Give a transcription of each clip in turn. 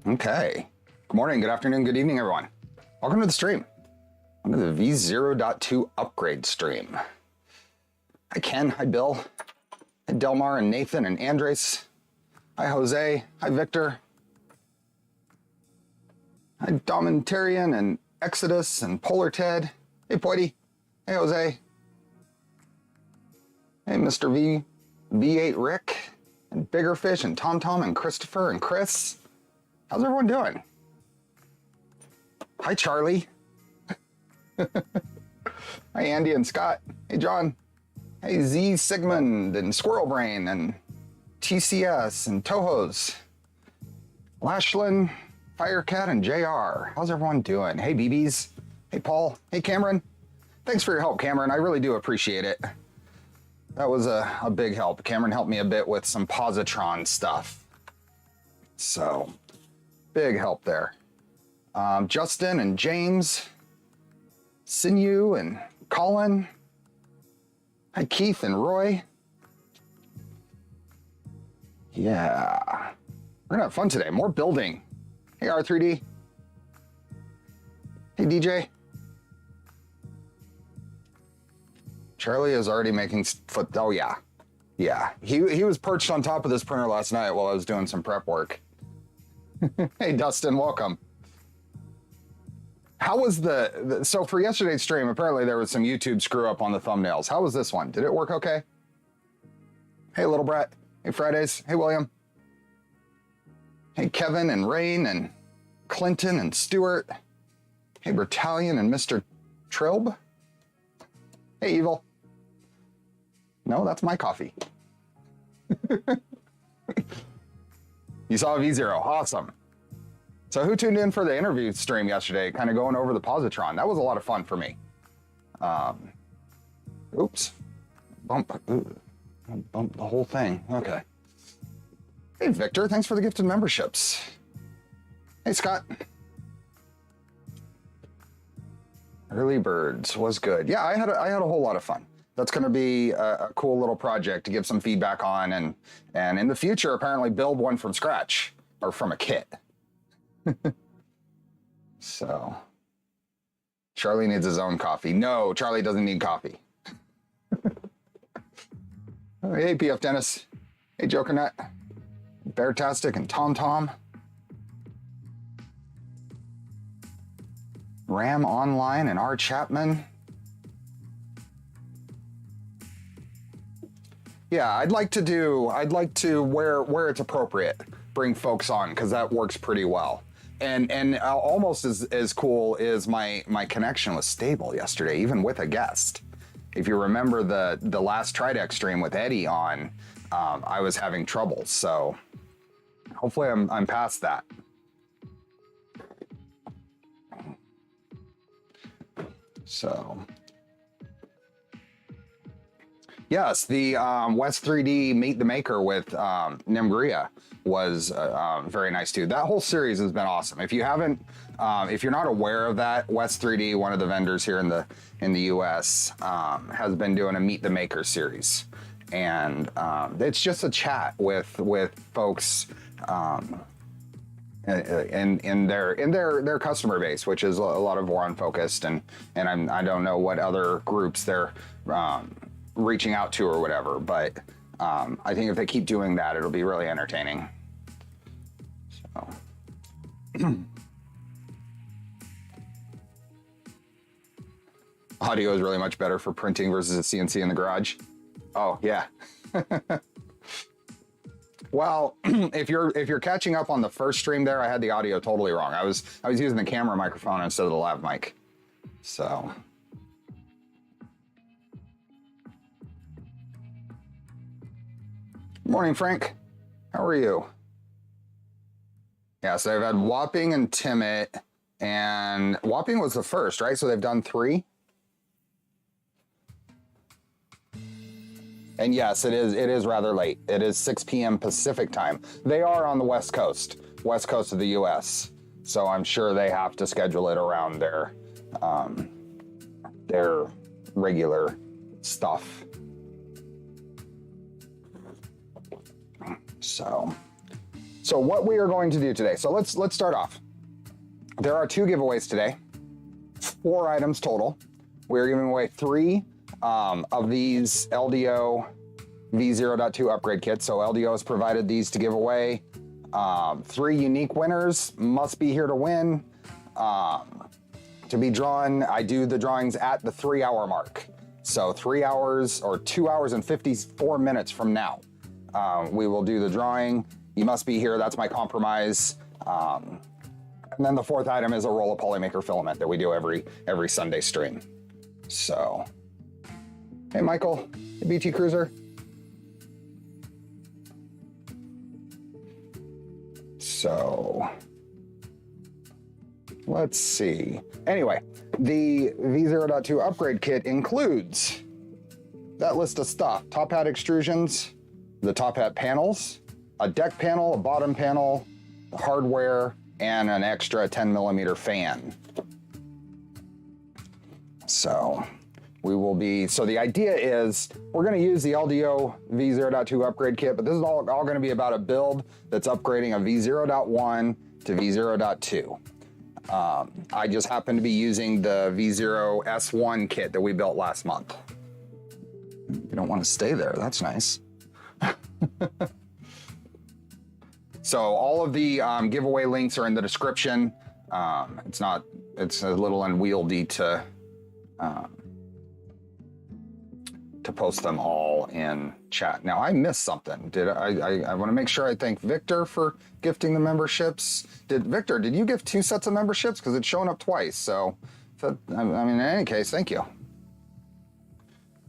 Okay. Good morning, good afternoon, good evening, everyone. Welcome to the stream. Welcome to the V0.2 upgrade stream. Hi, Ken. Hi, Bill. Hi, Delmar and Nathan and Andres. Hi, Jose. Hi, Victor. Hi, Dominitarian and Exodus and Polar Ted. Hey, Poity. Hey, Jose. Hey, Mr. V, V8 Rick, and Bigger Fish, and Tom Tom, and Christopher, and Chris. How's everyone doing? Hi, Charlie. Hi, Andy and Scott. Hey, John. Hey, Z Sigmund, and Squirrel Brain, and TCS, and Tohos. Lashlin, Firecat, and JR. How's everyone doing? Hey, BBs. Hey, Paul. Hey, Cameron. Thanks for your help, Cameron. I really do appreciate it. That was a big help. Cameron helped me a bit with some positron stuff. So, big help there. Justin and James, Sinew and Colin. Hi, Keith and Roy. Yeah, we're gonna have fun today. More building. Hey, R3D. Hey, DJ. Charlie is already making foot. Oh yeah, yeah. He was perched on top of this printer last night while I was doing some prep work. Hey, Dustin, welcome. How was so for yesterday's stream? Apparently there was some YouTube screw up on the thumbnails. How was this one? Did it work okay? Hey, Little Brat. Hey, Fridays. Hey, William. Hey, Kevin and Rain and Clinton and Stuart. Hey, Battalion and Mr. Trilb. Hey, Evil. No, that's my coffee. You saw V0, awesome. So who tuned in for the interview stream yesterday, kind of going over the positron? That was a lot of fun for me. Oops, bump the whole thing, okay. Hey, Victor, thanks for the gifted memberships. Hey, Scott. Early Birds was good. Yeah, I had a whole lot of fun. That's going to be a cool little project to give some feedback on, and in the future, apparently build one from scratch or from a kit. So, Charlie needs his own coffee. No, Charlie doesn't need coffee. Hey, PF Dennis. Hey, Jokernut. Beartastic and Tom Tom. Ram Online and R. Chapman. Yeah, I'd like to where it's appropriate, bring folks on, because that works pretty well. And almost as cool is my connection was stable yesterday, even with a guest. If you remember the last Tridex stream with Eddie on, I was having trouble. So hopefully I'm past that. So, yes, the West 3D Meet the Maker with Nimgria was very nice too. That whole series has been awesome. If you haven't, if you're not aware of that, West 3D, one of the vendors here in the US, has been doing a Meet the Maker series, and it's just a chat with folks. In their customer base, which is a lot of Voron focused, and I don't know what other groups they're reaching out to or whatever, but I think if they keep doing that, it'll be really entertaining. So. Audio is really much better for printing versus a CNC in the garage. Oh yeah. Well, if you're catching up on the first stream there, I had the audio totally wrong. I was using the camera microphone instead of the lav mic. So. Morning, Frank. How are you? Yeah, so I've had Whopping and Timid, and Whopping was the first, right? So they've done 3. And yes, it is rather late. It is 6 p.m. Pacific time. They are on the West Coast of the US. So I'm sure they have to schedule it around their regular stuff. So So what we are going to do today, so let's start off. There are 2 giveaways today, 4 items total. We're giving away 3 of these LDO V0.2 upgrade kits. So LDO has provided these to give away. 3 unique winners must be here to win. To be drawn, I do the drawings at the 3-hour mark. So 3 hours or 2 hours and 54 minutes from now, we will do the drawing. You must be here, that's my compromise. And then the 4th item is a roll of Polymaker filament that we do every Sunday stream. So, hey Michael, hey BT Cruiser. So, let's see. Anyway, the V0.2 upgrade kit includes that list of stuff. Top hat extrusions, the top hat panels, a deck panel, a bottom panel, hardware, and an extra 10mm fan. So so the idea is we're gonna use the LDO V0.2 upgrade kit, but this is all gonna be about a build that's upgrading a V0.1 to V0.2. I just happen to be using the V0 S1 kit that we built last month. You don't want to stay there, that's nice. So all of the giveaway links are in the description. It's a little unwieldy to post them all in chat. Now I missed something. I want to make sure I thank Victor for gifting the memberships. Victor, did you give 2 sets of memberships? Because it's showing up twice. So, I mean, in any case, thank you.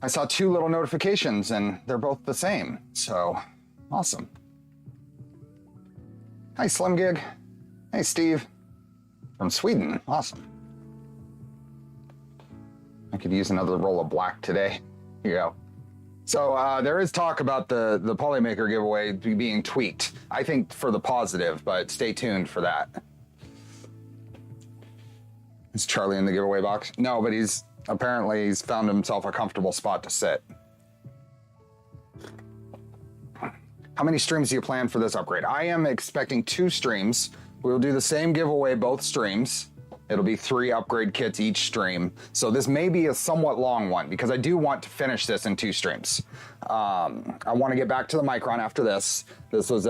I saw 2 little notifications and they're both the same. So, awesome. Hi, Slim Gig. Hey, Steve. From Sweden. Awesome. I could use another roll of black today. Here you go. So there is talk about the Polymaker giveaway being tweaked. I think for the positive, but stay tuned for that. Is Charlie in the giveaway box? No, but he's found himself a comfortable spot to sit. How many streams do you plan for this upgrade? I am expecting 2 streams. We will do the same giveaway both streams. It'll be 3 upgrade kits each stream. So this may be a somewhat long one because I do want to finish this in 2 streams. I want to get back to the Micron after this. This was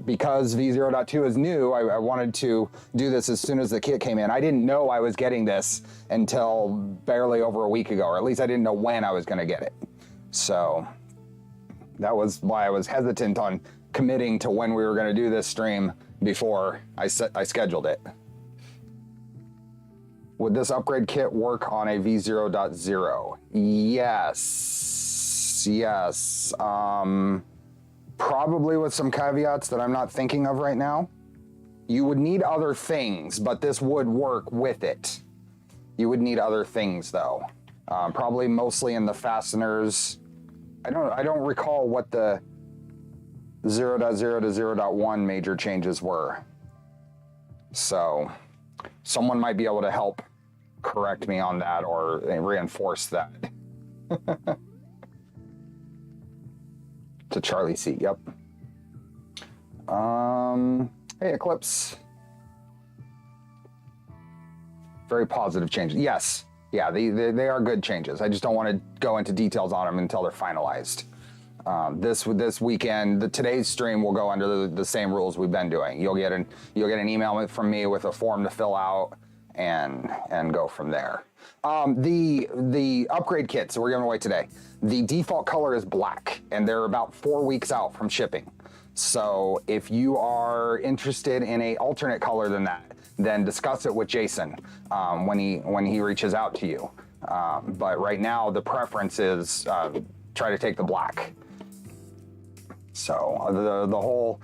because V0.2 is new, I wanted to do this as soon as the kit came in. I didn't know I was getting this until barely over a week ago, or at least I didn't know when I was gonna get it. So that was why I was hesitant on committing to when we were gonna do this stream before I scheduled it. Would this upgrade kit work on a V0.0? Yes. Probably with some caveats that I'm not thinking of right now. You would need other things, but this would work with it. You would need other things though. Probably mostly in the fasteners. I don't recall what the 0.0 to 0.1 major changes were. So someone might be able to help correct me on that or reinforce that. To Charlie seat, yep. Hey, Eclipse. Very positive changes. Yes, yeah, they are good changes. I just don't want to go into details on them until they're finalized. This weekend, today's stream will go under the same rules we've been doing. You'll get an email from me with a form to fill out and go from there. The upgrade kits that we're giving away today, the default color is black, and they're about 4 weeks out from shipping. So if you are interested in an alternate color than that, then discuss it with Jason when he reaches out to you. But right now, the preference is try to take the black. So the whole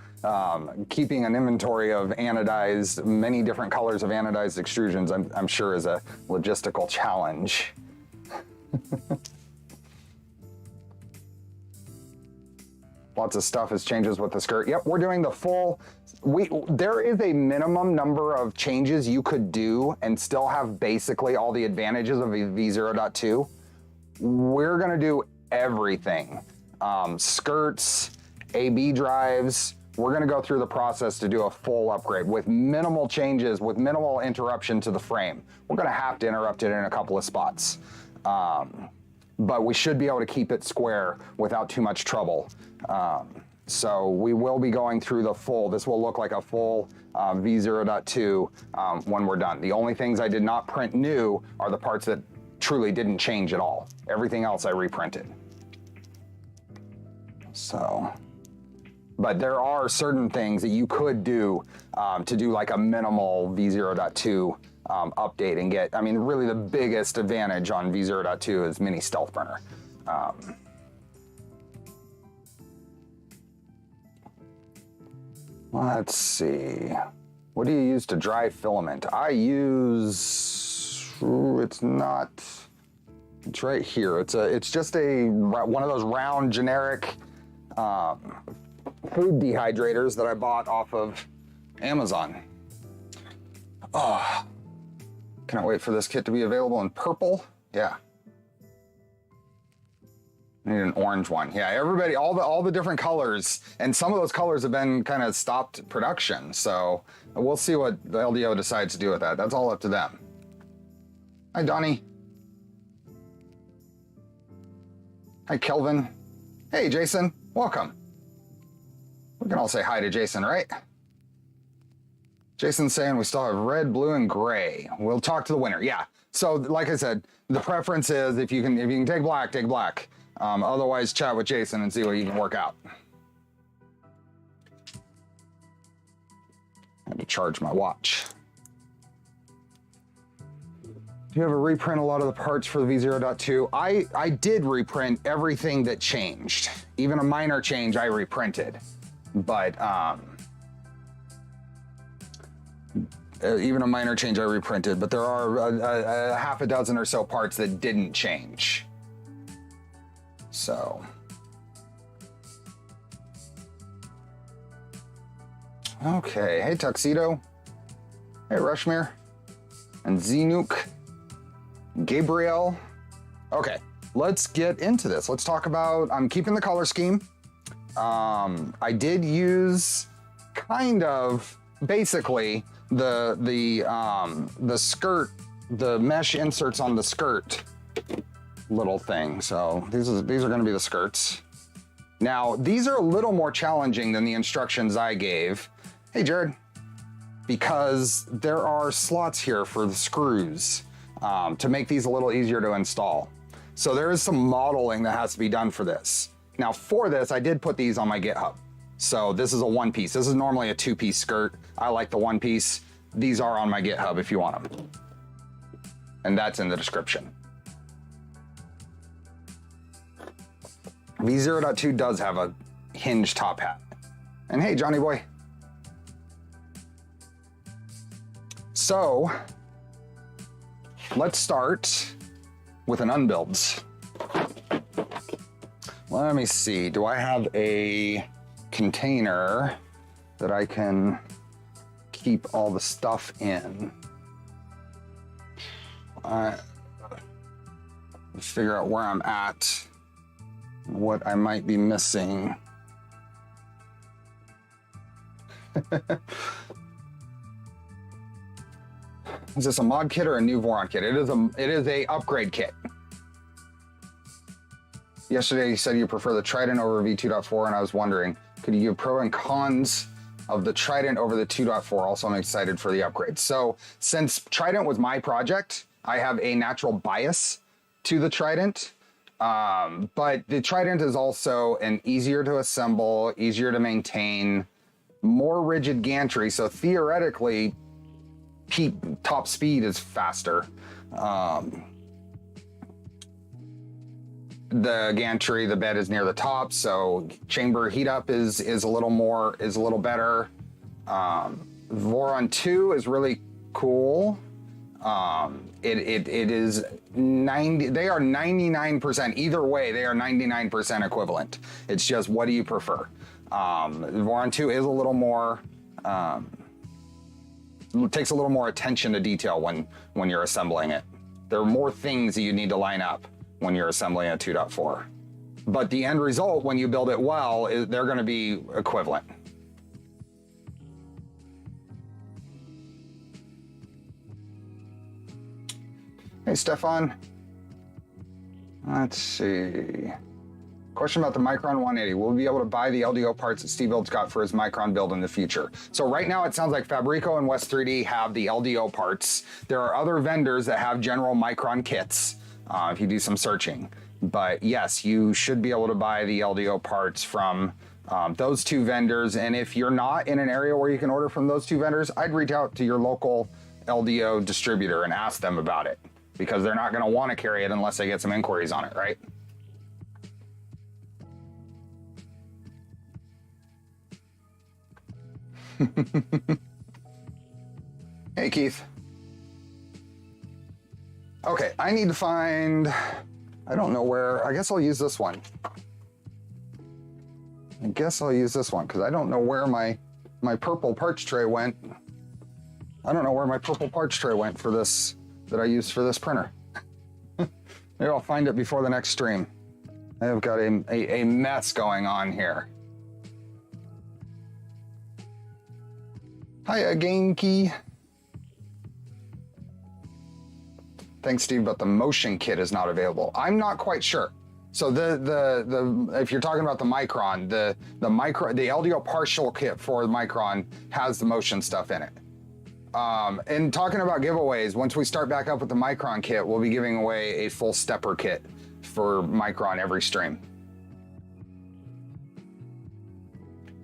keeping an inventory of anodized, many different colors of anodized extrusions, I'm sure is a logistical challenge. Lots of stuff has changes with the skirt. Yep, we're doing the full, there is a minimum number of changes you could do and still have basically all the advantages of a V0.2. We're gonna do everything. Skirts, AB drives, we're gonna go through the process to do a full upgrade with minimal changes, with minimal interruption to the frame. We're gonna have to interrupt it in a couple of spots. But we should be able to keep it square without too much trouble. So we will be going through the full, this will look like a full V0.2 when we're done. The only things I did not print new are the parts that truly didn't change at all. Everything else I reprinted. So, but there are certain things that you could do to do like a minimal V0.2 update and get, I mean, really the biggest advantage on V0.2 is mini stealth burner. Let's see. What do you use to dry filament? I use, it's right here. It's just one of those round generic food dehydrators that I bought off of Amazon. Oh, cannot wait for this kit to be available in purple. Yeah. I need an orange one. Yeah, everybody, all the different colors, and some of those colors have been kind of stopped production. So we'll see what the LDO decides to do with that. That's all up to them. Hi, Donnie. Hi, Kelvin. Hey, Jason. Welcome. We can all say hi to Jason, right? Jason's saying we still have red, blue, and gray. We'll talk to the winner. Yeah. So, like I said, the preference is if you can take black, take black. Otherwise, chat with Jason and see what you can work out. I had to charge my watch. Do you ever reprint a lot of the parts for the V0.2? I did reprint everything that changed. Even a minor change I reprinted. But even a minor change I reprinted, but there are a half a dozen or so parts that didn't change. So. Okay, hey Tuxedo. Hey Rushmere. And Zenuk. Gabriel. Okay, let's get into this. Let's talk about, I'm keeping the color scheme. I did use kind of basically the skirt, the mesh inserts on the skirt little thing. So these are going to be the skirts. Now these are a little more challenging than the instructions I gave. Hey Jared, because there are slots here for the screws to make these a little easier to install. So there is some modeling that has to be done for this. Now for this, I did put these on my GitHub. So this is a one piece. This is normally a two-piece skirt. I like the one piece. These are on my GitHub if you want them. And that's in the description. V0.2 does have a hinge top hat. And hey, Johnny boy. So let's start with an unbuilds. Let me see, do I have a container that I can keep all the stuff in? Let's figure out where I'm at, what I might be missing. Is this a mod kit or a new Voron kit? It is a upgrade kit. Yesterday you said you prefer the Trident over V2.4, and I was wondering, could you give pro and cons of the Trident over the 2.4? Also, I'm excited for the upgrade. So since Trident was my project, I have a natural bias to the Trident. But the Trident is also an easier to assemble, easier to maintain, more rigid gantry. So theoretically, peak top speed is faster. The gantry, the bed is near the top, so chamber heat up is a little better. Voron 2 is really cool. It is 90, they are 99%, either way, they are 99% equivalent. It's just, what do you prefer? Voron 2 is a little more, it takes a little more attention to detail when you're assembling it. There are more things that you need to line up when you're assembling a 2.4. But the end result, when you build it well, they're going to be equivalent. Hey, Stefan. Let's see. Question about the Micron 180. Will we be able to buy the LDO parts that Steve Build's got for his Micron build in the future? So right now it sounds like Fabrico and West 3D have the LDO parts. There are other vendors that have general Micron kits if you do some searching. But yes, you should be able to buy the LDO parts from those two vendors. And if you're not in an area where you can order from those two vendors, I'd reach out to your local LDO distributor and ask them about it, because they're not going to want to carry it unless they get some inquiries on it, right? Hey, Keith. Okay, I need to find, I don't know where, I guess I'll use this one. Because I don't know where my purple parch tray went. I don't know where my purple parch tray went for this, that I used for this printer. Maybe I'll find it before the next stream. I have got a mess going on here. Hiya, Genki. Thanks, Steve, but the motion kit is not available. I'm not quite sure. So the if you're talking about the Micron, the LDO partial kit for the Micron has the motion stuff in it. And talking about giveaways, once we start back up with the Micron kit, we'll be giving away a full stepper kit for Micron every stream.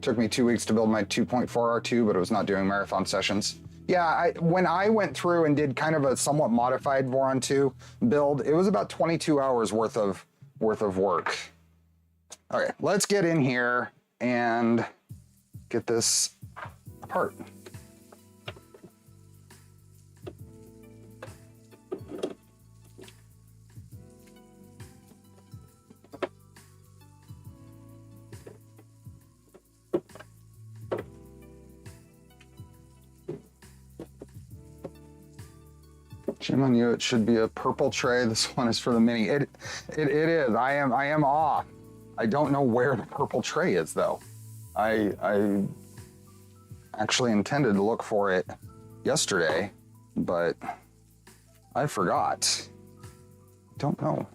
Took me 2 weeks to build my 2.4 R2, but it was not doing marathon sessions. Yeah, when I went through and did kind of a somewhat modified Voron 2 build, it was about 22 hours worth of work. Okay, let's get in here and get this apart. Shame on you, it should be a purple tray. This one is for the mini. It is. I am off. I don't know where the purple tray is though. I actually intended to look for it yesterday, but I forgot. Don't know.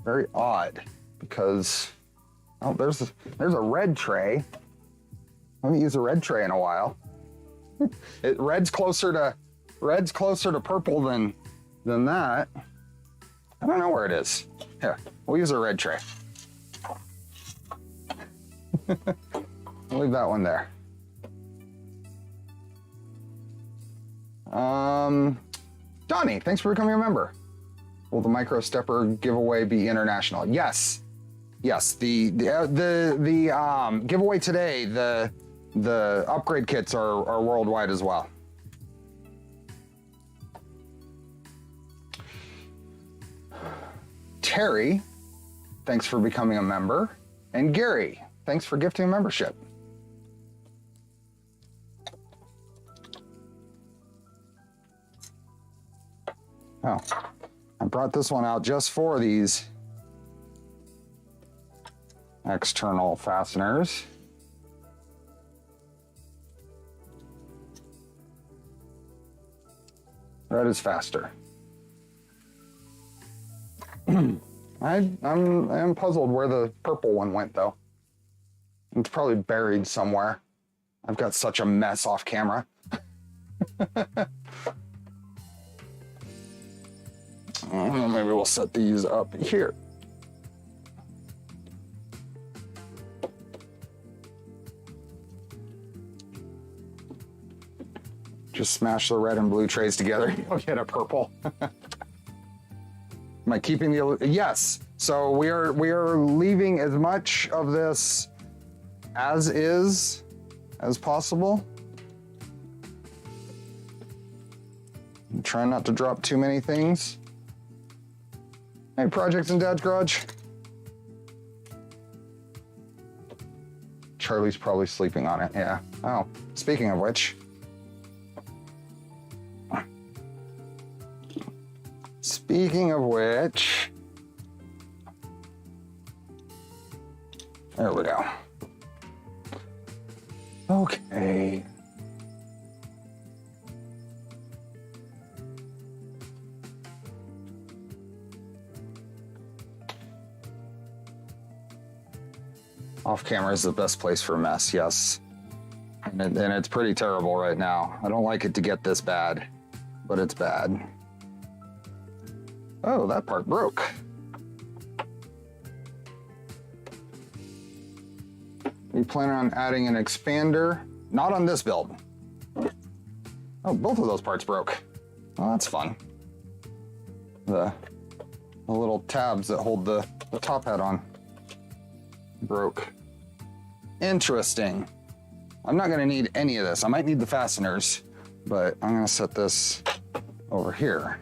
Very odd, because oh, there's a red tray. I haven't used a red tray in a while. Red's closer to purple than that. I don't know where it is. Here, we'll use a red tray. I'll leave that one there. Donnie, thanks for becoming a member. Will the micro stepper giveaway be international? Yes. Yes, the giveaway today, the upgrade kits are worldwide as well. Terry, thanks for becoming a member. And Gary, thanks for gifting a membership. Oh, I brought this one out just for these external fasteners. Red is faster. I am puzzled where the purple one went though. It's probably buried somewhere. I've got such a mess off camera. Maybe we'll set these up here. Just smash the red and blue trays together, you'll get a purple. Am I keeping the, yes. So we are leaving as much of this as is as possible. I'm trying not to drop too many things. Hey, projects in Dad's garage. Charlie's probably sleeping on it, yeah. Oh, speaking of which. Speaking of which, there we go. Okay. Off camera is the best place for a mess, yes. And it's pretty terrible right now. I don't like it to get this bad, but it's bad. Oh, that part broke. We plan on adding an expander, not on this build. Oh, both of those parts broke. Well, that's fun. The little tabs that hold the top hat on broke. Interesting. I'm not gonna need any of this. I might need the fasteners, but I'm gonna set this over here.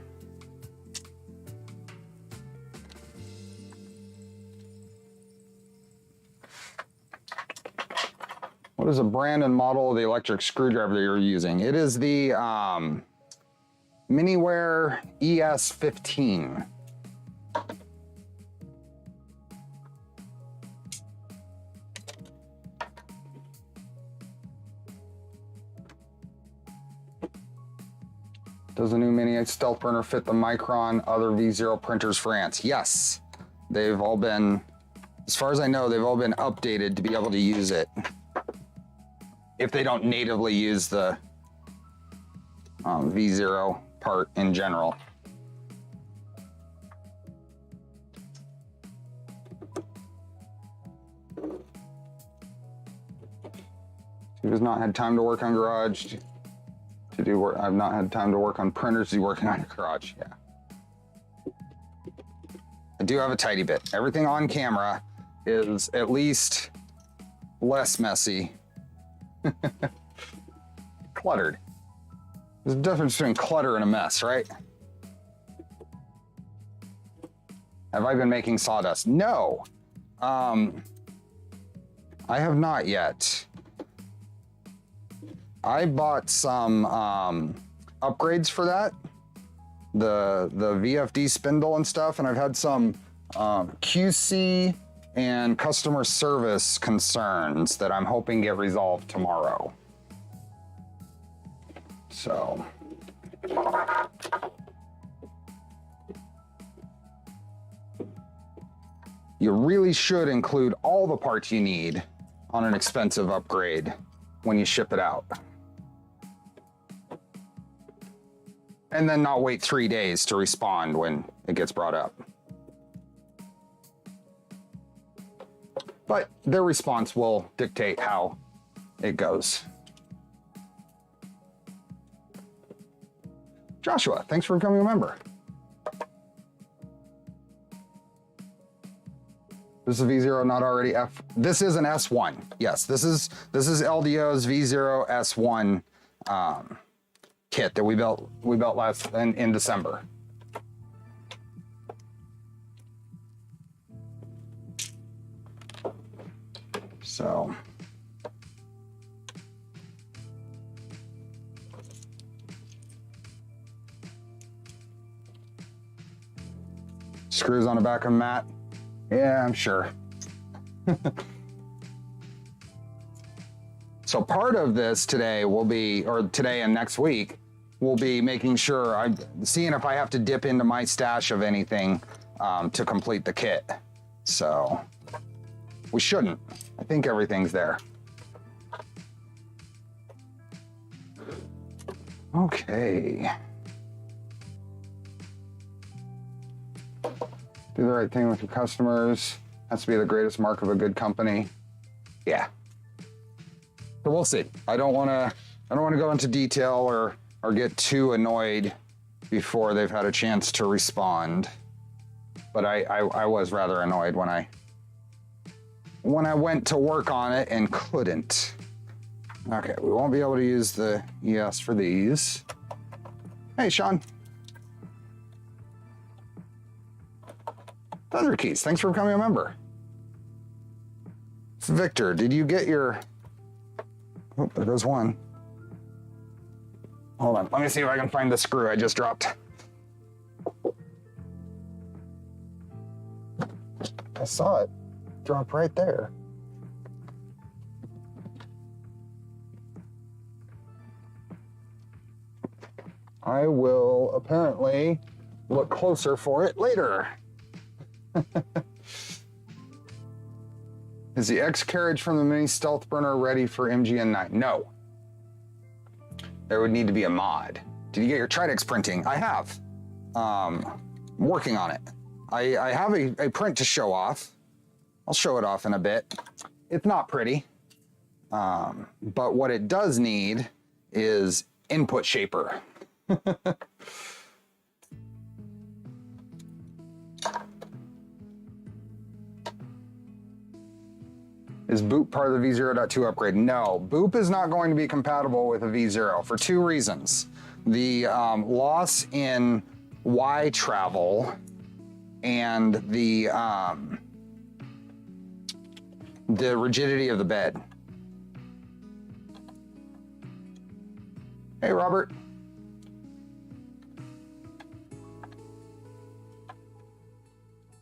What is the brand and model of the electric screwdriver that you're using? It is the Miniware ES15. Does the new Mini Stealth Burner fit the Micron other V0 printers for ants? Yes, they've all been, as far as I know, they've all been updated to be able to use it. If they don't natively use the V0 part in general. She has not had time to work on Garage. To do work, I've not had time to work on printers to do working on Garage, yeah. I do have a tidy bit. Everything on camera is at least less messy. Cluttered. There's a difference between clutter and a mess, right? Have I been making sawdust? No. I have not yet. I bought some upgrades for that. The VFD spindle and stuff, and I've had some QC and customer service concerns that I'm hoping get resolved tomorrow. So. You really should include all the parts you need on an expensive upgrade when you ship it out. And then not wait 3 days to respond when it gets brought up. But their response will dictate how it goes. Joshua, thanks for becoming a member. This is V0 not already F. This is an S1. Yes, this is LDO's V0 S1 kit that we built last in December. So. Screws on the back of mat. Yeah, I'm sure. So part of this today will be, or today and next week, will be making sure, I'm seeing if I have to dip into my stash of anything to complete the kit. So we shouldn't. I think everything's there. Okay. Do the right thing with your customers. Has to be the greatest mark of a good company. Yeah. So we'll see. I don't want to go into detail or get too annoyed before they've had a chance to respond. But I was rather annoyed when I went to work on it and couldn't. Okay, we won't be able to use the ES for these. Hey, Sean. Thunder Keys, thanks for becoming a member. Victor, did you get your... Oh, there goes one. Hold on, let me see if I can find the screw I just dropped. I saw it drop right there. I will apparently look closer for it later. Is the X carriage from the mini stealth burner ready for MGN9? No. There would need to be a mod. Did you get your Tridex printing? I have. I'm working on it. I have a print to show off. I'll show it off in a bit. It's not pretty. But what it does need is input shaper. Is Boop part of the V0.2 upgrade? No, Boop is not going to be compatible with a V0 for two reasons. The loss in Y travel and the rigidity of the bed. Hey, Robert.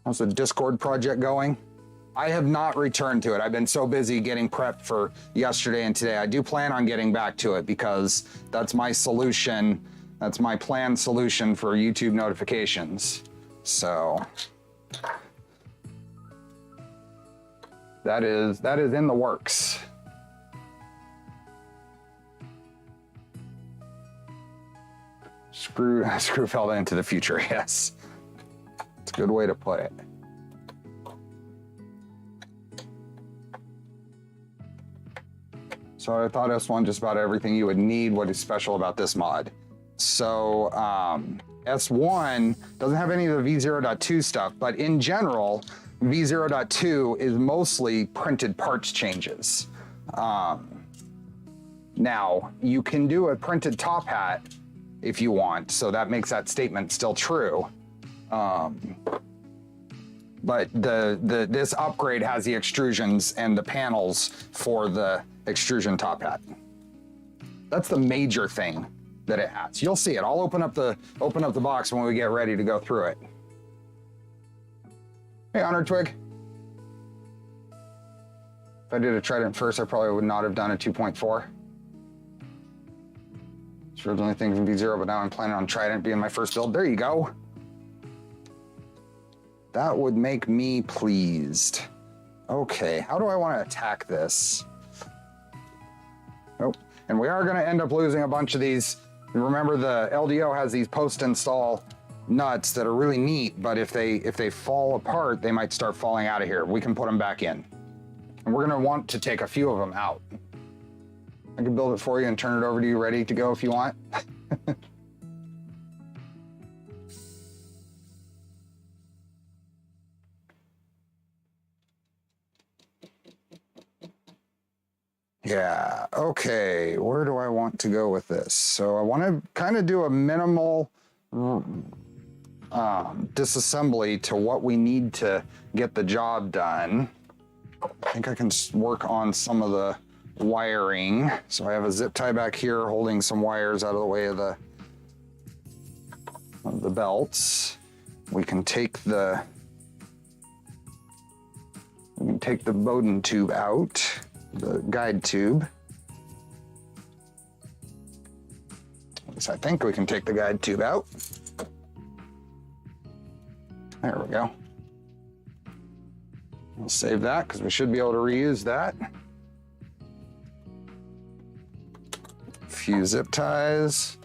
How's the Discord project going? I have not returned to it. I've been so busy getting prepped for yesterday and today. I do plan on getting back to it because that's my solution. That's my planned solution for YouTube notifications. So that is in the works. Screw fell into the future, yes. It's a good way to put it. So I thought S1 just about everything you would need. What is special about this mod? So S1 doesn't have any of the V0.2 stuff, but in general, V0.2 is mostly printed parts changes. Now, you can do a printed top hat if you want, so that makes that statement still true. But this upgrade has the extrusions and the panels for the extrusion top hat. That's the major thing that it has. You'll see it. I'll open up the box when we get ready to go through it. Hey, Honored Twig. If I did a Trident first, I probably would not have done a 2.4. It's originally thinking V0, but now I'm planning on Trident being my first build. There you go. That would make me pleased. Okay, how do I want to attack this? Nope. And we are going to end up losing a bunch of these. Remember, the LDO has these post-install nuts that are really neat, but if they fall apart, they might start falling out of here. We can put them back in. And we're going to want to take a few of them out. I can build it for you and turn it over to you ready to go if you want. Yeah, okay, where do I want to go with this? So I want to kind of do a minimal disassembly to what we need to get the job done. I think I can work on some of the wiring. So I have a zip tie back here holding some wires out of the way of the belts. We can take the Bowden tube out. The guide tube. At least I think we can take the guide tube out. There we go. We'll save that because we should be able to reuse that. A few zip ties.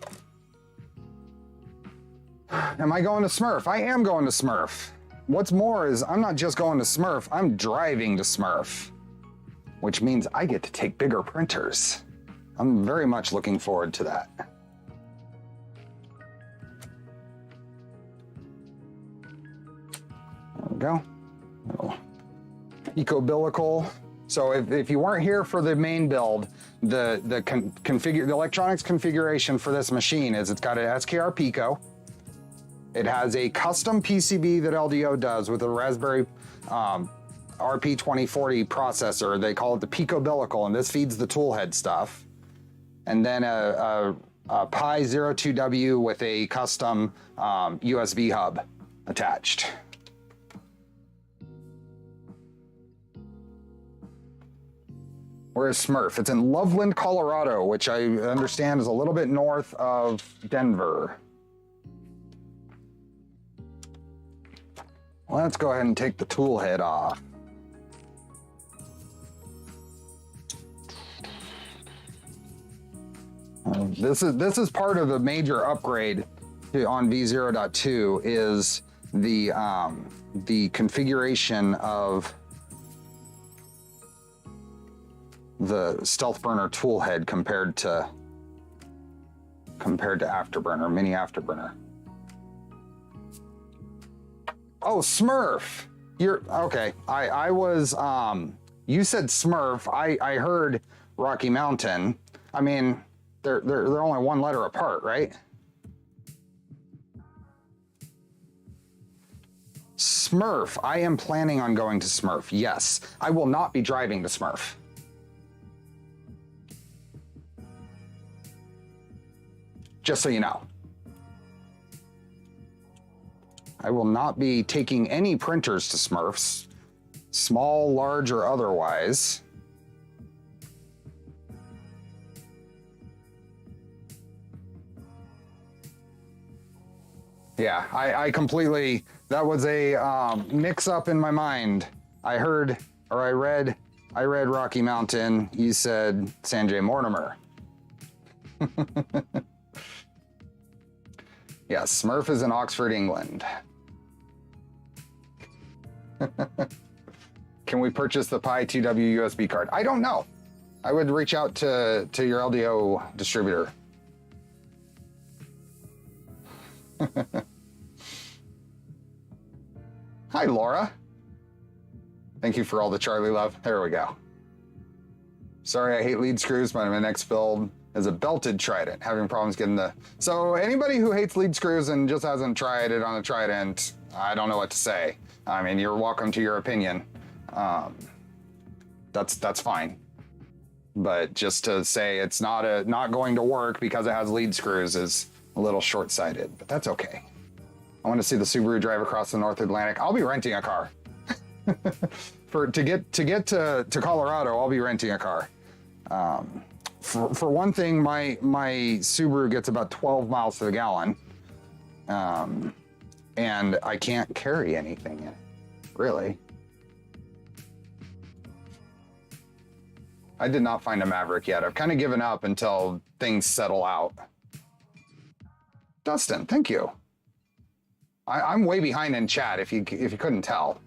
Am I going to Smurf? I am going to Smurf. What's more is I'm not just going to Smurf, I'm driving to Smurf, which means I get to take bigger printers. I'm very much looking forward to that. There we go. Little eco-billical. So if you weren't here for the main build, the electronics configuration for this machine is it's got an SKR Pico. It has a custom PCB that LDO does with a Raspberry RP2040 processor. They call it the Pico-Billical, and this feeds the toolhead stuff. And then a Pi 02W with a custom USB hub attached. Where is Smurf? It's in Loveland, Colorado, which I understand is a little bit north of Denver. Let's go ahead and take the tool head off. This is part of the major upgrade on V0.2 is the configuration of the stealth burner tool head compared to afterburner, mini afterburner. Oh, Smurf. You're okay. I was you said Smurf. I heard Rocky Mountain. I mean, they're only one letter apart, right? Smurf. I am planning on going to Smurf. Yes. I will not be driving to Smurf. Just so you know. I will not be taking any printers to Smurfs, small, large, or otherwise. Yeah, I completely, that was a mix up in my mind. I heard, or I read Rocky Mountain, you said Sanjay Mortimer. Yes, Smurf is in Oxford, England. Can we purchase the Pi 2W USB card? I don't know. I would reach out to your LDO distributor. Hi, Laura. Thank you for all the Charlie love. There we go. Sorry, I hate lead screws, but my next build is a belted trident. Having problems getting the... So anybody who hates lead screws and just hasn't tried it on a trident, I don't know what to say. I mean, you're welcome to your opinion. That's fine. But just to say it's not going to work because it has lead screws is a little short-sighted, but that's okay. I want to see the Subaru drive across the North Atlantic. I'll be renting a car. to get to Colorado, I'll be renting a car. For one thing, my Subaru gets about 12 miles to the gallon. And I can't carry anything in it, really. I did not find a Maverick yet. I've kind of given up until things settle out. Dustin, thank you. I'm way behind in chat if you couldn't tell.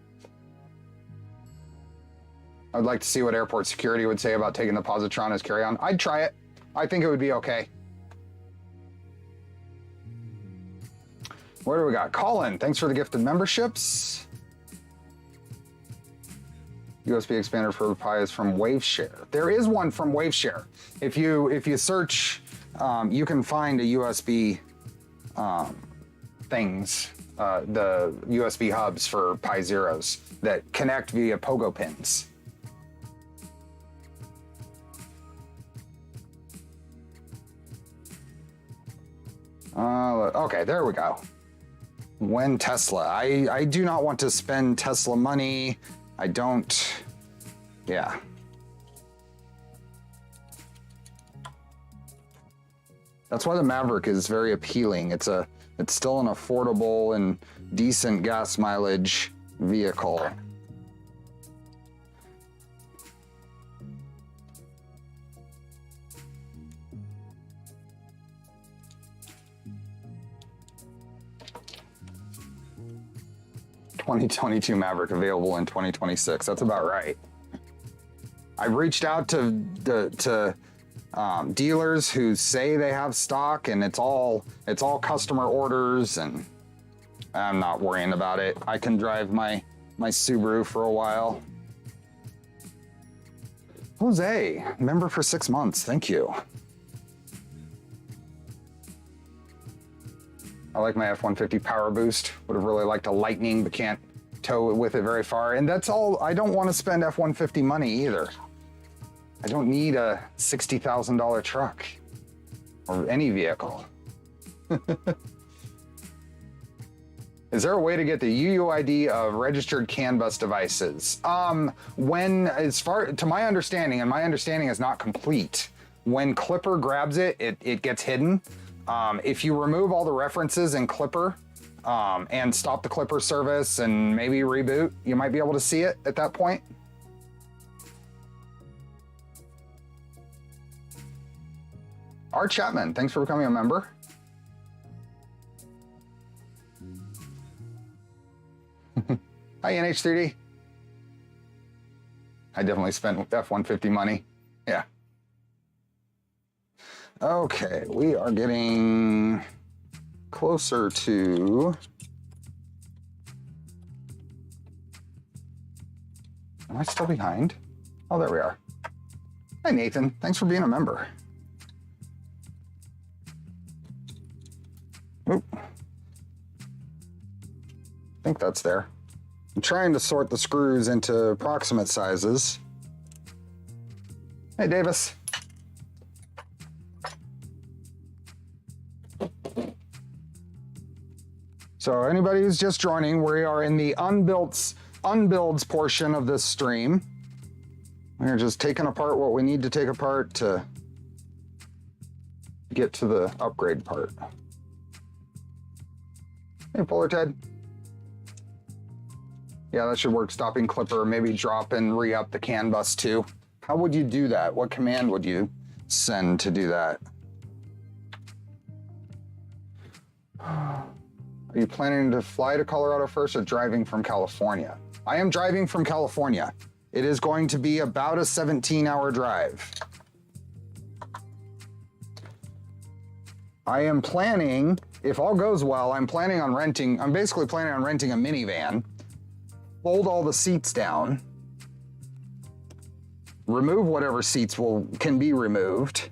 I'd like to see what airport security would say about taking the positron as carry-on. I'd try it. I think it would be okay. What do we got? Colin, thanks for the gifted memberships. USB expander for Pi is from Waveshare. There is one from Waveshare. If you search, you can find a USB things, the USB hubs for Pi Zeros that connect via pogo pins. Okay, there we go. When Tesla. I do not want to spend Tesla money. I don't. Yeah. That's why the Maverick is very appealing. It's still an affordable and decent gas mileage vehicle. ...2022 Maverick available in 2026. That's about right. I've reached out to dealers who say they have stock, and it's all customer orders, and I'm not worrying about it. I can drive my Subaru for a while. Jose, member for 6 months. Thank you. I like my F-150 power boost. Would have really liked a Lightning, but can't tow it with it very far. And that's all. I don't want to spend F-150 money either. I don't need a $60,000 truck or any vehicle. Is there a way to get the UUID of registered CAN bus devices? As far to my understanding, and my understanding is not complete, when Clipper grabs it, it gets hidden. If you remove all the references in Clipper and stop the Clipper service and maybe reboot, you might be able to see it at that point. Art Chapman, thanks for becoming a member. Hi, NH3D. I definitely spent F-150 money. Yeah. Okay, we are getting closer to... Am I still behind? Oh, there we are. Hi, Nathan. Thanks for being a member. Oop. I think that's there. I'm trying to sort the screws into approximate sizes. Hey, Davis. So anybody who's just joining, we are in the unbuilds portion of this stream. We're just taking apart what we need to take apart to get to the upgrade part. Hey, Polar Ted. Yeah, that should work. Stopping clipper, maybe drop and re-up the CAN bus too. How would you do that? What command would you send to do that? Are you planning to fly to Colorado first or driving from California? I am driving from California. It is going to be about a 17-hour drive. I am planning, if all goes well, I'm basically planning on renting a minivan, fold all the seats down, remove whatever seats can be removed,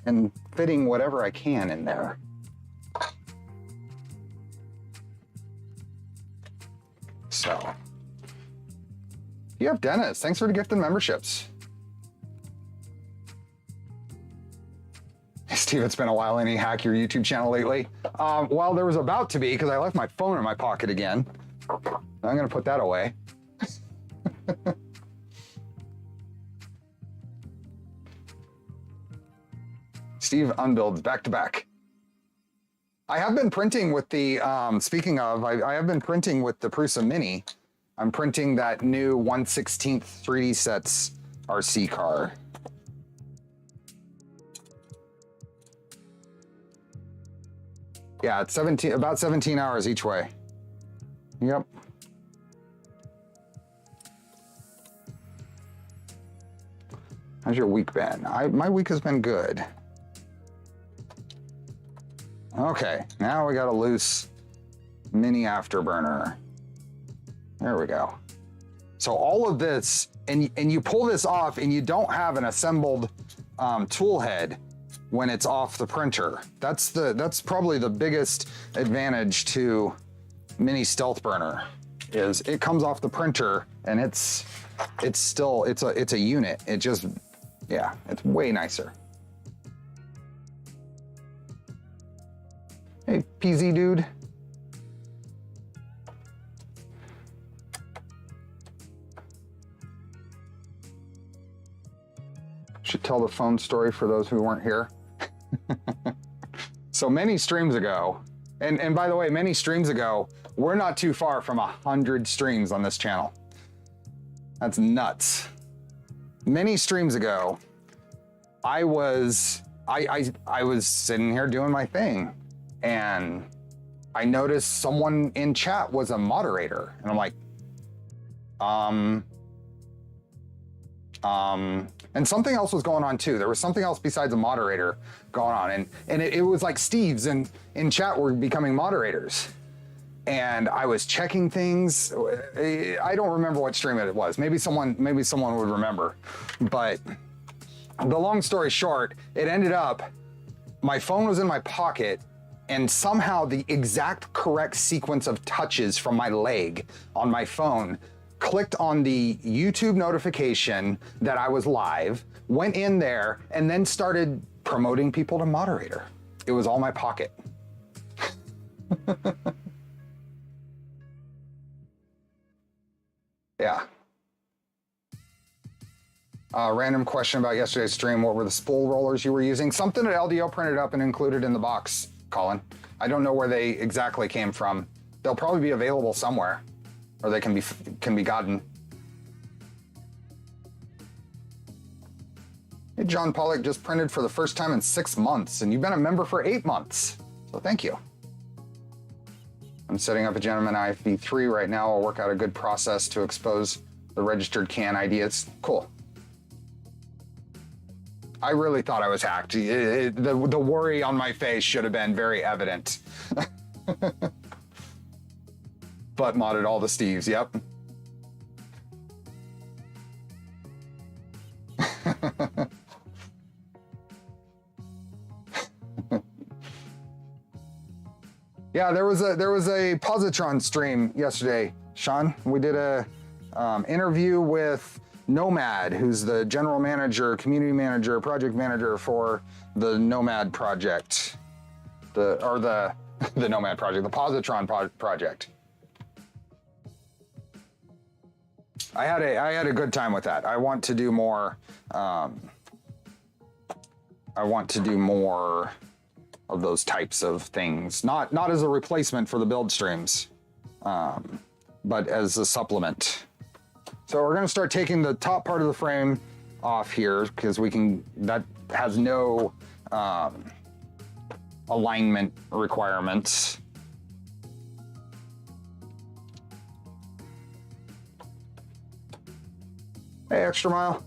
and fitting whatever I can in there. So, you have Dennis. Thanks for the gifted memberships. Hey, Steve, it's been a while. Any hack your YouTube channel lately? Well, there was about to be because I left my phone in my pocket again. I'm going to put that away. Steve unbuilds back to back. I have been printing with the, speaking of, I have been printing with the Prusa Mini. I'm printing that new 1/16 3D sets RC car. Yeah, it's about 17 hours each way. Yep. How's your week been? My week has been good. Okay, now we got a loose mini afterburner. There we go. So all of this, and you pull this off and you don't have an assembled tool head when it's off the printer. That's probably the biggest advantage to mini stealth burner, is it comes off the printer and it's a unit. It just, yeah, it's way nicer. Hey, PZ dude. Should tell the phone story for those who weren't here. So many streams ago, and by the way, many streams ago, we're not too far from 100 streams on this channel. That's nuts. Many streams ago, I was sitting here doing my thing, and I noticed someone in chat was a moderator, and I'm like, and something else was going on too. There was something else besides a moderator going on, and it was like Steve's in chat were becoming moderators. And I was checking things. I don't remember what stream it was. Maybe someone would remember. But the long story short, it ended up, my phone was in my pocket, and somehow the exact correct sequence of touches from my leg on my phone clicked on the YouTube notification that I was live, went in there, and then started promoting people to moderator. It was all my pocket. Yeah. Random question about yesterday's stream. What were the spool rollers you were using? Something that LDO printed up and included in the box, Colin. I don't know where they exactly came from. They'll probably be available somewhere, or they can be gotten. Hey, John Pollock just printed for the first time in 6 months, and you've been a member for 8 months. So thank you. I'm setting up a Gemini V3 right now. I'll work out a good process to expose the registered CAN ID. It's cool. I really thought I was hacked. The worry on my face should have been very evident. Butt modded all the Steves, yep. Yeah, there was a positron stream yesterday, Sean. We did a interview with Nomad, who's the general manager, community manager, project manager for the Nomad project, the Nomad project, the positron project. I had a good time with that. I want to do more. I want to do more of those types of things, not as a replacement for the build streams, but as a supplement. So we're going to start taking the top part of the frame off here because that has no alignment requirements. Hey, Extra Mile.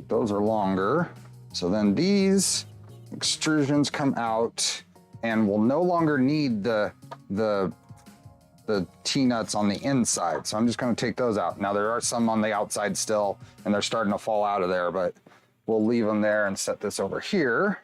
Those are longer. So then these extrusions come out and we'll no longer need the T-nuts on the inside. So I'm just going to take those out. Now there are some on the outside still and they're starting to fall out of there, but we'll leave them there and set this over here.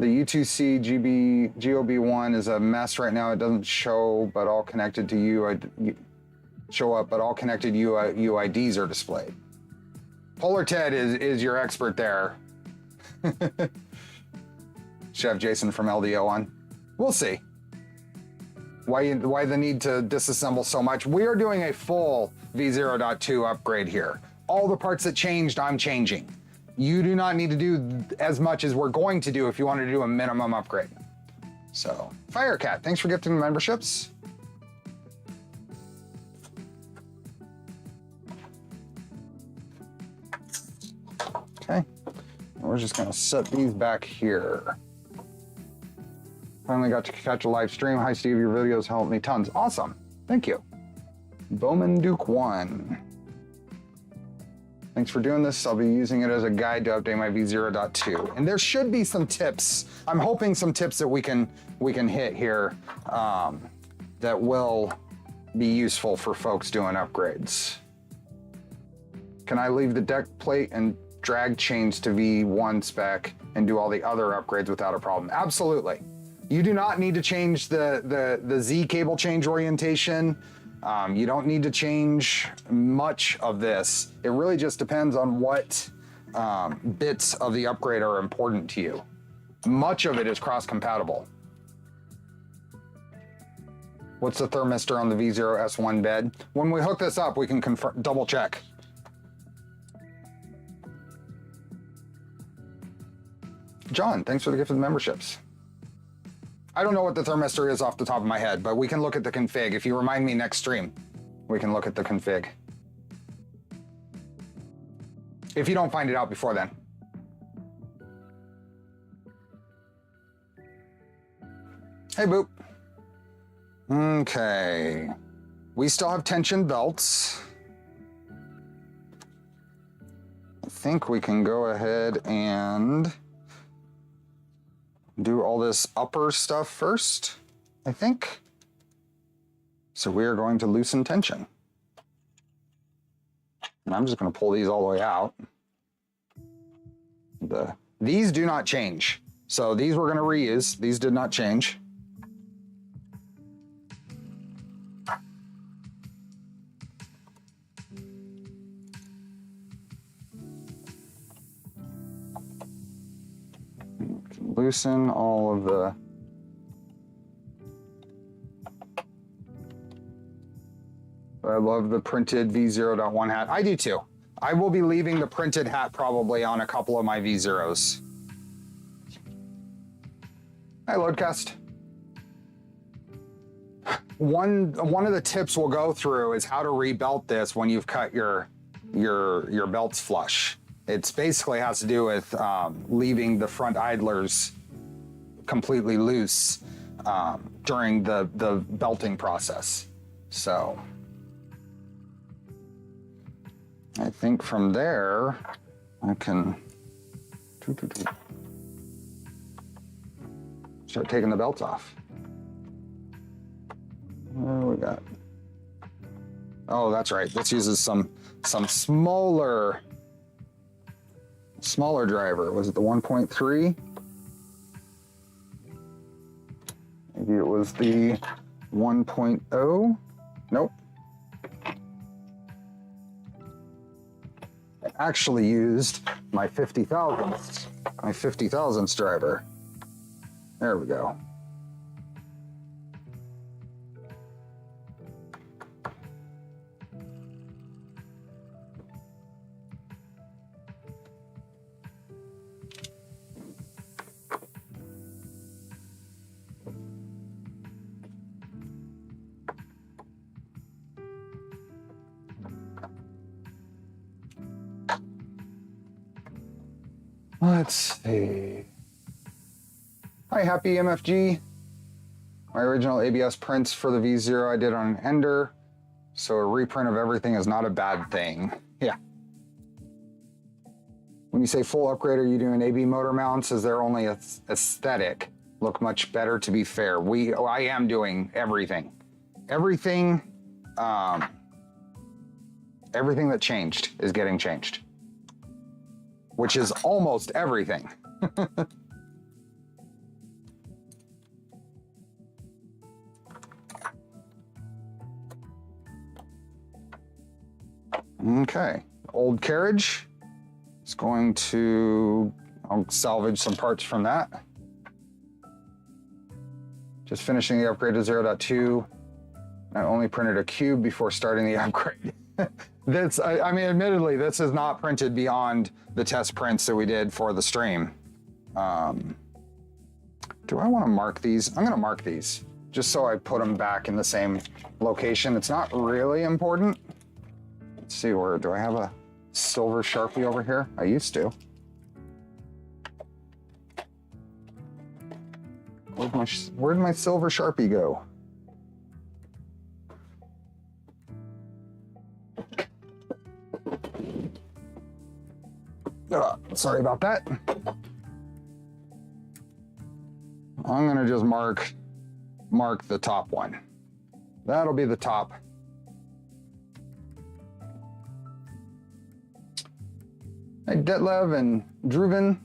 The U2C GOB1 is a mess right now. It doesn't show, but all connected to show up, but all connected UIDs are displayed. Polar Ted is your expert there. Chef Jason from LDO on. We'll see. Why the need to disassemble so much? We are doing a full V0.2 upgrade here. All the parts that changed, I'm changing. You do not need to do as much as we're going to do if you want to do a minimum upgrade. So, Firecat, thanks for gifting the memberships. Okay, we're just gonna set these back here. Finally got to catch a live stream. Hi Steve, your videos helped me tons. Awesome, thank you. Bowman Duke 1. Thanks for doing this. I'll be using it as a guide to update my V0.2. And there should be some tips. I'm hoping some tips that we can hit here that will be useful for folks doing upgrades. Can I leave the deck plate and drag chains to V1 spec and do all the other upgrades without a problem? Absolutely. You do not need to change the Z cable change orientation. You don't need to change much of this. It really just depends on what bits of the upgrade are important to you. Much of it is cross-compatible. What's the thermistor on the V0 S1 bed? When we hook this up, we can double check. John, thanks for the gift of the memberships. I don't know what the thermistor is off the top of my head, but we can look at the config. If you remind me next stream, we can look at the config. If you don't find it out before then. Hey, Boop. Okay. We still have tension belts. I think we can go ahead and do all this upper stuff first, I think. So we are going to loosen tension. And I'm just going to pull these all the way out. These do not change. So these we're going to reuse. These did not change. Loosen all of the I love the printed V0.1 hat. I do too. I will be leaving the printed hat probably on a couple of my V0s. Hi, Loadcast. One of the tips we'll go through is how to rebelt this when you've cut your belts flush. It's basically has to do with leaving the front idlers completely loose during the belting process. So I think from there I can start taking the belts off. What do we got? Oh, that's right. This uses some smaller driver. Was it the 1.3? Maybe it was the 1.0. Nope. I actually used my 50,000th driver. There we go. Let's see. Hi, happy MFG. My original ABS prints for the V0 I did on an Ender, so a reprint of everything is not a bad thing. Yeah. When you say full upgrade, are you doing AB motor mounts? Is there only aesthetic? Look much better, to be fair. I am doing everything. Everything that changed is getting changed, which is almost everything. Okay, old carriage. It's going to, I'll salvage some parts from that. Just finishing the upgrade to 0.2. I only printed a cube before starting the upgrade. I mean, admittedly, this is not printed beyond the test prints that we did for the stream. Do I want to mark these? I'm going to mark these just so I put them back in the same location. It's not really important. Let's see, where do I have a silver Sharpie over here? I used to. Where'd my silver Sharpie go? Sorry about that. I'm gonna just mark the top one. That'll be the top. Hey, Detlev and Druven.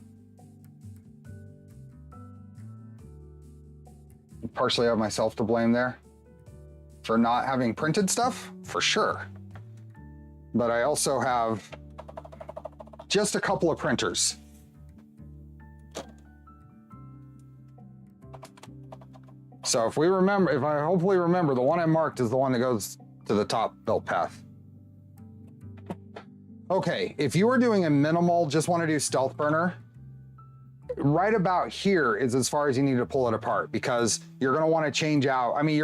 Partially have myself to blame there for not having printed stuff, for sure. But I also have just a couple of printers. So if I hopefully remember, the one I marked is the one that goes to the top belt path. Okay, if you were doing a minimal, just want to do stealth burner, right about here is as far as you need to pull it apart, because you're going to want to change out, I mean,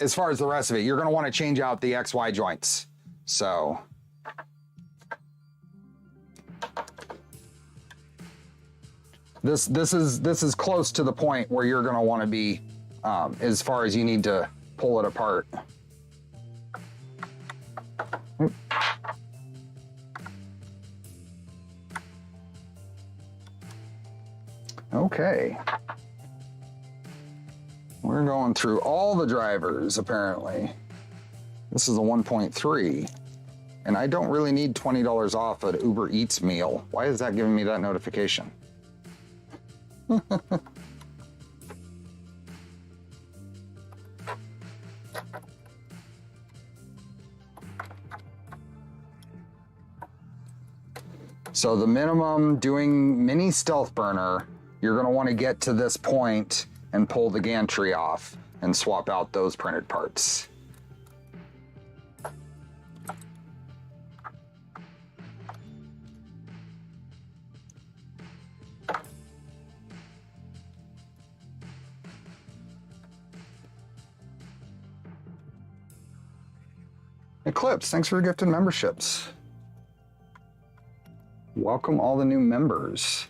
as far as the rest of it, you're going to want to change out the XY joints. So this is close to the point where you're going to want to be as far as you need to pull it apart. Okay. We're going through all the drivers, apparently. This is a 1.3, and I don't really need $20 off an Uber Eats meal. Why is that giving me that notification? So the minimum, doing mini stealth burner, you're going to want to get to this point and pull the gantry off and swap out those printed parts. Eclipse, thanks for the gifted memberships. Welcome all the new members.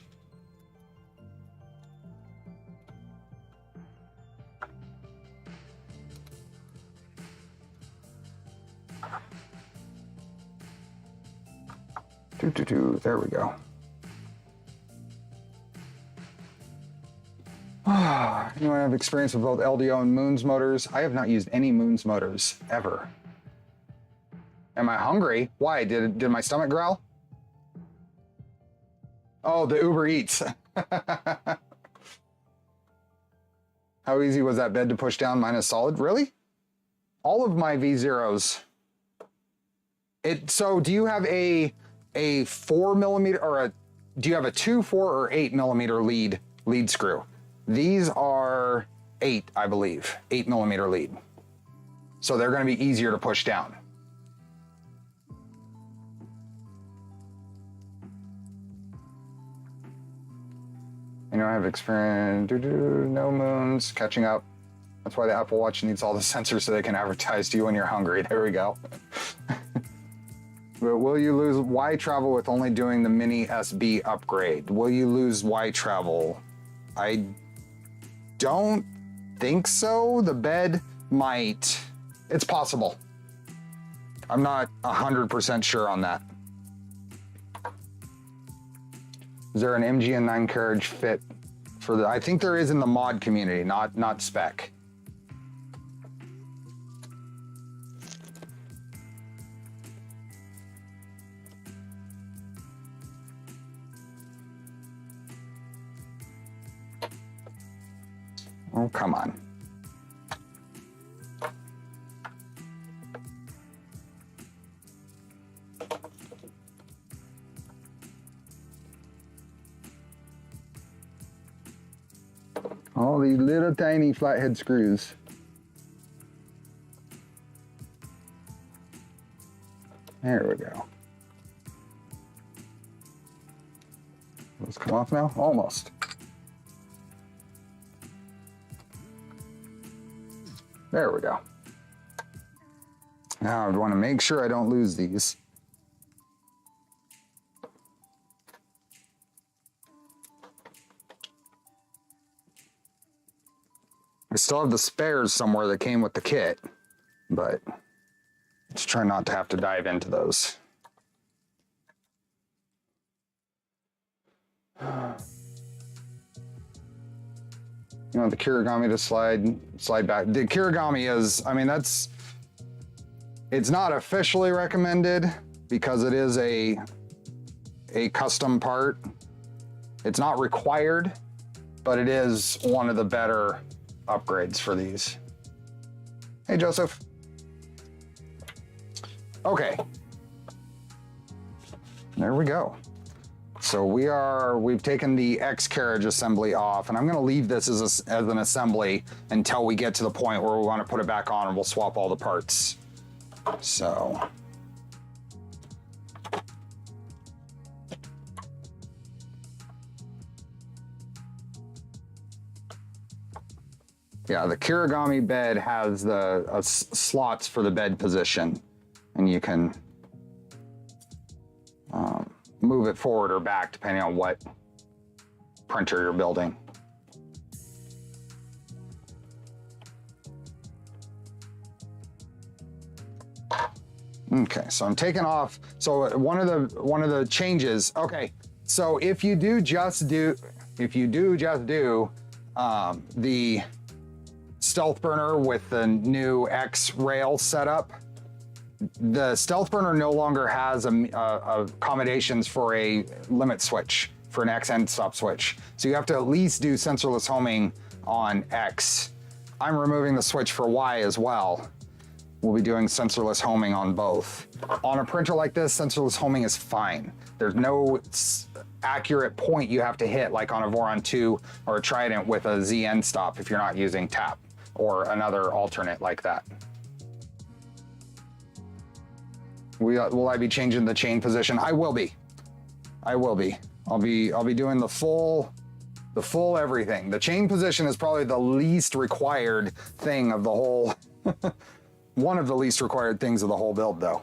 There we go. Anyone have experience with both LDO and Moons motors? I have not used any Moons motors ever. Am I hungry? Why? Did my stomach growl? Oh, the Uber Eats. How easy was that bed to push down minus solid? Really? All of my V0s. So do you have a 4mm or do you have a 2, 4, or 8mm lead screw? These are 8, I believe, 8mm lead. So they're going to be easier to push down. You know, I have experience, no moons, catching up. That's why the Apple Watch needs all the sensors so they can advertise to you when you're hungry. There we go. But will you lose Y travel with only doing the mini SB upgrade? Will you lose Y travel? I don't think so. The bed might. It's possible. I'm not 100% sure on that. Is there an MGN 9 carriage fit for the? I think there is in the mod community, not spec. Oh, come on. All these little tiny flathead screws. There we go. Let's come off now? Almost. There we go. Now I want to make sure I don't lose these. I still have the spares somewhere that came with the kit, but let's try not to have to dive into those. You know, the Kirigami to slide back. The Kirigami is, I mean, it's not officially recommended because it is a custom part. It's not required, but it is one of the better upgrades for these. Hey, Joseph. Okay. There we go. So we've taken the X carriage assembly off, and I'm going to leave this as an assembly until we get to the point where we want to put it back on, and we'll swap all the parts. So. Yeah, the Kirigami bed has the slots for the bed position, and you can move it forward or back depending on what printer you're building. Okay, so I'm taking off. So one of the changes. Okay, so if you do just do the stealth burner with the new X rail setup, the stealth burner no longer has accommodations for a limit switch, for an X end stop switch. So you have to at least do sensorless homing on X. I'm removing the switch for Y as well. We'll be doing sensorless homing on both. On a printer like this, sensorless homing is fine. There's no accurate point you have to hit like on a Voron 2 or a Trident with a Z end stop if you're not using tap or another alternate like that. Will I be changing the chain position? I will be. I will be. I'll be doing the full everything. The chain position is probably the least required thing of the whole one of the least required things of the whole build, though.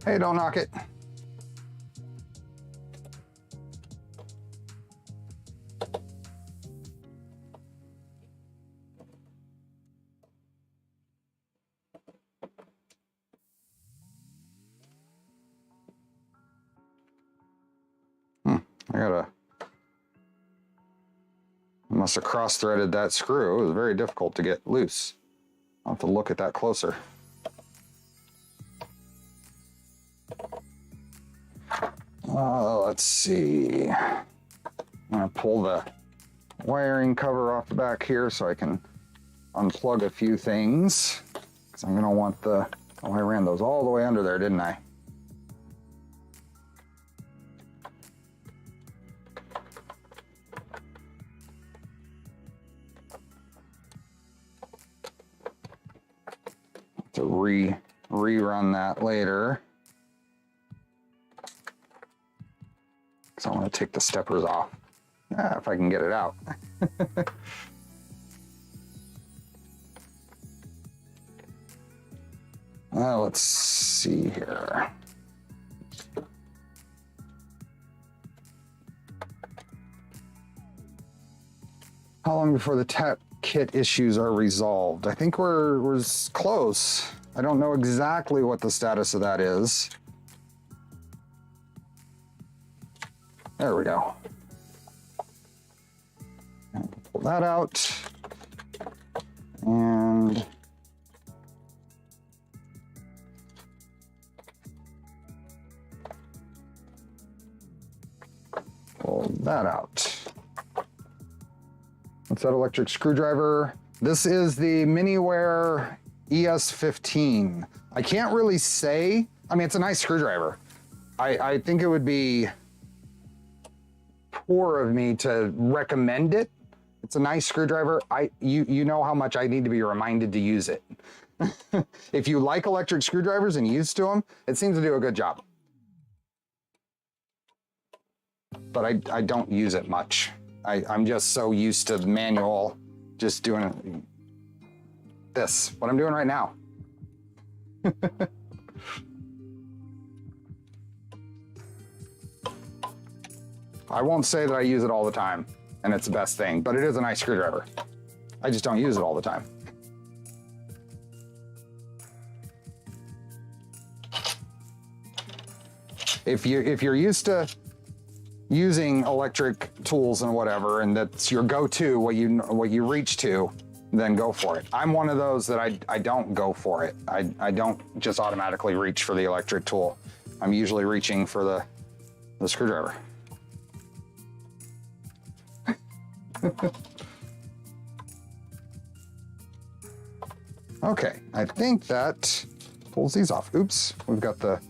Hey, don't knock it. I must have cross-threaded that screw. It was very difficult to get loose. I'll have to look at that closer. Let's see. I'm gonna pull the wiring cover off the back here so I can unplug a few things. Because I'm gonna want the, oh, I ran those all the way under there, didn't I? To rerun that later. So I'm going to take the steppers off. If I can get it out. Let's see here. How long before the tap kit issues are resolved? I think we're close. I don't know exactly what the status of that is. There we go. And pull that out. And pull that out. What's that electric screwdriver? This is the Miniware ES15. I can't really say, I mean, it's a nice screwdriver. I think it would be poor of me to recommend it. It's a nice screwdriver. You know how much I need to be reminded to use it. If you like electric screwdrivers and used to them, it seems to do a good job. But I don't use it much. I'm just so used to manual, just doing this, what I'm doing right now. I won't say that I use it all the time and it's the best thing, but it is a nice screwdriver. I just don't use it all the time. If you're used to using electric tools and whatever, and that's your go-to, what you reach to, then go for it. I'm one of those that I don't go for it. I don't just automatically reach for the electric tool. I'm usually reaching for the screwdriver. Okay, I think that pulls these off. Oops, we've got the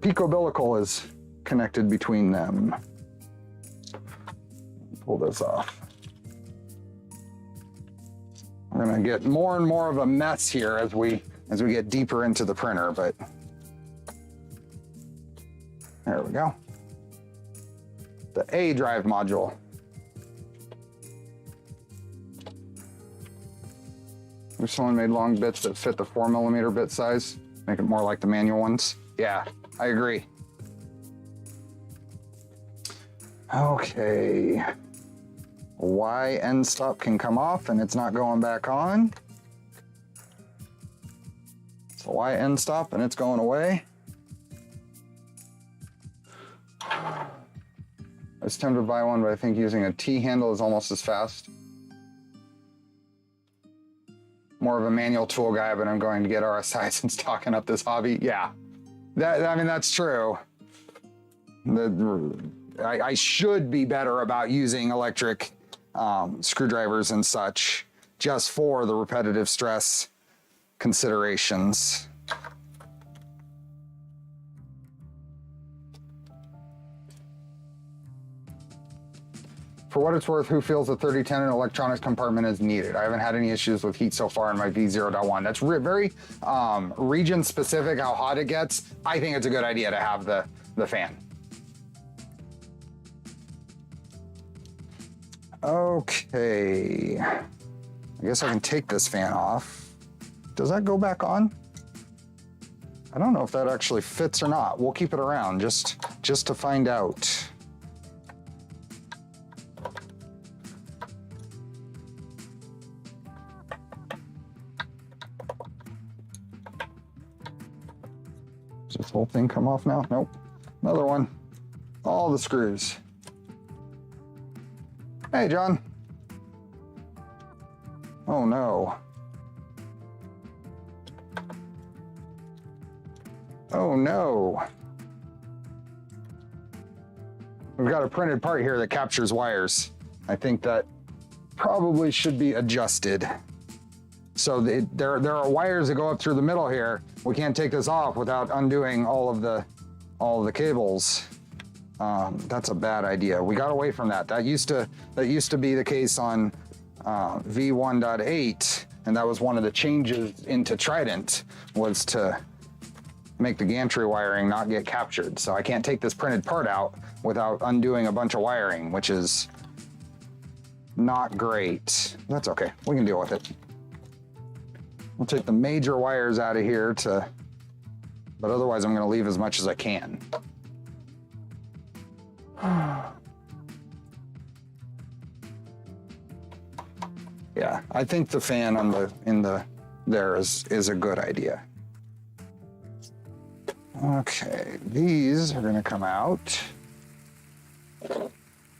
pico-umbilical is connected between them. Pull this off. We're gonna get more and more of a mess here as we get deeper into the printer, but there we go. The A drive module. Wish someone made long bits that fit the 4mm bit size. Make it more like the manual ones. Yeah, I agree. Okay. Y end stop can come off and it's not going back on. So Y end stop and it's going away. I was tempted to buy one, but I think using a T handle is almost as fast. More of a manual tool guy, but I'm going to get RSI since talking up this hobby. Yeah, I mean, that's true. I should be better about using electric screwdrivers and such, just for the repetitive stress considerations. For what it's worth, who feels the 3010 in electronics compartment is needed? I haven't had any issues with heat so far in my V0.1. That's very region specific how hot it gets. I think it's a good idea to have the fan. Okay, I guess I can take this fan off. Does that go back on? I don't know if that actually fits or not. We'll keep it around just to find out. Does this whole thing come off now? Nope. Another one. All the screws. Hey, John. Oh no. Oh no. We've got a printed part here that captures wires. I think that probably should be adjusted. So there are wires that go up through the middle here. We can't take this off without undoing all of the cables. That's a bad idea. We got away from that. That used to be the case on V1.8, and that was one of the changes into Trident, was to make the gantry wiring not get captured. So I can't take this printed part out without undoing a bunch of wiring, which is not great. That's okay. We can deal with it. We'll take the major wires out of here but otherwise I'm going to leave as much as I can. Yeah, I think the fan on there is a good idea. Okay, these are going to come out.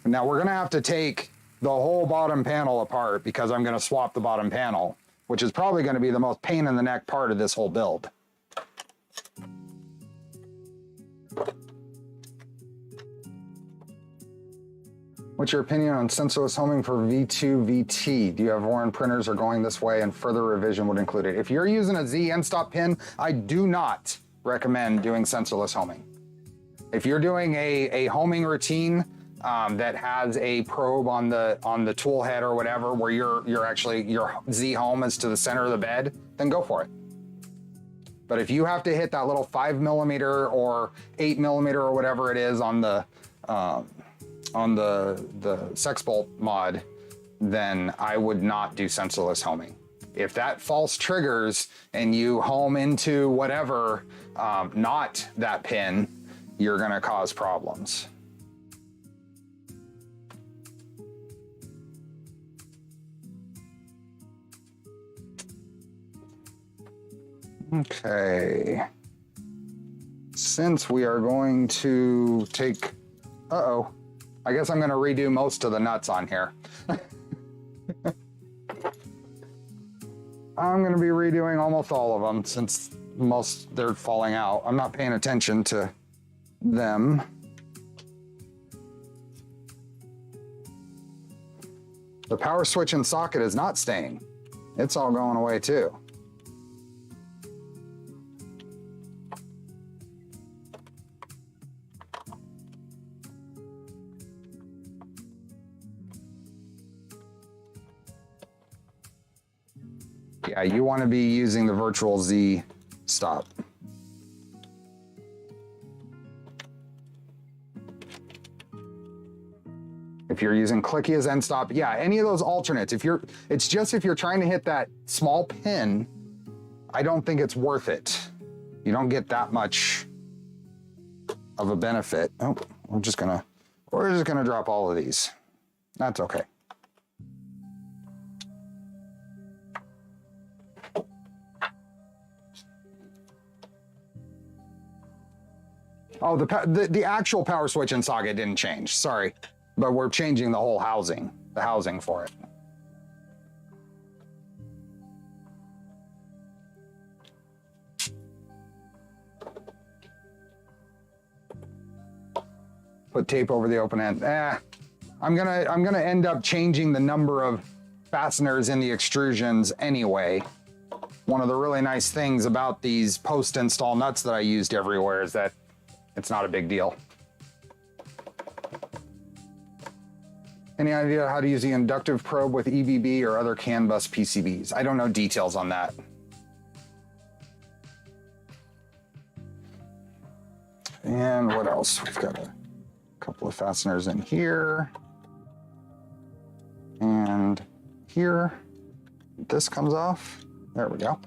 Now we're going to have to take the whole bottom panel apart because I'm going to swap the bottom panel, which is probably going to be the most pain in the neck part of this whole build. What's your opinion on sensorless homing for V2 VT? Do you have Voron printers are going this way and further revision would include it? If you're using a Z end stop pin, I do not recommend doing sensorless homing. If you're doing a homing routine that has a probe on the tool head or whatever, where your Z home is to the center of the bed, then go for it. But if you have to hit that little 5mm or 8mm or whatever it is on the sex bolt mod, then I would not do sensorless homing. If that false triggers and you home into whatever, not that pin, you're gonna cause problems. Okay. Since we are going to take, I guess I'm gonna redo most of the nuts on here. I'm gonna be redoing almost all of them since they're falling out. I'm not paying attention to them. The power switch and socket is not staying. It's all going away too. Yeah, you want to be using the virtual Z stop. If you're using clicky as end stop, yeah, any of those alternates. If you're trying to hit that small pin, I don't think it's worth it. You don't get that much of a benefit. Oh, we're just gonna drop all of these. That's okay. Oh, the actual power switch and socket didn't change, sorry. But we're changing the whole housing, the housing for it. Put tape over the open end. I'm gonna end up changing the number of fasteners in the extrusions anyway. One of the really nice things about these post-install nuts that I used everywhere is that it's not a big deal. Any idea how to use the inductive probe with EVB or other CAN bus PCBs? I don't know details on that. And what else? We've got a couple of fasteners in here. And here. This comes off. There we go.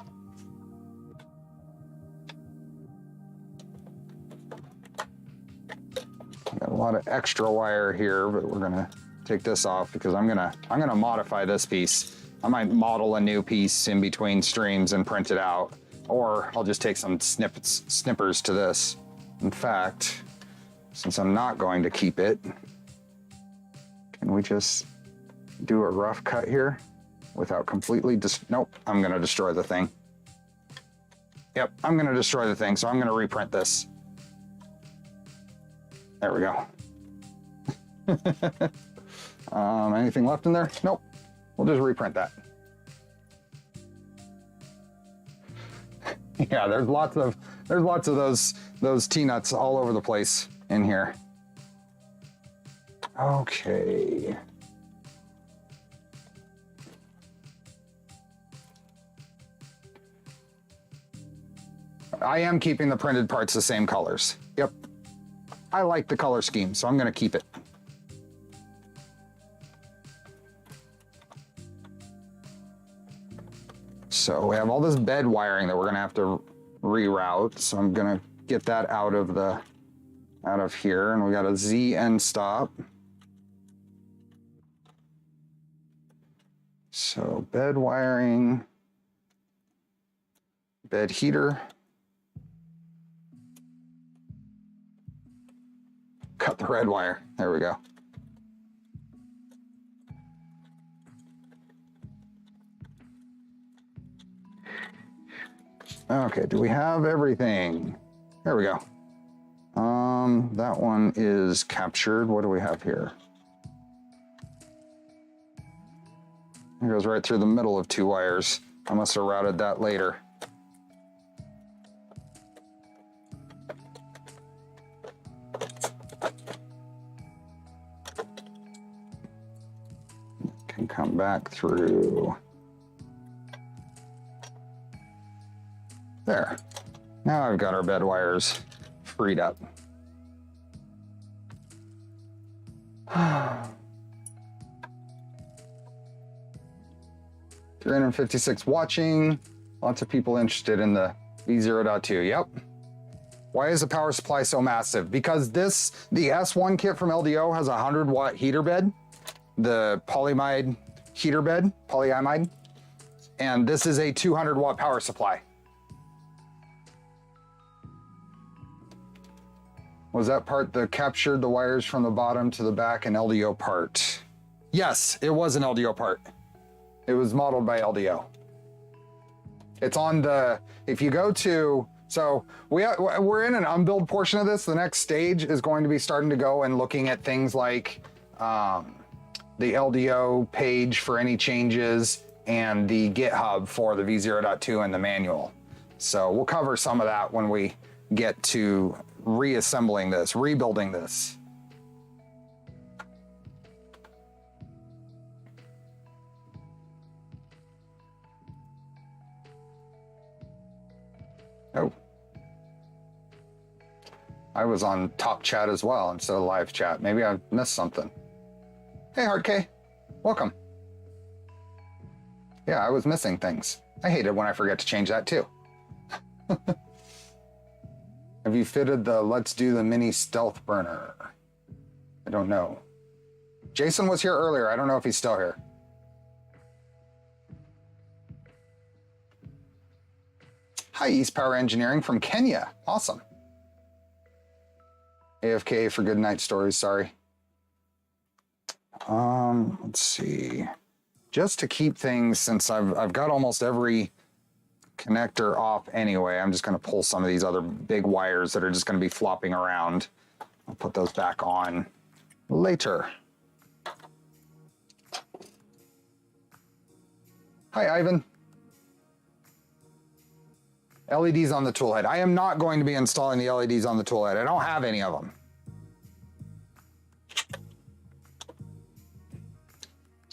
Got a lot of extra wire here, but we're gonna take this off because I'm gonna modify this piece. I might model a new piece in between streams and print it out, or I'll just take some snippers to this. In fact, since I'm not going to keep it, can we just do a rough cut here without completely nope, I'm gonna destroy the thing. Yep, I'm gonna destroy the thing, so I'm gonna reprint this. There we go. Anything left in there? Nope. We'll just reprint that. Yeah, there's lots of those T-nuts all over the place in here. Okay. I am keeping the printed parts the same colors. Yep. I like the color scheme, so I'm gonna keep it. So we have all this bed wiring that we're gonna have to reroute. So I'm gonna get that out of here, and we got a Z end stop. So bed wiring, bed heater. Cut the red wire. There we go. Okay, do we have everything? There we go. That one is captured. What do we have here? It goes right through the middle of two wires. I must have routed that later. Can come back through. There. Now I've got our bed wires freed up. 356 watching. Lots of people interested in the V0.2. Yep. Why is the power supply so massive? Because the S1 kit from LDO has a 100-watt heater bed, the polyamide heater bed, polyamide, and this is a 200-watt power supply. Was that part that captured the wires from the bottom to the back, an LDO part? Yes, it was an LDO part. It was modeled by LDO. It's on the, if you go to, so we're in an unbuild portion of this. The next stage is going to be starting to go and looking at things like the LDO page for any changes and the GitHub for the V0.2 and the manual. So we'll cover some of that when we get to reassembling this, rebuilding this. Oh. I was on top chat as well instead of live chat. Maybe I missed something. Hey, Hard K, welcome. Yeah, I was missing things. I hate it when I forget to change that too. Have you fitted the Let's Do the Mini Stealth Burner? I don't know. Jason was here earlier. I don't know if he's still here. Hi, East Power Engineering from Kenya. Awesome. AFK for good night stories, sorry. Let's see. Just to keep things, since I've got almost every connector off anyway, I'm just going to pull some of these other big wires that are just going to be flopping around. I'll put those back on later. Hi, Ivan. LEDs on the toolhead. I am not going to be installing the LEDs on the toolhead. I don't have any of them.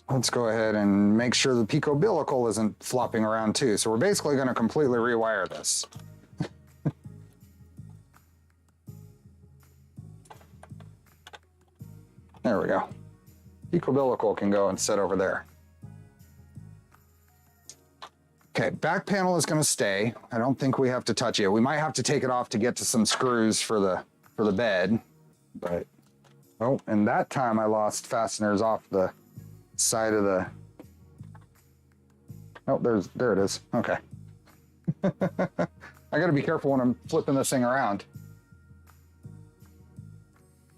let's go ahead and make sure the peak umbilical isn't flopping around too. So we're basically going to completely rewire this. There we go. Peak umbilical can go and sit over there. Okay, back panel is going to stay. I don't think we have to touch it. We might have to take it off to get to some screws for the bed, but oh, and that time I lost fasteners off the side of the. Oh, there it is. Okay. I got to be careful when I'm flipping this thing around.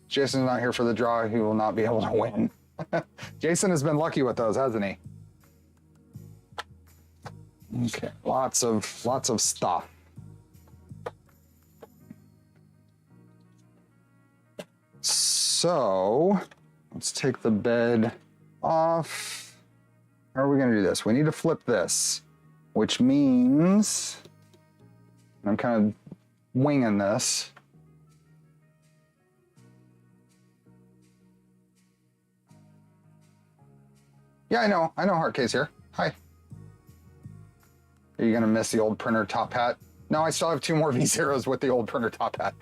Jason's not here for the draw. He will not be able to win. Jason has been lucky with those, hasn't he? Okay, lots of stuff. So let's take the bed off. How are we gonna do this? We need to flip this, which means I'm kind of winging this. Yeah, I know Heartcase here. Hi. Are you gonna miss the old printer top hat? No, I still have 2 more V0s with the old printer top hat.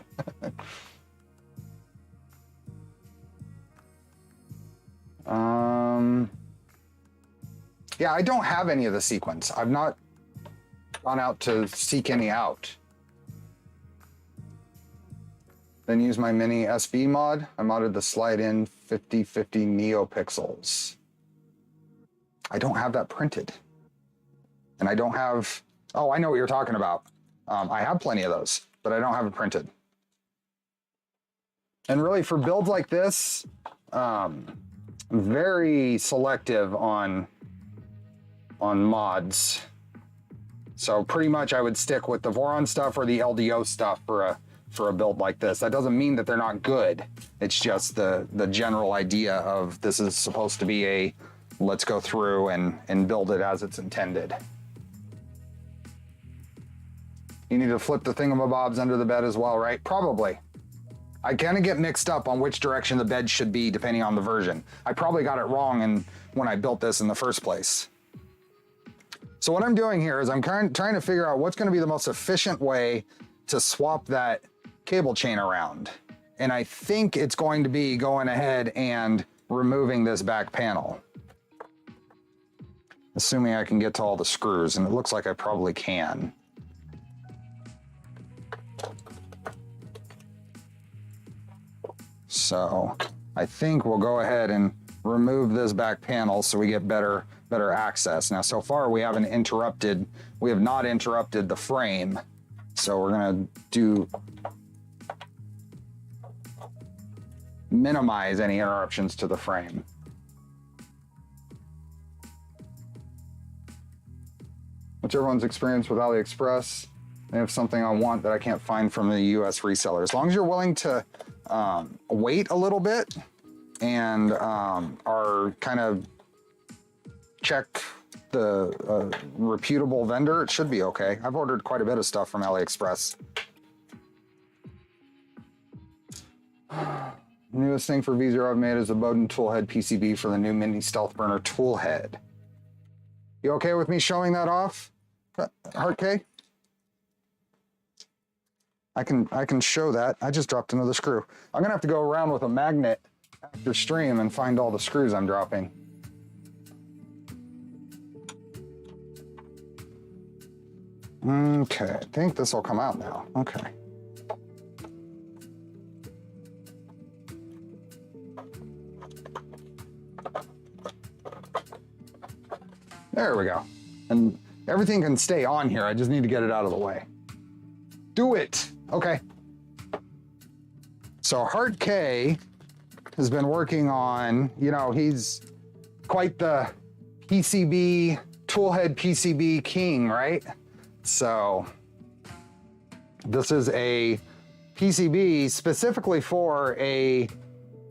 Yeah, I don't have any of the sequence. I've not gone out to seek any out. Then use my mini SB mod. I modded the slide-in 5050 NeoPixels. I don't have that printed. And I don't have, oh, I know what you're talking about. I have plenty of those, but I don't have it printed. And really for builds like this, very selective on mods. So pretty much I would stick with the Voron stuff or the LDO stuff for a build like this. That doesn't mean that they're not good. It's just the general idea of this is supposed to be a let's go through and build it as it's intended. You need to flip the thingamabobs under the bed as well, right? Probably. I kind of get mixed up on which direction the bed should be depending on the version. I probably got it wrong when I built this in the first place. So what I'm doing here is I'm trying to figure out what's going to be the most efficient way to swap that cable chain around. And I think it's going to be going ahead and removing this back panel. Assuming I can get to all the screws, and it looks like I probably can. So I think we'll go ahead and remove this back panel so we get better access. Now, so far we have not interrupted the frame. So we're gonna minimize any interruptions to the frame. What's everyone's experience with AliExpress? They have something I want that I can't find from the US reseller. As long as you're willing to wait a little bit and are kind of check the reputable vendor, it should be okay. I've ordered quite a bit of stuff from AliExpress. Newest thing for V0 I've made is a Bowden toolhead PCB for the new mini stealth burner toolhead. You okay with me showing that off, Heart-K? I can show that. I just dropped another screw. I'm gonna have to go around with a magnet after stream and find all the screws I'm dropping. Okay, I think this will come out now. Okay. There we go. And everything can stay on here. I just need to get it out of the way. Do it. Okay. So Heart-K has been working on, you know, he's quite the PCB, toolhead PCB king, right? So this is a PCB specifically for a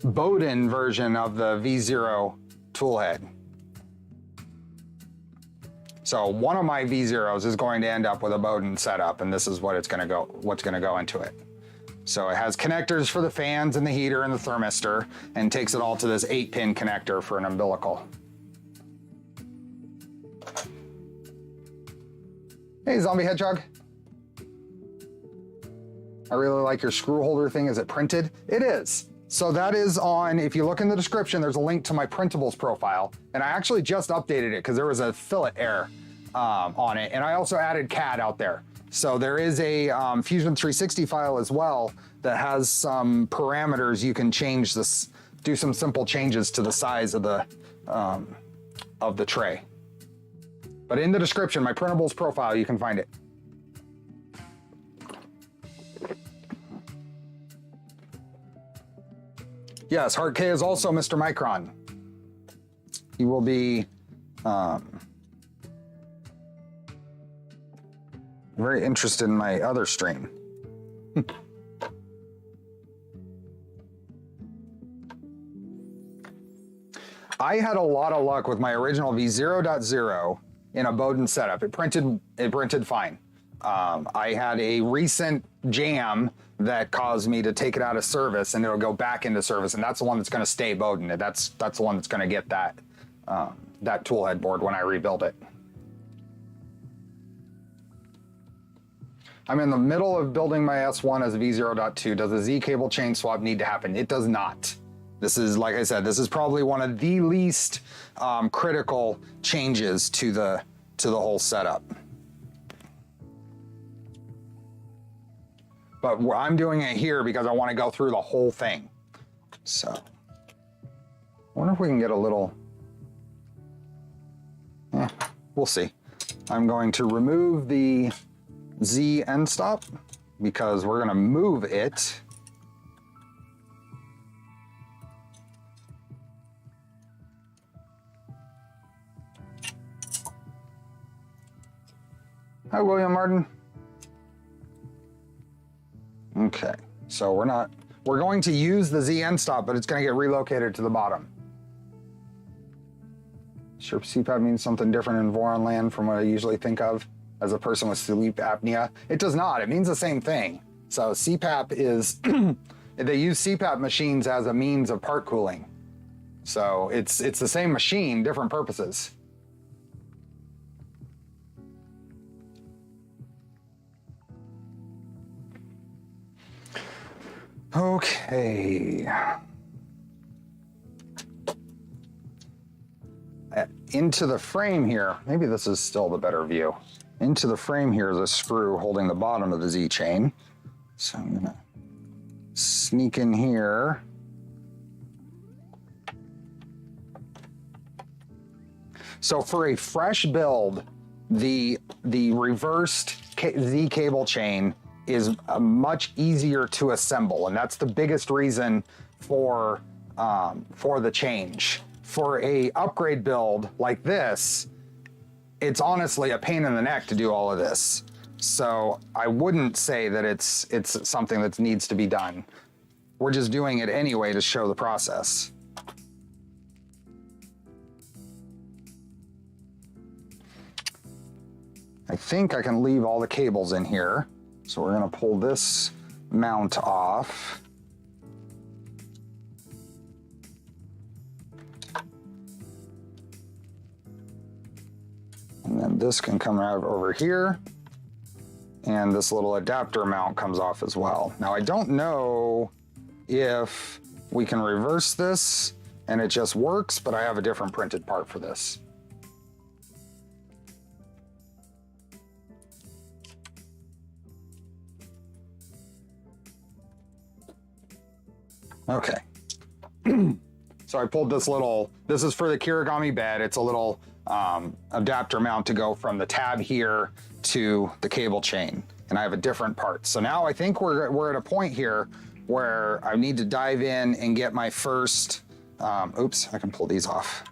Bowden version of the V0 toolhead. So one of my V0s is going to end up with a Bowden setup, and this is what what's going to go into it. So it has connectors for the fans and the heater and the thermistor, and takes it all to this 8-pin connector for an umbilical. Hey, Zombie Hedgehog. I really like your screw holder thing. Is it printed? It is. So that is on, if you look in the description, there's a link to my printables profile. And I actually just updated it because there was a fillet error on it. And I also added CAD out there. So there is a Fusion 360 file as well that has some parameters you can change this, do some simple changes to the size of the tray. But in the description, my printables profile, you can find it. Yes, Heart K is also Mr. Micron. He will be very interested in my other stream. I had a lot of luck with my original V0.0 in a Bowden setup. It printed fine. I had a recent jam that caused me to take it out of service, and it'll go back into service, and that's the one that's going to stay Bowden. That's the one that's going to get that tool head board when I rebuild it. I'm in the middle of building my S1 as a V0.2. Does a Z cable chain swap need to happen? It does not. This is, like I said, this is probably one of the least critical changes to the whole setup. But I'm doing it here because I want to go through the whole thing. So, I wonder if we can get a little, we'll see. I'm going to remove the Z end stop because we're going to move it. Hi, William Martin. Okay, so we're going to use the Z end stop, but it's going to get relocated to the bottom. Sure, CPAP means something different in Voron land from what I usually think of as a person with sleep apnea. It does not. It means the same thing. So CPAP is, they use CPAP machines as a means of part cooling. So it's the same machine, different purposes. Okay. Into the frame here, maybe this is still the better view. Into the frame here is a screw holding the bottom of the Z chain. So I'm gonna sneak in here. So for a fresh build, the reversed Z cable chain is much easier to assemble, and that's the biggest reason for the change. For a upgrade build like this, it's honestly a pain in the neck to do all of this. So I wouldn't say that it's something that needs to be done. We're just doing it anyway to show the process. I think I can leave all the cables in here. So we're gonna pull this mount off. And then this can come out over here. And this little adapter mount comes off as well. Now I don't know if we can reverse this and it just works, but I have a different printed part for this. Okay. So I pulled this little, this is for the Kirigami bed. It's a little adapter mount to go from the tab here to the cable chain. And I have a different part. So now I think we're at a point here where I need to dive in and get my first, oops, I can pull these off.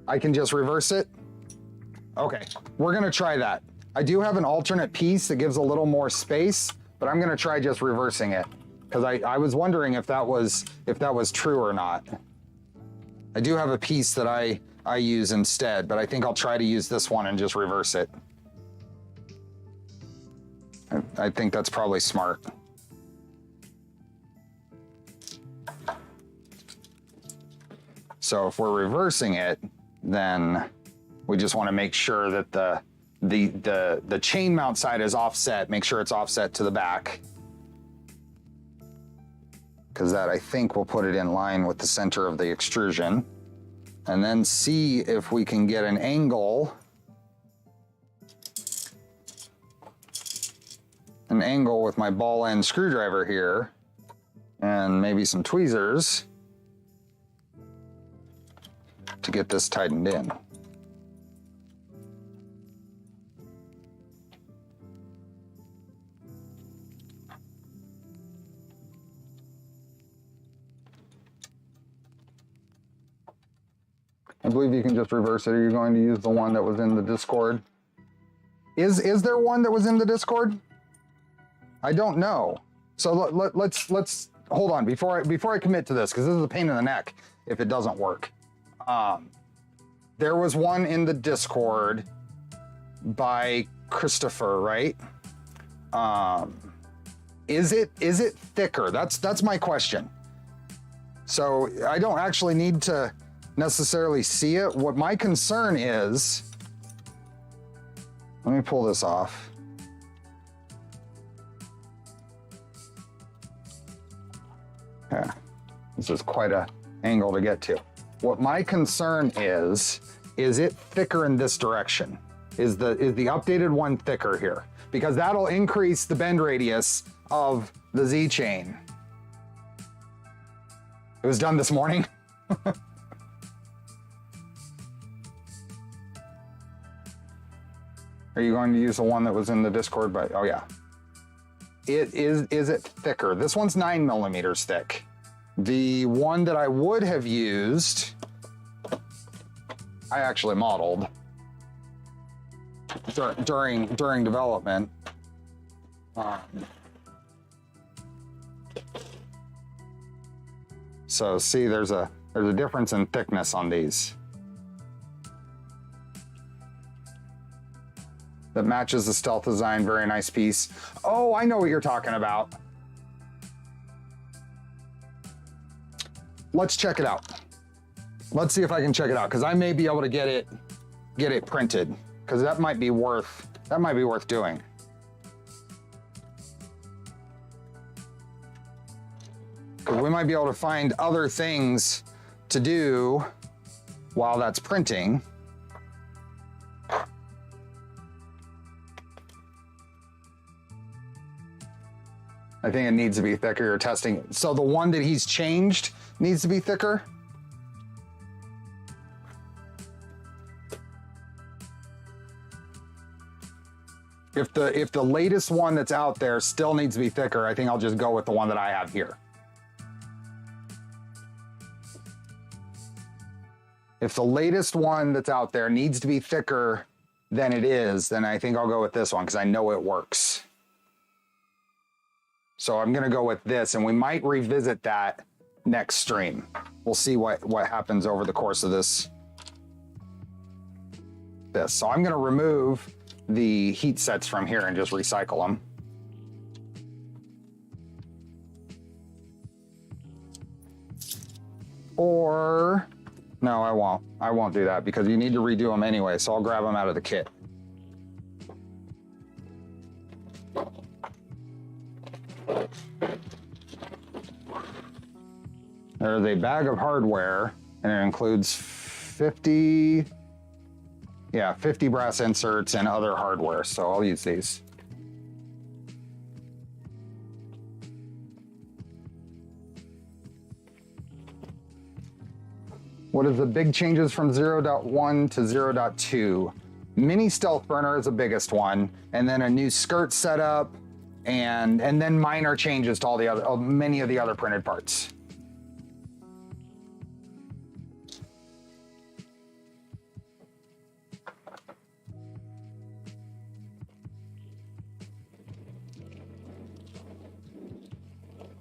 I can just reverse it. Okay, we're gonna try that. I do have an alternate piece that gives a little more space, but I'm gonna try just reversing it because I was wondering if that was true or not. I do have a piece that I use instead, but I think I'll try to use this one and just reverse it. I think that's probably smart. So if we're reversing it, then we just want to make sure that the chain mount side is offset. Make sure it's offset to the back, because that, I think, will put it in line with the center of the extrusion. And then see if we can get an angle with my ball end screwdriver here, and maybe some tweezers to get this tightened in. I believe you can just reverse it. Are you going to use the one that was in the Discord? Is there one that was in the Discord? I don't know. So let's hold on before I commit to this, because this is a pain in the neck if it doesn't work. There was one in the Discord by Christopher, right? Is it thicker? That's my question. So I don't actually need to necessarily see it. What my concern is, let me pull this off. Yeah, this is quite an angle to get to. What my concern is it thicker in this direction? Is the updated one thicker here? Because that'll increase the bend radius of the Z chain. It was done this morning. Are you going to use the one that was in the Discord? But oh yeah. Is it thicker? This one's 9 millimeters thick. The one that I would have used, I actually modeled during development. So see, there's a difference in thickness on these that matches the stealth design. Very nice piece. Oh, I know what you're talking about. Let's check it out. Let's see if I can check it out, because I may be able to get it printed, because that might be worth doing. Because we might be able to find other things to do while that's printing. I think it needs to be thicker. You're testing it. So the one that he's changed needs to be thicker. If the latest one that's out there still needs to be thicker, I think I'll just go with the one that I have here. If the latest one that's out there needs to be thicker than it is, then I think I'll go with this one, because I know it works. So I'm gonna go with this, and we might revisit that next stream. We'll see what happens over the course of this. So I'm gonna remove the heat sets from here and just recycle them. Or, no, I won't. I won't do that, because you need to redo them anyway, so I'll grab them out of the kit. There's a bag of hardware, and it includes 50 brass inserts and other hardware, so I'll use these. What is the big changes from 0.1 to 0.2? Mini stealth burner is the biggest one, and then a new skirt setup, and then minor changes to all the other, many of the other printed parts.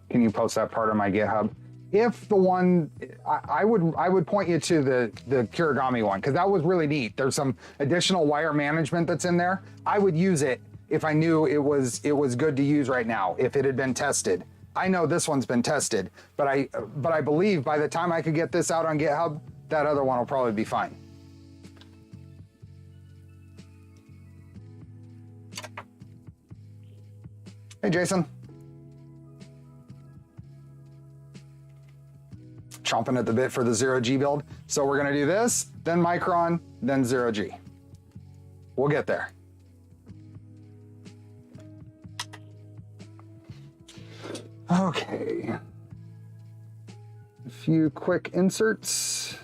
Can you post that part on my GitHub? If the one, I would point you to the Kirigami one, because that was really neat. There's some additional wire management that's in there. I would use it if I knew it was good to use right now, if it had been tested. I know this one's been tested, but I believe by the time I could get this out on GitHub, that other one will probably be fine. Hey, Jason. Chomping at the bit for the 0G build. So we're gonna do this, then Micron, then 0G. We'll get there. Okay. A few quick inserts.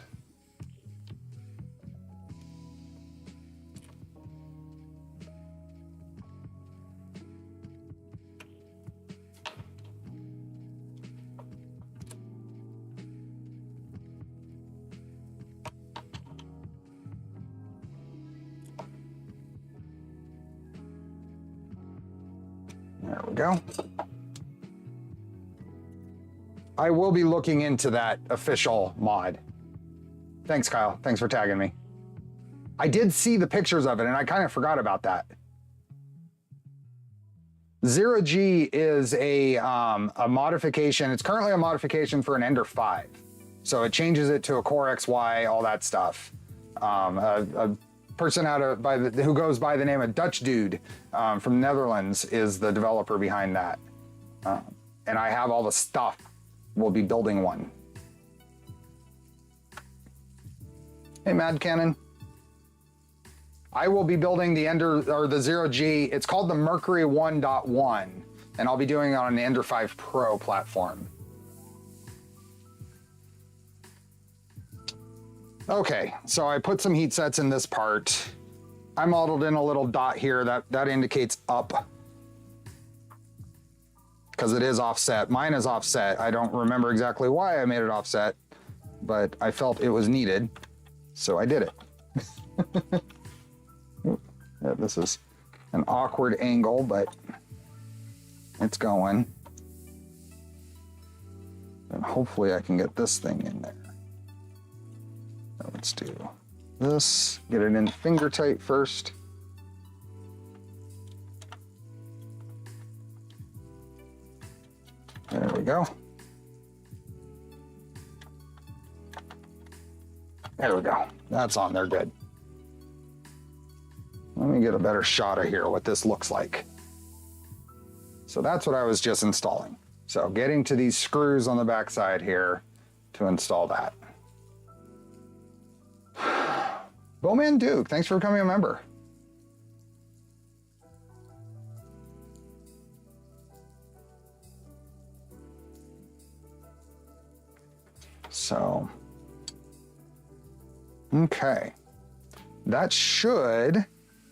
There we go. I will be looking into that official mod. Thanks, Kyle. Thanks for tagging me. I did see the pictures of it, and I kind of forgot about that. 0G is a modification. It's currently a modification for an Ender 5. So it changes it to a Core XY, all that stuff. A person who goes by the name of Dutch Dude from the Netherlands is the developer behind that. And I have all the stuff. We'll be building one. Hey, Mad Cannon. I will be building the Ender, or the 0G. It's called the Mercury 1.1, and I'll be doing it on an Ender 5 Pro platform. Okay, so I put some heat sets in this part. I modeled in a little dot here that indicates up, because it is offset. Mine is offset. I don't remember exactly why I made it offset, but I felt it was needed, so I did it. Yeah, this is an awkward angle, but it's going. And hopefully I can get this thing in there. Now let's do this, get it in finger tight first. There we go. There we go. That's on there good. Let me get a better shot of here, what this looks like. So that's what I was just installing. So getting to these screws on the backside here to install that. Bowman Duke, thanks for becoming a member. So, okay. That should,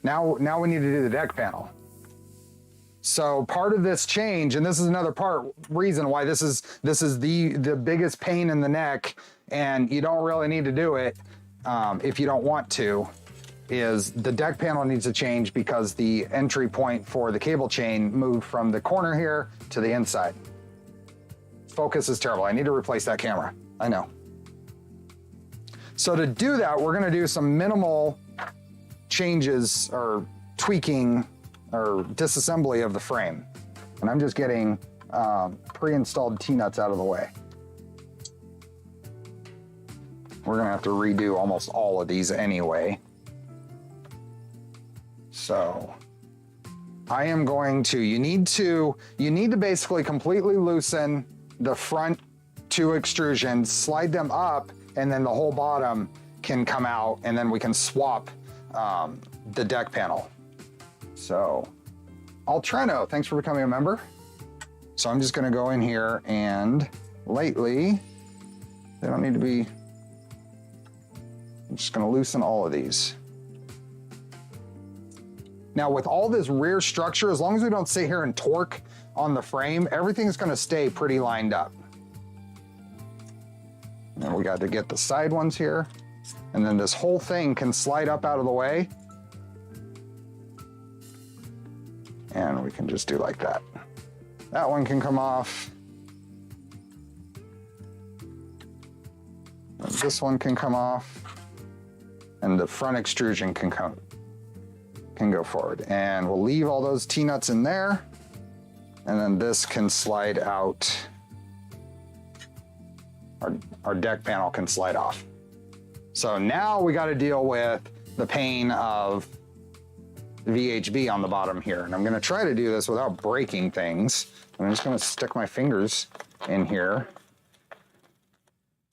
now we need to do the deck panel. So part of this change, and this is another reason why this is the biggest pain in the neck, and you don't really need to do it if you don't want to, is the deck panel needs to change because the entry point for the cable chain moved from the corner here to the inside. Focus is terrible. I need to replace that camera. I know. So to do that, we're gonna do some minimal changes or tweaking or disassembly of the frame. And I'm just getting pre-installed T-nuts out of the way. We're gonna have to redo almost all of these anyway. So I am going to, you need to basically completely loosen the front two extrusions, slide them up, and then the whole bottom can come out, and then we can swap the deck panel. So, Altreno, thanks for becoming a member. So I'm just gonna go in here and lightly, they don't need to be, I'm just gonna loosen all of these. Now with all this rear structure, as long as we don't sit here and torque on the frame, everything's gonna stay pretty lined up. And we got to get the side ones here. And then this whole thing can slide up out of the way. And we can just do like that. That one can come off. And this one can come off. And the front extrusion can go forward. And we'll leave all those T-nuts in there. And then this can slide out. Our deck panel can slide off. So now we got to deal with the pain of VHB on the bottom here. And I'm gonna try to do this without breaking things. I'm just gonna stick my fingers in here.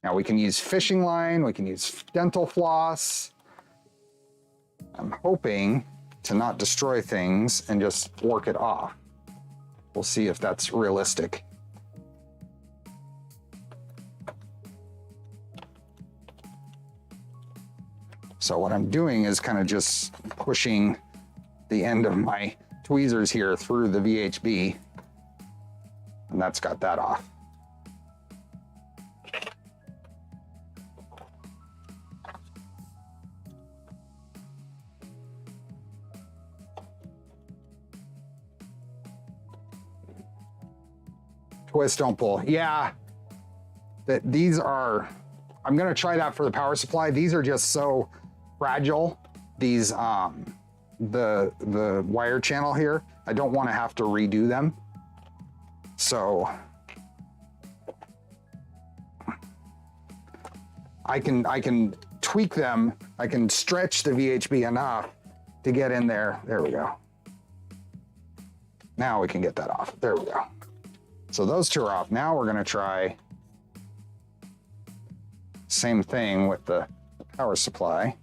Now we can use fishing line, we can use dental floss. I'm hoping to not destroy things and just work it off. We'll see if that's realistic. So what I'm doing is kind of just pushing the end of my tweezers here through the VHB, and that's got that off. Twist, don't pull. Yeah, these are, I'm gonna try that for the power supply. These are just so fragile. These, the wire channel here, I don't want to have to redo them. So I can tweak them. I can stretch the VHB enough to get in there. There we go. Now we can get that off. There we go. So those two are off. Now we're gonna try same thing with the power supply.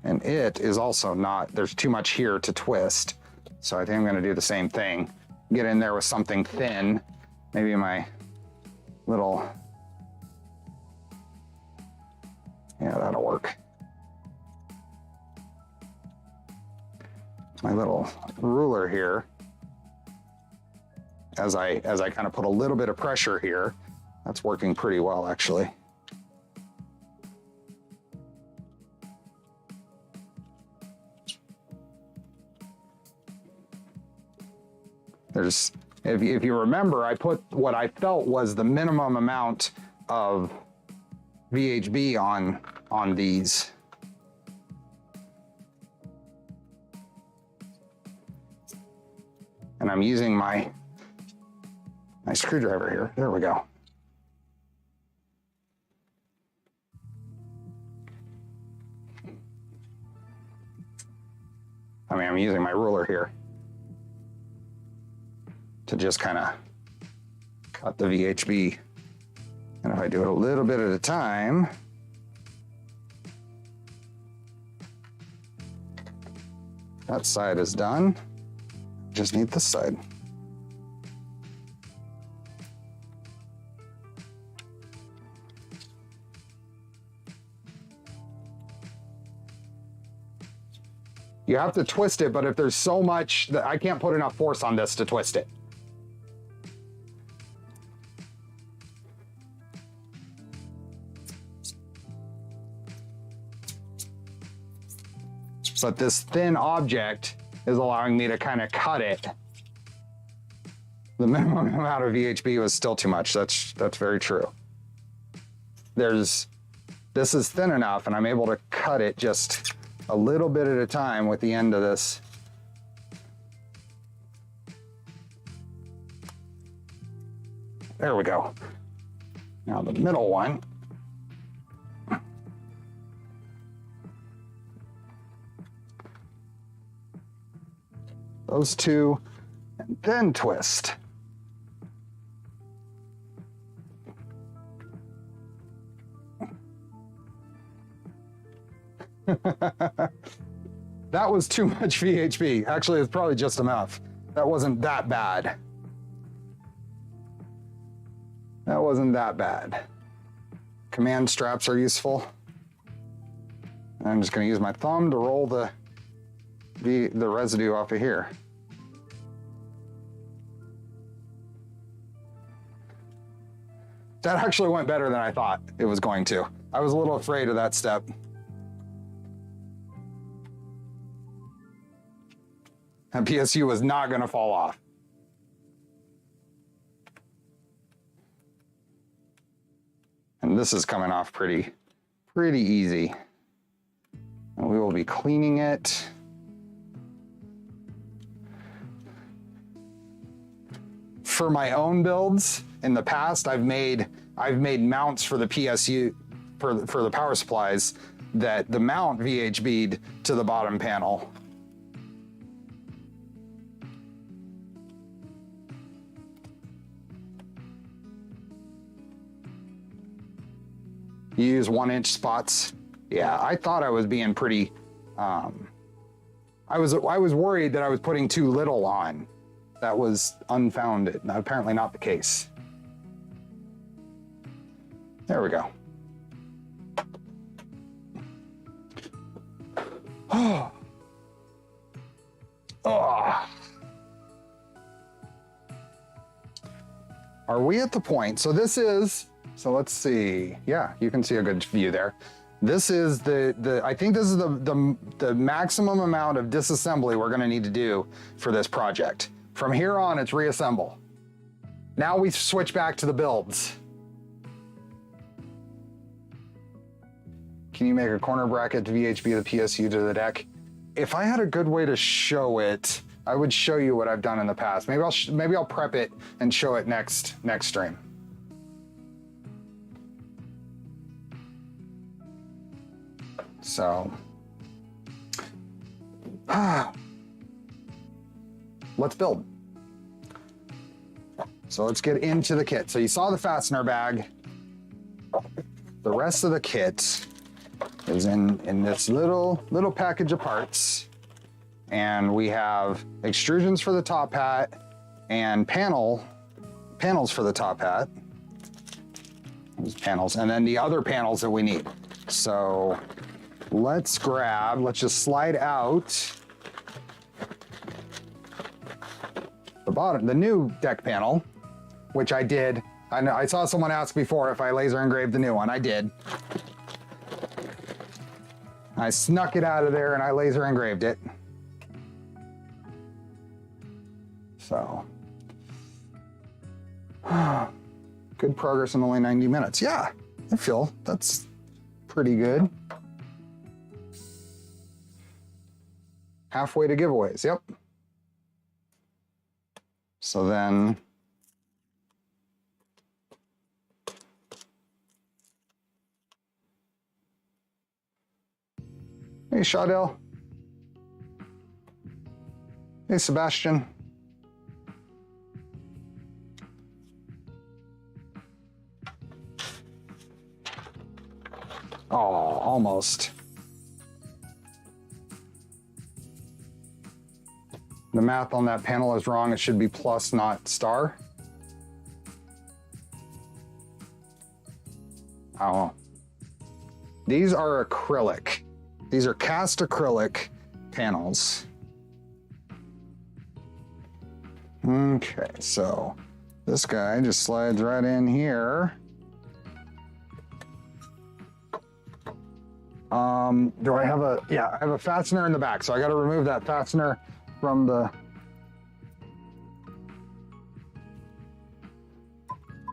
And it is also not, there's too much here to twist. So I think I'm gonna do the same thing. Get in there with something thin. Maybe my little, yeah, that'll work. My little ruler here. As I kind of put a little bit of pressure here, that's working pretty well actually. There's, if you remember, I put what I felt was the minimum amount of VHB on these. And I'm using my screwdriver here. There we go. I mean, I'm using my ruler here to just kind of cut the VHB. And if I do it a little bit at a time, that side is done. Just need this side. You have to twist it, but if there's so much that I can't put enough force on this to twist it. But this thin object is allowing me to kind of cut it. The minimum amount of VHB was still too much. That's very true. This is thin enough and I'm able to cut it just a little bit at a time with the end of this. There we go. Now the middle one. Those two, and then twist. That was too much VHB. Actually, it's probably just enough. That wasn't that bad. That wasn't that bad. Command straps are useful. I'm just gonna use my thumb to roll the residue off of here. That actually went better than I thought it was going to. I was a little afraid of that step. And PSU was not gonna fall off. And this is coming off pretty easy. And we will be cleaning it. For my own builds in the past, I've made mounts for the PSU for the power supplies that the mount VHB'd to the bottom panel. You use 1-inch spots. Yeah, I thought I was being pretty, I was worried that I was putting too little on. That was unfounded. Apparently not the case. There we go. Oh. Oh. Are we at the point? So this is, so let's see. Yeah, you can see a good view there. This is I think this is the maximum amount of disassembly we're gonna need to do for this project. From here on, it's reassemble. Now we switch back to the builds. Can you make a corner bracket to VHB the PSU to the deck? If I had a good way to show it, I would show you what I've done in the past. Maybe I'll prep it and show it next stream. So, let's build. So let's get into the kit. So you saw the fastener bag. The rest of the kit is in this little package of parts. And we have extrusions for the top hat and panels for the top hat. These panels, and then the other panels that we need. So let's just slide out the new deck panel, which I did. I saw someone ask before if I laser engraved the new one. I did. I snuck it out of there and I laser engraved it. So, good progress in only 90 minutes. Yeah, I feel that's pretty good. Halfway to giveaways, yep. So then, hey, Shadell. Hey, Sebastian. Oh, almost. The math on that panel is wrong. It should be plus, not star. Oh. These are acrylic. These are cast acrylic panels. Okay, so this guy just slides right in here. Do I have I have a fastener in the back, so I got to remove that fastener from the,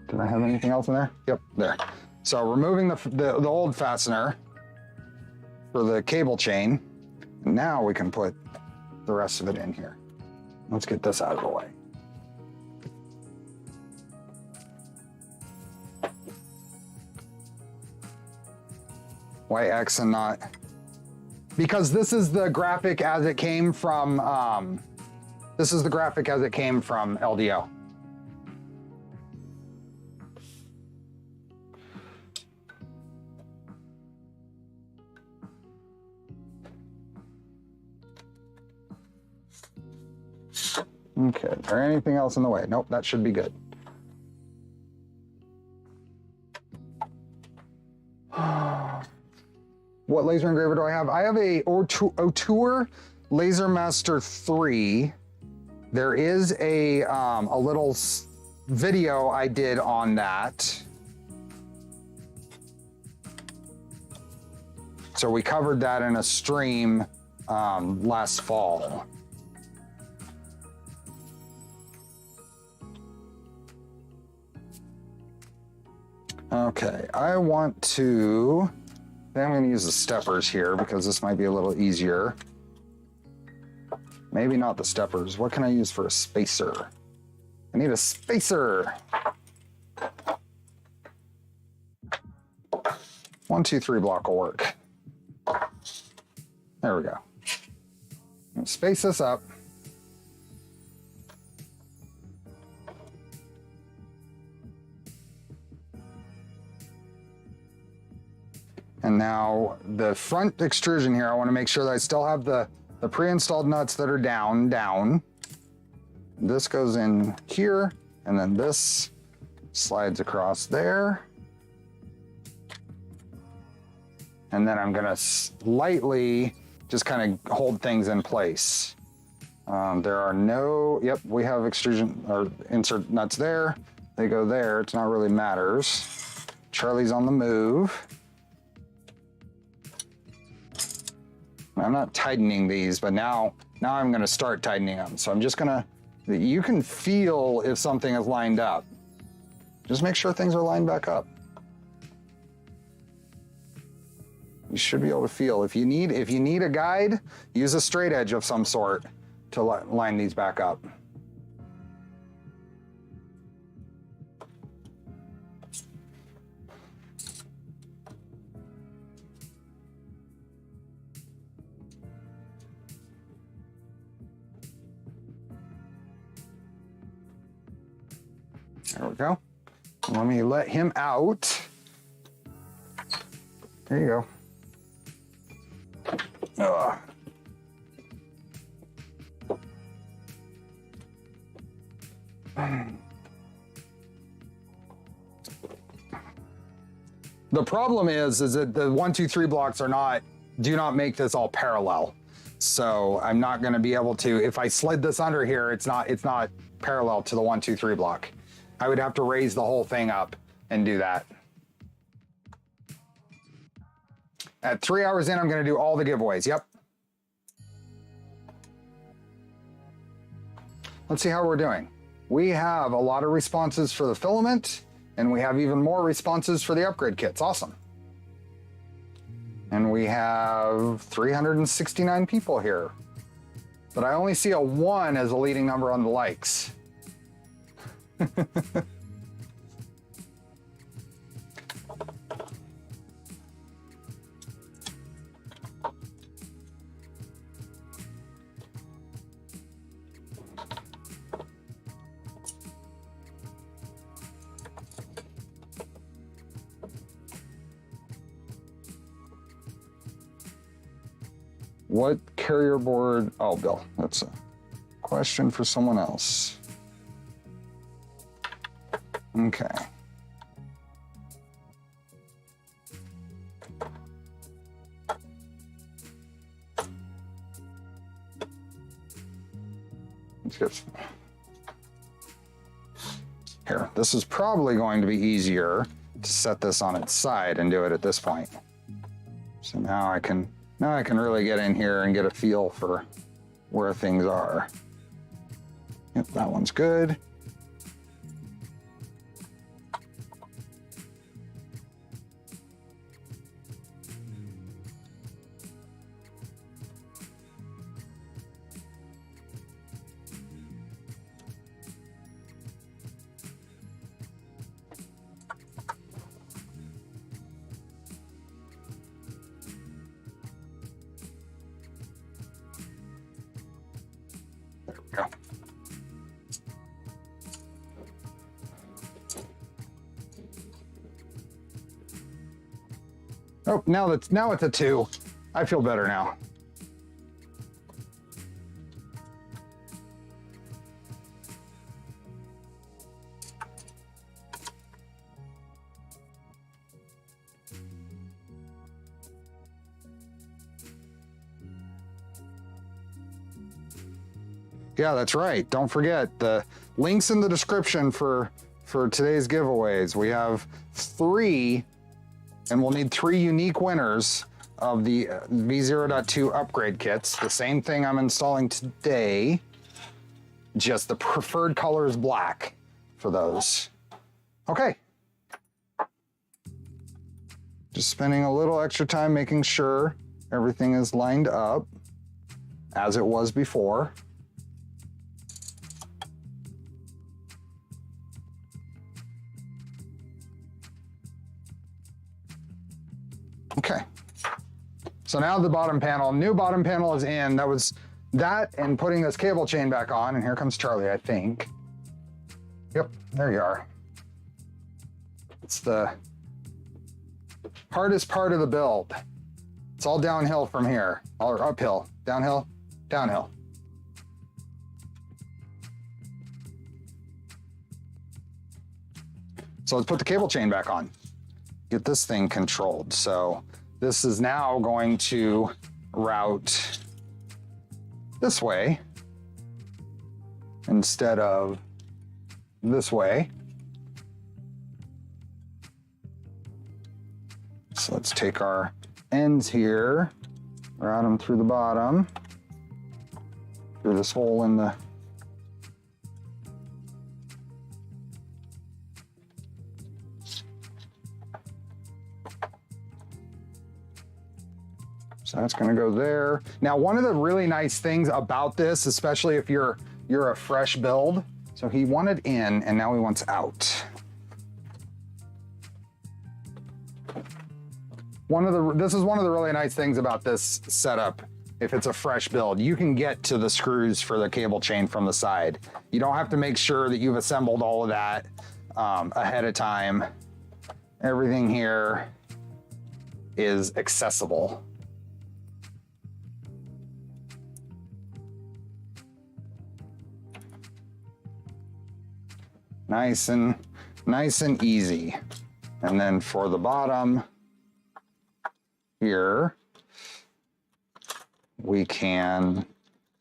did I have anything else in there? Yep, there. So removing the old fastener for the cable chain. Now we can put the rest of it in here. Let's get this out of the way. Why X and not? Because this is the graphic as it came from, LDO. Okay, is there anything else in the way? Nope, that should be good. What laser engraver do I have? I have a Auteur Laser Master 3. There is a little video I did on that. So we covered that in a stream last fall. Okay, I'm going to use the steppers here because this might be a little easier. Maybe not the steppers. What can I use for a spacer? I need a spacer. 1, 2, 3 block will work. There we go. Space this up. And now the front extrusion here, I want to make sure that I still have the pre-installed nuts that are down. This goes in here, and then this slides across there. And then I'm gonna lightly just kind of hold things in place. There are no, yep, we have extrusion or insert nuts there. They go there, it's not really matters. Charlie's on the move. I'm not tightening these, but now I'm gonna start tightening them. So I'm just gonna, you can feel if something is lined up. Just make sure things are lined back up. You should be able to feel. If you need a guide, use a straight edge of some sort to line these back up. There we go. Let me let him out. There you go. Ugh. The problem is that the 1, 2, 3 blocks do not make this all parallel. So I'm not going to be able to, if I slid this under here, it's not parallel to the 1, 2, 3 block. I would have to raise the whole thing up and do that. At 3 hours in, I'm going to do all the giveaways. Yep. Let's see how we're doing. We have a lot of responses for the filament, and we have even more responses for the upgrade kits. Awesome. And we have 369 people here. But I only see a 1 as a leading number on the likes. What carrier board? Oh, Bill, that's a question for someone else. Okay. Let's get here. This is probably going to be easier to set this on its side and do it at this point. So now I can really get in here and get a feel for where things are. Yep, that one's good. Go. Oh, now it's a 2. I feel better now. Yeah, that's right. Don't forget the links in the description for today's giveaways. We have 3, and we'll need 3 unique winners of the V0.2 upgrade kits. The same thing I'm installing today, just the preferred color is black for those. Okay. Just spending a little extra time making sure everything is lined up as it was before. Okay. So now the bottom panel, new bottom panel is in. That was that and putting this cable chain back on. And here comes Charlie, I think. Yep, there you are. It's the hardest part of the build. It's all downhill from here, or uphill, downhill, downhill. So let's put the cable chain back on. Get this thing controlled. So this is now going to route this way instead of this way. So let's take our ends here, route them through the bottom, through this hole in the so that's going to go there. Now, one of the really nice things about this, especially if you're a fresh build, so he wanted in and now he wants out. This is one of the really nice things about this setup. If it's a fresh build, you can get to the screws for the cable chain from the side. You don't have to make sure that you've assembled all of that ahead of time. Everything here is accessible. Nice and easy. And then for the bottom here, we can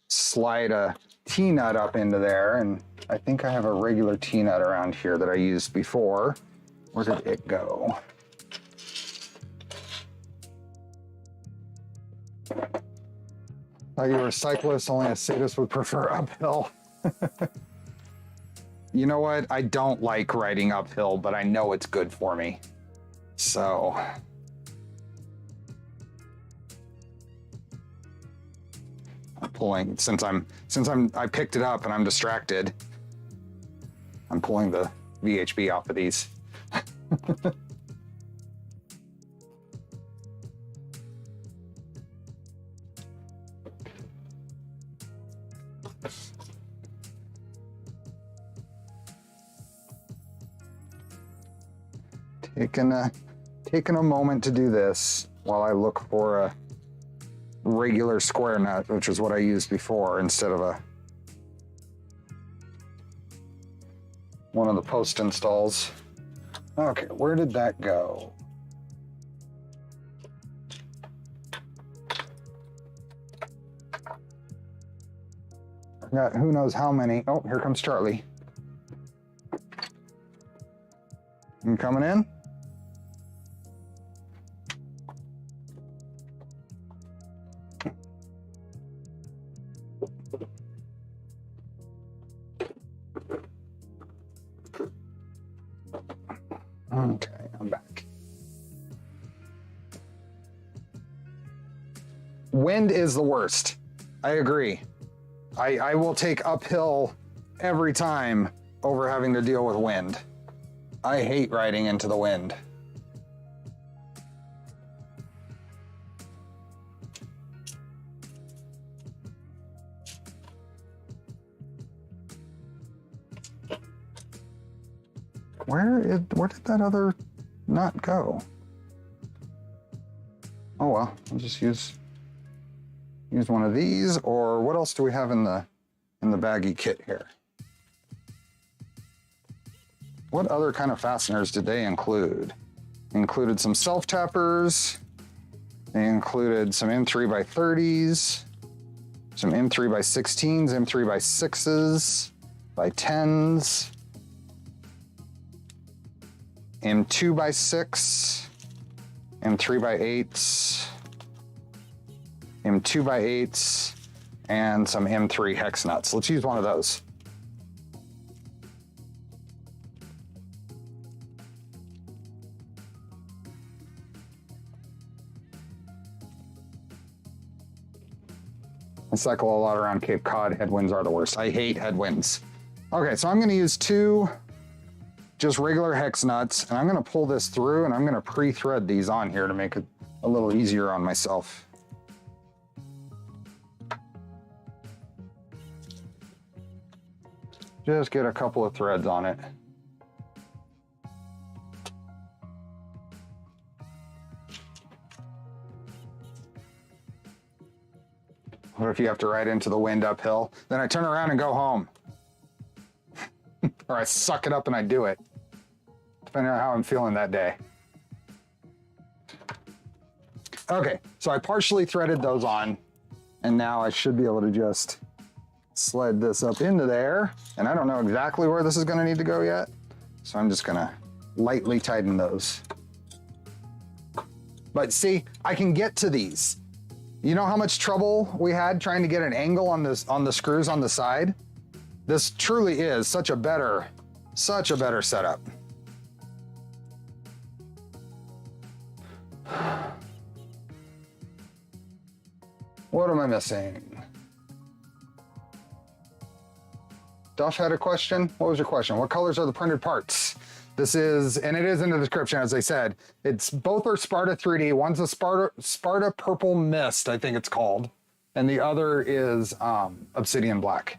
slide a T-nut up into there. And I think I have a regular T-nut around here that I used before. Where did it go? Thought you were a cyclist, only a sadist would prefer uphill. You know what? I don't like riding uphill, but I know it's good for me. So. I'm pulling, since I picked it up and I'm distracted, I'm pulling the VHB off of these. Taking a moment to do this while I look for a regular square nut, which is what I used before instead of one of the post installs. Okay, where did that go? I got who knows how many. Oh, here comes Charlie. You coming in? Okay, I'm back. Wind is the worst. I agree. I will take uphill every time over having to deal with wind. I hate riding into the wind. Where did that other nut go? Oh well, I'll just use one of these, or what else do we have in the baggy kit here? What other kind of fasteners did they include? They included some self-tappers. They included some M3x30s, some M3x16s, M3x6s, by 10s, M2x6, M3x8s, M2x8s, and some M3 hex nuts. Let's use one of those. I cycle a lot around Cape Cod. Headwinds are the worst. I hate headwinds. Okay, so I'm going to use 2 just regular hex nuts, and I'm going to pull this through, and I'm going to pre-thread these on here to make it a little easier on myself. Just get a couple of threads on it. What if you have to ride into the wind uphill? Then I turn around and go home. Or I suck it up and I do it, depending on how I'm feeling that day. Okay, so I partially threaded those on, and now I should be able to just slide this up into there. And I don't know exactly where this is gonna need to go yet, so I'm just gonna lightly tighten those. But see, I can get to these. You know how much trouble we had trying to get an angle on this, on the screws on the side? This truly is such a better setup. What am I missing? Duff had a question. What was your question? What colors are the printed parts? This is, and it is in the description, as I said. It's both are Sparta 3D. One's a Sparta Purple Mist, I think it's called, and the other is Obsidian Black.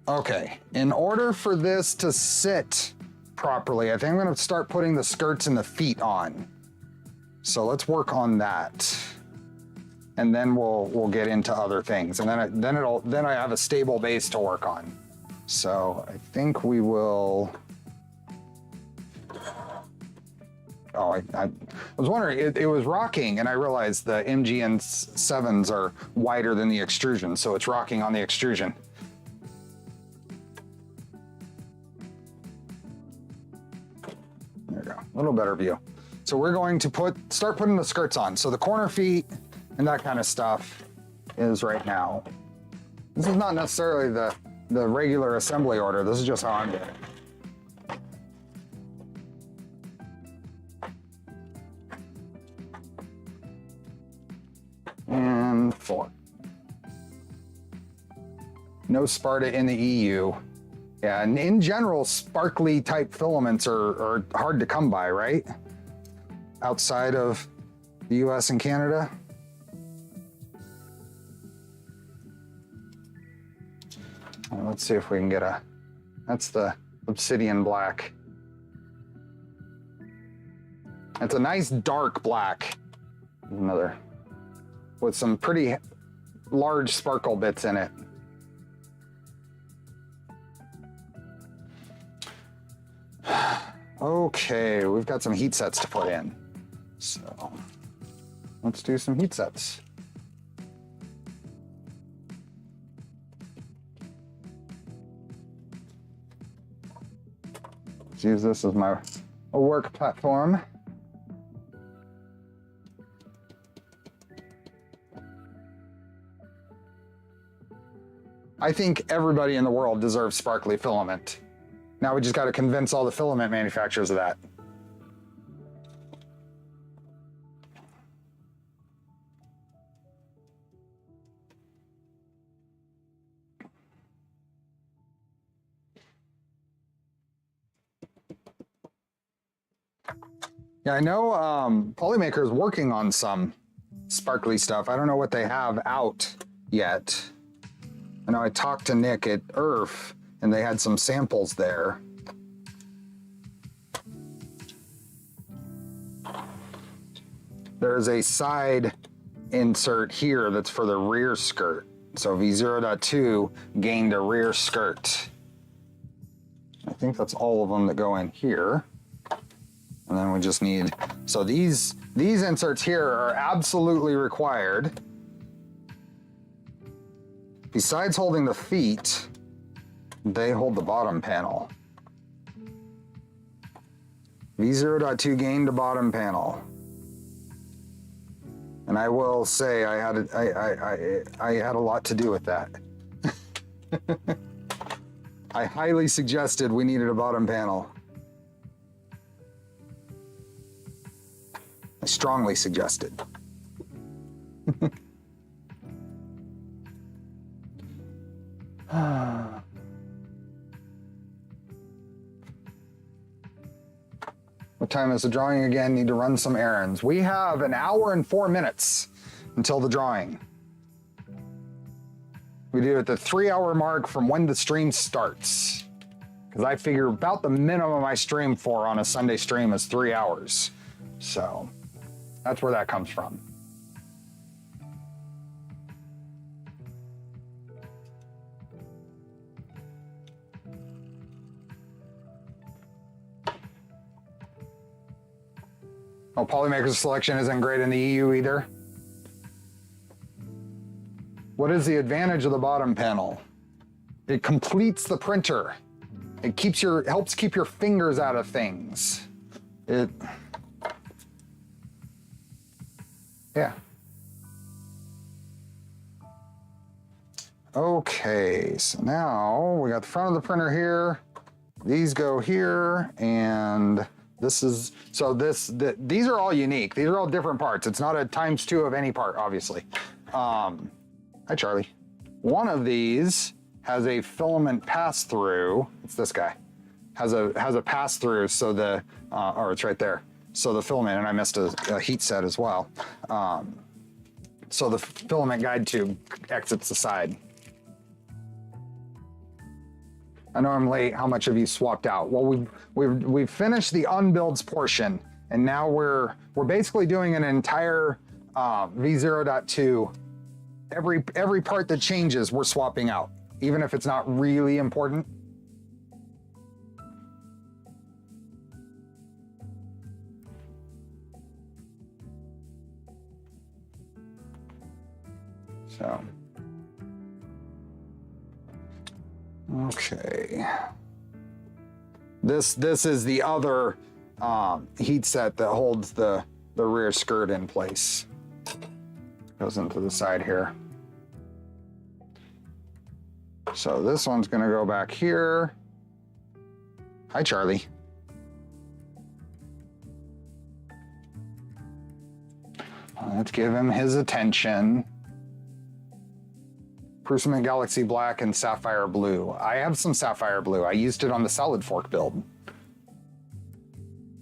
Okay, in order for this to sit properly, I think I'm gonna start putting the skirts and the feet on. So let's work on that. And then we'll get into other things. And then I have a stable base to work on. So I think we will. Oh, I was wondering, it was rocking, and I realized the MGN 7s are wider than the extrusion, so it's rocking on the extrusion. There we go, a little better view. So we're going to start putting the skirts on. So the corner feet and that kind of stuff is right now. This is not necessarily the regular assembly order. This is just how I'm doing it. And 4. No Sparta in the EU. Yeah, and in general, sparkly type filaments are hard to come by, right? Outside of the US and Canada. Let's see if we can get that's the Obsidian Black. It's a nice dark black. Another, with some pretty large sparkle bits in it. Okay, we've got some heat sets to put in. So let's do some heat sets. Let's use this as my work platform. I think everybody in the world deserves sparkly filament. Now we just got to convince all the filament manufacturers of that. Yeah, I know Polymaker is working on some sparkly stuff. I don't know what they have out yet. I know I talked to Nick at IRF, and they had some samples there. There's a side insert here that's for the rear skirt. So V0.2 gained a rear skirt. I think that's all of them that go in here. And then we just need, so these inserts here are absolutely required. Besides holding the feet, they hold the bottom panel. V0.2 gained a bottom panel. And I will say I had a lot to do with that. I highly suggested we needed a bottom panel. I strongly suggested. What time is the drawing again? Need to run some errands. We have an hour and 4 minutes until the drawing. We do it at the 3-hour mark from when the stream starts. Because I figure about the minimum I stream for on a Sunday stream is 3 hours. So that's where that comes from. Oh, Polymaker's selection isn't great in the EU either. What is the advantage of the bottom panel? It completes the printer. It helps keep your fingers out of things. Yeah. Okay, so now we got the front of the printer here. These go here, and this is, so these are all unique. These are all different parts. It's not a ×2 of any part, obviously. Hi, Charlie. One of these has a filament pass-through. It's this guy. Has a pass-through, so the, or it's right there. So the filament, and I missed a heat set as well. So the filament guide tube exits the side. I know I'm late. How much have you swapped out? Well, we've finished the unbuilds portion, and now we're basically doing an entire V0.2. Every part that changes, we're swapping out, even if it's not really important. So, okay. This is the other heat set that holds the rear skirt in place. Goes into the side here. So this one's gonna go back here. Hi, Charlie. Let's give him his attention. Prusament Galaxy Black and Sapphire Blue. I have some Sapphire Blue. I used it on the Solid Fork build.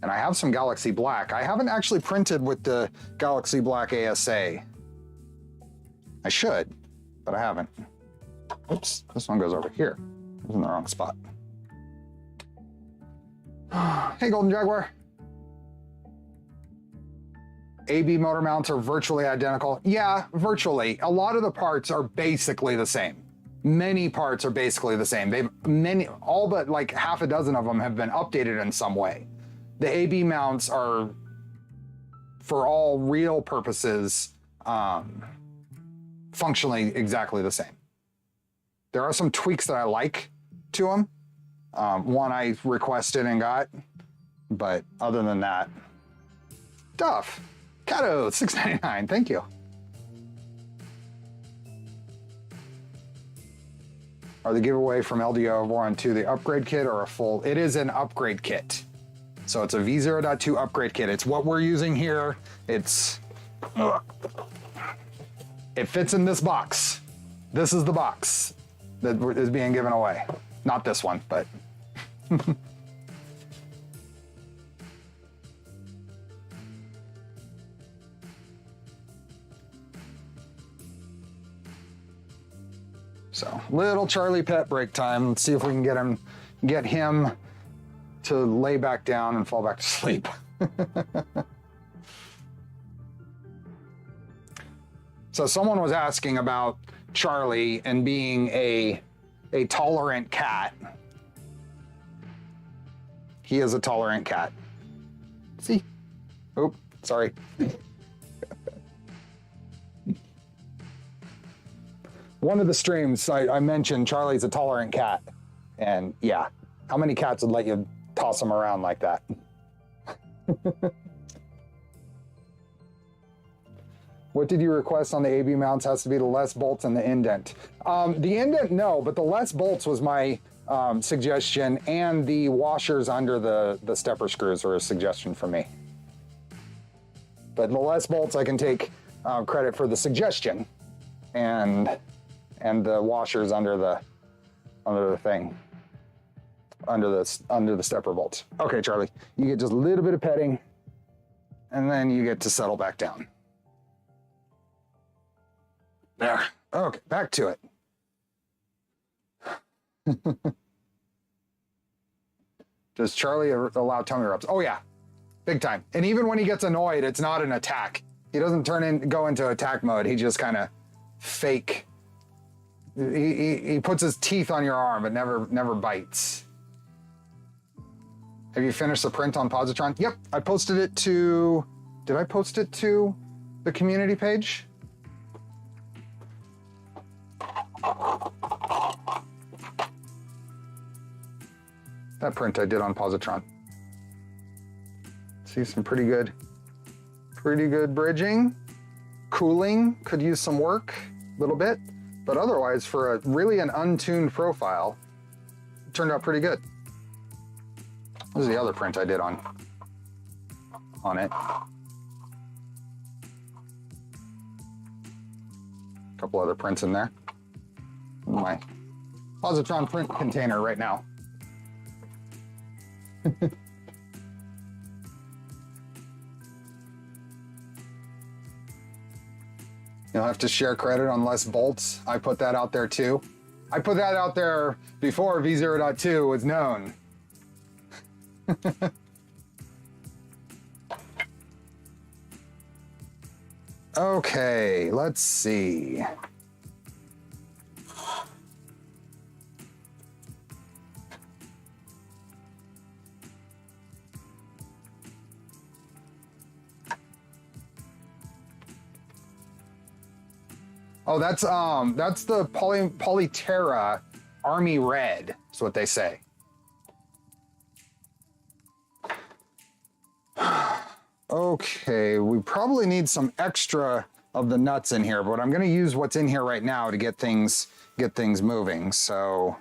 And I have some Galaxy Black. I haven't actually printed with the Galaxy Black ASA. I should, but I haven't. Oops, this one goes over here. I was in the wrong spot. Hey, Golden Jaguar. AB motor mounts are virtually identical. Yeah, virtually. A lot of the parts are basically the same. Many parts are basically the same. All but like half a dozen of them have been updated in some way. The AB mounts are, for all real purposes, functionally exactly the same. There are some tweaks that I like to them. One I requested and got, but other than that, Duff. Cato, $6.99, thank you. Are the giveaway from LDO Voron 2 the upgrade kit or a full? It is an upgrade kit. So it's a V0.2 upgrade kit. It's what we're using here. It fits in this box. This is the box that is being given away. Not this one, but. So, little Charlie pet break time. Let's see if we can get him to lay back down and fall back to sleep. So someone was asking about Charlie and being a tolerant cat. He is a tolerant cat. See? Oop, sorry. One of the streams, I mentioned Charlie's a tolerant cat. And yeah, how many cats would let you toss them around like that? What did you request on the AB mounts? Has to be the less bolts and the indent. The indent, no, but the less bolts was my suggestion, and the washers under the stepper screws were a suggestion from me. But the less bolts, I can take credit for the suggestion, and the washers under the thing. under the stepper bolts. Okay, Charlie, you get just a little bit of petting, and then you get to settle back down. There. Okay, back to it. Does Charlie allow tummy rubs? Oh yeah, big time. And even when he gets annoyed, it's not an attack. He doesn't go into attack mode. He just kind of fake. He puts his teeth on your arm, but never bites. Have you finished the print on Positron? Yep, I posted it to. Did I post it to the community page? That print I did on Positron. See some pretty good bridging. Cooling could use some work, a little bit, but otherwise for really an untuned profile, it turned out pretty good. This is the other print I did on it. A couple other prints in there. My Positron print container right now. You'll have to share credit on less bolts. I put that out there too. I put that out there before V0.2 was known. Okay, let's see. Oh, that's the Polyterra Army Red. That's what they say. Okay, we probably need some extra of the nuts in here, but I'm going to use what's in here right now to get things moving. So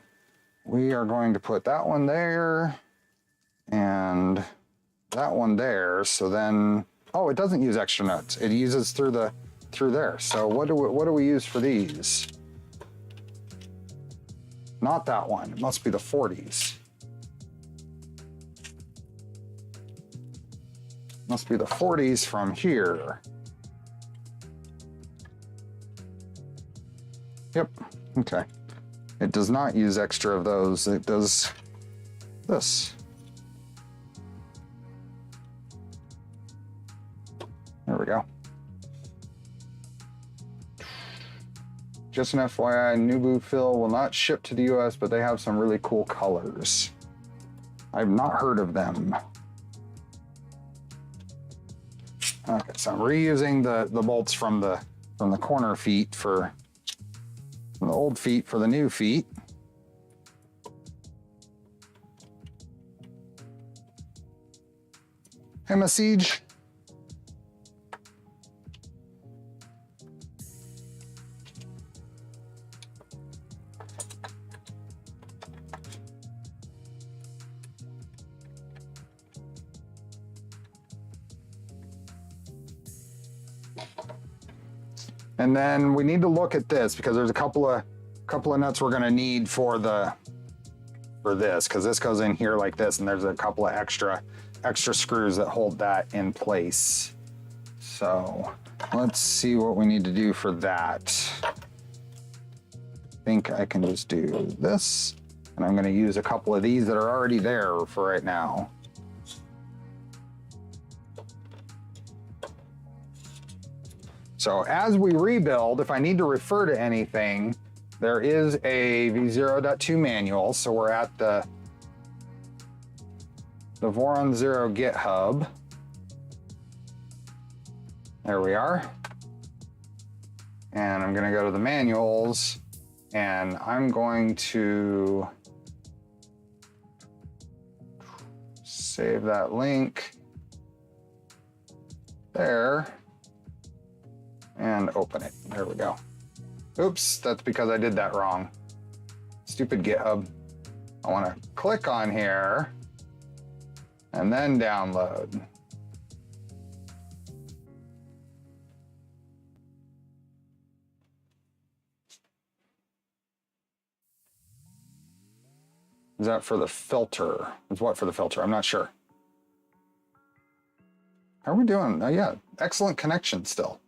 we are going to put that one there and that one there. So then, oh, it doesn't use extra nuts. It uses through there. So what do we use for these? Not that one. It must be the 40s. Must be the 40s from here. Yep. Okay. It does not use extra of those. It does this. There we go. Just an FYI, Nubu Fill will not ship to the US, but they have some really cool colors. I've not heard of them. Okay, so I'm reusing the bolts from the corner feet from the old feet for the new feet. Hey, Siege. And then we need to look at this because there's a couple of nuts we're going to need for this, because this goes in here like this, and there's a couple of extra screws that hold that in place. So let's see what we need to do for that. I think I can just do this, and I'm going to use a couple of these that are already there for right now. So as we rebuild, if I need to refer to anything, there is a V0.2 manual. So we're at the Voron 0 GitHub. There we are. And I'm going to go to the manuals, and I'm going to save that link there. And open it. There we go. Oops, that's because I did that wrong. Stupid GitHub. I want to click on here and then download. Is that for the filter? Is what for the filter? I'm not sure. How are we doing? Oh yeah, excellent connection still.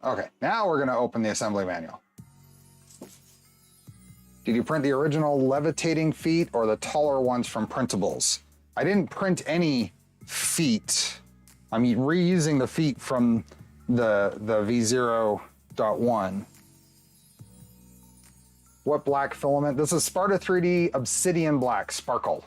Okay, now we're gonna open the assembly manual. Did you print the original levitating feet or the taller ones from printables? I didn't print any feet. I'm reusing the feet from the V0.1. What black filament? This is Sparta 3D Obsidian Black Sparkle.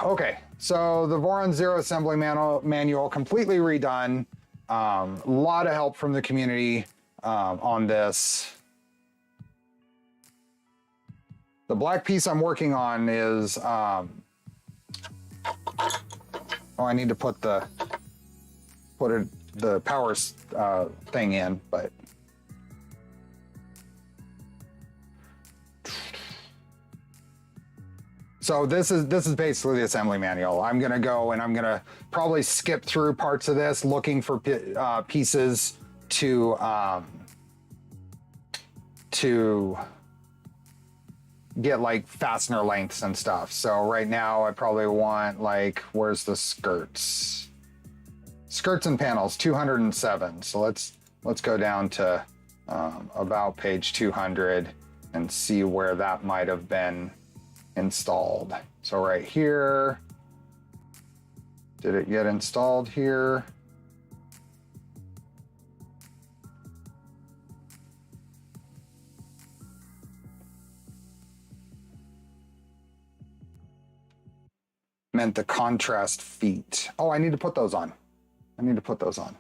Okay, so the Voron Zero assembly manual completely redone. A lot of help from the community on this. The black piece I'm working on is, oh, I need to put the power thing in, but. So this is basically the assembly manual. I'm gonna go and I'm gonna probably skip through parts of this, looking for pieces to get like fastener lengths and stuff. So right now I probably want like, where's the skirts? Skirts and panels, 207. So let's go down to about page 200 and see where that might have been installed. So right here, did it get installed here? Meant the contrast feet. Oh, I need to put those on. I need to put those on.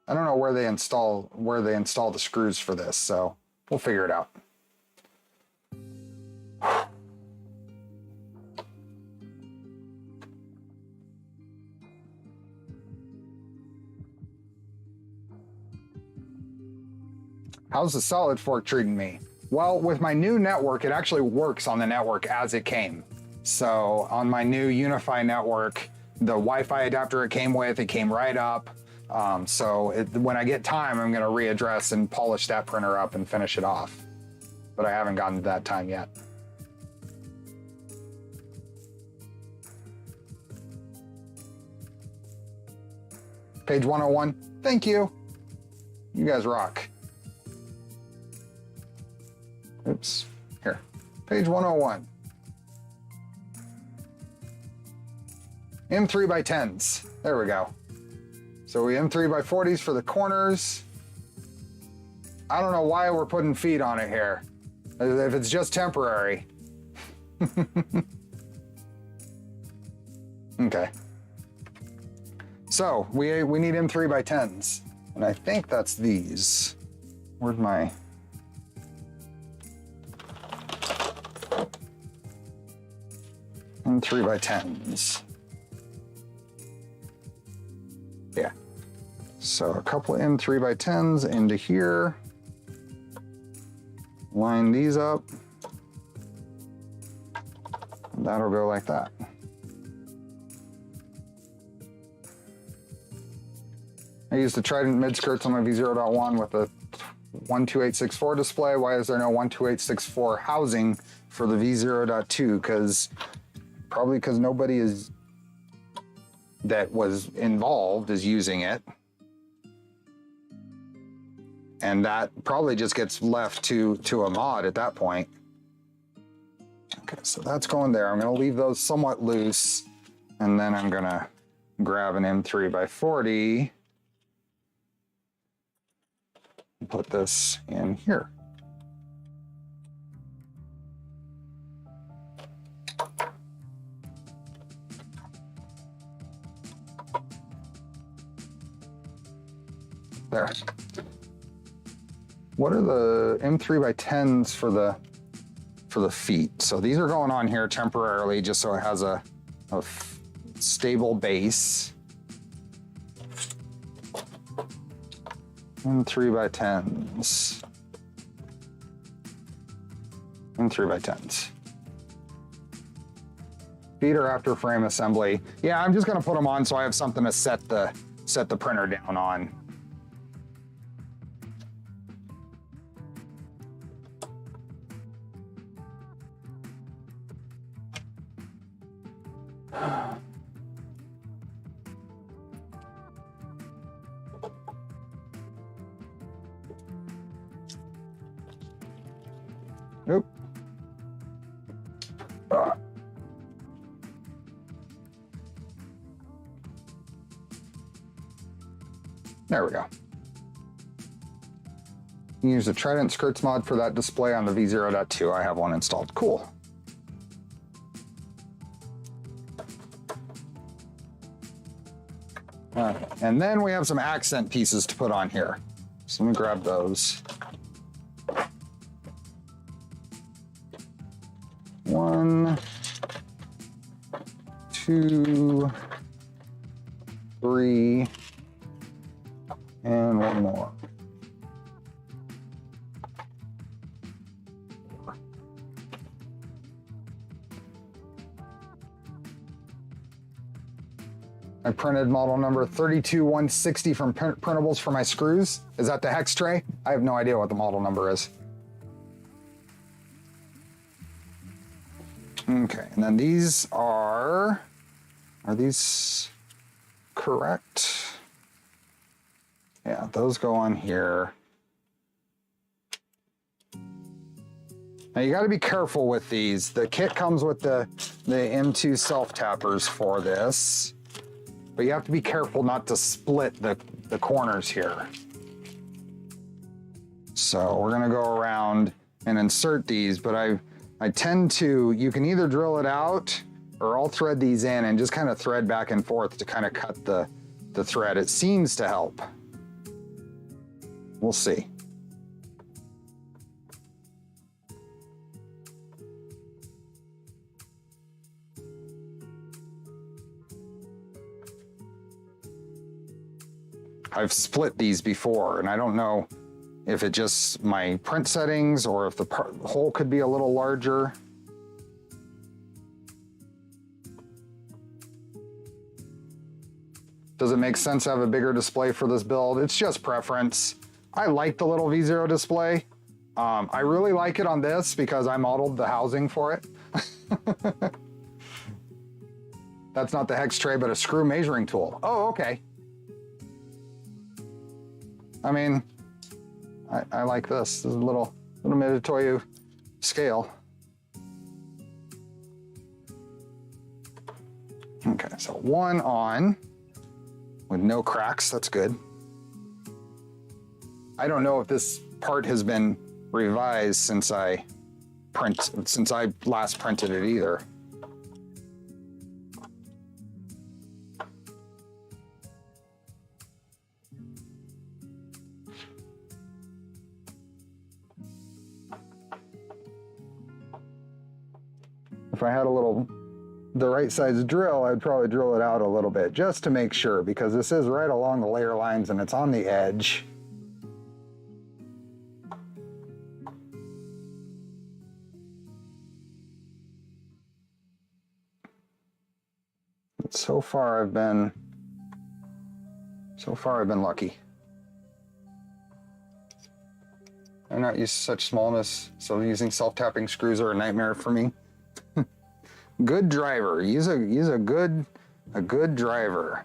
I don't know where they install the screws for this, so we'll figure it out. How's the solid fork treating me? Well, with my new network, it actually works on the network as it came. So on my new Unify network, the Wi-Fi adapter it came with, it came right up. When I get time, I'm gonna readdress and polish that printer up and finish it off. But I haven't gotten to that time yet. Page 101, thank you. You guys rock. Oops, here, page 101. M3x10s, there we go. So we M3x40s for the corners. I don't know why we're putting feet on it here, if it's just temporary. Okay. So we need M3x10s, and I think that's these. Where's my? M3x10s. Yeah. So a couple M3x10s into here. Line these up. That'll go like that. I used the Trident mid skirts on my V0.1 with a 12864 display. Why is there no 12864 housing for the V0.2? Probably because nobody that was involved is using it. And that probably just gets left to a mod at that point. Okay, so that's going there. I'm gonna leave those somewhat loose, and then I'm gonna grab an M3x40 and put this in here. There. What are the M3x10s for the feet? So these are going on here temporarily just so it has a stable base. M3x10s. M3x10s. Feet are after frame assembly. Yeah, I'm just gonna put them on so I have something to set the printer down on. Nope. There we go. You can use the Trident Skirts mod for that display on the V0.2. I have one installed. Cool. And then we have some accent pieces to put on here. So let me grab those. 1, 2, 3, and one more. I printed model number 32160 from Printables for my screws. Is that the hex tray? I have no idea what the model number is. Okay, and then these are these correct? Yeah, those go on here. Now you gotta be careful with these. The kit comes with the M2 self-tappers for this. But you have to be careful not to split the corners here. So we're gonna go around and insert these, but I tend to, you can either drill it out or I'll thread these in and just kind of thread back and forth to kind of cut the thread. It seems to help. We'll see. I've split these before, and I don't know if it just my print settings or if the hole could be a little larger. Does it make sense to have a bigger display for this build? It's just preference. I like the little V0 display. I really like it on this because I modeled the housing for it. That's not the hex tray, but a screw measuring tool. Oh, okay. I mean, I like this. This is a little Madethebest scale. Okay, so one on with no cracks. That's good. I don't know if this part has been revised since I last printed it either. If I had the right size drill, I'd probably drill it out a little bit just to make sure, because this is right along the layer lines and it's on the edge. But so far I've been lucky. I'm not used to such smallness, so using self-tapping screws are a nightmare for me. Good driver. Use a good driver.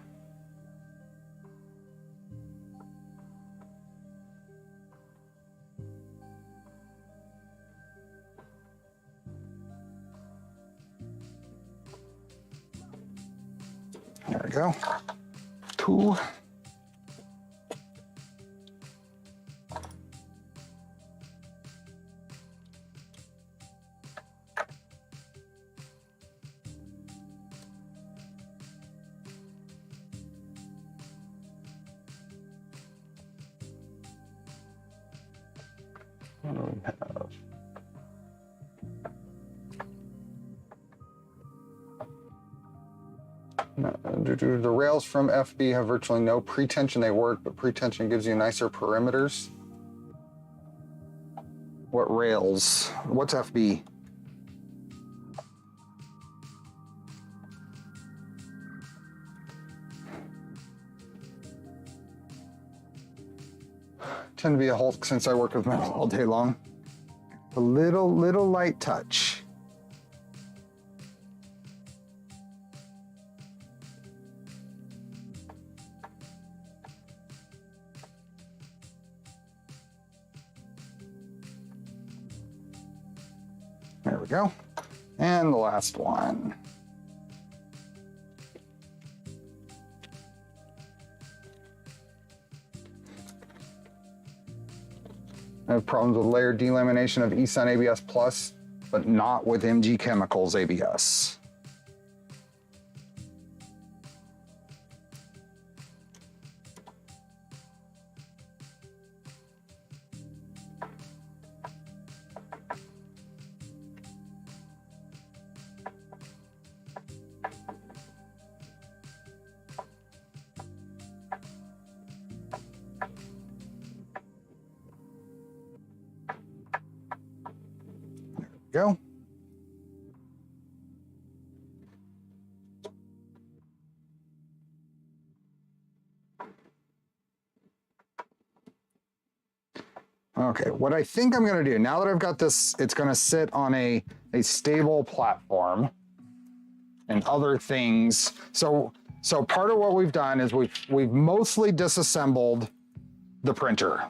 There we go. 2. What do we have? No, the rails from FB have virtually no pretension. They work, but pretension gives you nicer perimeters. What rails? What's FB? Tend to be a Hulk since I work with metal all day long. A little light touch. go. And the last one. I have problems with layer delamination of eSun ABS Plus, but not with MG Chemicals ABS. Go. Okay, what I think I'm gonna do, now that I've got this, it's gonna sit on a stable platform and other things. So part of what we've done is we've mostly disassembled the printer.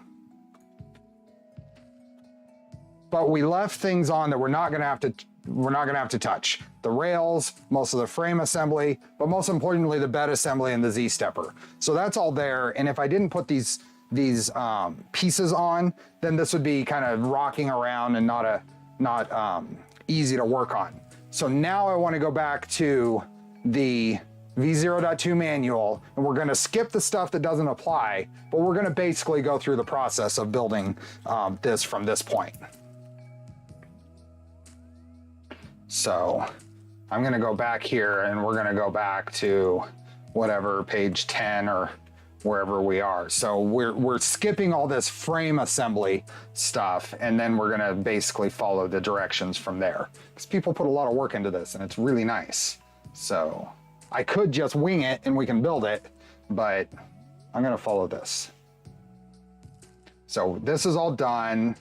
But we left things on that we're not gonna have to touch. The rails, most of the frame assembly, but most importantly, the bed assembly and the Z-stepper. So that's all there. And if I didn't put these pieces on, then this would be kind of rocking around and not easy to work on. So now I want to go back to the V0.2 manual, and we're going to skip the stuff that doesn't apply, but we're going to basically go through the process of building this from this point. So I'm going to go back here, and we're going to go back to whatever, page 10 or wherever we are. So we're skipping all this frame assembly stuff, and then we're gonna basically follow the directions from there. Because people put a lot of work into this, and it's really nice. So I could just wing it and we can build it, but I'm gonna follow this. So this is all done.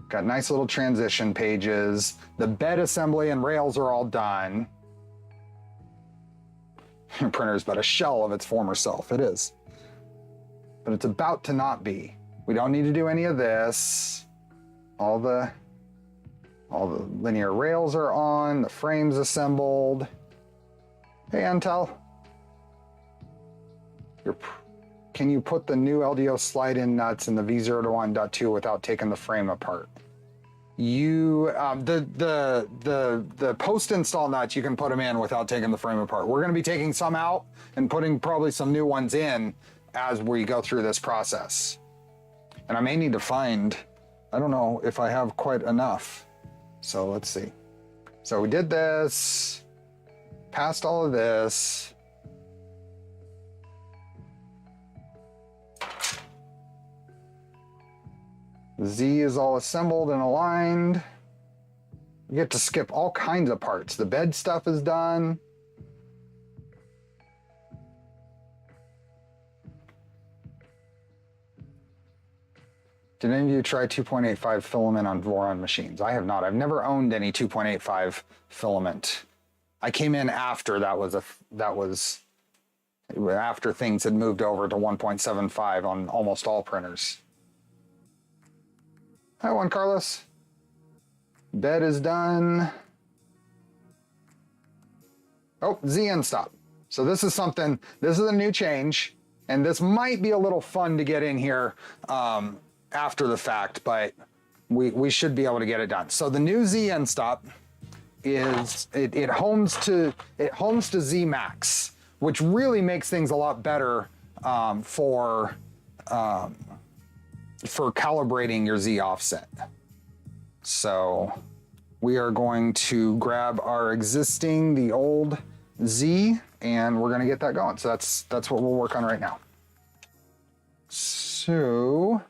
Got nice little transition pages. The bed assembly and rails are all done. Your printer's but a shell of its former self. It is. But it's about to not be. We don't need to do any of this. All the linear rails are on, the frame's assembled. Hey, Intel. Can you put the new LDO slide-in nuts in the V0.2 without taking the frame apart? You the post-install nuts, you can put them in without taking the frame apart. We're going to be taking some out and putting probably some new ones in as we go through this process. And I may need to find, I don't know if I have quite enough. So let's see. So we did this, passed all of this. Z is all assembled and aligned. You get to skip all kinds of parts. The bed stuff is done. Did any of you try 2.85 filament on Voron machines? I have not. I've never owned any 2.85 filament. I came in after that was after things had moved over to 1.75 on almost all printers. Hi, Juan Carlos. Bed is done. Oh, Z end stop. So this is something, this is a new change, and this might be a little fun to get in here after the fact, but we should be able to get it done. So the new Z end stop is, it homes to Z max, which really makes things a lot better for calibrating your Z offset. So we are going to grab our existing, the old Z, and we're gonna get that going. So that's what we'll work on right now. So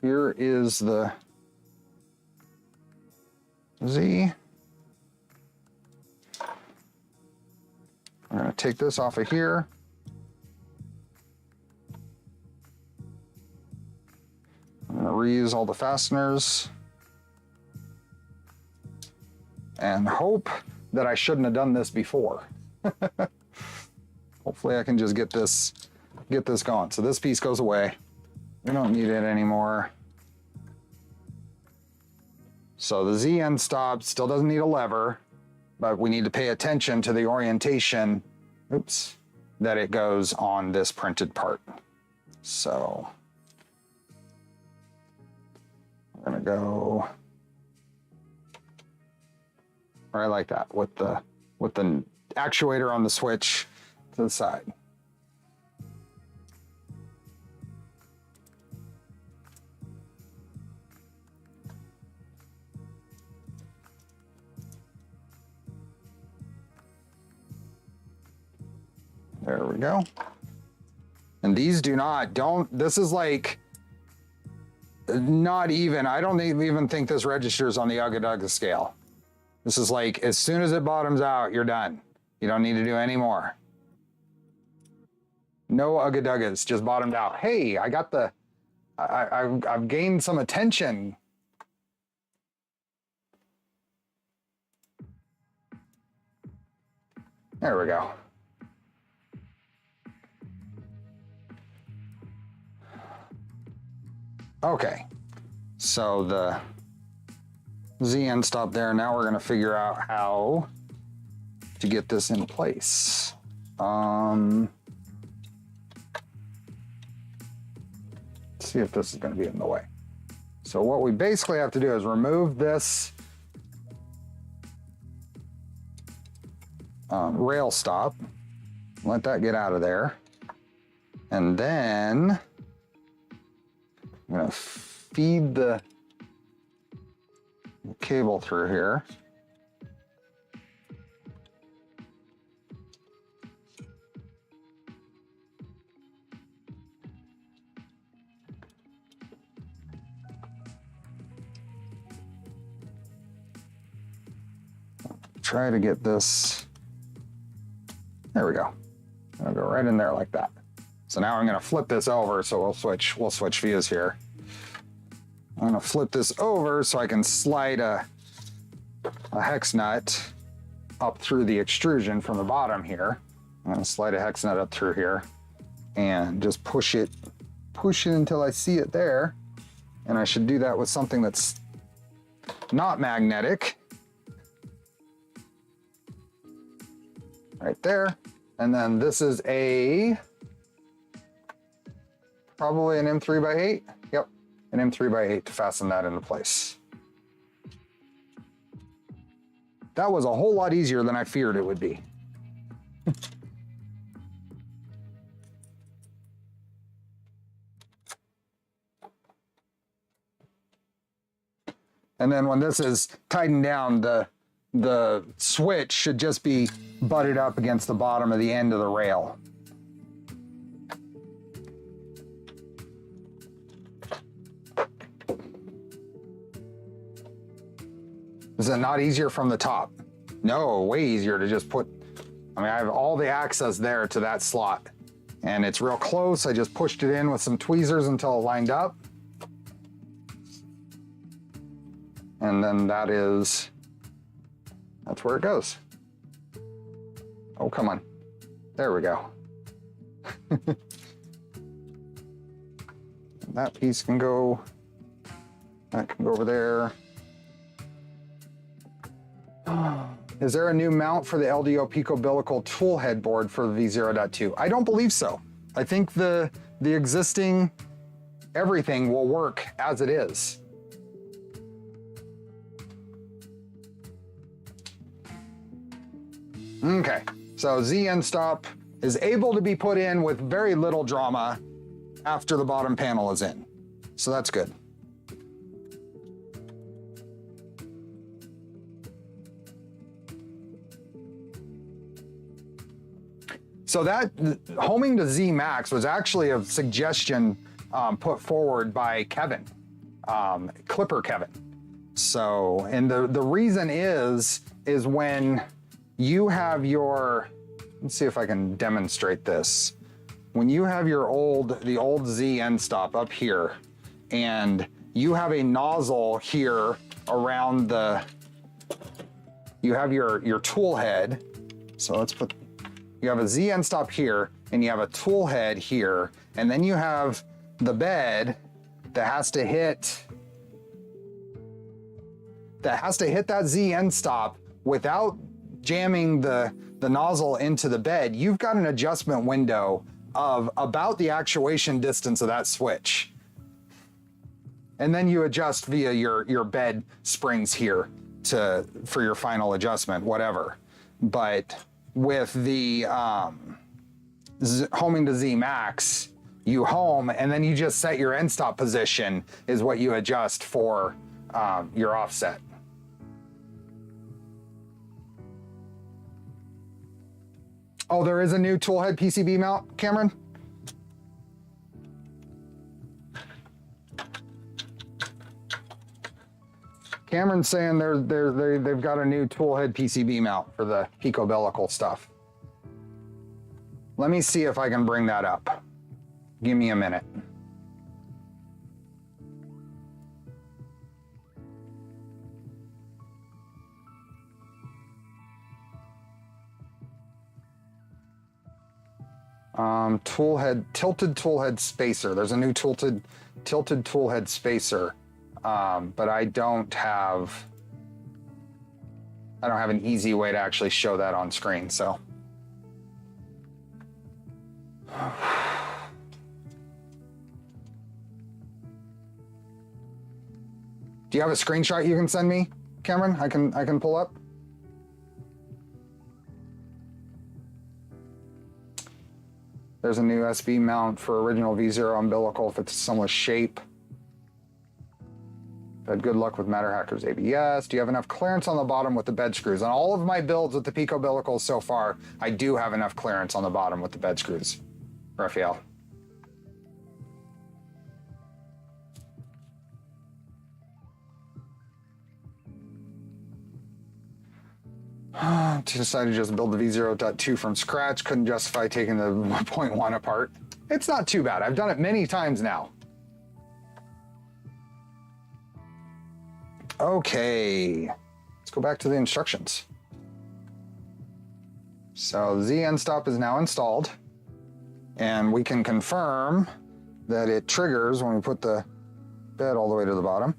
here is the Z. I'm gonna take this off of here. I'm gonna reuse all the fasteners and hope that I shouldn't have done this before. Hopefully I can just get this going. So this piece goes away. We don't need it anymore. So the Z end stop still doesn't need a lever, but we need to pay attention to the orientation, oops, that it goes on this printed part. So we're gonna go right like that with the actuator on the switch to the side. There we go. And these this is like, not even, I don't even think this registers on the Ugga Dugga scale. This is like, as soon as it bottoms out, you're done. You don't need to do any more. No Ugga Duggas, just bottomed out. Hey, I got I've gained some attention. There we go. Okay, so the Z end stop there. Now we're gonna figure out how to get this in place. Let's see if this is gonna be in the way. So what we basically have to do is remove this rail stop, let that get out of there, and then I'm gonna feed the cable through here. Try to get this, there we go. I'll go right in there like that. So now I'm gonna flip this over, so we'll switch views here. I'm gonna flip this over so I can slide a hex nut up through the extrusion from the bottom here. I'm gonna slide a hex nut up through here and just push it until I see it there. And I should do that with something that's not magnetic. Right there. And then this is probably an M3x8. Yep, an M3x8 to fasten that into place. That was a whole lot easier than I feared it would be. And then when this is tightened down, the switch should just be butted up against the bottom of the end of the rail. Is it not easier from the top? No, way easier to just put, I mean, I have all the access there to that slot and it's real close. I just pushed it in with some tweezers until it lined up. And then that's where it goes. Oh, come on. There we go. That piece can go, that can go over there. Is there a new mount for the LDO Pico-Bilical tool headboard for the V0.2? I don't believe so. I think the existing everything will work as it is. Okay, so Z end stop is able to be put in with very little drama after the bottom panel is in. So that's good. So that homing to Z max was actually a suggestion put forward by Kevin, Clipper Kevin. So, and the reason is when you have your, let's see if I can demonstrate this. When you have the old Z end stop up here, and you have a nozzle here around you have your tool head. So let's put, you have a Z end stop here, and you have a tool head here, and then you have the bed that has to hit that has to hit that Z end stop without jamming the nozzle into the bed, you've got an adjustment window of about the actuation distance of that switch. And then you adjust via your bed springs here for your final adjustment, whatever. But with the homing to Z max, you home and then you just set your end stop position is what you adjust for your offset. Oh, there is a new toolhead PCB mount, Cameron? Cameron's saying they've got a new toolhead PCB mount for the picobellical stuff. Let me see if I can bring that up. Give me a minute. Tilted toolhead spacer. There's a new tilted toolhead spacer, but I don't have an easy way to actually show that on screen. So, do you have a screenshot you can send me, Cameron? I can pull up. There's a new SB mount for original V0 umbilical if it's a similar shape. Had good luck with Matter Hackers ABS. Do you have enough clearance on the bottom with the bed screws? On all of my builds with the picobellicals so far, I do have enough clearance on the bottom with the bed screws, Raphael. Decided to just build the V0.2 from scratch. Couldn't justify taking the 0.1 apart. It's not too bad. I've done it many times now. Okay, let's go back to the instructions. So Z end stop is now installed, and we can confirm that it triggers when we put the bed all the way to the bottom.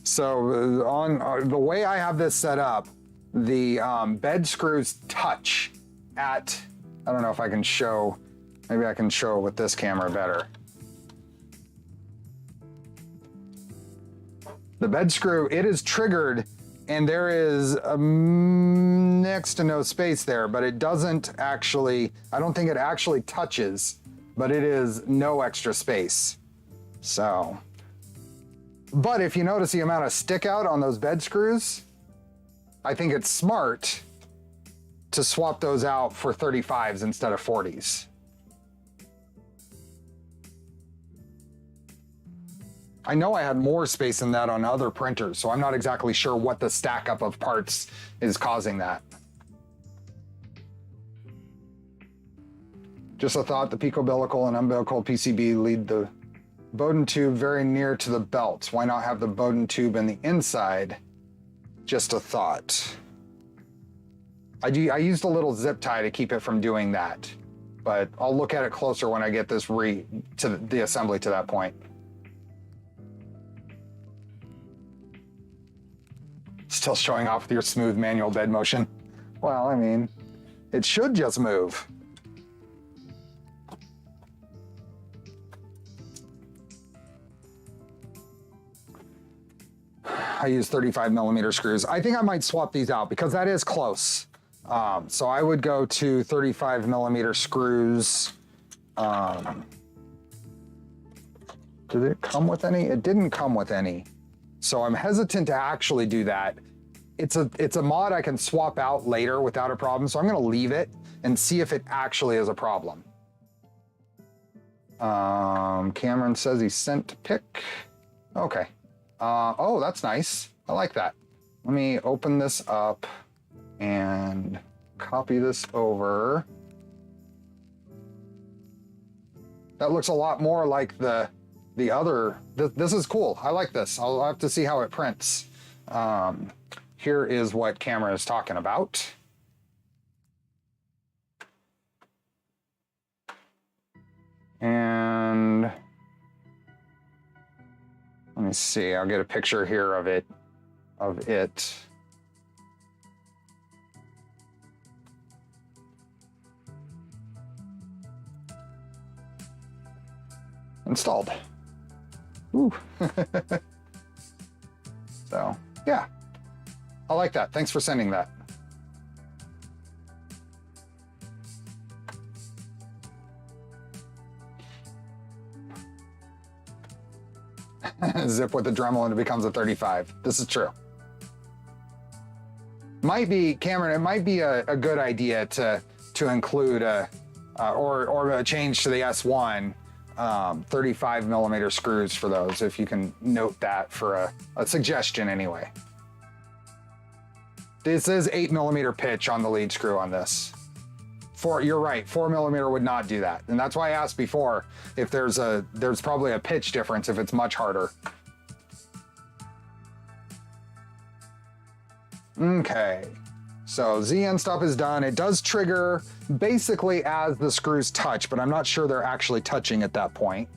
So on the way I have this set up, the bed screws touch at, I don't know if I can show, maybe I can show it with this camera better. The bed screw, it is triggered and there is next to no space there, but it doesn't actually, I don't think it actually touches, but it is no extra space. So, but if you notice the amount of stick out on those bed screws, I think it's smart to swap those out for 35s instead of 40s. I know I had more space than that on other printers, so I'm not exactly sure what the stack up of parts is causing that. Just a thought, the picobellical and umbilical PCB lead the Bowden tube very near to the belts. Why not have the Bowden tube in the inside? Just a thought. I used a little zip tie to keep it from doing that, but I'll look at it closer when I get this to the assembly to that point. Still showing off with your smooth manual bed motion. Well, I mean, it should just move. I use 35mm screws. I think I might swap these out because that is close. So I would go to 35mm screws. Did it come with any? It didn't come with any. So I'm hesitant to actually do that. It's a mod I can swap out later without a problem. So I'm gonna leave it and see if it actually is a problem. Cameron says he sent to pick. Okay. Oh, that's nice. I like that. Let me open this up and copy this over. That looks a lot more like the other. This is cool. I like this. I'll have to see how it prints. Here is what camera is talking about. Let's see, I'll get a picture here of it. Installed. Ooh. So, yeah. I like that. Thanks for sending that. Zip with the Dremel and it becomes a 35. This is true. Might be, Cameron, it might be a good idea to include or a change to the S1 35 millimeter screws for those, if you can note that for a suggestion anyway. This is 8 millimeter pitch on the lead screw on this. You're right, 4 millimeter would not do that. And that's why I asked before if there's probably a pitch difference if it's much harder. Okay, so Z end stop is done. It does trigger basically as the screws touch, but I'm not sure they're actually touching at that point.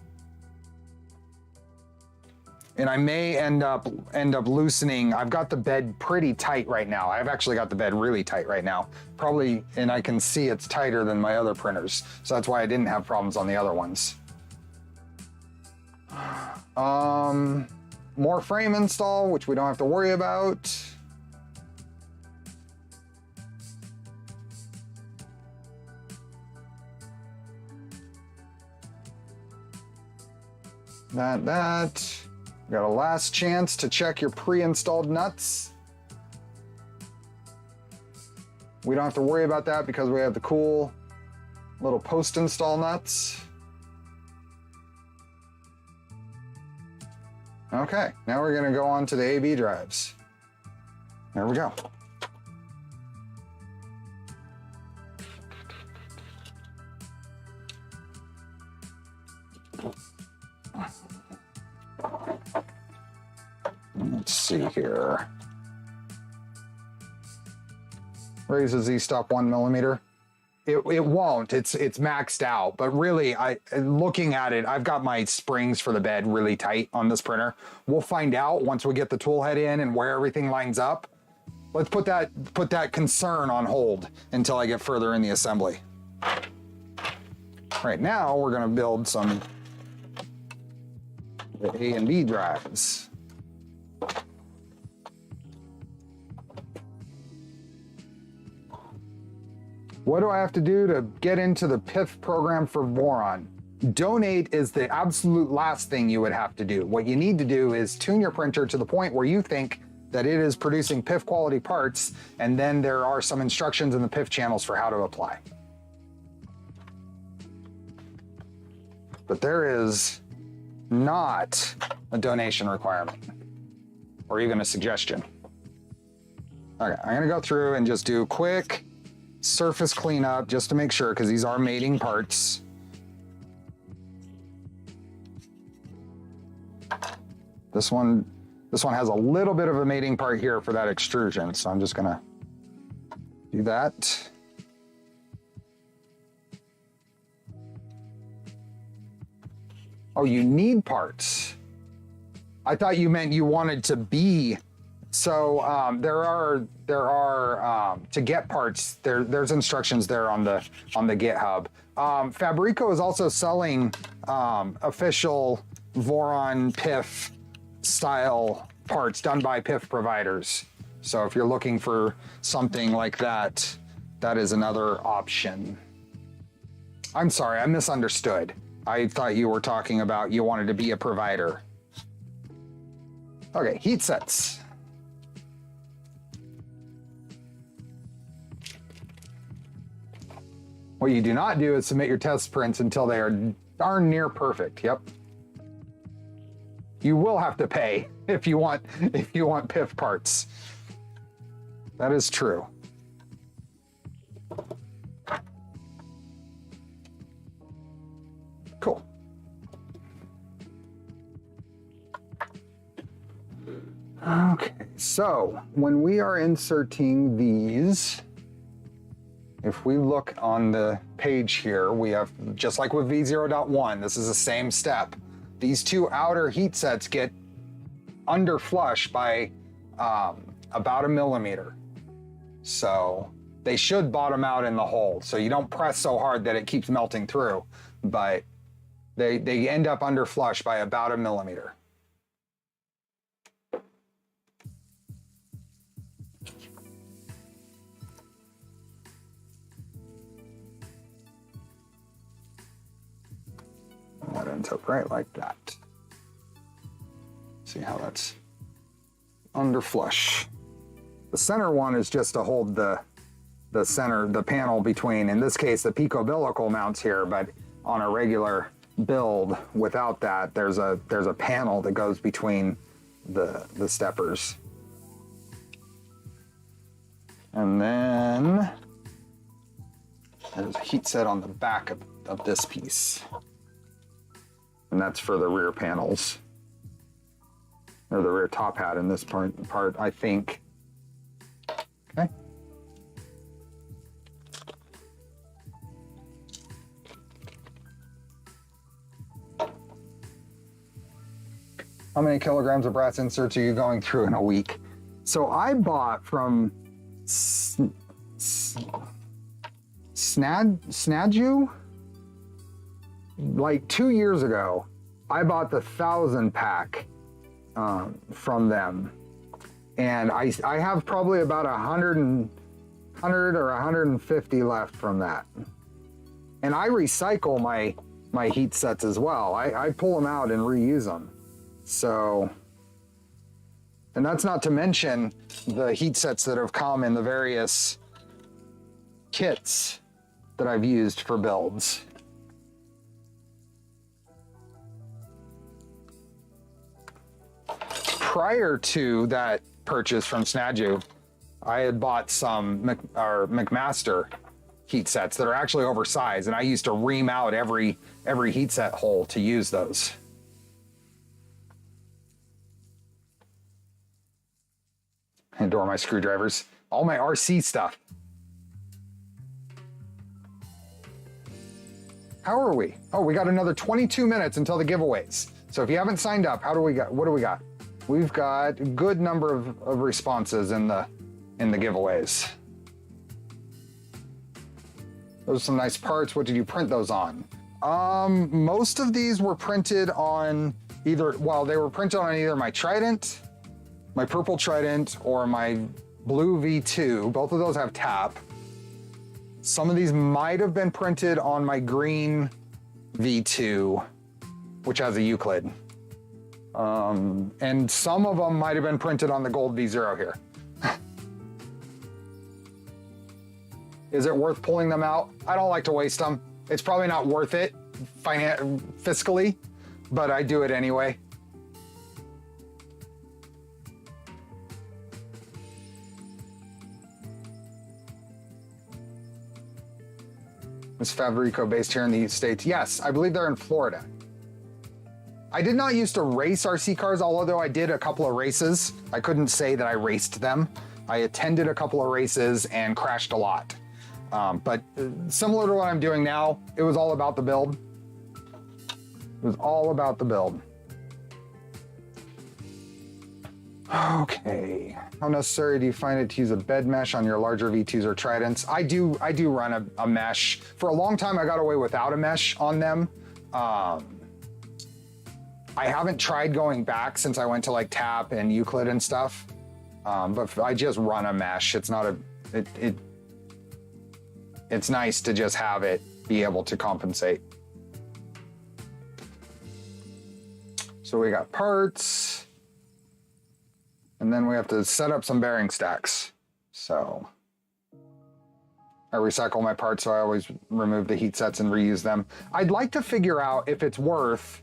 And I may end up loosening. I've got the bed pretty tight right now. I've actually got the bed really tight right now. Probably, and I can see it's tighter than my other printers. So that's why I didn't have problems on the other ones. More frame install, which we don't have to worry about. That. Got a last chance to check your pre-installed nuts. We don't have to worry about that because we have the cool little post-install nuts. Okay, now we're gonna go on to the AB drives. There we go. Let's see here. Raises Z stop 1 millimeter. It won't. It's maxed out. But really, looking at it, I've got my springs for the bed really tight on this printer. We'll find out once we get the tool head in and where everything lines up. Let's put that concern on hold until I get further in the assembly. Right now, we're going to build some A and B drives. What do I have to do to get into the PIF program for Voron? Donate is the absolute last thing you would have to do. What you need to do is tune your printer to the point where you think that it is producing PIF quality parts, and then there are some instructions in the PIF channels for how to apply. But there is not a donation requirement or even a suggestion. Okay, I'm gonna go through and just do quick surface cleanup just to make sure, because these are mating parts. This one has a little bit of a mating part here for that extrusion, so I'm just gonna do that. Oh, you need parts. I thought you meant you wanted to be. So there are to get parts. There's instructions there on the GitHub. Fabrico is also selling official Voron PIF style parts done by PIF providers. So if you're looking for something like that, that is another option. I'm sorry, I misunderstood. I thought you were talking about you wanted to be a provider. Okay, heat sets. What you do not do is submit your test prints until they are darn near perfect. Yep. You will have to pay if you want PIF parts. That is true. Cool. Okay, so when we are inserting these, if we look on the page here, we have, just like with V0.1, this is the same step. These two outer heat sets get under flush by about 1 millimeter. So they should bottom out in the hole. So you don't press so hard that it keeps melting through, but they end up under flush by about 1 millimeter. And that ends up right like that. See how that's under flush. The center one is just to hold the panel between, in this case, the picobilical mounts here, but on a regular build without that, there's a panel that goes between the steppers. And then there's a heat set on the back of this piece. And that's for the rear panels. Or the rear top hat in this part, I think. Okay. How many kilograms of brass inserts are you going through in a week? So I bought from Snadju, like 2 years ago. I bought the 1,000 pack from them, and I have probably about 100 or 150 left from that. And I recycle my heat sets as well. I pull them out and reuse them. So, and that's not to mention the heat sets that have come in the various kits that I've used for builds. Prior to that purchase from Snadju, I had bought some McMaster heat sets that are actually oversized, and I used to ream out every heat set hole to use those. I adore my screwdrivers. All my RC stuff. How are we? Oh, we got another 22 minutes until the giveaways. So if you haven't signed up, what do we got? We've got a good number of responses in the giveaways. Those are some nice parts. What did you print those on? Most of these were printed on they were printed on either my Trident, my purple Trident, or my blue V2. Both of those have tap. Some of these might have been printed on my green V2, which has a Euclid. And some of them might have been printed on the gold V0 here. Is it worth pulling them out? I don't like to waste them. It's probably not worth it fiscally, but I do it anyway. Is Fabrico based here in the States? Yes, I believe they're in Florida. I did not used to race RC cars, although I did a couple of races. I couldn't say that I raced them. I attended a couple of races and crashed a lot. But similar to what I'm doing now, it was all about the build. It was all about the build. Okay, how necessary do you find it to use a bed mesh on your larger V2s or Tridents? I do run a mesh. For a long time, I got away without a mesh on them. I haven't tried going back since I went to like tap and Euclid and stuff. But I just run a mesh. It's not it's nice to just have it be able to compensate. So we got parts. And then we have to set up some bearing stacks. So I recycle my parts, so I always remove the heat sets and reuse them. I'd like to figure out if it's worth,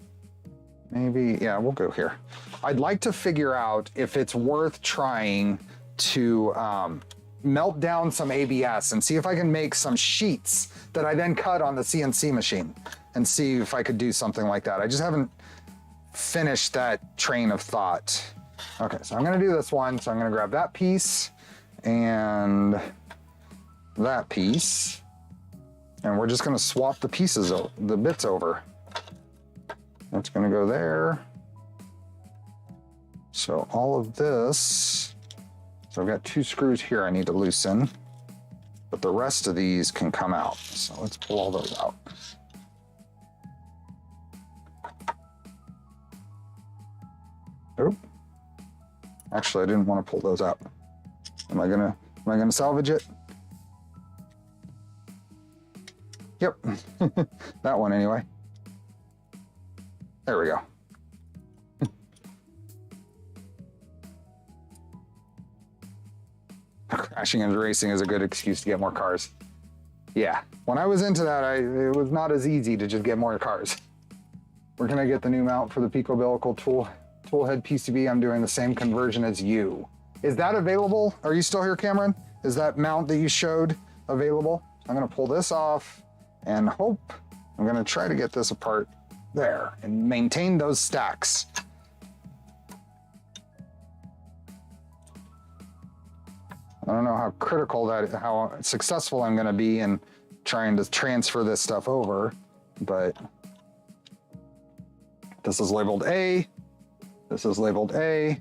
yeah, we'll go here. I'd like to figure out if it's worth trying to melt down some ABS and see if I can make some sheets that I then cut on the CNC machine and see if I could do something like that. I just haven't finished that train of thought. Okay, so I'm gonna do this one. So I'm gonna grab that piece and that piece, and we're just gonna swap the pieces, the bits over. That's gonna go there. So all of this, so I've got 2 screws here I need to loosen, but the rest of these can come out. So let's pull all those out. Oh, actually I didn't want to pull those out. Am I gonna salvage it? Yep, that one anyway. There we go. Crashing and racing is a good excuse to get more cars. Yeah, when I was into that, it was not as easy to just get more cars. We're gonna get the new mount for the Pico-Bellical toolhead PCB. I'm doing the same conversion as you. Is that available? Are you still here, Cameron? Is that mount that you showed available? I'm gonna pull this off and hope I'm gonna try to get this apart there and maintain those stacks. I don't know how critical how successful I'm gonna be in trying to transfer this stuff over, but this is labeled A, this is labeled A,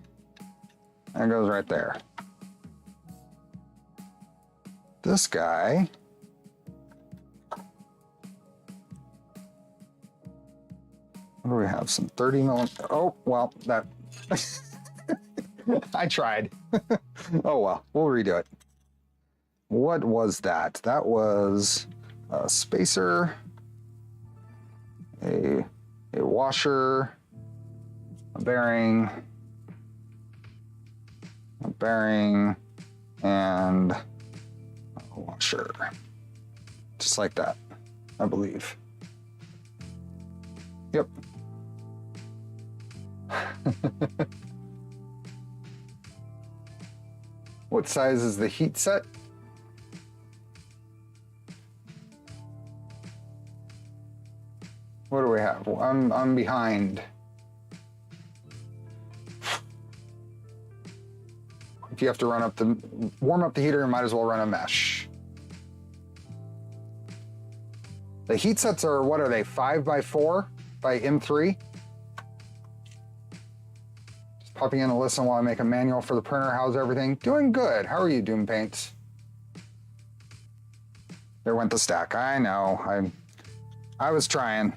and it goes right there. This guy, what do we have? Some 30 millimeter, oh, well, that, I tried. Oh well, we'll redo it. What was that? That was a spacer, a washer, a bearing, and a washer. Just like that, I believe. Yep. What size is the heat set? What do we have? I'm behind. If you have to warm up the heater, you might as well run a mesh. The heat sets are, what are they, 5x4 by M3? Popping in to listen while I make a manual for the printer. How's everything? Doing good. How are you, Doom Paints? There went the stack. I know. I was trying.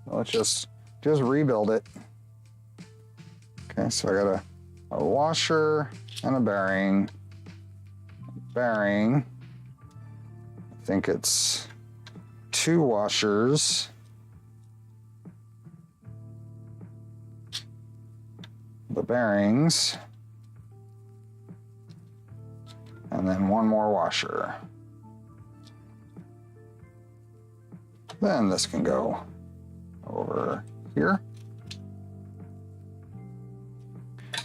Let's just rebuild it. Okay, so I got a washer and a bearing. I think it's 2 washers. The bearings, and then 1 more washer. Then this can go over here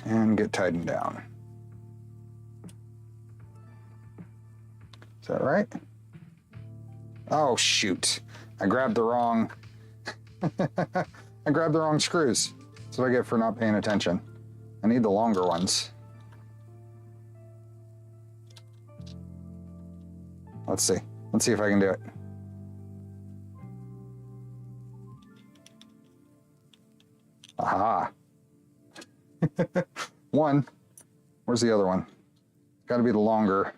and get tightened down. Is that right? Oh shoot, I grabbed the wrong screws. That's what I get for not paying attention. I need the longer ones. Let's see if I can do it. Aha. One. Where's the other one? Got to be the longer.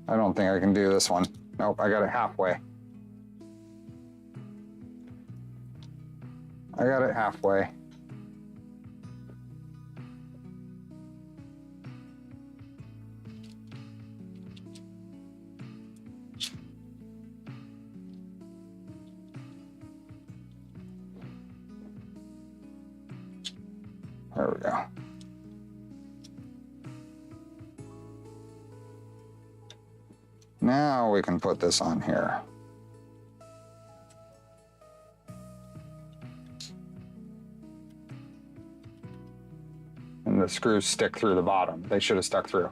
I don't think I can do this one. Nope, I got it halfway. I got it halfway. There we go. Now we can put this on here. And the screws stick through the bottom. They should have stuck through.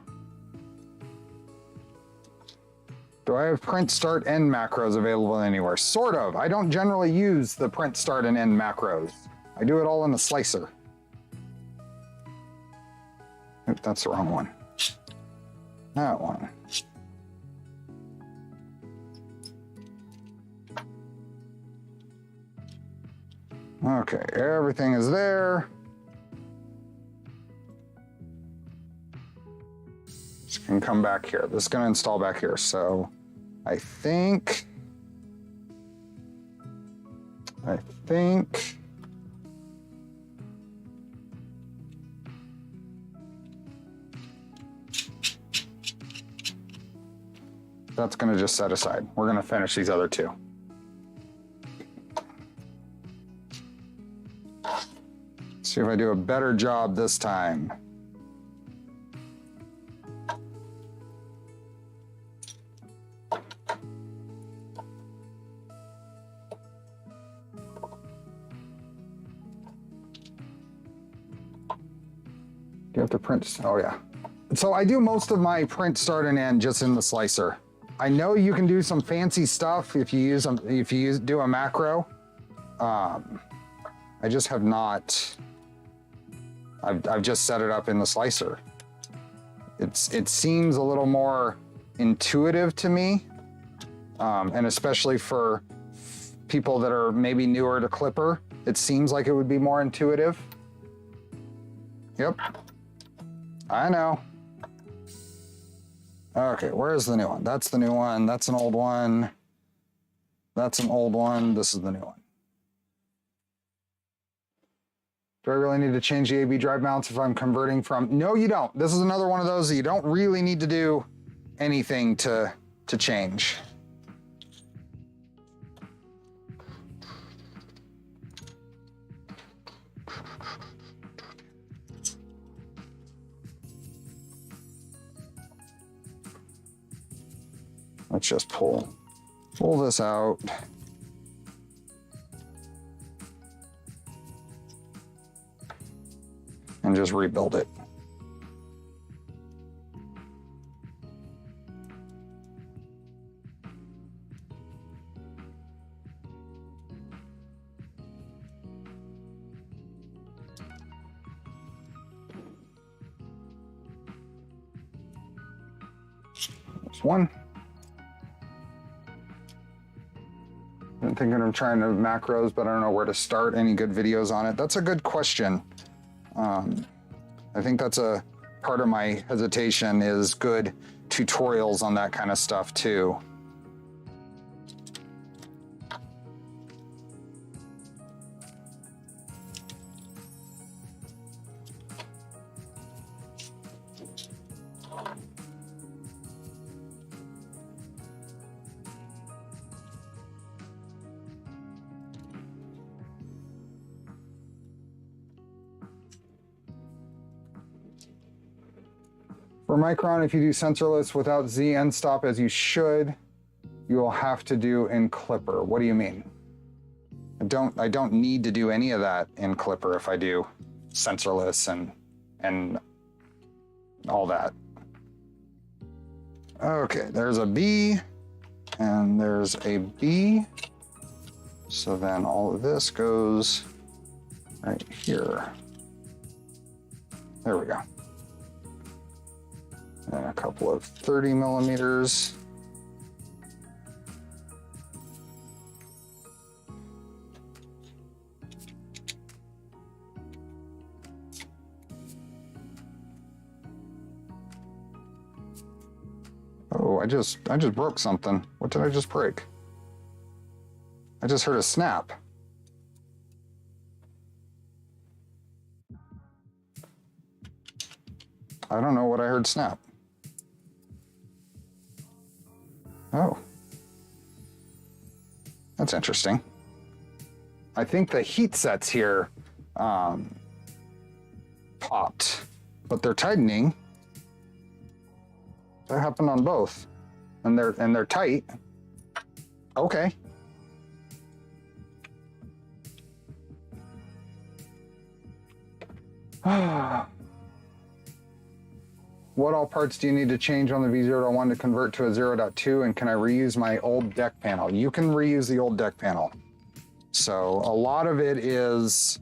Do I have print start end macros available anywhere? Sort of. I don't generally use the print start and end macros. I do it all in the slicer. Oop, that's the wrong one. That one. Okay, everything is there. This can come back here. This is going to install back here. So I think that's going to just set aside. We're going to finish these other two. See if I do a better job this time. Do you have to print? Oh yeah. So I do most of my print start and end just in the slicer. I know you can do some fancy stuff if you do a macro. I just have not. I've just set it up in the slicer. It seems a little more intuitive to me, and especially for people that are maybe newer to Clipper, it seems like it would be more intuitive. Yep, I know. Okay, where's the new one? That's the new one. That's an old one. That's an old one. This is the new one. Do I really need to change the AB drive mounts if I'm converting from? No, you don't. This is another one of those that you don't really need to do anything to change. Let's just pull this out. And just rebuild it. There's one. I'm thinking of trying to macros, but I don't know where to start. Any good videos on it? That's a good question. I think that's a part of my hesitation is good tutorials on that kind of stuff too. For Micron, if you do sensorless without Z end stop as you should, you will have to do in Clipper. What do you mean? I don't need to do any of that in Clipper if I do sensorless and all that. Okay, there's a B and there's a B. So then all of this goes right here. There we go. And a couple of 30 millimeters. Oh, I just broke something. What did I just break? I just heard a snap. I don't know what I heard snap. Oh, that's interesting. I think the heat sets here popped, but they're tightening. That happened on both, and they're tight. Okay. What all parts do you need to change on the V0.1 to convert to a 0.2, and can I reuse my old deck panel? You can reuse the old deck panel. So a lot of it is,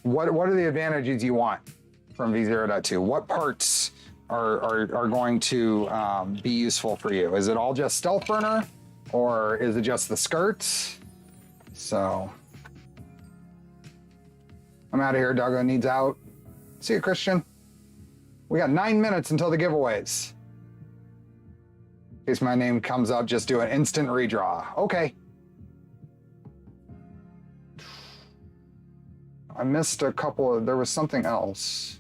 what are the advantages you want from V0.2? What parts are going to be useful for you? Is it all just stealth burner, or is it just the skirts? So I'm out of here. Doggo needs out. See you, Christian. We got 9 minutes until the giveaways. In case my name comes up, just do an instant redraw. Okay. I missed a couple of, there was something else.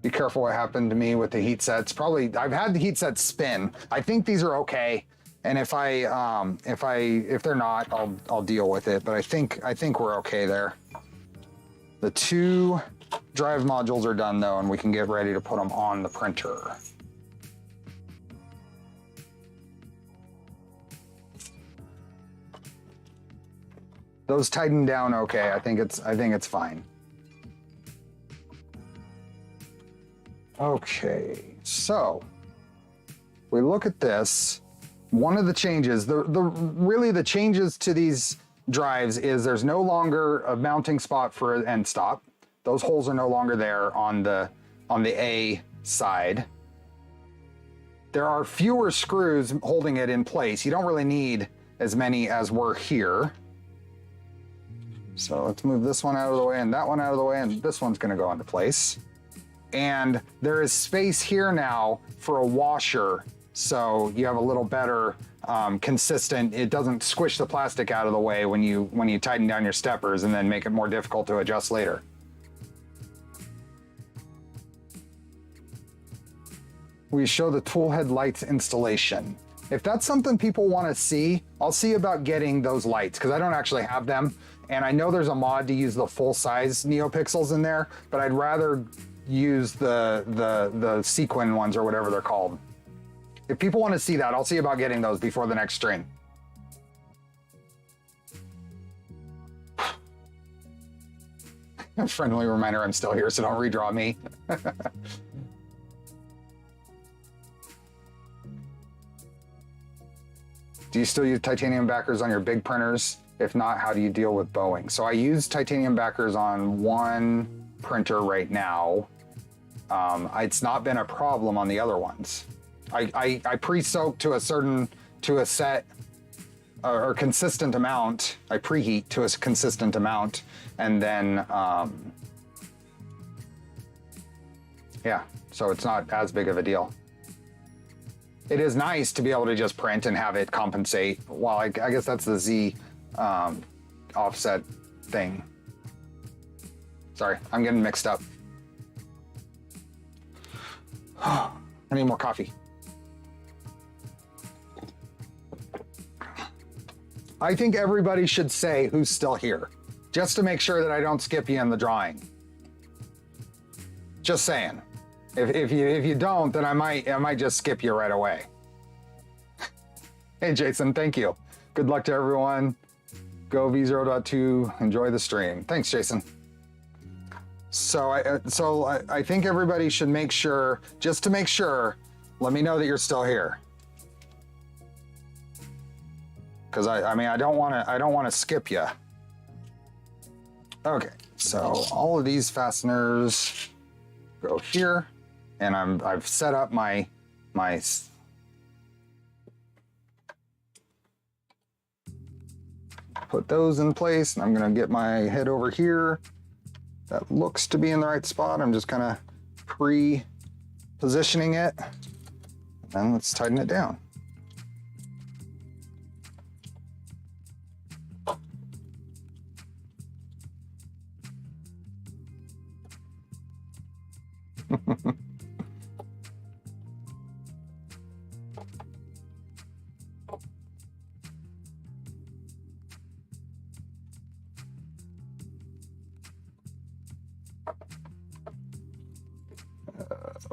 Be careful what happened to me with the heat sets. Probably, I've had the heat sets spin. I think these are okay. And if they're not, I'll deal with it. But I think we're okay there. The 2 drive modules are done though, and we can get ready to put them on the printer. Those tighten down okay. I think it's fine. Okay, so we look at this. One of the changes, really the changes to these drives is there's no longer a mounting spot for an end stop. Those holes are no longer there on the A side. There are fewer screws holding it in place. You don't really need as many as were here. So let's move this one out of the way and that one out of the way, and this one's gonna go into place. And there is space here now for a washer, so you have a little better consistent, it doesn't squish the plastic out of the way when you tighten down your steppers and then make it more difficult to adjust later. We show the tool head lights installation. If that's something people want to see, I'll see about getting those lights, because I don't actually have them. And I know there's a mod to use the full-size NeoPixels in there, but I'd rather use the sequin ones or whatever they're called. If people want to see that, I'll see about getting those before the next stream. A friendly reminder I'm still here, so don't redraw me. Do you still use titanium backers on your big printers? If not, how do you deal with bowing? So I use titanium backers on one printer right now. It's not been a problem on the other ones. I pre-soak to a set or consistent amount. I preheat to a consistent amount, and then yeah, so it's not as big of a deal. It is nice to be able to just print and have it compensate. Well, I guess that's the Z offset thing. Sorry, I'm getting mixed up. I need more coffee. I think everybody should say who's still here, just to make sure that I don't skip you in the drawing. Just saying. If you don't, then I might just skip you right away. Hey Jason, thank you. Good luck to everyone. Go V0.2. Enjoy the stream. Thanks, Jason. So I think everybody should make sure, just to make sure, let me know that you're still here. Because I don't want to skip you. Okay, so all of these fasteners go here, and I've set up my put those in place, and I'm gonna get my head over here. That looks to be in the right spot. I'm just kind of pre-positioning it, and let's tighten it down.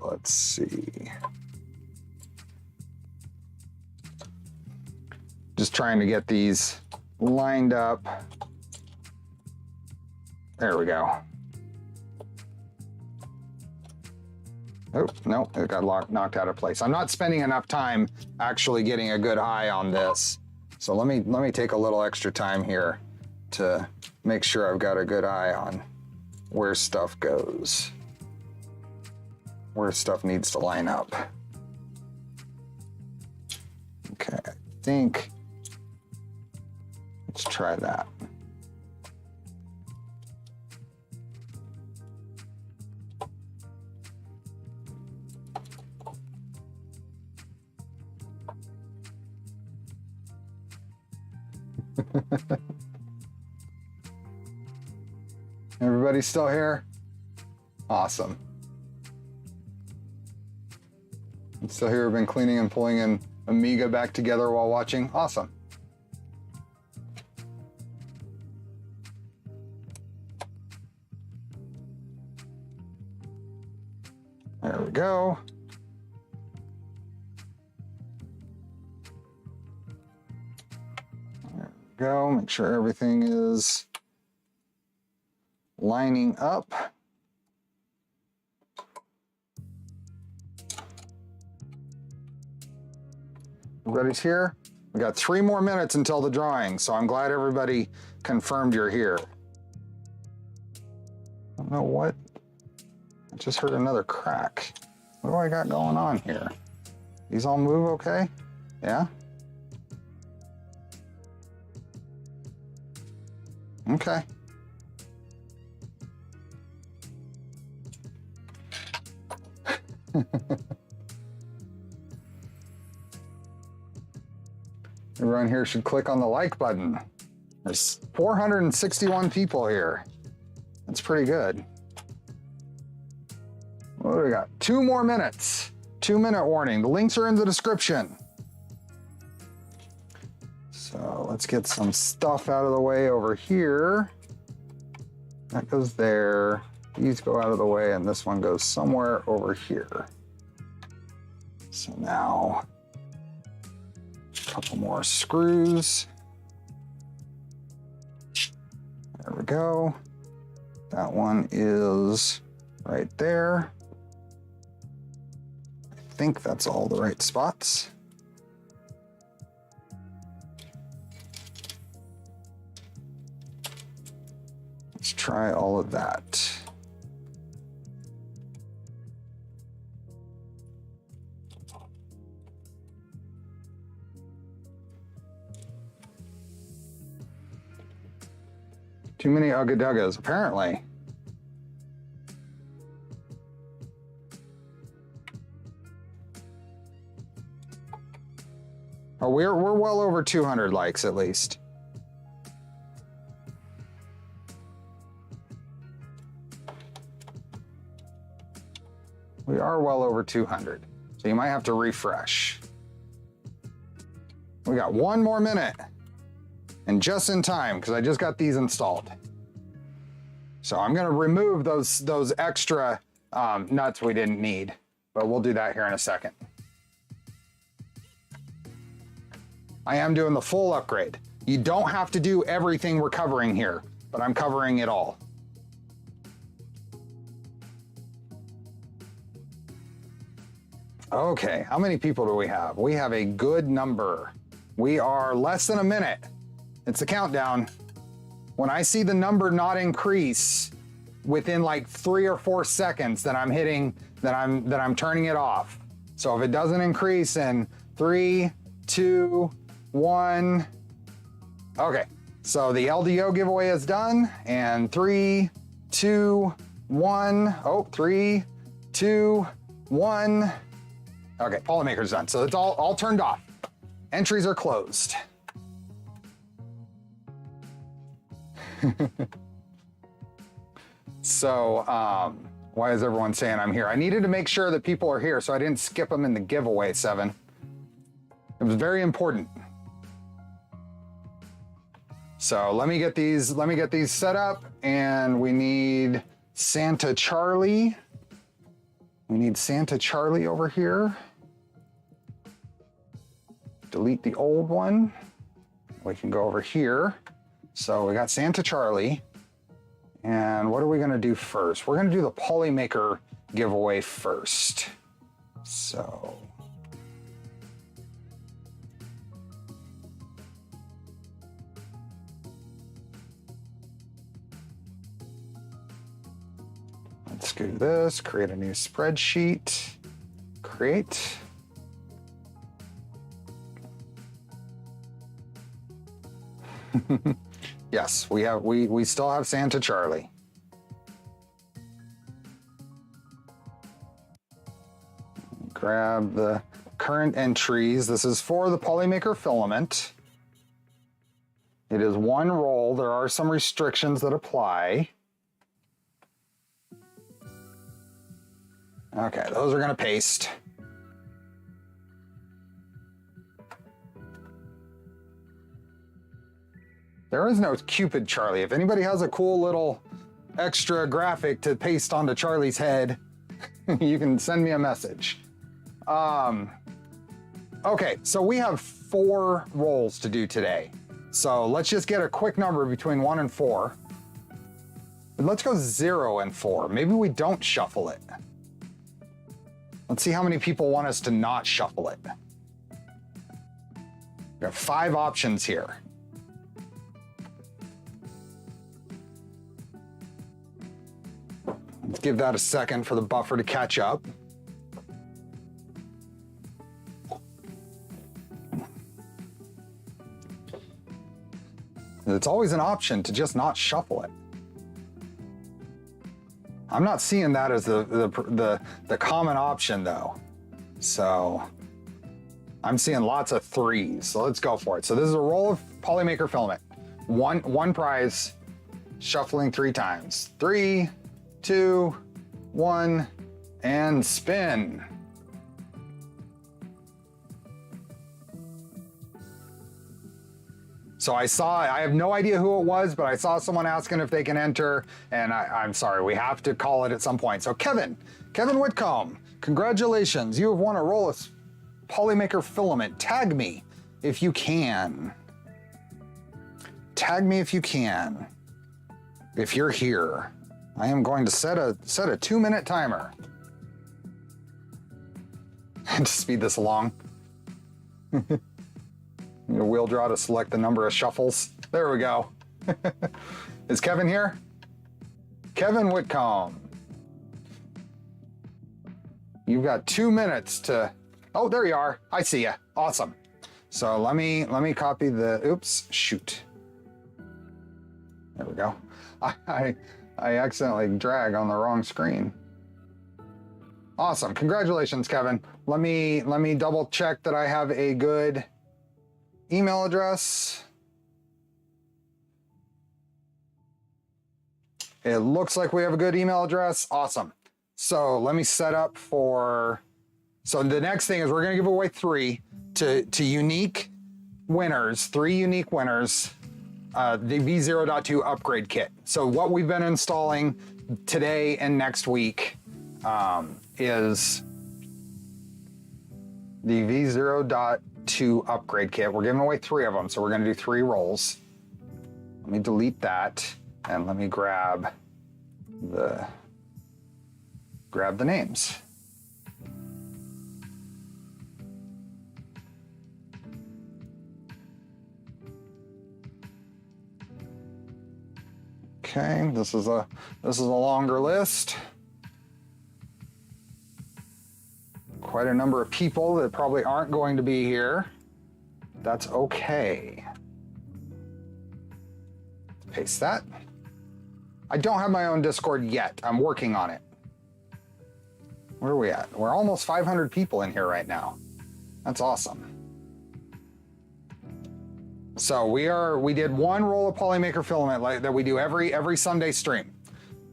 Let's see. Just trying to get these lined up. There we go. Oh, no, it got knocked out of place. I'm not spending enough time actually getting a good eye on this. So let me take a little extra time here to make sure I've got a good eye on where stuff goes, where stuff needs to line up. Okay, think, let's try that. Everybody still here? Awesome. Still here, we've been cleaning and pulling an Amiga back together while watching. Awesome. There we go. There we go. Make sure everything is lining up. Everybody's here? We got 3 more minutes until the drawing, so I'm glad everybody confirmed you're here. I don't know what. I just heard another crack. What do I got going on here? These all move okay? Yeah? Okay. Everyone here should click on the like button. There's 461 people here. That's pretty good. What do we got? 2 more minutes. 2-minute warning. The links are in the description. So let's get some stuff out of the way over here. That goes there. These go out of the way, and this one goes somewhere over here. So now, a couple more screws. There we go. That one is right there. I think that's all the right spots. Let's try all of that. Too many ugga-duggas, apparently. Oh, we're well over 200 likes at least. We are well over 200, so you might have to refresh. We got 1 more minute, and just in time, because I just got these installed. So I'm gonna remove those extra nuts we didn't need, but we'll do that here in a second. I am doing the full upgrade. You don't have to do everything we're covering here, but I'm covering it all. Okay, how many people do we have? We have a good number. We are less than a minute. It's the countdown. When I see the number not increase within like 3 or 4 seconds, then I'm turning it off. So if it doesn't increase in 3, 2, 1. Okay, so the LDO giveaway is done, and 3, 2, 1. Oh, 3, 2, 1. Okay, Polymaker's done. So it's all turned off. Entries are closed. So, why is everyone saying I'm here? I needed to make sure that people are here, so I didn't skip them in the giveaway, 7. It was very important. So let me get these set up, and we need Santa Charlie. We need Santa Charlie over here. Delete the old one. We can go over here. So we got Santa Charlie. And what are we gonna do first? We're gonna do the Polymaker giveaway first. So. Let's do this, create a new spreadsheet, create. Yes, we still have Santa Charlie. Grab the current entries. This is for the Polymaker filament. It is one roll. There are some restrictions that apply. Okay, those are going to paste. There is no Cupid Charlie. If anybody has a cool little extra graphic to paste onto Charlie's head, you can send me a message. Okay, so we have 4 rolls to do today. So let's just get a quick number between 1 and 4. But let's go 0 and 4. Maybe we don't shuffle it. Let's see how many people want us to not shuffle it. We have 5 options here. Let's give that a second for the buffer to catch up. It's always an option to just not shuffle it. I'm not seeing that as the common option though. So I'm seeing lots of 3s. So let's go for it. So this is a roll of Polymaker filament. One prize, shuffling 3 times. 3, 2, 1, and spin. So I have no idea who it was, but I saw someone asking if they can enter, and I'm sorry, we have to call it at some point. So Kevin Whitcomb, congratulations. You have won a roll of Polymaker filament. Tag me if you can. Tag me if you can. If you're here. I am going to set a 2-minute timer. And to speed this along. Wheel draw to select the number of shuffles. There we go. Is Kevin here? Kevin Whitcomb. You've got 2 minutes to, oh, there you are. I see you. Awesome. So let me copy the, oops, shoot. There we go. I accidentally drag on the wrong screen. Awesome. Congratulations, Kevin. Let me double check that I have a good email address. It looks like we have a good email address. Awesome. So let me set up for, so the next thing is we're going to give away 3 to unique winners, 3 unique winners, the V0.2 upgrade kit. So what we've been installing today and next week is the V0.2 upgrade kit. We're giving away 3 of them, so we're going to do 3 rolls. Let me delete that and let me grab the names. Okay, this is a longer list. Quite a number of people that probably aren't going to be here. That's okay. Paste that. I don't have my own Discord yet. I'm working on it. Where are we at? We're almost 500 people in here right now. That's awesome. So we did 1 roll of Polymaker filament like that we do every Sunday stream.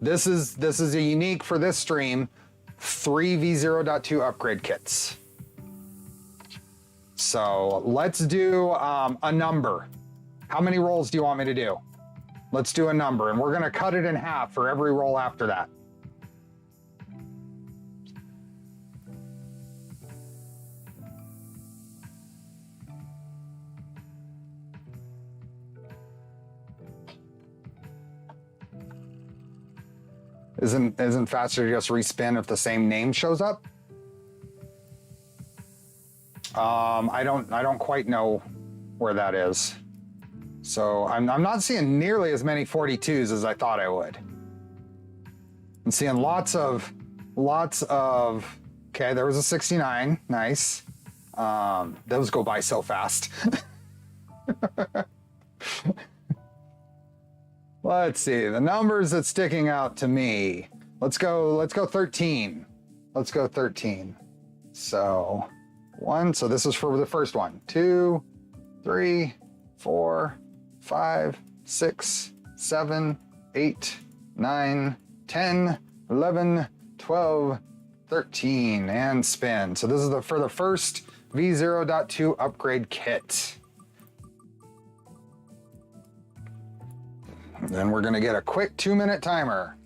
This is a unique for this stream, 3 V0.2 upgrade kits. So let's do a number. How many rolls do you want me to do? Let's do a number, and we're gonna cut it in half for every roll after that. Isn't faster to just respin if the same name shows up? I don't quite know where that is. So I'm not seeing nearly as many 42s as I thought I would. I'm seeing lots of, okay, there was a 69, nice. Those go by so fast. Let's see, the numbers that's sticking out to me. Let's go 13. Let's go 13. So 1, so this is for the first one. 2, 3, 4, 5, 6, 7, 8, 9, 10, 11, 12, 13, and spin. So this is for the first V0.2 upgrade kit. Then we're gonna get a quick 2-minute timer.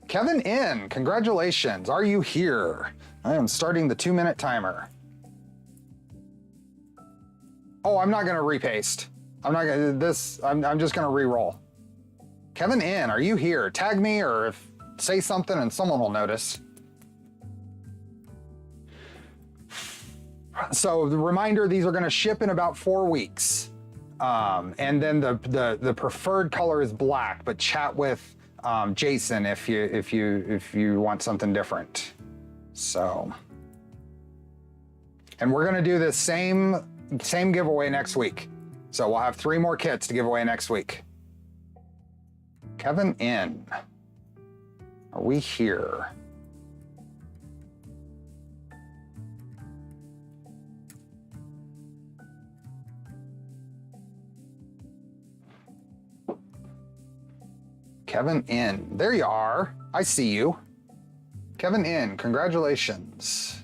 Kevin N, congratulations, are you here? I am starting the 2-minute timer. Oh, I'm not gonna repaste. I'm not gonna, I'm just gonna re-roll. Kevin N, are you here? Tag me or say something and someone will notice. So the reminder, these are gonna ship in about 4 weeks. And then the preferred color is black, but chat with Jason if you want something different. So, and we're gonna do this same giveaway next week. So we'll have 3 more kits to give away next week. Kevin N, are we here? Kevin N, there you are. I see you. Kevin N, congratulations.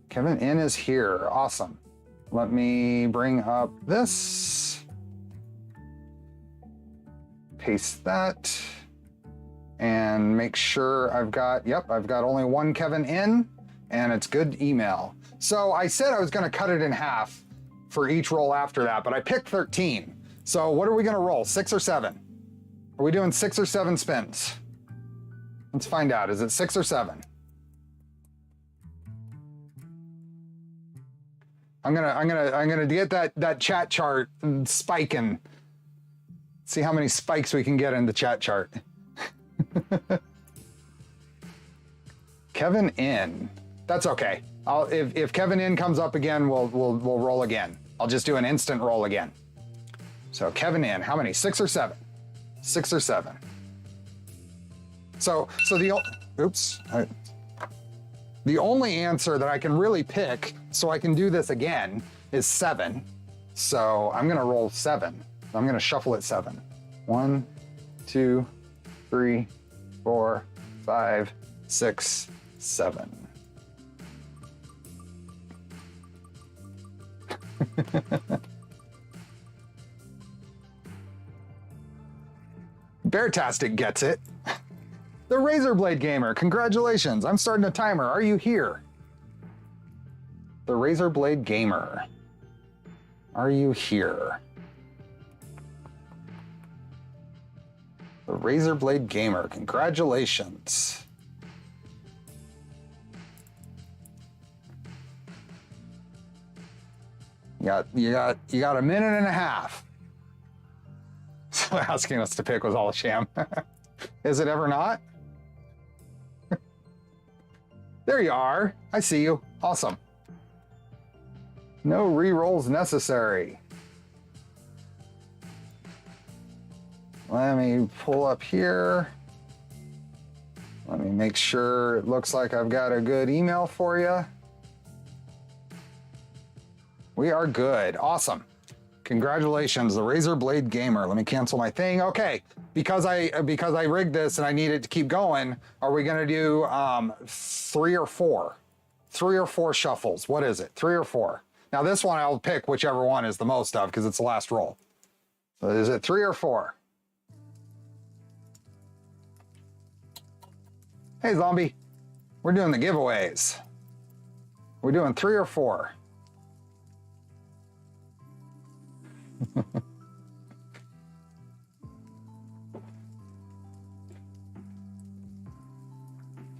Kevin N is here, awesome. Let me bring up this. Paste that. And make sure I've got only 1 Kevin N, and it's good email. So I said I was gonna cut it in half for each roll after that, but I picked 13. So what are we gonna roll, 6 or 7? Are we doing 6 or 7 spins? Let's find out, is it 6 or 7? I'm gonna get that chat chart spiking. See how many spikes we can get in the chat chart. Kevin N, that's okay. If Kevin N comes up again, we'll roll again. I'll just do an instant roll again. So Kevin N, how many? 6 or 7? 6 or 7. So the only answer that I can really pick, so I can do this again, is 7. So I'm gonna roll 7. I'm gonna shuffle it 7. 1, 2, 3, 4, 5, 6, 7. Beartastic gets it. The Razor Blade Gamer, congratulations. I'm starting a timer. Are you here? The Razor Blade Gamer. Are you here? The Razor Blade Gamer, congratulations. You got a minute and a half. So asking us to pick was all a sham. Is it ever not? There you are. I see you. Awesome. No re-rolls necessary. Let me pull up here. Let me make sure it looks like I've got a good email for you. We are good. Awesome. Congratulations, the Razor Blade Gamer. Let me cancel my thing. Okay, because I rigged this and I need it to keep going, are we gonna do 3 or 4? 3 or 4 shuffles. What is it? 3 or 4? Now this one I'll pick whichever one is the most of because it's the last roll. So is it 3 or 4? Hey Zombie, we're doing the giveaways. We're doing 3 or 4.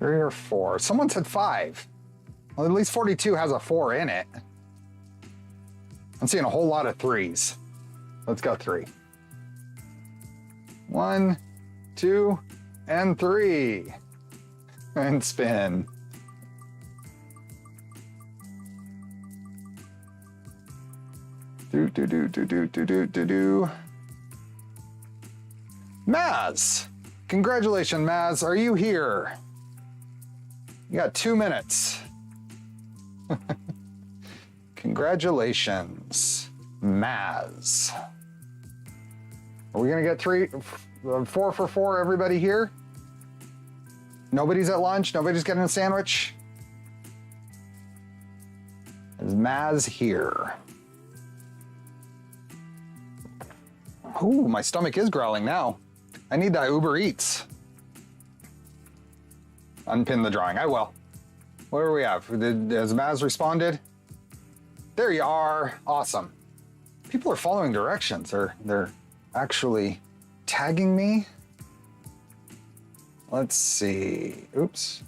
3 or 4. Someone said 5. Well, at least 42 has a 4 in it. I'm seeing a whole lot of 3s. Let's go 3. 1, 2, and 3. And spin. Maz! Congratulations, Maz. Are you here? You got 2 minutes. Congratulations, Maz. Are we gonna get 4 for 4, everybody here? Nobody's at lunch? Nobody's getting a sandwich? Is Maz here? Ooh, my stomach is growling now. I need that Uber Eats. Unpin the drawing, I will. What do we have? Has Maz responded? There you are, awesome. People are following directions. They're actually tagging me. Let's see, oops.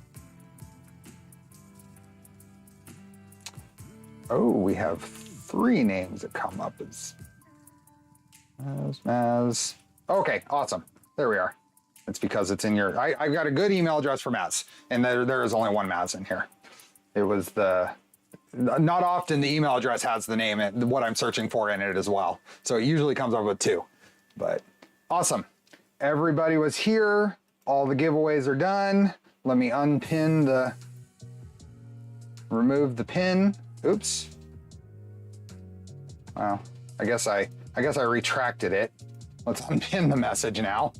Oh, we have 3 names that come up as Maz. Okay, awesome. There we are. It's because it's in your, I've got a good email address for Maz, and there is only one Maz in here. It was not often the email address has the name and what I'm searching for in it as well. So it usually comes up with 2, but awesome. Everybody was here. All the giveaways are done. Let me unpin remove the pin. Oops. Well, I guess I retracted it. Let's unpin the message now.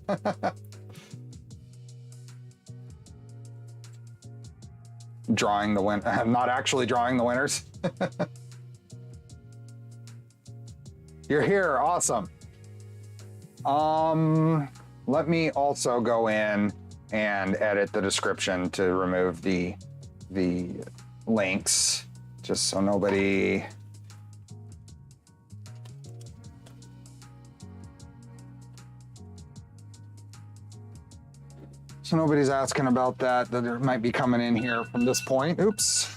Drawing the win. I'm not actually drawing the winners. You're here, awesome. Let me also go in and edit the description to remove the links, just so nobody. So nobody's asking about that it might be coming in here from this point. Oops.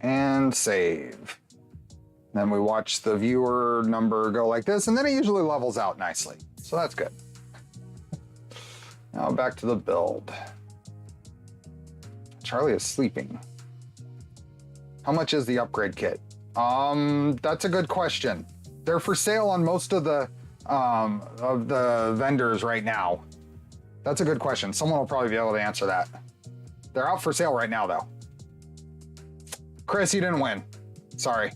And save. Then we watch the viewer number go like this, and then it usually levels out nicely. So that's good. Now back to the build. Charlie is sleeping. How much is the upgrade kit? That's a good question. They're for sale on most of the vendors right now. That's a good question. Someone will probably be able to answer that. They're out for sale right now, though. Chris, you didn't win. Sorry.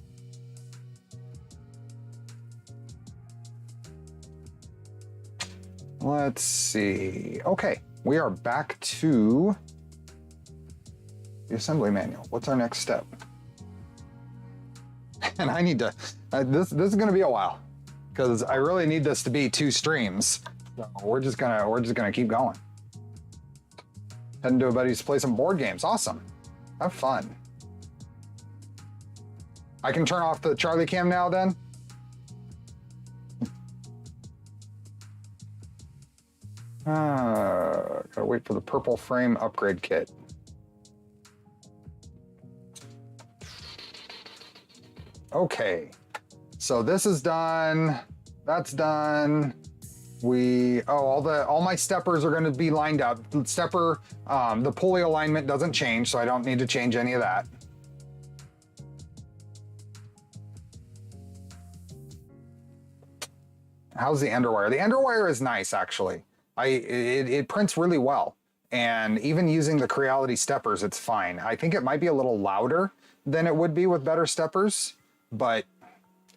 Let's see. Okay, we are back to the assembly manual. What's our next step? And I need to, this is gonna be a while, because I really need this to be 2 streams. So we're just gonna keep going. Heading to a buddy's to play some board games. Awesome. Have fun. I can turn off the Charlie cam now then? Gotta wait for the purple frame upgrade kit. Okay, so this is done, that's done. All my steppers are gonna be lined up. The stepper, the pulley alignment doesn't change, so I don't need to change any of that. How's the underwire? The underwire is nice, actually. It prints really well. And even using the Creality steppers, it's fine. I think it might be a little louder than it would be with better steppers, but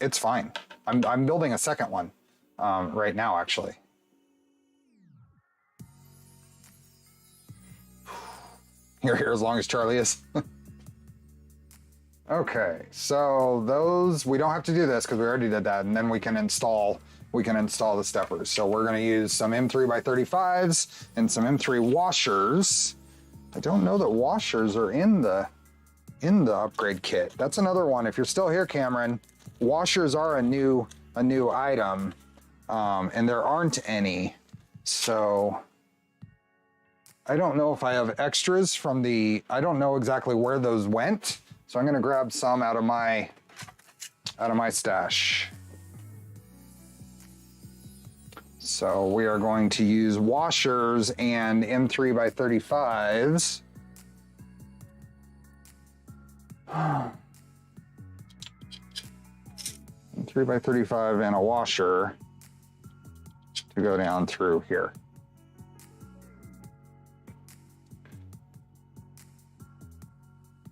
it's fine. I'm building a second one right now, actually. You're here as long as Charlie is. Okay, so those, we don't have to do this because we already did that, and then we can install the steppers. So we're gonna use some M3x35s and some M3 washers. I don't know that washers are in the upgrade kit. That's another one. If you're still here, Cameron, washers are a new item, and there aren't any. So I don't know if I have extras from I don't know exactly where those went. So I'm gonna grab some out of my stash. So we are going to use washers and M3 by 35s. M3 by 35 and a washer to go down through here.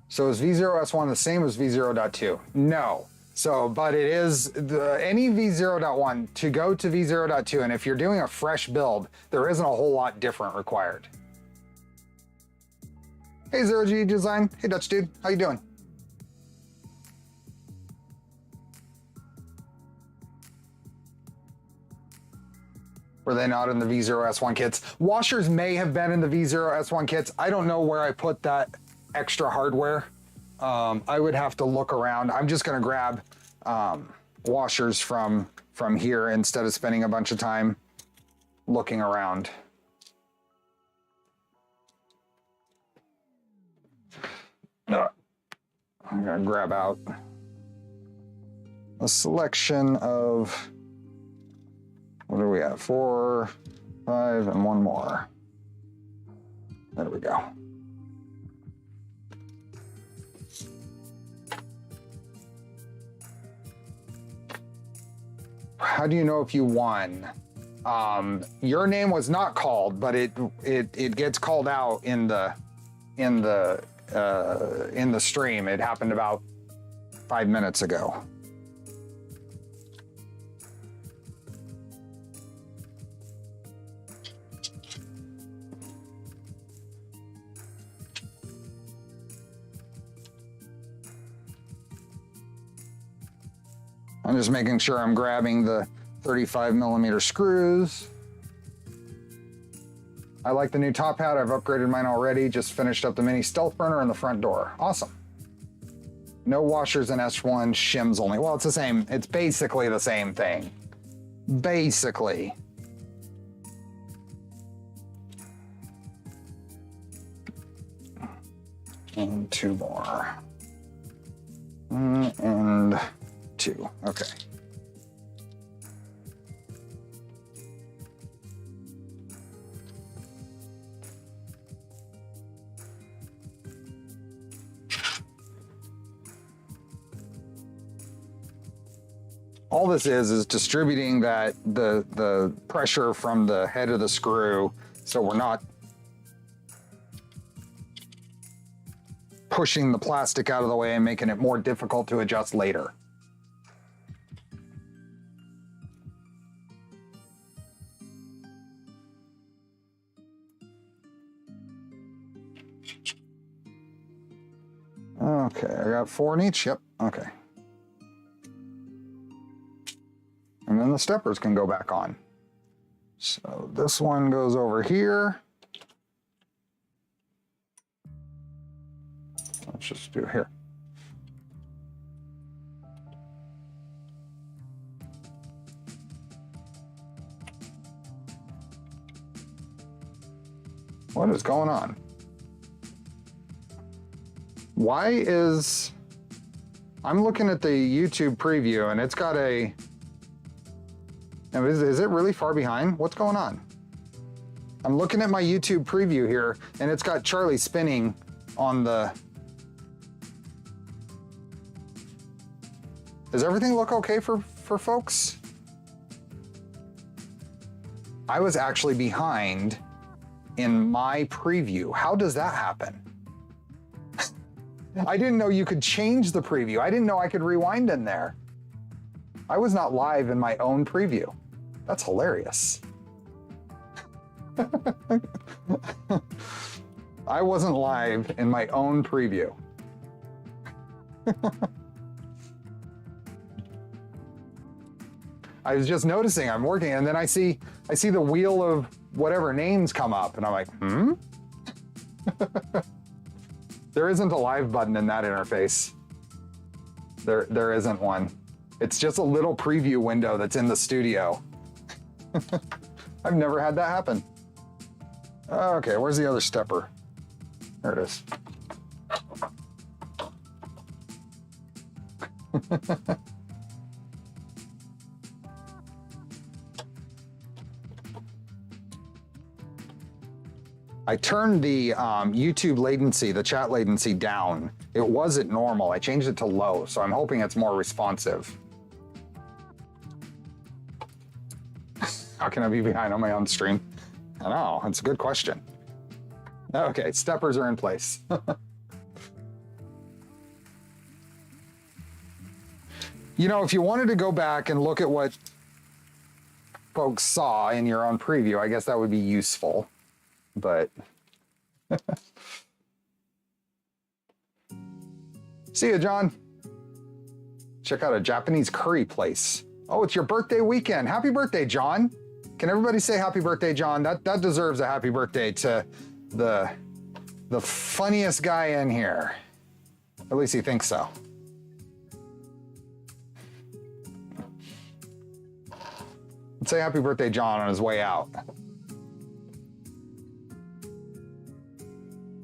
So is V0S1 the same as V0.2? No. So, but it is any V0.1 to go to V0.2, and if you're doing a fresh build, there isn't a whole lot different required. Hey Zero G Design, hey Dutch dude, how you doing? Were they not in the V0S1 kits? Washers may have been in the V0S1 kits. I don't know where I put that extra hardware. I would have to look around. I'm just gonna grab washers from here instead of spending a bunch of time looking around. I'm gonna grab out a selection of, what do we have? 4, 5, and one more. There we go. How do you know if you won? Your name was not called, but it gets called out in the stream. It happened about 5 minutes ago. I'm just making sure I'm grabbing the 35mm screws. I like the new top hat. I've upgraded mine already. Just finished up the mini stealth burner and the front door. Awesome. No washers in S1, shims only. Well, it's the same. It's basically the same thing. Basically. And 2 more. And 2. Okay. All this is distributing the pressure from the head of the screw, so we're not pushing the plastic out of the way and making it more difficult to adjust later. Okay, I got 4 in each. Yep, okay. And then the steppers can go back on. So this one goes over here. Let's just do it here. What is going on? Why is... I'm looking at the YouTube preview and it's got a... Is it really far behind? What's going on? I'm looking at my YouTube preview here and it's got Charlie spinning on the... Does everything look okay for folks? I was actually behind in my preview. How does that happen? I didn't know you could change the preview. I didn't know I could rewind in there. I was not live in my own preview. That's hilarious. I wasn't live in my own preview. I was just noticing I'm working and then I see the wheel of whatever names come up and I'm like, hmm? There isn't a live button in that interface. There isn't one. It's just a little preview window that's in the studio. I've never had that happen. Okay, where's the other stepper? There it is. I turned the YouTube latency, the chat latency down. It wasn't normal. I changed it to low, so I'm hoping it's more responsive. How can I be behind on my own stream? I don't know, it's a good question. Okay, steppers are in place. You know, if you wanted to go back and look at what folks saw in your own preview, I guess that would be useful, but. See ya, John. Check out a Japanese curry place. Oh, it's your birthday weekend. Happy birthday, John. Can everybody say happy birthday, John? That deserves a happy birthday to the funniest guy in here. At least he thinks so. Let's say happy birthday, John, on his way out.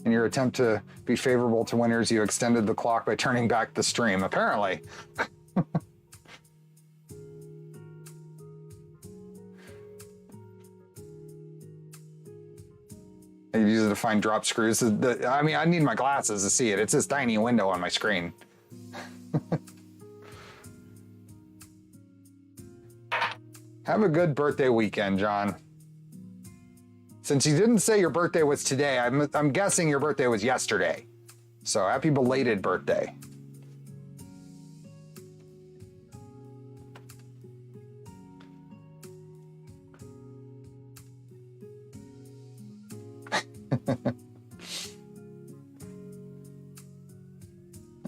In your attempt to be favorable to winners, you extended the clock by turning back the stream, apparently. I use it to find drop screws. I mean, I need my glasses to see it. It's this tiny window on my screen. Have a good birthday weekend, John. Since you didn't say your birthday was today, I'm guessing your birthday was yesterday. So happy belated birthday.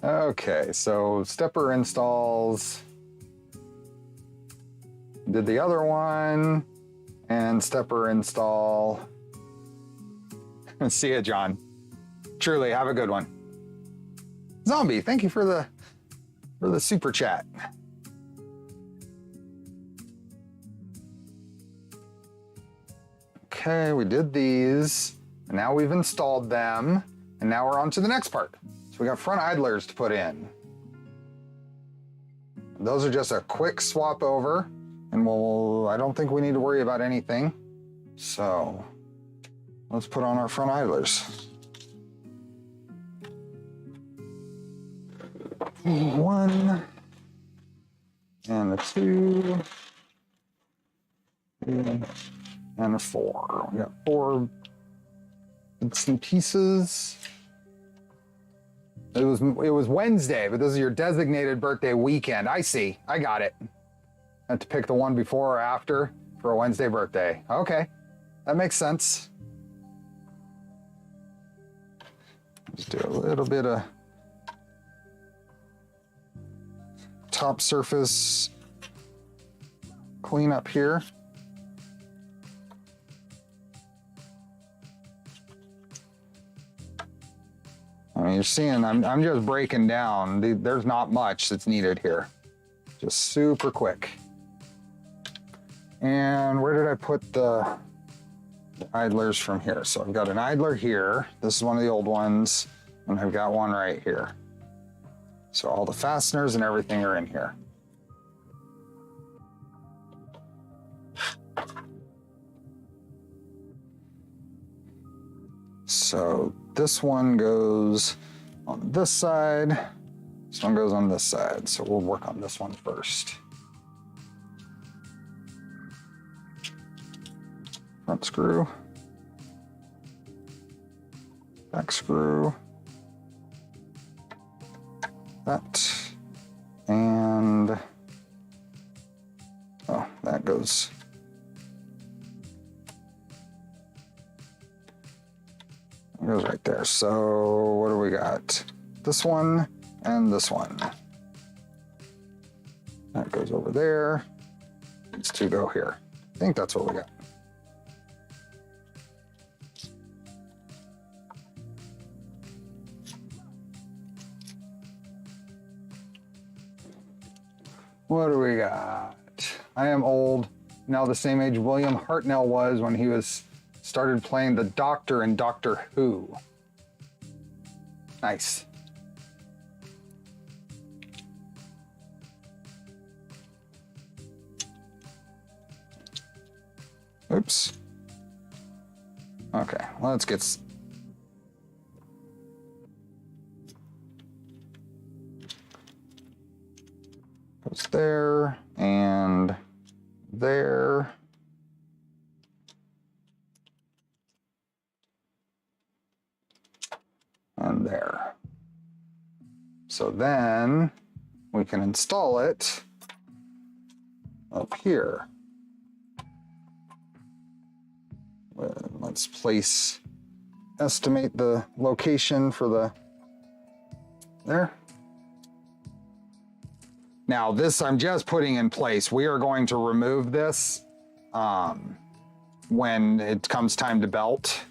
Okay, so stepper installs. Did the other one, and stepper install. See ya, John. Truly, have a good one. Zombie, thank you for the super chat. Okay, we did these, and now we've installed them, and now we're on to the next part. So we got front idlers to put in. Those are just a quick swap over, and I don't think we need to worry about anything. So let's put on our front idlers. One, and a two, and a four. We got 4 bits and pieces. It was Wednesday, but this is your designated birthday weekend. I see. I got it. I have to pick the one before or after for a Wednesday birthday. Okay, that makes sense. Just do a little bit of top surface cleanup here. I mean, you're seeing, I'm just breaking down. There's not much that's needed here. Just super quick. And where did I put the idlers from here? So I've got an idler here. This is one of the old ones. And I've got one right here. So all the fasteners and everything are in here. So this one goes on this side. This one goes on this side. So we'll work on this one first. Front screw. Back screw. That. And oh, that goes. It goes right there. So what do we got? This one and this one. That goes over there. These two go here. I think that's what we got. What do we got? I am old, now the same age William Hartnell was when he started playing the Doctor in Doctor Who. Nice. Oops. Okay, let's get... Goes there, and there. And there. So then we can install it up here. Let's estimate the location for the, there. Now this I'm just putting in place. We are going to remove this when it comes time to belt,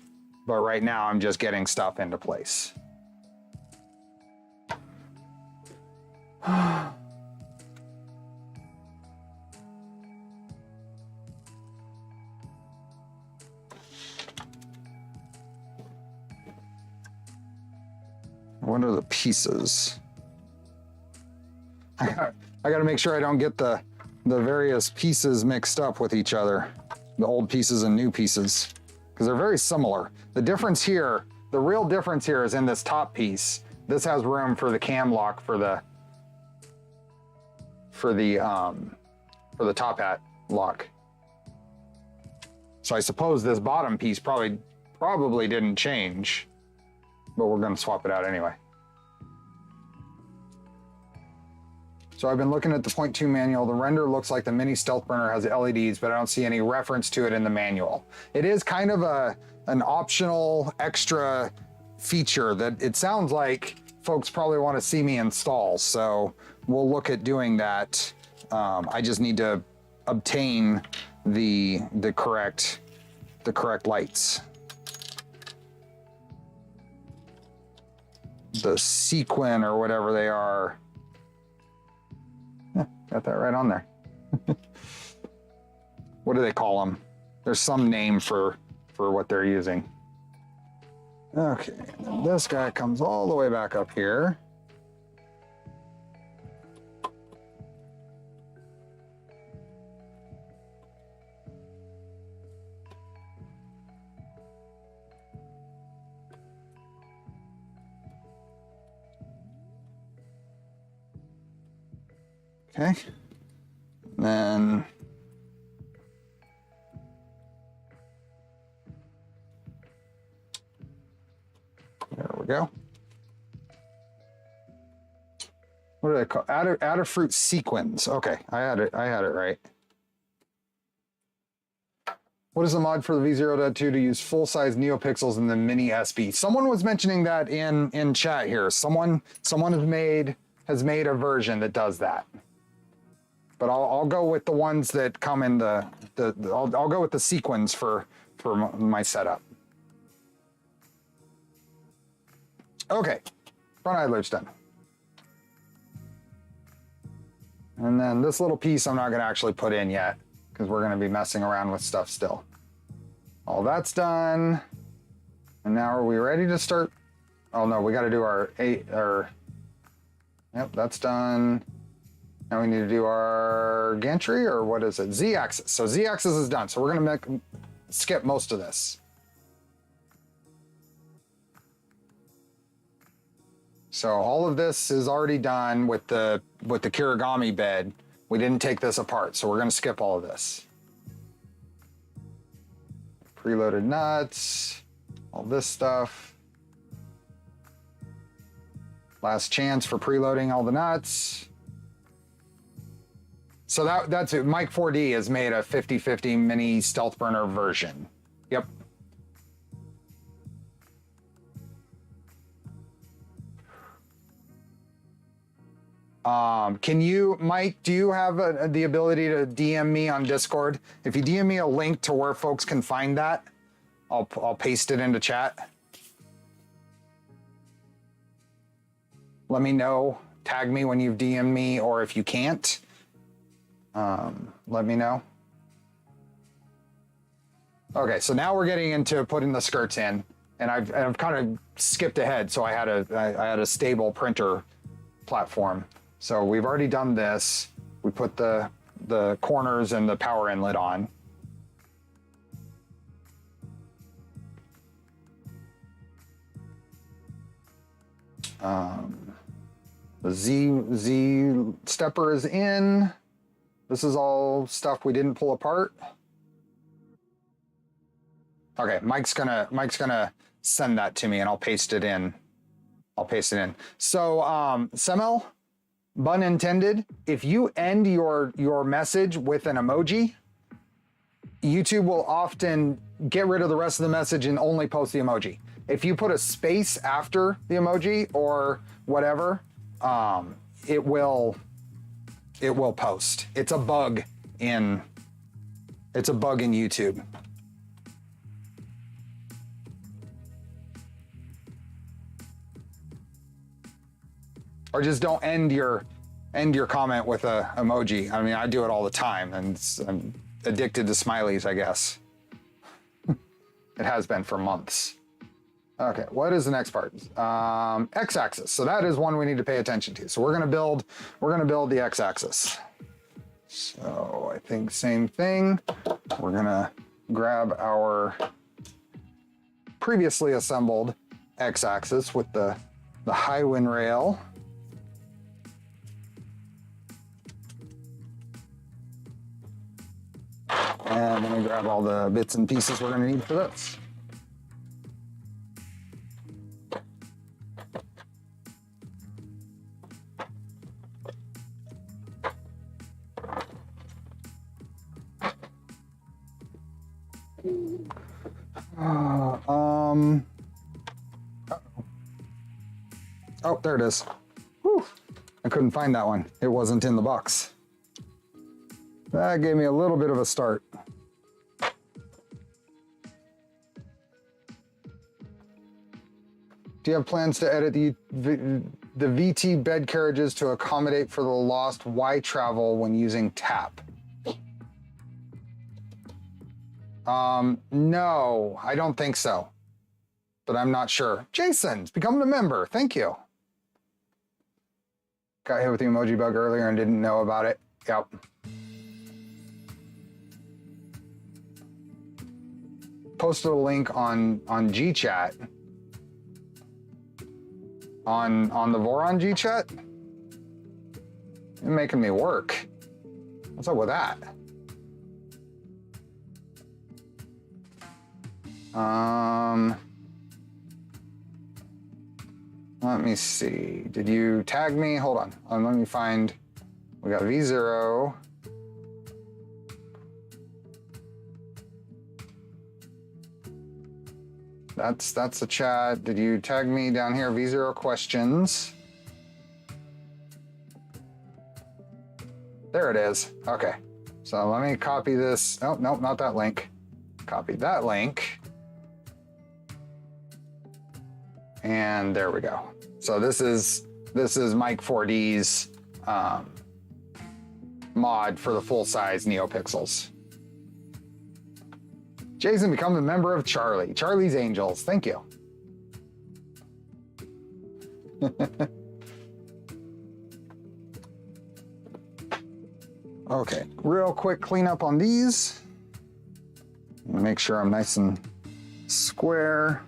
but right now I'm just getting stuff into place. What are the pieces? I got to make sure I don't get the various pieces mixed up with each other, the old pieces and new pieces, because they're very similar. The difference here, the real difference here is in this top piece. This has room for the cam lock for the top hat lock. So I suppose this bottom piece probably didn't change, but we're going to swap it out anyway. So I've been looking at the 0.2 manual. The render looks like the mini stealth burner has LEDs, but I don't see any reference to it in the manual. It is kind of an optional extra feature that it sounds like folks probably want to see me install. So we'll look at doing that. I just need to obtain the correct lights. The sequin or whatever they are. Got that right on there. What do they call them? There's some name for what they're using. Okay, and then this guy comes all the way back up here. Okay, then there we go. What do they call Adafruit sequins? Okay, I had it right. What is the mod for the V0.2 to use full-size NeoPixels in the mini SB? Someone was mentioning that in chat here. Someone has made a version that does that. But I'll go with the ones that come in I'll go with the sequins for my setup. Okay, front idler's done. And then this little piece I'm not gonna actually put in yet because we're gonna be messing around with stuff still. All that's done. And now are we ready to start? Oh no, we gotta do yep, that's done. Now we need to do our gantry, or what is it? Z-axis. So Z-axis is done. So we're gonna skip most of this. So all of this is already done with the Kirigami bed. We didn't take this apart, so we're gonna skip all of this. Preloaded nuts, all this stuff. Last chance for preloading all the nuts. So that's it. Mike 4D has made a 50/50 mini stealth burner version. Yep. Can you, Mike, do you have the ability to DM me on Discord? If you DM me a link to where folks can find that, I'll paste it into chat. Let me know, tag me when you've DM'd me, or if you can't, let me know. Okay, so now we're getting into putting the skirts in, and I've kind of skipped ahead, so I had a stable printer platform. So we've already done this. We put the corners and the power inlet on. The Z stepper is in. This is all stuff we didn't pull apart. Okay, Mike's gonna send that to me and I'll paste it in. So, Semel, pun intended, if you end your message with an emoji, YouTube will often get rid of the rest of the message and only post the emoji. If you put a space after the emoji or whatever, it will post. It's a bug in YouTube. Or just don't end your comment with a emoji. I mean, I do it all the time, and I'm addicted to smileys, I guess. It has been for months. Okay, what is the next part? X-axis. So that is one we need to pay attention to. So we're gonna build the X-axis. So I think same thing. We're gonna grab our previously assembled X-axis with the high wind rail. And then we grab all the bits and pieces we're gonna need for this. Oh, there it is. Whew. I couldn't find that one. It wasn't in the box. That gave me a little bit of a start. Do you have plans to edit the VT bed carriages to accommodate for the lost Y travel when using TAP? No, I don't think so, but I'm not sure. Jason's become a member. Thank you. Got hit with the emoji bug earlier and didn't know about it. Yep. Posted a link on GChat. On the Voron GChat? You're making me work. What's up with that? Let me see. Did you tag me? Hold on. Let me find. We got V0. That's the chat. Did you tag me down here? V0 questions. There it is. Okay. So let me copy this. Oh, nope, not that link. Copy that link. And there we go. So this is Mike 4D's mod for the full-size NeoPixels. Jason, become a member of Charlie's Angels. Thank you. Okay, real quick cleanup on these. Make sure I'm nice and square.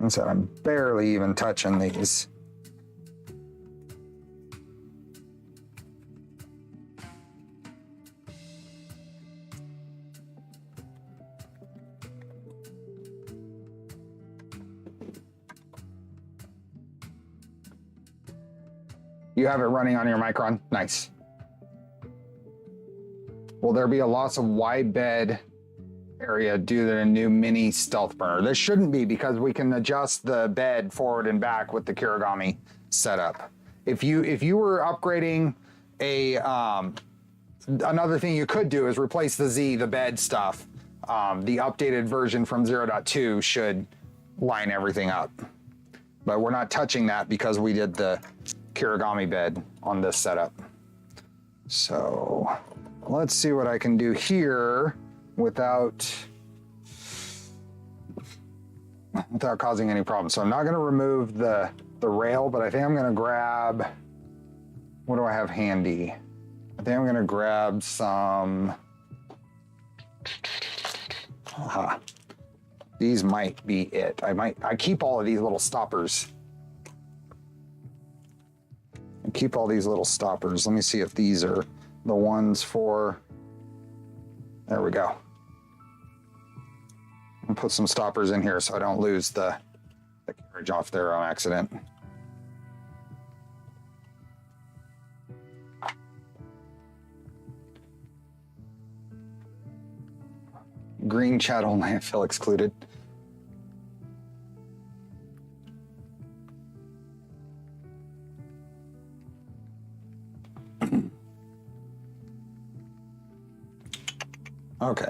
And so I'm barely even touching these. You have it running on your Micron? Nice. Will there be a loss of wide bed area due to the new mini stealth burner? There shouldn't be, because we can adjust the bed forward and back with the Kirigami setup. If you were upgrading a another thing you could do is replace the bed stuff. The updated version from 0.2 should line everything up. But we're not touching that because we did the Kirigami bed on this setup. So let's see what I can do here without causing any problems. So I'm not gonna remove the rail, but I think I'm gonna grab, what do I have handy? I think I'm gonna grab some. These might be it. I keep all of these little stoppers. I keep all these little stoppers. Let me see if these are the ones for, there we go. I'll put some stoppers in here so I don't lose the carriage off there on accident. Green chat only, I feel excluded. Okay.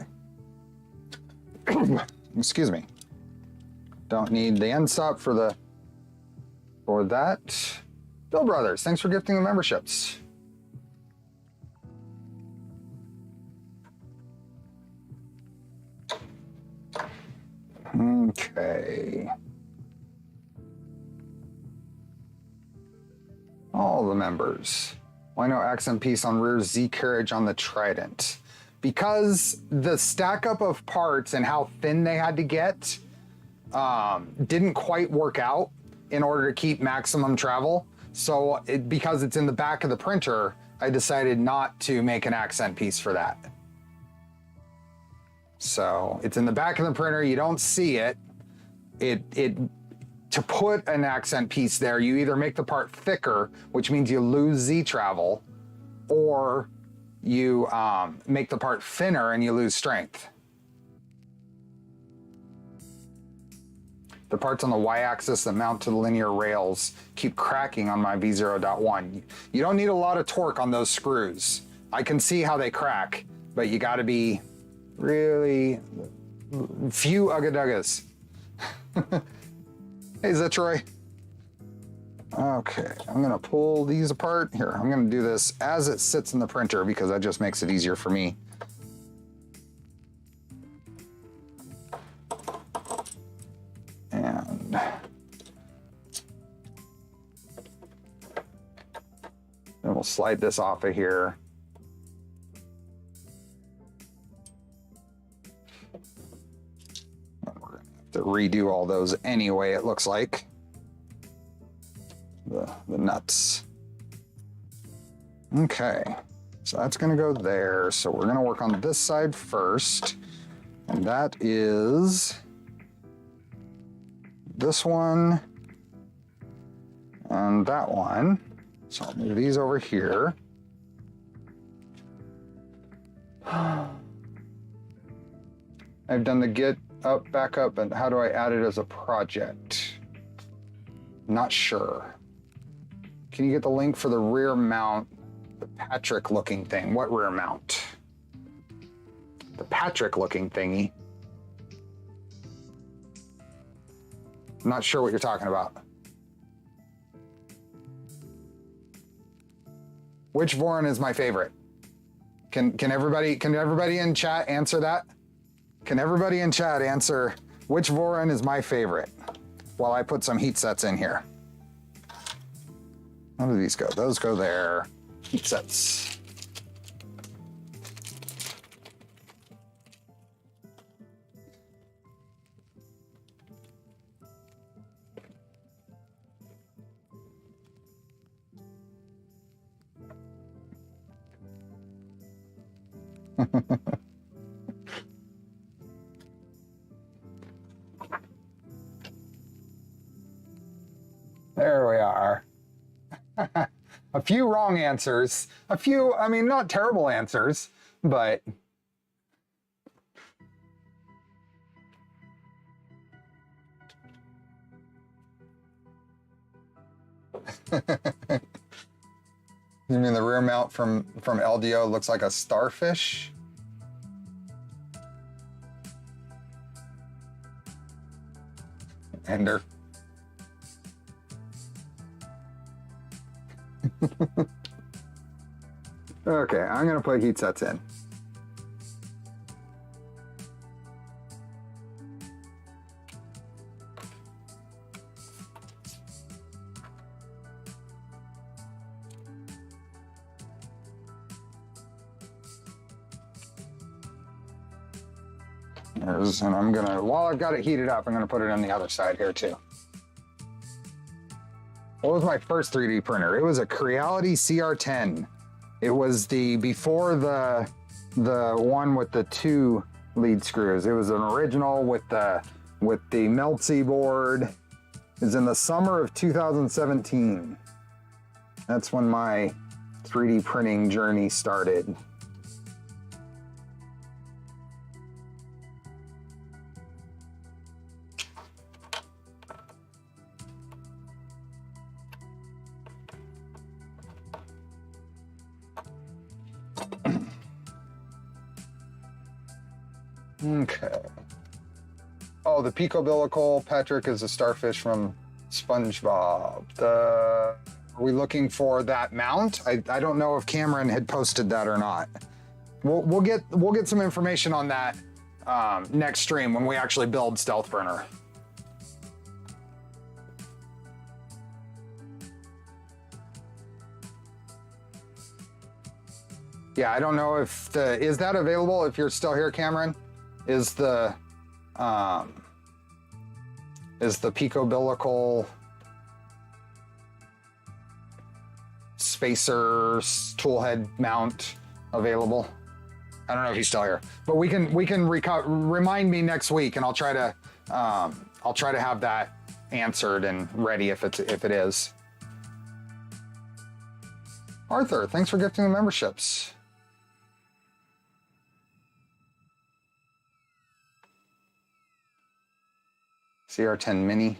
Excuse me. Don't need the end stop for that. Bill Brothers, thanks for gifting the memberships. Okay. All the members. Why no accent piece on rear Z carriage on the Trident? Because the stack up of parts and how thin they had to get didn't quite work out in order to keep maximum travel. So because it's in the back of the printer, I decided not to make an accent piece for that. So it's in the back of the printer, you don't see it. To put an accent piece there, you either make the part thicker, which means you lose Z travel, or you make the part thinner and you lose strength. The parts on the y-axis that mount to the linear rails keep cracking on my V0.1. You don't need a lot of torque on those screws. I can see how they crack, but you gotta be really few ugga-duggas. Hey, is that Troy? Okay, I'm gonna pull these apart. Here, I'm gonna do this as it sits in the printer because that just makes it easier for me. And then we'll slide this off of here. And we're gonna have to redo all those anyway, it looks like. The nuts. Okay, so that's gonna go there. So we're gonna work on this side first. And that is this one and that one. So I'll move these over here. I've done the get up, back up, and how do I add it as a project? Not sure. Can you get the link for the rear mount, the Patrick looking thing? What rear mount? The Patrick looking thingy. I'm not sure what you're talking about. Which Voron is my favorite? Can everybody in chat answer that? Can everybody in chat answer which Voron is my favorite? While I put some heat sets in here. How do these go? Those go there. Heat sets. There we are. A few wrong answers. A few, I mean, not terrible answers, but you mean the rear mount from LDO looks like a starfish? Ender. Okay, I'm gonna put heat sets in. And I'm gonna, while I've got it heated up, I'm gonna put it on the other side here too. What was my first 3D printer? It was a Creality CR10. It was before the one with the 2 lead screws. It was an original with the Meltzy board. It was in the summer of 2017. That's when my 3D printing journey started. Okay. Oh, the Picobilical Patrick is a starfish from SpongeBob. Are we looking for that mount? I don't know if Cameron had posted that or not. We'll get some information on that next stream when we actually build Stealth Burner. Yeah, I don't know if is that available if you're still here, Cameron? Is the Picobilical spacer toolhead mount available? I don't know if he's still here, but we can remind me next week, and I'll try to have that answered and ready if it is. Arthur, thanks for gifting the memberships. CR10 Mini.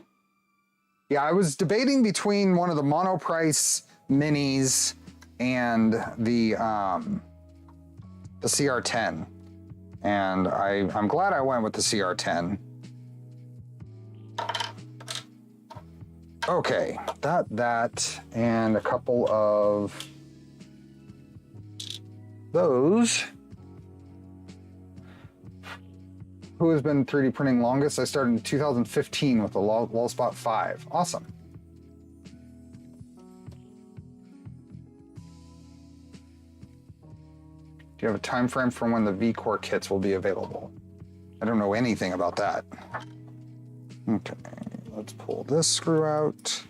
Yeah, I was debating between one of the Monoprice Minis and the CR10, and I'm glad I went with the CR10. Okay, that, and a couple of those. Who has been 3D printing longest? I started in 2015 with the Lulspot 5. Awesome. Do you have a time frame for when the V-Core kits will be available? I don't know anything about that. Okay, let's pull this screw out.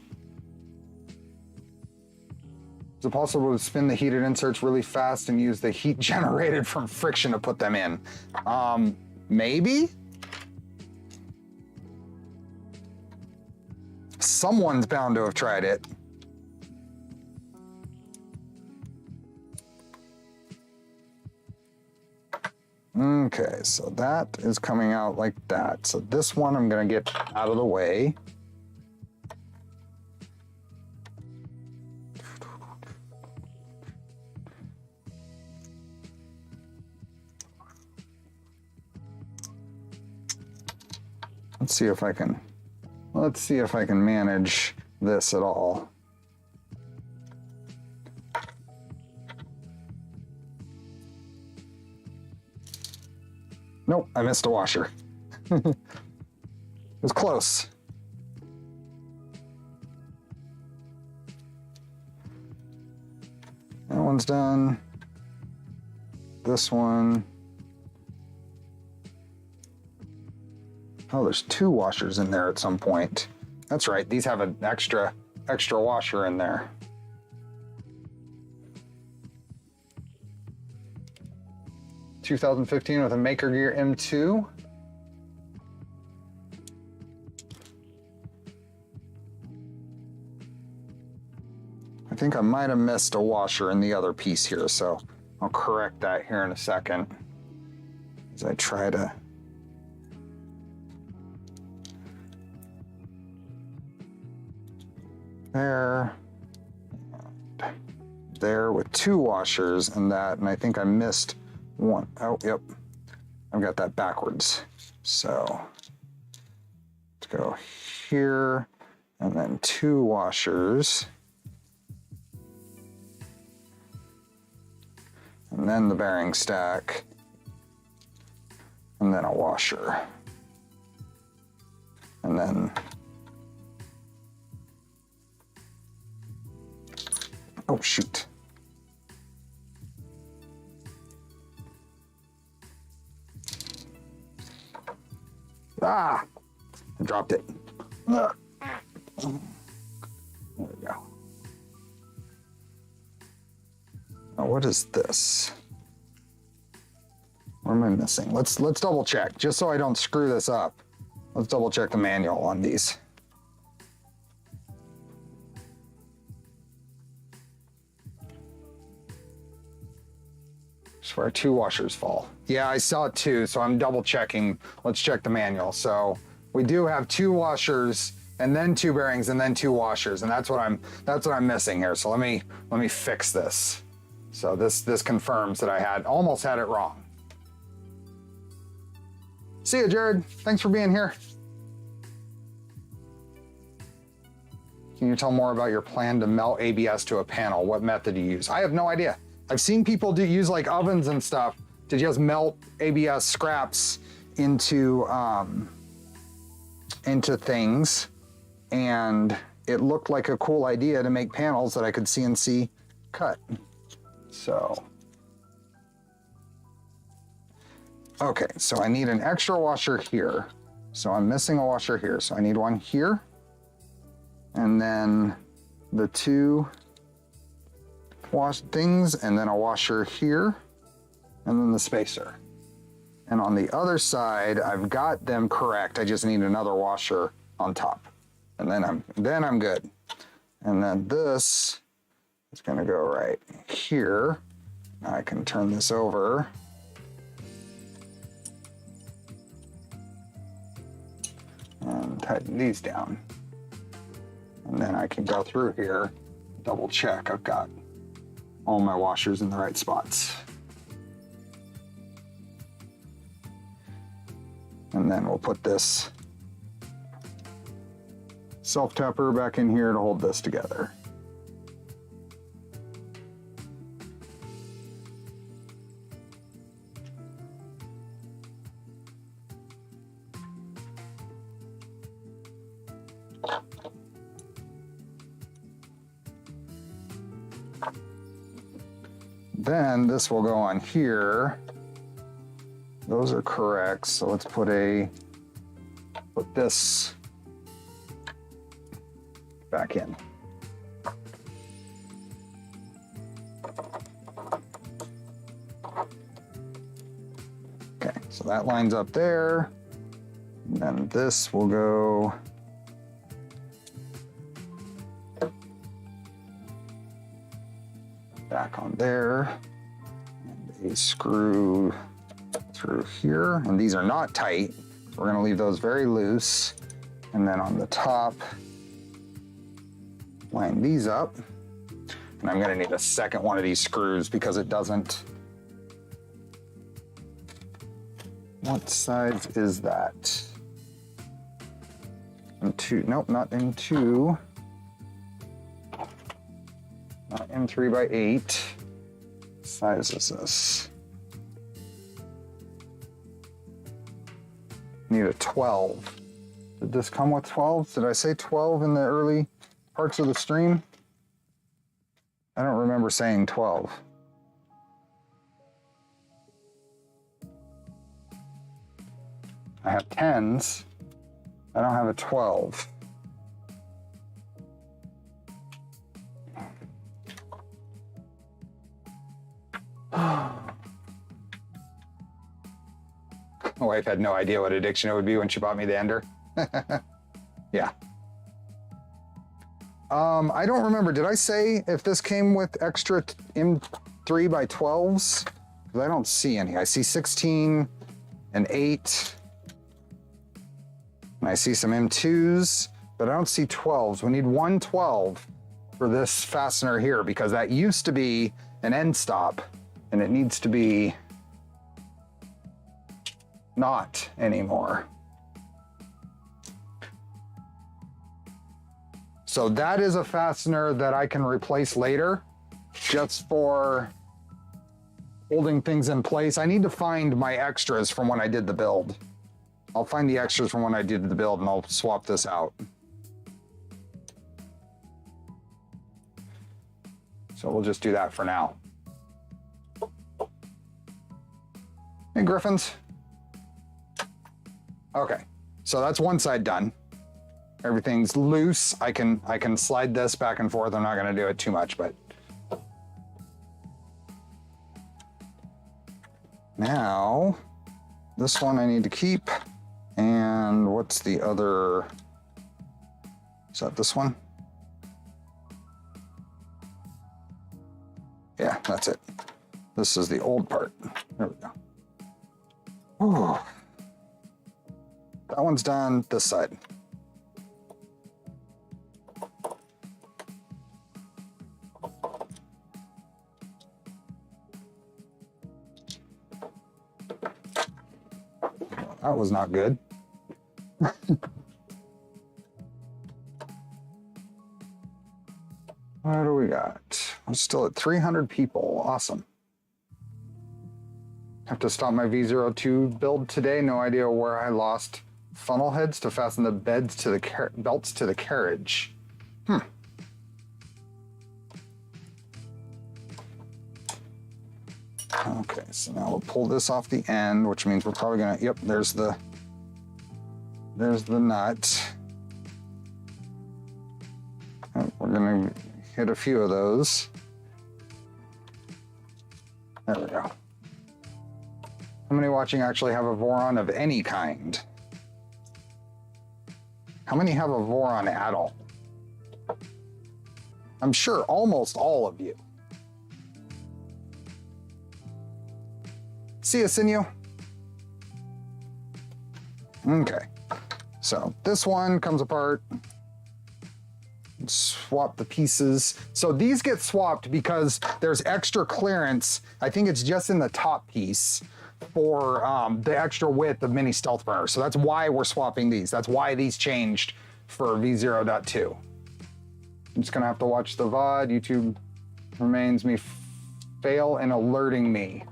Is it possible to spin the heated inserts really fast and use the heat generated from friction to put them in? Maybe? Someone's bound to have tried it. Okay, so that is coming out like that. So this one I'm gonna get out of the way. Let's see if I can manage this at all. Nope, I missed a washer. It was close. That one's done. This one. Oh, there's 2 washers in there at some point. That's right, these have an extra washer in there. (2015) with a Maker Gear M2. I think I might have missed a washer in the other piece here, so I'll correct that here in a second as I try to. There with 2 washers and that, and I think I missed one. Oh, yep, I've got that backwards. So let's go here, and then 2 washers, and then the bearing stack, and then a washer, and then. Oh, shoot. Ah, I dropped it. There we go. Now what is this? What am I missing? Let's double check, just so I don't screw this up. Let's double check the manual on these. That's where 2 washers fall. Yeah, I saw 2, so I'm double checking. Let's check the manual. So we do have 2 washers and then 2 bearings and then 2 washers, and that's what I'm missing here. So let me fix this. So this confirms that I almost had it wrong. See you, Jared. Thanks for being here. Can you tell more about your plan to melt ABS to a panel? What method do you use? I have no idea. I've seen people use like ovens and stuff to just melt ABS scraps into things, and it looked like a cool idea to make panels that I could CNC cut. So, okay, so I need an extra washer here. So I'm missing a washer here, so I need one here, and then the 2 wash things, and then a washer here, and then the spacer. And on the other side, I've got them correct. I just need another washer on top, and then I'm good. And then this is gonna go right here. Now I can turn this over. And tighten these down. And then I can go through here, double check I've got all my washers in the right spots. And then we'll put this self-tapper back in here to hold this together. Then this will go on here. Those are correct, so let's put this back in. Okay, so that lines up there. And then this will go back on there, and a screw through here, and these are not tight, so we're going to leave those very loose. And then on the top, line these up, and I'm going to need a second one of these screws because it doesn't. What size is that? M2, nope, not M2. Not M3x8. What size is this? Need a 12. Did this come with 12? Did I say 12 in the early parts of the stream? I don't remember saying 12. I have 10s. I don't have a 12. My wife had no idea what addiction it would be when she bought me the Ender. Yeah. I don't remember. Did I say if this came with extra M3x12s? Because I don't see any. I see 16 and 8. And I see some M2s, but I don't see 12s. We need one 12 for this fastener here because that used to be an end stop and it needs to be not anymore. So that is a fastener that I can replace later just for holding things in place. I need to find my extras from when I did the build. I'll find the extras from when I did the build and I'll swap this out. So we'll just do that for now. Hey, Griffins. Okay, So that's one side done. Everything's loose. I can slide this back and forth. I'm not gonna do it too much, but. Now, this one I need to keep. And what's the other? Is that this one? Yeah, that's it. This is the old part. There we go. Ooh. That one's done, this side. That was not good. What do we got? I'm still at 300 people. Awesome. Have to stop my V0.2 build today. No idea where I lost funnel heads to fasten the beds to the belts to the carriage. Okay, so now we'll pull this off the end, which means we're probably gonna, yep, there's the nut. And we're gonna hit a few of those. There we go. How many watching actually have a Voron of any kind? How many have a Voron at all? I'm sure almost all of you. See ya, Sinew. Okay, so this one comes apart. Swap the pieces. So these get swapped because there's extra clearance. I think it's just in the top piece for the extra width of mini stealth burner. So that's why we're swapping these. That's why these changed for V0.2. I'm just gonna have to watch the VOD. YouTube remains me fail in alerting me.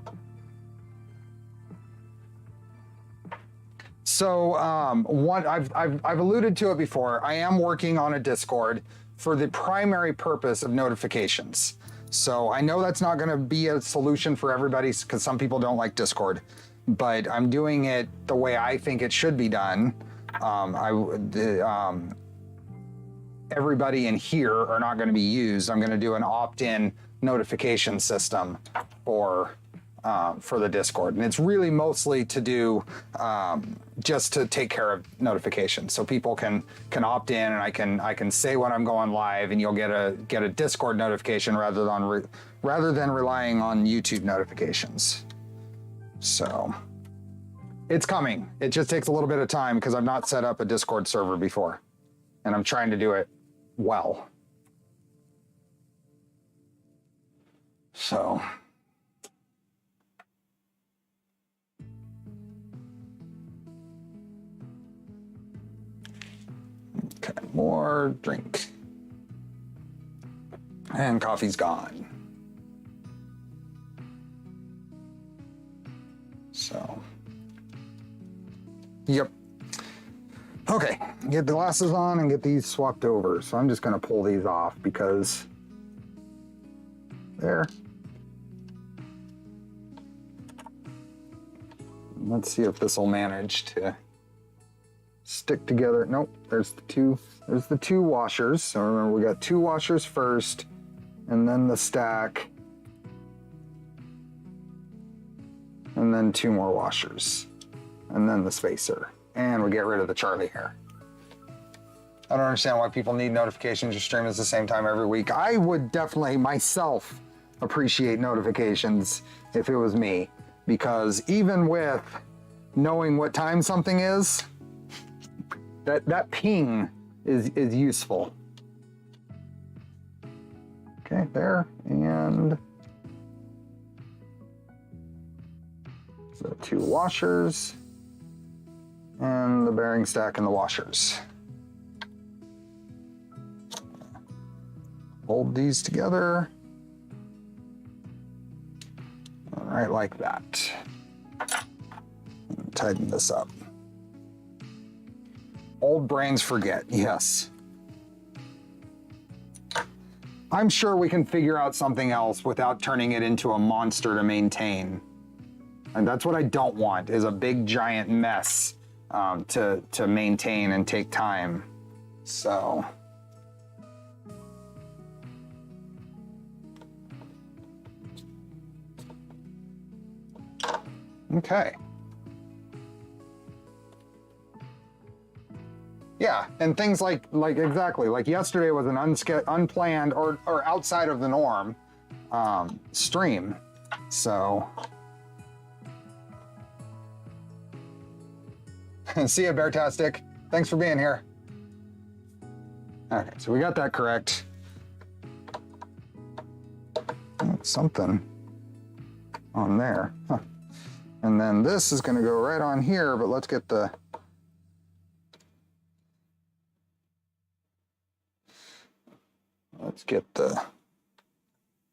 So I've alluded to it before. I am working on a Discord for the primary purpose of notifications. So I know that's not going to be a solution for everybody because some people don't like Discord, but I'm doing it the way I think it should be done. Everybody in here are not going to be used. I'm going to do an opt-in notification system for the Discord, and it's really mostly to do just to take care of notifications, so people can opt in, and I can say when I'm going live, and you'll get a Discord notification rather than relying on YouTube notifications. So it's coming. It just takes a little bit of time because I've not set up a Discord server before, and I'm trying to do it well. So. Okay, more drink. And coffee's gone. So, yep. Okay, get the glasses on and get these swapped over. So I'm just gonna pull these off because there. Let's see if this will manage to stick together. Nope, there's the two washers. So remember, we got two washers first, and then the stack, and then two more washers, and then the spacer, and we get rid of the Charlie hair. I don't understand why people need notifications or stream at the same time every week. I would definitely myself appreciate notifications if it was me, because even with knowing what time something is, that ping is useful. Okay, there, and so 2 washers and the bearing stack and the washers. Hold these together. All right, like that. Tighten this up. Old brains forget, yes. I'm sure we can figure out something else without turning it into a monster to maintain. And that's what I don't want, is a big giant mess to maintain and take time. So. Okay. Yeah, and things like exactly, like yesterday was an unplanned or outside of the norm stream. So, see ya, Beartastic. Thanks for being here. Okay, so we got that correct. Something on there. Huh. And then this is gonna go right on here, but let's get the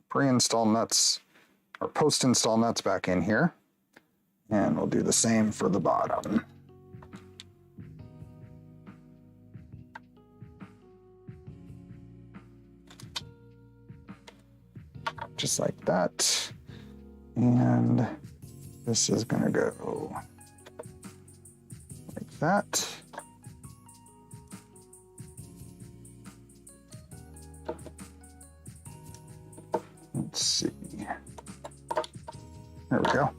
pre-install nuts or post-install nuts back in here. And we'll do the same for the bottom. Just like that. And this is gonna go like that. Let's see. There we go.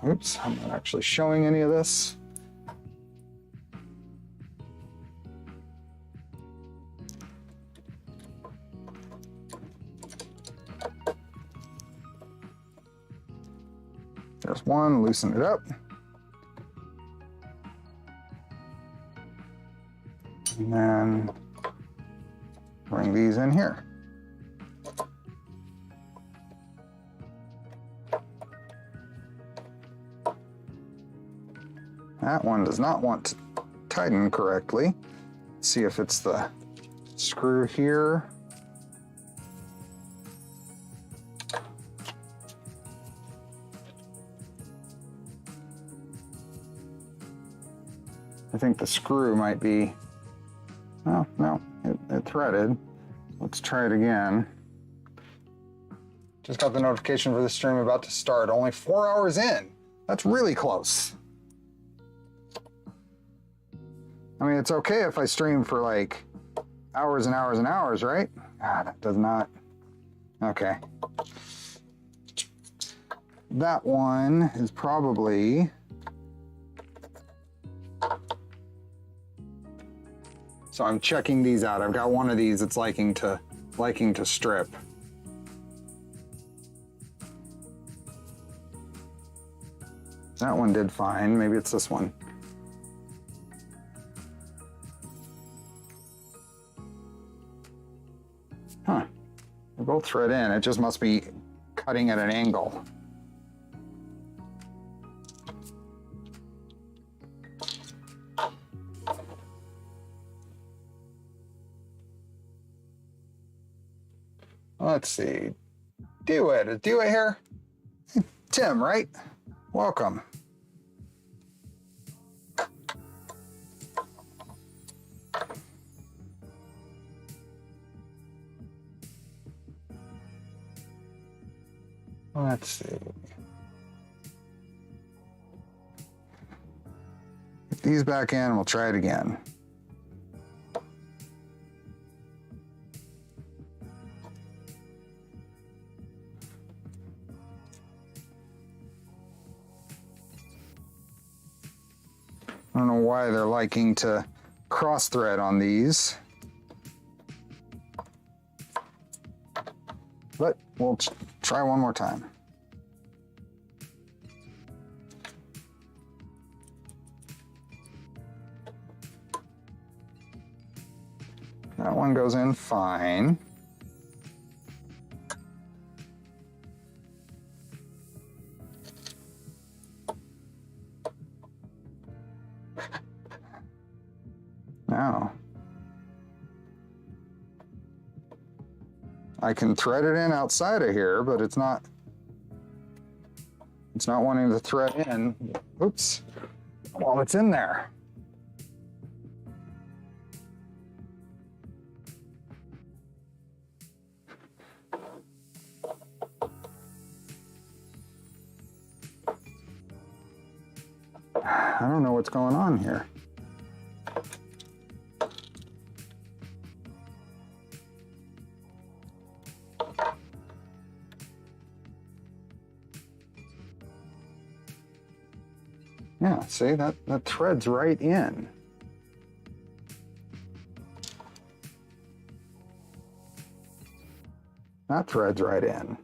Oops, I'm not actually showing any of this. There's one, loosen it up. And then bring these in here. That one does not want to tighten correctly. Let's see if it's the screw here. I think the screw might be, oh, no, it threaded. Let's try it again. Just got the notification for the stream about to start. Only 4 hours in. That's really close. I mean, it's okay if I stream for like hours and hours and hours, right? Ah, that does not. Okay. That one is probably. So I'm checking these out. I've got one of these that's liking to strip. That one did fine. Maybe it's this one. Huh. They both thread in. It just must be cutting at an angle. Let's see. Dewitt. Is Dewitt here? Tim, right? Welcome. Let's see. Get these back in and we'll try it again. I don't know why they're liking to cross thread on these, but we'll try one more time. That one goes in fine. Now, I can thread it in outside of here, but it's not wanting to thread in, oops, while it's in there. I don't know what's going on here. Yeah, see, that threads right in. That threads right in.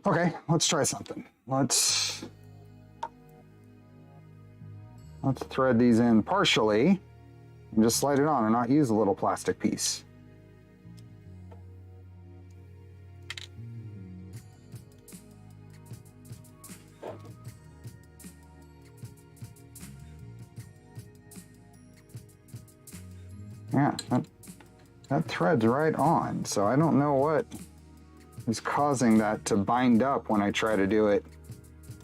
Okay, let's try something. Let's thread these in partially and just slide it on and not use a little plastic piece. Yeah, that threads right on, so I don't know what is causing that to bind up when I try to do it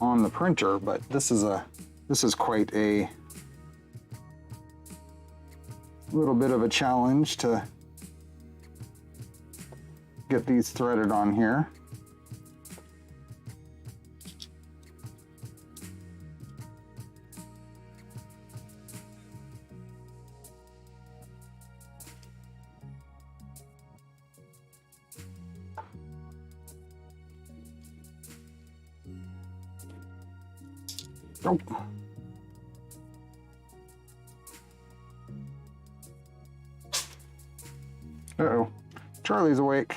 on the printer, but this is quite a little bit of a challenge to get these threaded on here. Oh. Uh-oh. Charlie's awake.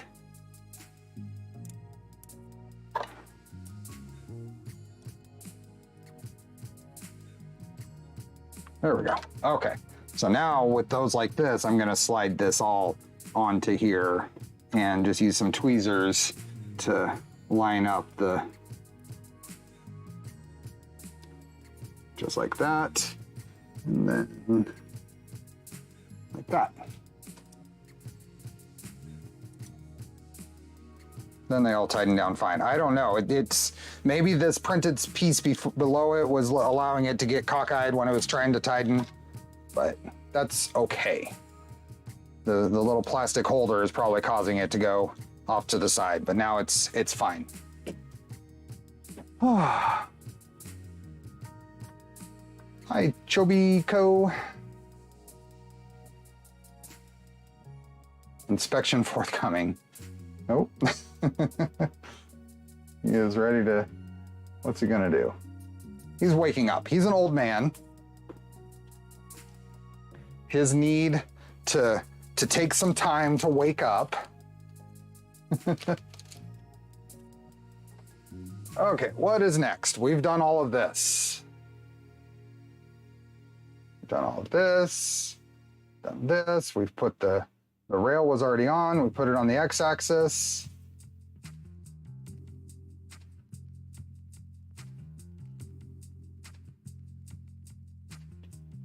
There we go. Okay. So now with those like this, I'm going to slide this all onto here and just use some tweezers to line up the... just like that, and then like that. Then they all tighten down fine. I don't know, it's maybe this printed piece below it was allowing it to get cockeyed when it was trying to tighten, but that's okay. The little plastic holder is probably causing it to go off to the side, but now it's fine. Hi, Chobiko. Inspection forthcoming. Nope. He is ready to... What's he gonna do? He's waking up. He's an old man. His need to take some time to wake up. Okay, what is next? We've done all of this. Done all of this, done this. We've put the rail was already on. We put it on the x-axis.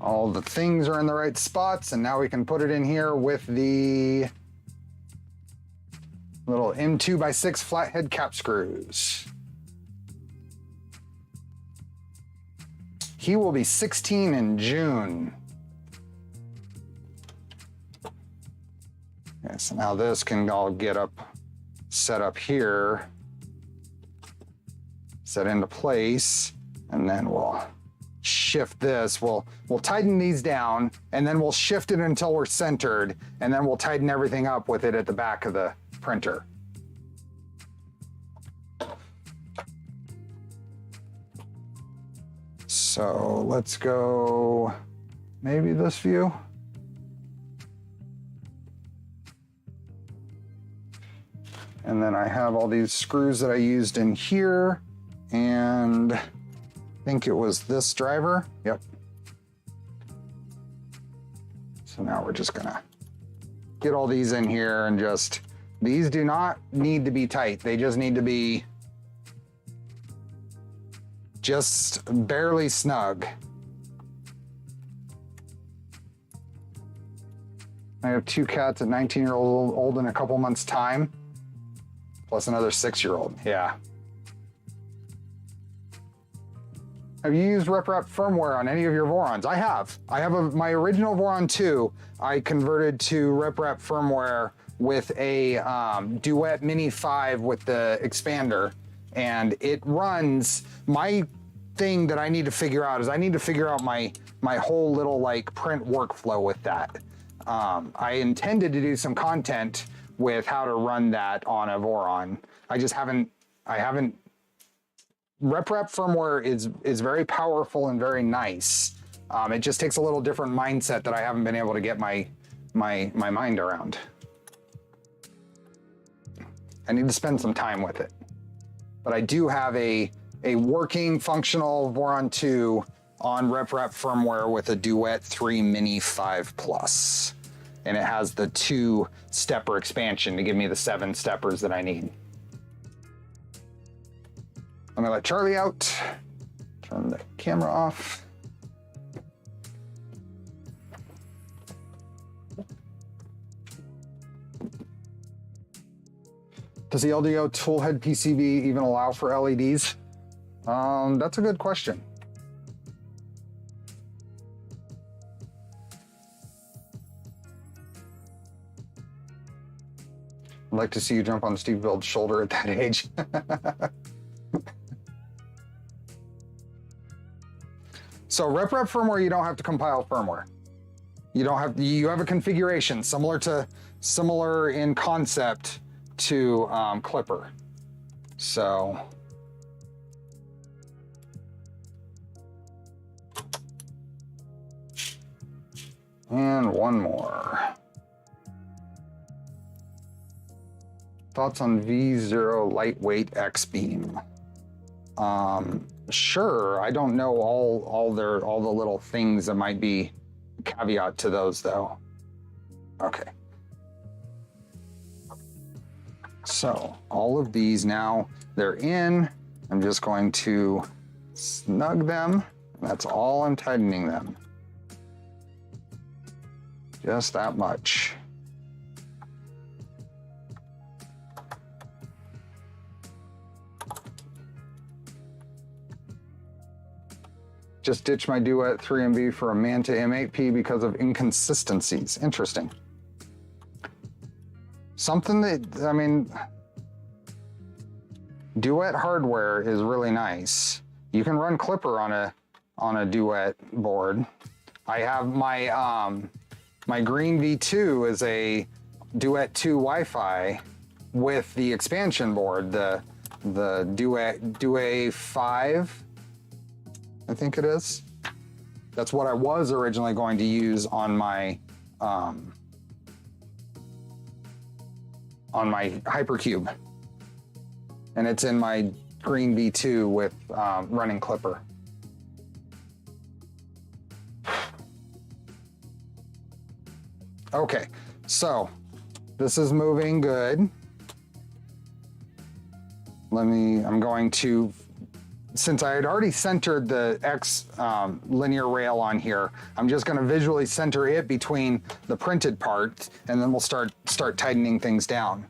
All the things are in the right spots, and now we can put it in here with the little M2x6 flathead cap screws. He will be 16 in June. Okay, so now this can all get set up here, set into place, and then we'll shift this. We'll tighten these down, and then we'll shift it until we're centered, and then we'll tighten everything up with it at the back of the printer. So let's go maybe this view. And then I have all these screws that I used in here, and I think it was this driver. Yep. So now we're just gonna get all these in here and these do not need to be tight. They just need to be just barely snug. I have 2 cats, a 19-year-old in a couple months' time, plus another 6-year-old. Yeah. Have you used RepRap firmware on any of your Vorons? I have. I have my original Voron 2. I converted to RepRap firmware with a Duet Mini 5 with the expander. and it runs. My thing that I need to figure out is I need to figure out my whole little like print workflow with that. I intended to do some content with how to run that on a Voron. I haven't. RepRep firmware is very powerful and very nice. It just takes a little different mindset that I haven't been able to get my mind around. I need to spend some time with it. But I do have a working functional Voron 2 on RepRep firmware with a Duet 3 Mini 5 Plus. And it has the 2-stepper expansion to give me the 7 steppers that I need. I'm gonna let Charlie out, turn the camera off. Does the LDO toolhead PCB even allow for LEDs? That's a good question. I'd like to see you jump on Steve Build's shoulder at that age. So RepRep firmware, you don't have to compile firmware. You have a configuration similar in concept to Clipper. So and one more. Thoughts on V0 lightweight X-beam? Sure. I don't know all the little things that might be a caveat to those though. Okay. So all of these now, they're in. I'm just going to snug them. That's all I'm tightening them. Just that much. Just ditched my Duet 3MB for a Manta M8P because of inconsistencies. Interesting. Something that, I mean, Duet hardware is really nice. You can run Clipper on a Duet board. I have my my Green V2 is a Duet 2 Wi-Fi with the expansion board, the Duet 5. I think it is. That's what I was originally going to use on my Hypercube. And it's in my Green V2 with running Clipper. Okay, so this is moving good. I'm going to, since I had already centered the X linear rail on here, I'm just gonna visually center it between the printed part, and then we'll start tightening things down.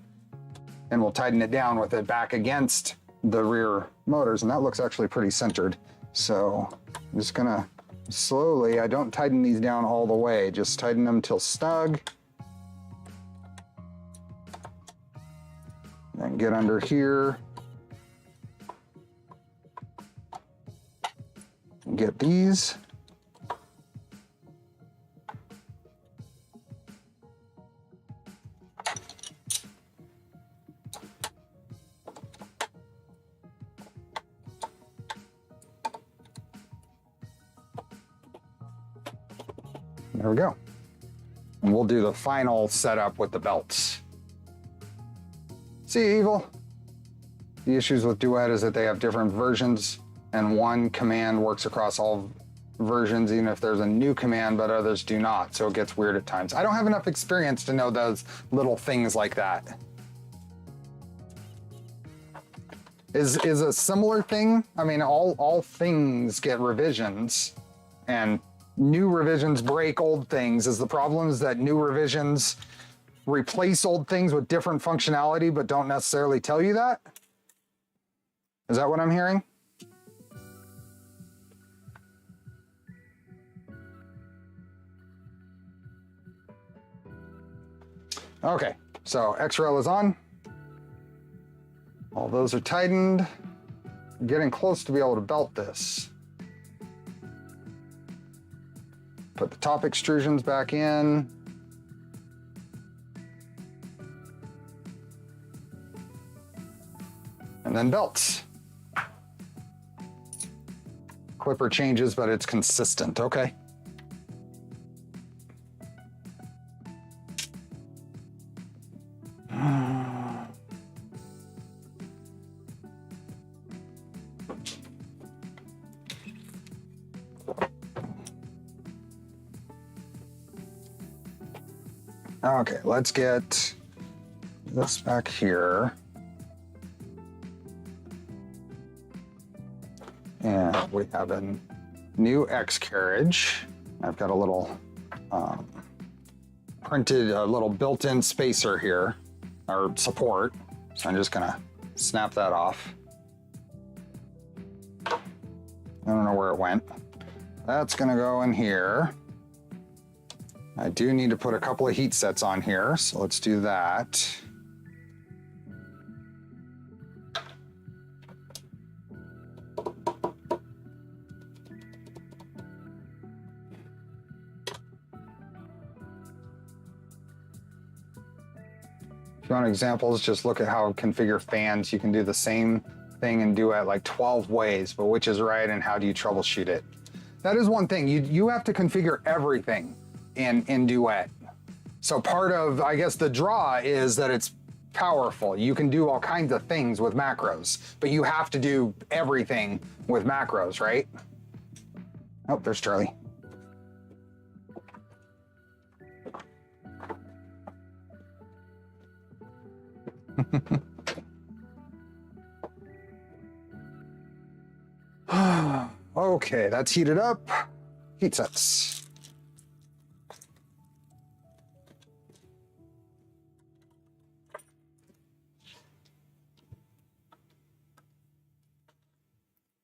And we'll tighten it down with it back against the rear motors, and that looks actually pretty centered. So I'm just gonna slowly, I don't tighten these down all the way, just tighten them till snug. Then get under here. Get these. There we go. And we'll do the final setup with the belts. See, Evil? The issues with Duet is that they have different versions, and one command works across all versions, even if there's a new command, but others do not, so it gets weird at times. I don't have enough experience to know those little things like that. Is a similar thing? I mean, all things get revisions, and new revisions break old things. Is the problem is that new revisions replace old things with different functionality, but don't necessarily tell you that? Is that what I'm hearing? Okay, so X-Rail is on. All those are tightened. getting close to be able to belt this. Put the top extrusions back in. And then belts. Clipper changes, but it's consistent, okay. Okay, let's get this back here. And we have a new X carriage. I've got a little printed, a little built-in spacer here, or support. So I'm just gonna snap that off. I don't know where it went. That's gonna go in here. I do need to put a couple of heat sets on here, so let's do that. If you want examples, just look at how I configure fans. You can do the same thing and do it like 12 ways, but which is right and how do you troubleshoot it? That is one thing. You have to configure everything in Duet. So part of, I guess, the draw is that it's powerful. You can do all kinds of things with macros, but you have to do everything with macros, right? Oh, there's Charlie. Okay, that's heated up. Heat sets.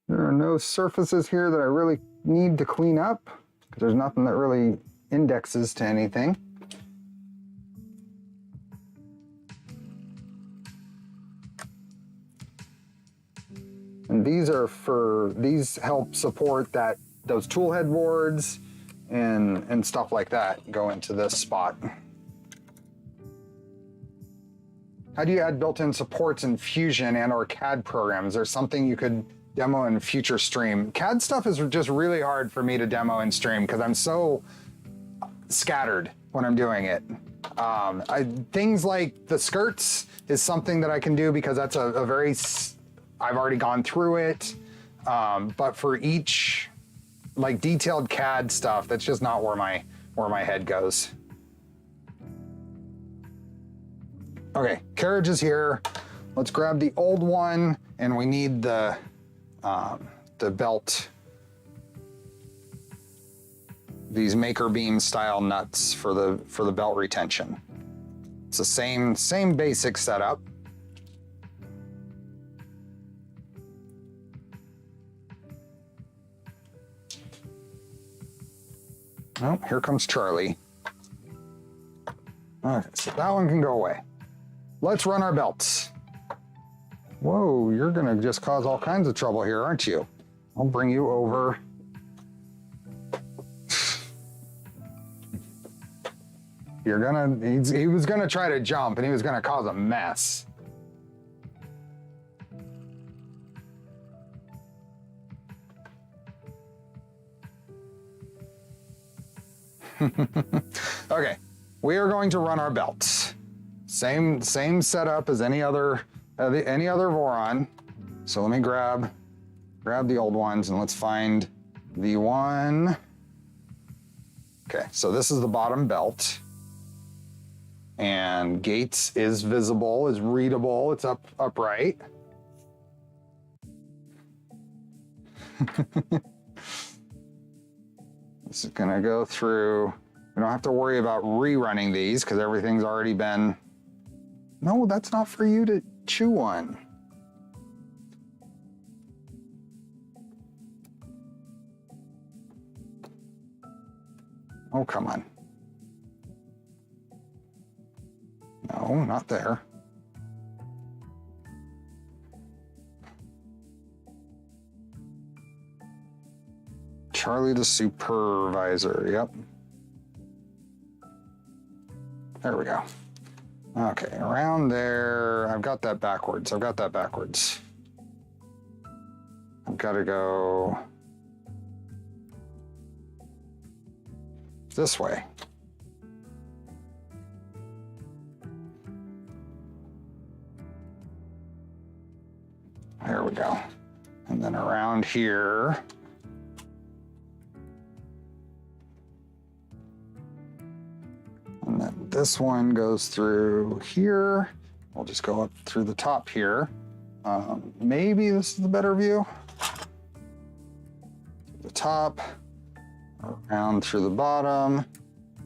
There are no surfaces here that I really need to clean up because there's nothing that really indexes to anything. And these help support those tool head boards and stuff like that go into this spot. How do you add built-in supports in Fusion and or CAD programs? Is there something you could demo in future stream? CAD stuff is just really hard for me to demo in stream because I'm so scattered when I'm doing it. Things like the skirts is something that I can do because that's a very, I've already gone through it. But for each like detailed CAD stuff, that's just not where my head goes. Okay, carriage is here. Let's grab the old one, and we need the belt, these maker beam style nuts for the belt retention. It's the same basic setup. Oh, here comes Charlie. Okay, so that one can go away. Let's run our belts. Whoa, you're gonna just cause all kinds of trouble here, aren't you? I'll bring you over. He was gonna try to jump and he was gonna cause a mess. Okay, we are going to run our belts. Same setup as any other Voron. So let me grab the old ones and let's find the one. Okay, so this is the bottom belt. And gates is visible, is readable, it's upright. This is gonna go through. We don't have to worry about rerunning these because everything's already been. No, that's not for you to chew on. Oh, come on. No, not there. Charlie the supervisor, yep. There we go. Okay, around there, I've got that backwards. I've got to go this way. There we go. And then around here, and then this one goes through here. We'll just go up through the top here. Maybe this is the better view. The top, around through the bottom,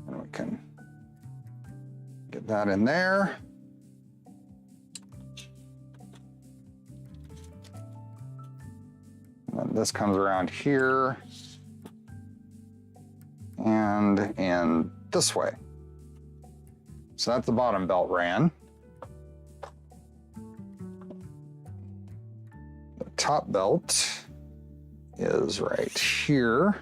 and we can get that in there. And then this comes around here and in this way. So that's the bottom belt ran. The top belt is right here.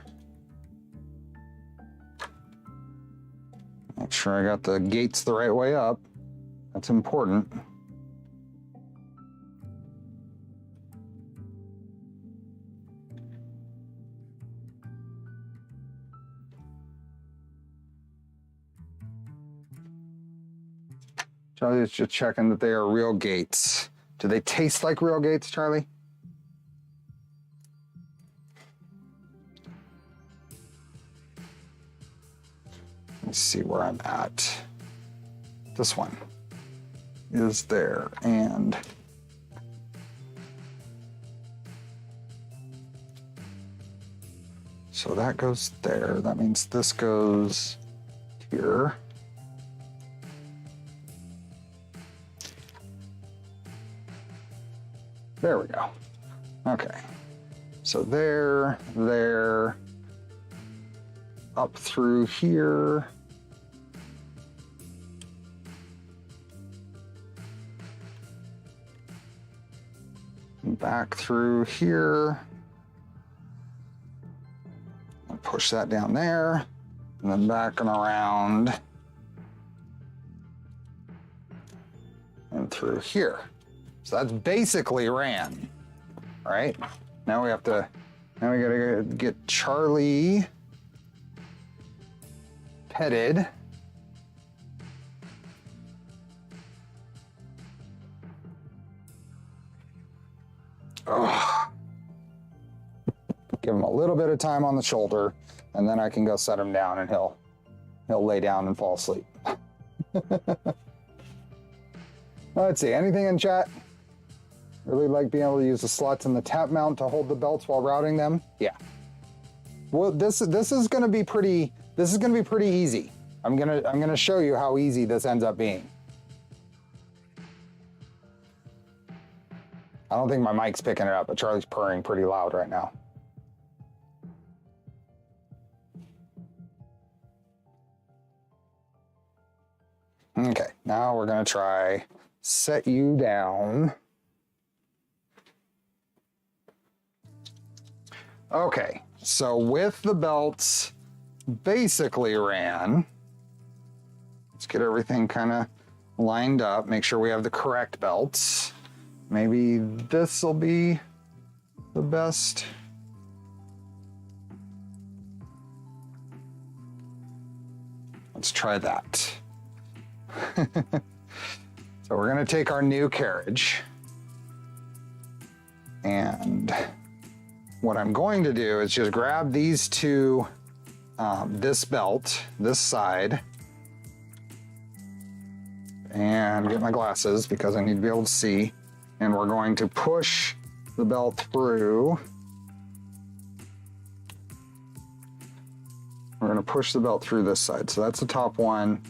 Make sure I got the gates the right way up. That's important. Charlie's just checking that they are real gates. Do they taste like real gates, Charlie? Let's see where I'm at. This one is there, and so that goes there. That means this goes here. There we go. Okay. So there, up through here. Back through here. And push that down there. And then back and around. And through here. So that's basically ran. All right. Now we gotta get Charlie petted. Oh. Give him a little bit of time on the shoulder, and then I can go set him down, and he'll lay down and fall asleep. Let's see, anything in chat? Really like being able to use the slots in the tap mount to hold the belts while routing them? Yeah. Well, this is going to be pretty easy. I'm gonna show you how easy this ends up being. I don't think my mic's picking it up, but Charlie's purring pretty loud right now. Okay, now we're gonna try set you down. Okay, so with the belts basically ran, let's get everything kind of lined up, make sure we have the correct belts. Maybe this will be the best. Let's try that. So we're gonna take our new carriage, and what I'm going to do is just grab these two, this belt, this side, and get my glasses because I need to be able to see. And we're going to push the belt through. We're going to push the belt through this side. So that's the top one.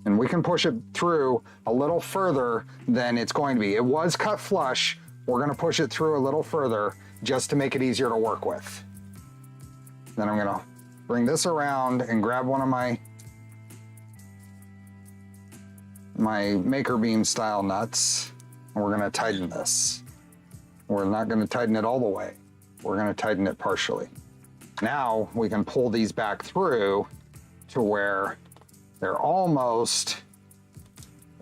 And we can push it through a little further than it's going to be. It was cut flush. We're going to push it through a little further just to make it easier to work with. Then I'm going to bring this around and grab one of my maker beam style nuts. And we're going to tighten this. We're not going to tighten it all the way. We're going to tighten it partially. Now we can pull these back through to where they're almost,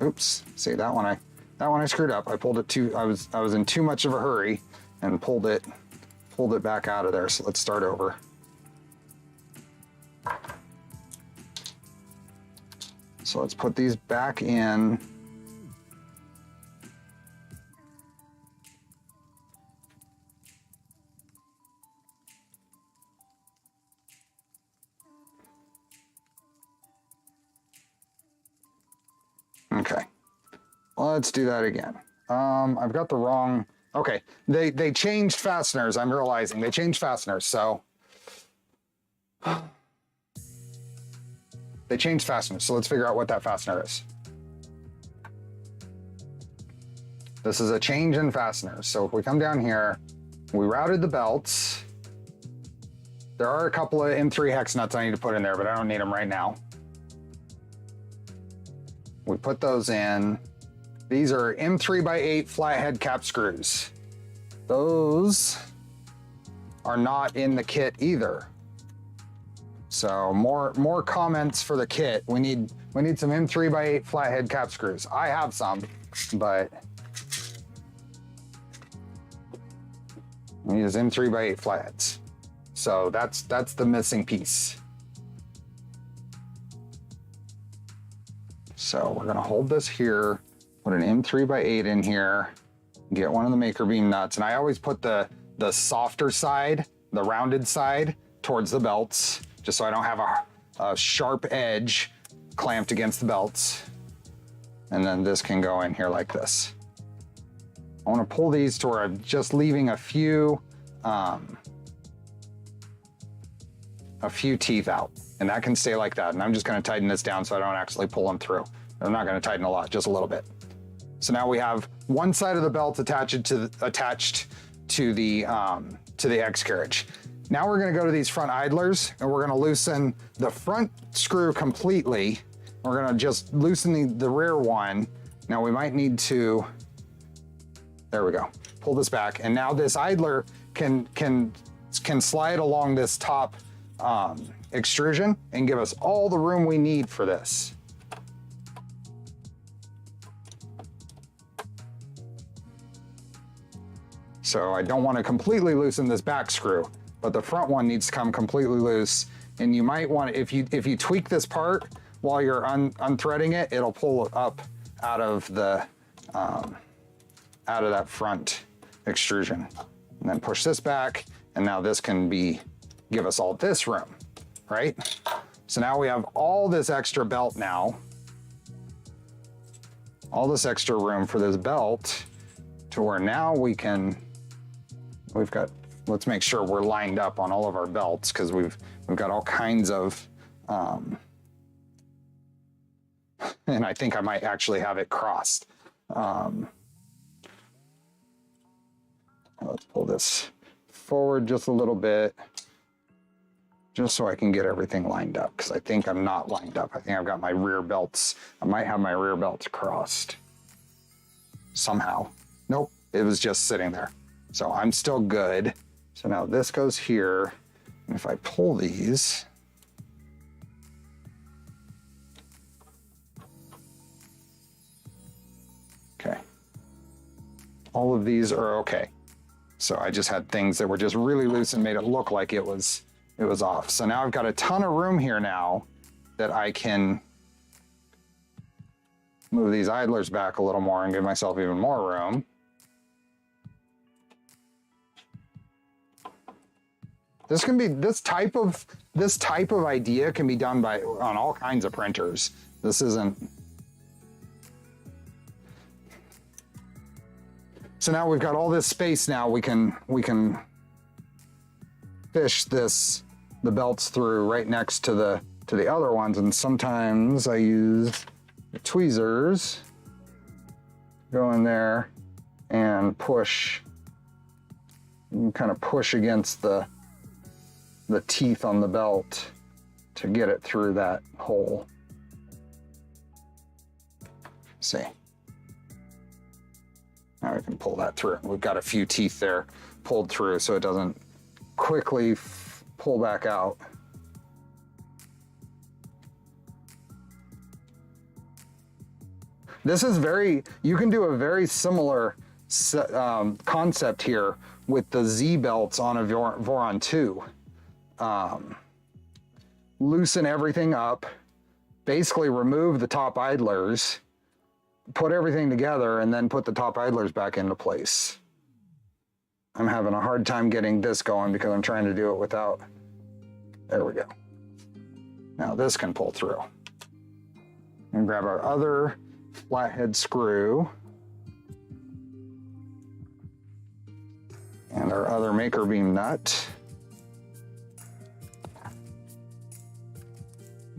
oops, see that one I screwed up. I pulled it too, I was in too much of a hurry and pulled it back out of there. So let's start over. So let's put these back in. Okay, let's do that again. I've got the wrong, okay. They changed fasteners, I'm realizing. They changed fasteners, so. They changed fasteners, so let's figure out what that fastener is. This is a change in fasteners. So if we come down here, we routed the belts. There are a couple of M3 hex nuts I need to put in there, but I don't need them right now. We put those in. These are M3x8 flathead cap screws. Those are not in the kit either. So more comments for the kit. We need some M3x8 flathead cap screws. I have some, but we need M3x8 flatheads. So that's the missing piece. So we're gonna hold this here, put an M3x8 in here, get one of the maker beam nuts, and I always put the softer side, the rounded side, towards the belts, just so I don't have a sharp edge clamped against the belts. And then this can go in here like this. I wanna pull these to where I'm just leaving a few teeth out, and that can stay like that. And I'm just gonna tighten this down so I don't actually pull them through. I'm not gonna tighten a lot, just a little bit. So now we have one side of the belt attached to the X carriage. Now we're gonna go to these front idlers, and we're gonna loosen the front screw completely. We're gonna just loosen the rear one. Now we might need to, there we go, pull this back. And now this idler can slide along this top extrusion and give us all the room we need for this. So I don't want to completely loosen this back screw, but the front one needs to come completely loose. And you might want to, if you tweak this part while you're unthreading it, it'll pull it up out of that front extrusion. And then push this back, and now this can give us all this room, right? So now we have all this extra belt now, all this extra room for this belt, to where now let's make sure we're lined up on all of our belts, because we've got all kinds of, and I think I might actually have it crossed. Let's pull this forward just a little bit, just so I can get everything lined up, because I think I'm not lined up. I think I've got my rear belts. I might have my rear belts crossed somehow. Nope, it was just sitting there. So I'm still good. So now this goes here. And if I pull these, okay, all of these are okay. So I just had things that were just really loose and made it look like it was off. So now I've got a ton of room here now that I can move these idlers back a little more and give myself even more room. This type of idea can be done on all kinds of printers. This isn't. So now we've got all this space. Now we can fish the belts through right next to the other ones, and sometimes I use the tweezers, go in there and push, and kind of push against the teeth on the belt to get it through that hole. See. Now we can pull that through. We've got a few teeth there pulled through so it doesn't quickly pull back out. This is you can do a very similar concept here with the Z belts on a Voron 2. Loosen everything up, basically remove the top idlers, put everything together, and then put the top idlers back into place. I'm having a hard time getting this going because I'm trying to do it without, there we go. Now this can pull through. And grab our other flathead screw and our other maker beam nut.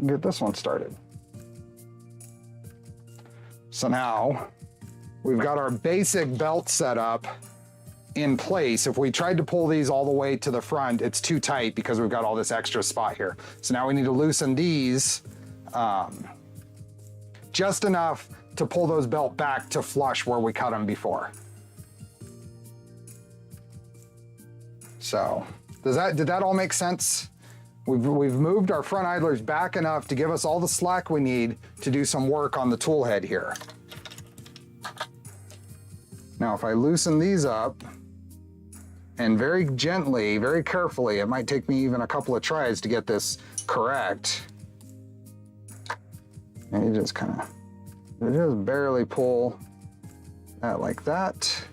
Get this one started. So now we've got our basic belt set up in place. If we tried to pull these all the way to the front, it's too tight because we've got all this extra spot here. So now we need to loosen these just enough to pull those belt back to flush where we cut them before. So did that all make sense? We've moved our front idlers back enough to give us all the slack we need to do some work on the tool head here. Now if I loosen these up and very gently, very carefully, it might take me even a couple of tries to get this correct. And you just just barely pull that like that.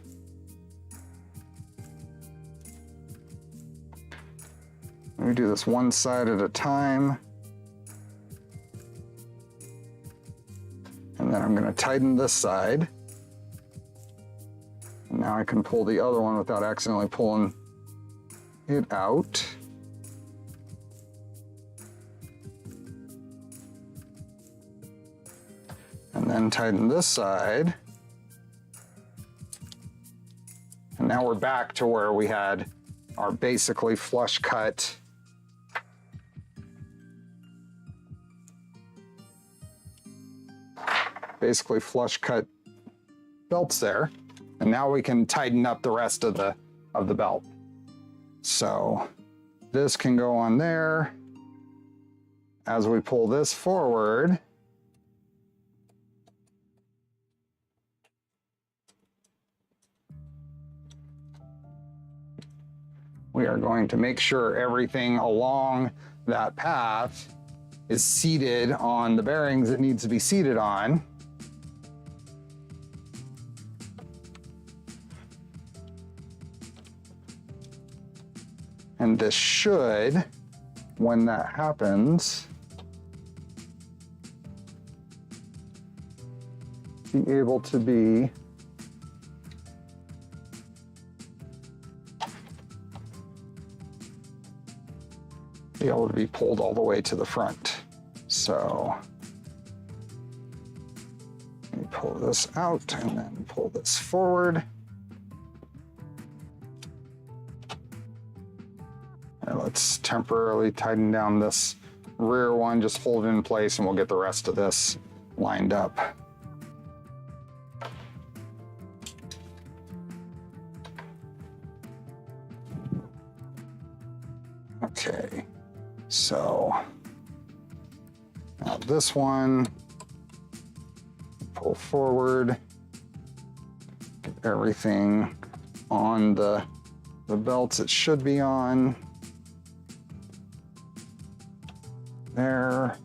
We do this one side at a time. And then I'm gonna tighten this side. And now I can pull the other one without accidentally pulling it out. And then tighten this side. And now we're back to where we had our basically flush cut belts there. And now we can tighten up the rest of the belt. So this can go on there. As we pull this forward, we are going to make sure everything along that path is seated on the bearings it needs to be seated on. And this should, when that happens, be able to be able to be pulled all the way to the front. So let me pull this out and then pull this forward. And let's temporarily tighten down this rear one, just hold it in place, and we'll get the rest of this lined up. Okay, so now this one, pull forward, get everything on the belts it should be on. There.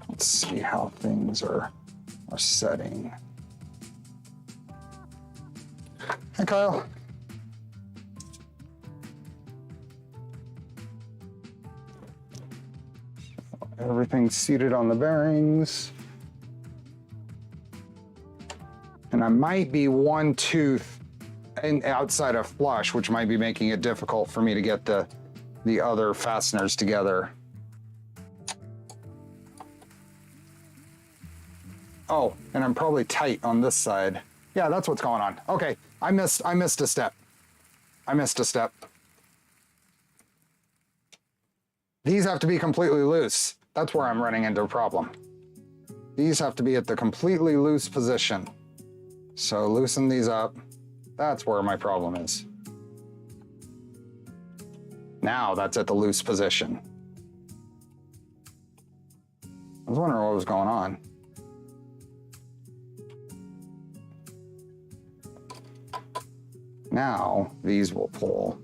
Let's see how things are setting. Hi, Kyle. Everything's seated on the bearings. And I might be one tooth outside of flush, which might be making it difficult for me to get the other fasteners together. Oh, and I'm probably tight on this side. Yeah, that's what's going on. Okay, I missed a step. I missed a step. These have to be completely loose. That's where I'm running into a problem. these have to be at the completely loose position. So loosen these up. That's where my problem is. Now that's at the loose position. I was wondering what was going on. Now these will pull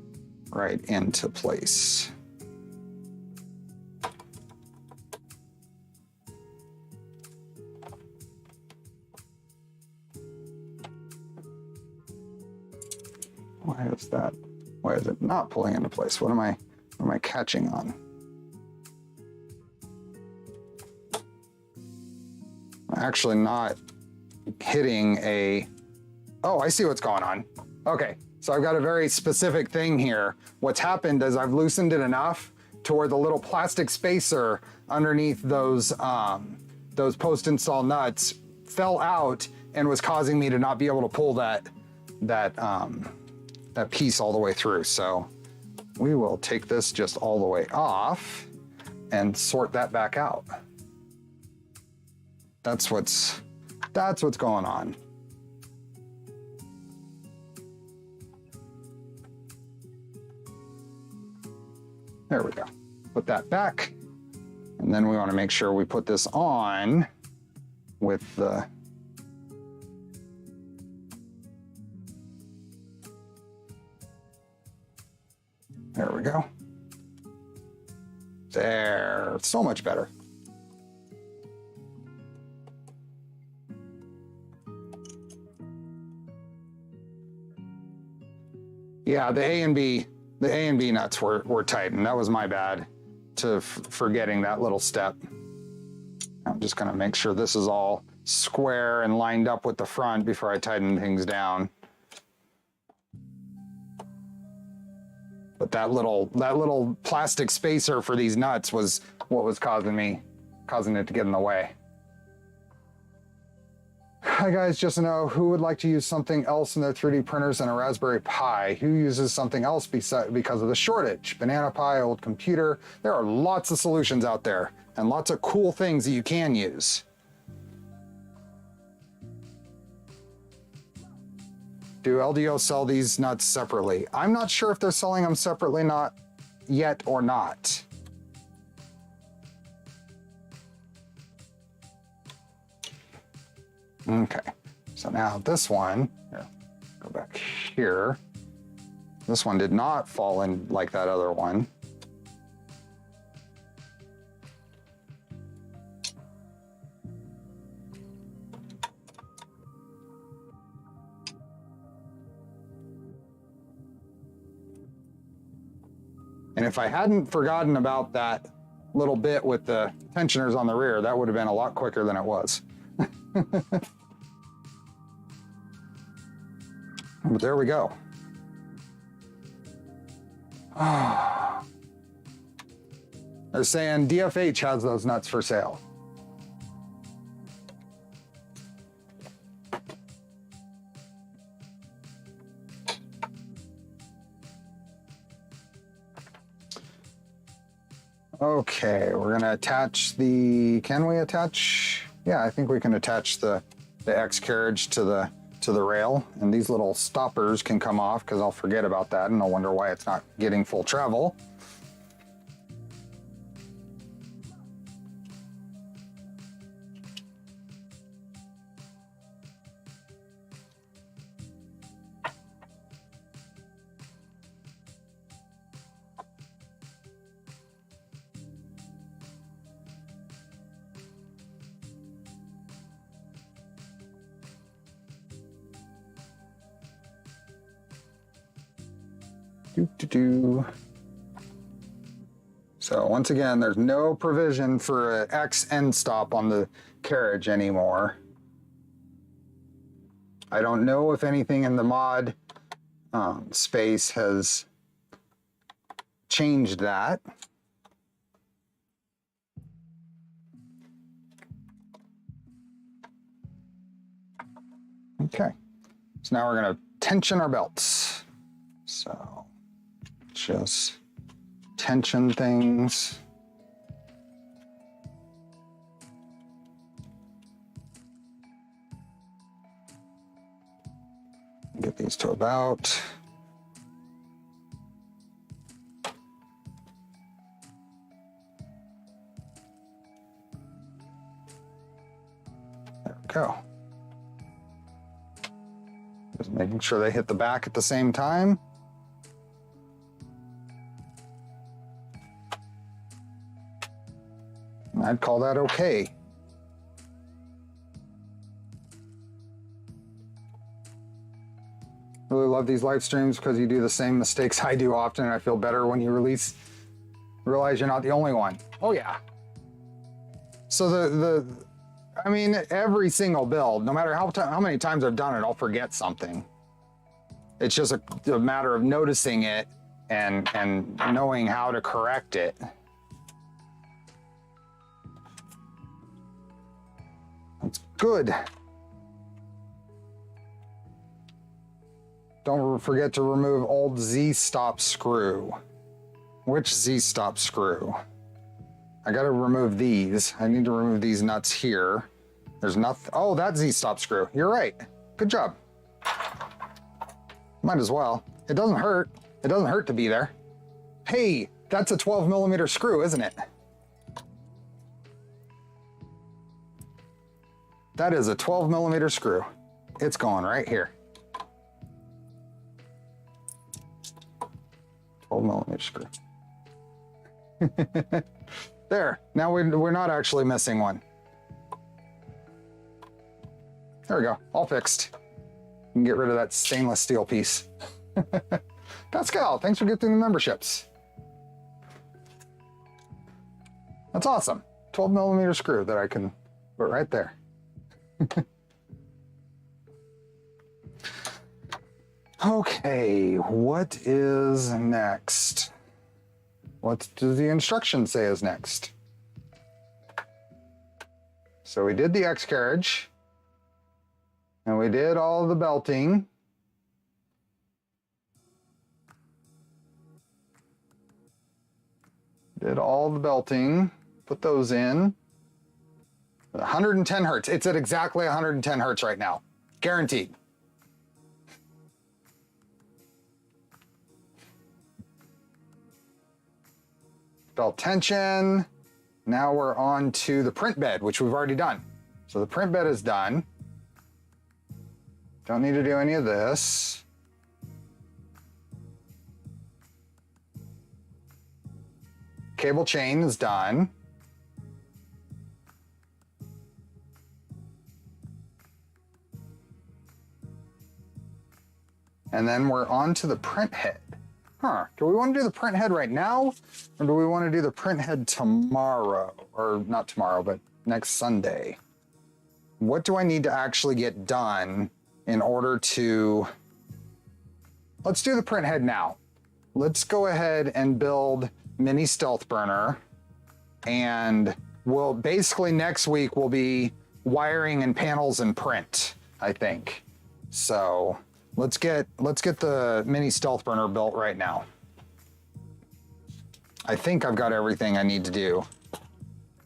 right into place. Why is that? Why is it not pulling into place? What am I catching on? I'm actually not hitting a, oh, I see what's going on. Okay, so I've got a very specific thing here. What's happened is I've loosened it enough to where the little plastic spacer underneath those post-install nuts fell out and was causing me to not be able to pull that piece all the way through. So we will take this just all the way off and sort that back out. That's what's going on. There we go. Put that back. And then we want to make sure we put this on with the there we go. There, so much better. Yeah, the A and B nuts were tight, and that was my bad to forgetting that little step. I'm just gonna make sure this is all square and lined up with the front before I tighten things down. But that little plastic spacer for these nuts was what was causing it to get in the way. Hi guys, just to know, who would like to use something else in their 3D printers than a Raspberry Pi? Who uses something else because of the shortage? Banana Pi, old computer. There are lots of solutions out there and lots of cool things that you can use. Do LDO sell these nuts separately? I'm not sure if they're selling them separately not yet or not. Okay, so now this one, here, go back here. This one did not fall in like that other one. And if I hadn't forgotten about that little bit with the tensioners on the rear, that would have been a lot quicker than it was. But there we go. They're saying DFH has those nuts for sale. Okay, we're gonna attach the, can we attach? Yeah, I think we can attach the X carriage to the rail, and these little stoppers can come off because I'll forget about that and I'll wonder why it's not getting full travel. So once again, there's no provision for an X end stop on the carriage anymore. I don't know if anything in the mod space has changed that. Okay, so now we're gonna tension our belts. So just tension things. Get these to about. There we go. Just making sure they hit the back at the same time. I'd call that okay. Really love these live streams because you do the same mistakes I do often, and I feel better when you realize you're not the only one. Oh yeah. So I mean, every single build, no matter how many times I've done it, I'll forget something. It's just a matter of noticing it and knowing how to correct it. That's good. Don't forget to remove old Z-stop screw. Which Z-stop screw? I gotta remove these. I need to remove these nuts here. There's nothing. Oh, that Z-stop screw. You're right. Good job. Might as well. It doesn't hurt. It doesn't hurt to be there. Hey, that's a 12mm screw, isn't it? That is a 12mm screw. It's going right here. 12mm screw. There, now we're not actually missing one. There we go, all fixed. You can get rid of that stainless steel piece. Pascal, thanks for getting the memberships. That's awesome. 12mm screw that I can put right there. Okay, what is next? What does the instruction say is next? So we did the X carriage, and we did all the belting. Did all the belting, put those in. 110 hertz, it's at exactly 110 hertz right now, guaranteed. Belt tension. Now we're on to the print bed, which we've already done. So the print bed is done. Don't need to do any of this. Cable chain is done. And then we're on to the print head. Huh, do we want to do the print head right now? Or do we want to do the print head tomorrow? Or not tomorrow, but next Sunday. What do I need to actually get done in order to... Let's do the print head now. Let's go ahead and build mini stealth burner. And we'll basically next week will be wiring and panels and print, I think. So... Let's get the mini stealth burner built right now. I think I've got everything I need to do.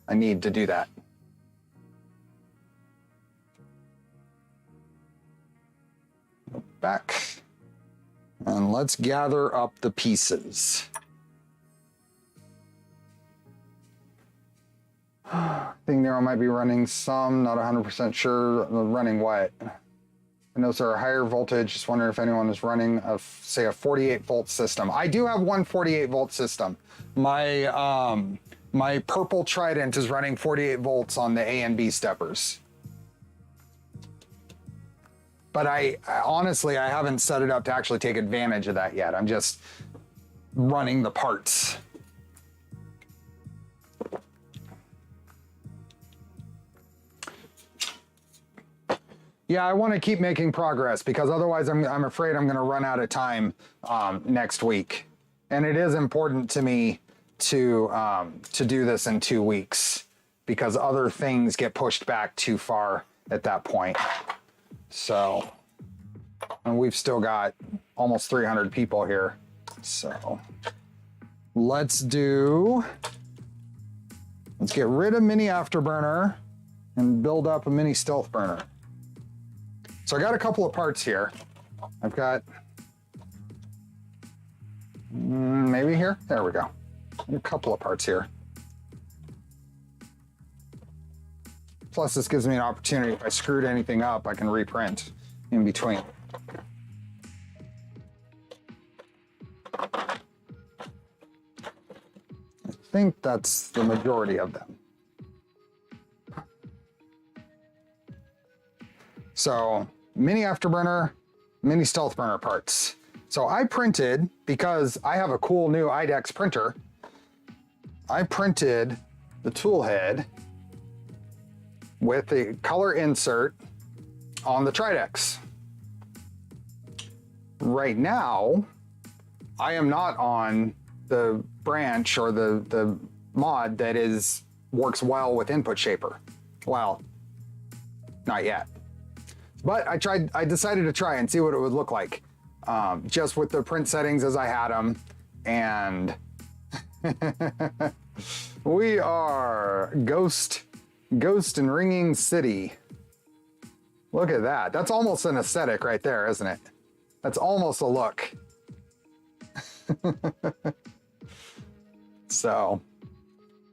I need to do that. Back. And let's gather up the pieces. I think Nero might be running some, not 100% sure. Running what? I know there are higher voltage. Just wondering if anyone is running say a 48 volt system. I do have one 48 volt system. My my purple Trident is running 48 volts on the A and B steppers. But I honestly, I haven't set it up to actually take advantage of that yet. I'm just running the parts. Yeah, I want to keep making progress because otherwise I'm afraid I'm going to run out of time next week. And it is important to me to do this in 2 weeks because other things get pushed back too far at that point. So, and we've still got almost 300 people here. So let's get rid of mini afterburner and build up a mini stealth burner. So I got a couple of parts here. I've got maybe here. There we go. A couple of parts here. Plus, this gives me an opportunity. If I screwed anything up, I can reprint in between. I think that's the majority of them. So, mini afterburner, mini stealth burner parts. So I printed, because I have a cool new IDEX printer, I printed the tool head with the color insert on the Tridex. Right now, I am not on the branch or the mod that works well with Input Shaper. Well, not yet. But I decided to try and see what it would look like. Just with the print settings as I had them. And we are Ghost and Ringing City. Look at that. That's almost an aesthetic right there, isn't it? That's almost a look. So,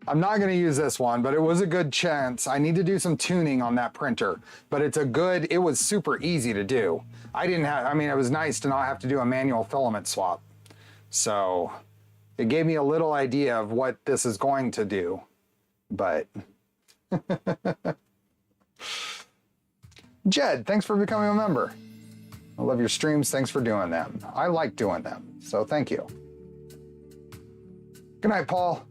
I'm not going to use this one, but it was a good chance. I need to do some tuning on that printer, but it was super easy to do. It was nice to not have to do a manual filament swap. So, it gave me a little idea of what this is going to do, but Jed, thanks for becoming a member. I love your streams. Thanks for doing them. I like doing them, so thank you. Good night, Paul.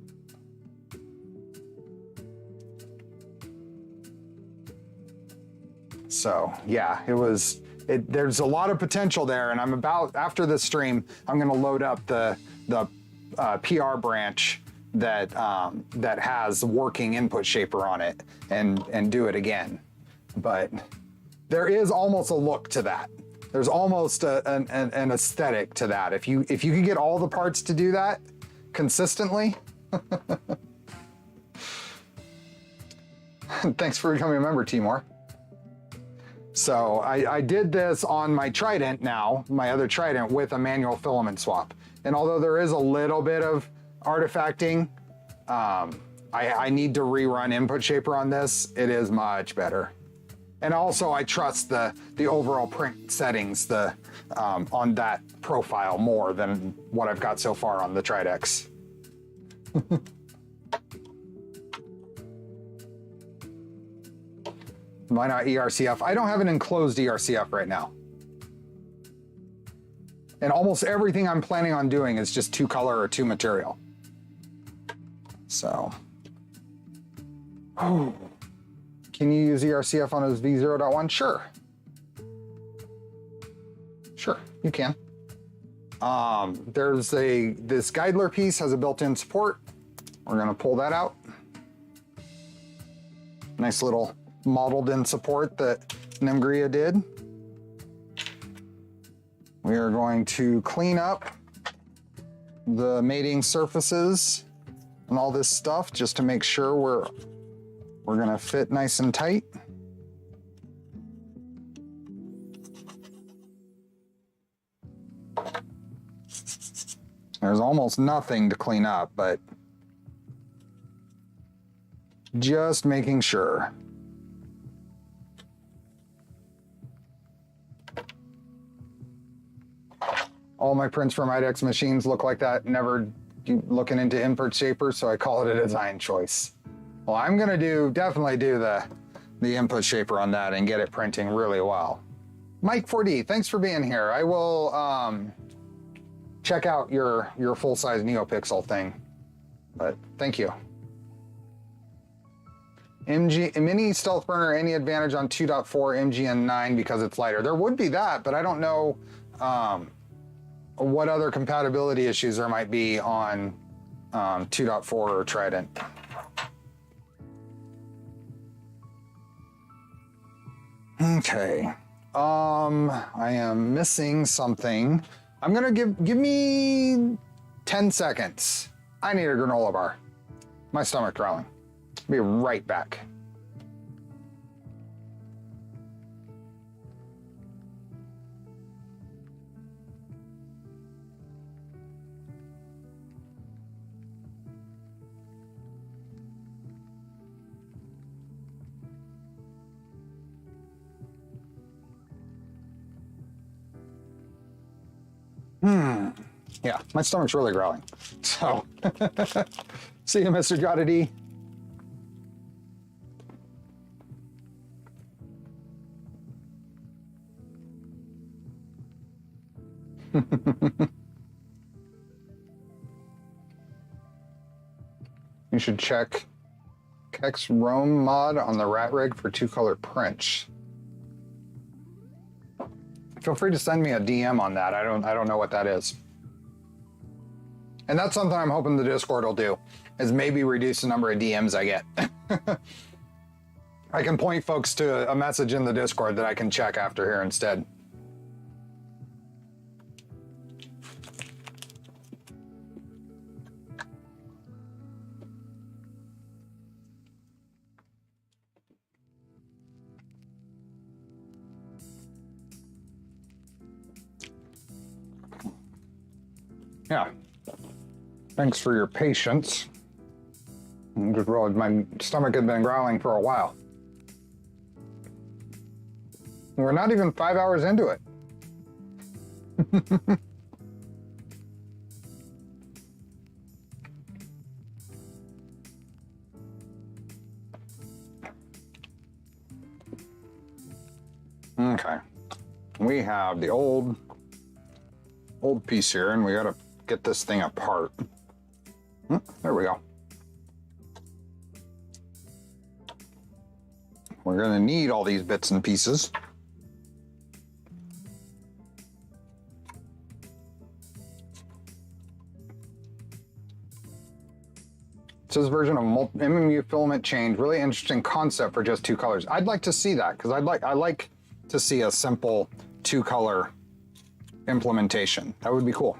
So yeah, there's a lot of potential there, and after this stream, I'm gonna load up the PR branch that has working Input Shaper on it and do it again. But there is almost a look to that. There's almost an aesthetic to that. If you can get all the parts to do that consistently. Thanks for becoming a member, Timor. So I did this on my Trident now, my other Trident, with a manual filament swap. And although there is a little bit of artifacting, I need to rerun Input Shaper on this. It is much better. And also I trust the overall print settings on that profile more than what I've got so far on the Tridex. Why not ERCF? I don't have an enclosed ERCF right now. And almost everything I'm planning on doing is just 2 color or 2 material. So. Oh. Can you use ERCF on a V0.1? Sure. Sure, you can. This Guidler piece has a built-in support. We're gonna pull that out. Nice little modeled in support that Nemgria did. We are going to clean up the mating surfaces and all this stuff just to make sure we're gonna fit nice and tight. There's almost nothing to clean up, but just making sure. All my prints from IDEX machines look like that, never looking into Input Shaper, so I call it a design choice. Well, I'm gonna definitely do the Input Shaper on that and get it printing really well. Mike 4D, thanks for being here. I will check out your full-size NeoPixel thing, but thank you. Mini Stealth Burner, any advantage on 2.4 MGN9 because it's lighter? There would be that, but I don't know what other compatibility issues there might be on 2.4 or Trident. Okay, I am missing something. I'm gonna give me 10 seconds. I need a granola bar. My stomach growling. Be right back. Yeah, my stomach's really growling. So, see you, Mr. Gotta D. You should check Kex Rome mod on the rat rig for 2-color prints. Feel free to send me a DM on that. I don't know what that is. And that's something I'm hoping the Discord will do, is maybe reduce the number of DMs I get. I can point folks to a message in the Discord that I can check after here instead. Yeah. Thanks for your patience. I just realized my stomach had been growling for a while. We're not even 5 hours into it. Okay. We have the old piece here, and we gotta get this thing apart. There we go. We're gonna need all these bits and pieces. It says version of MMU filament change, really interesting concept for just 2 colors. I'd like to see that, because I like to see a simple 2-color implementation. That would be cool.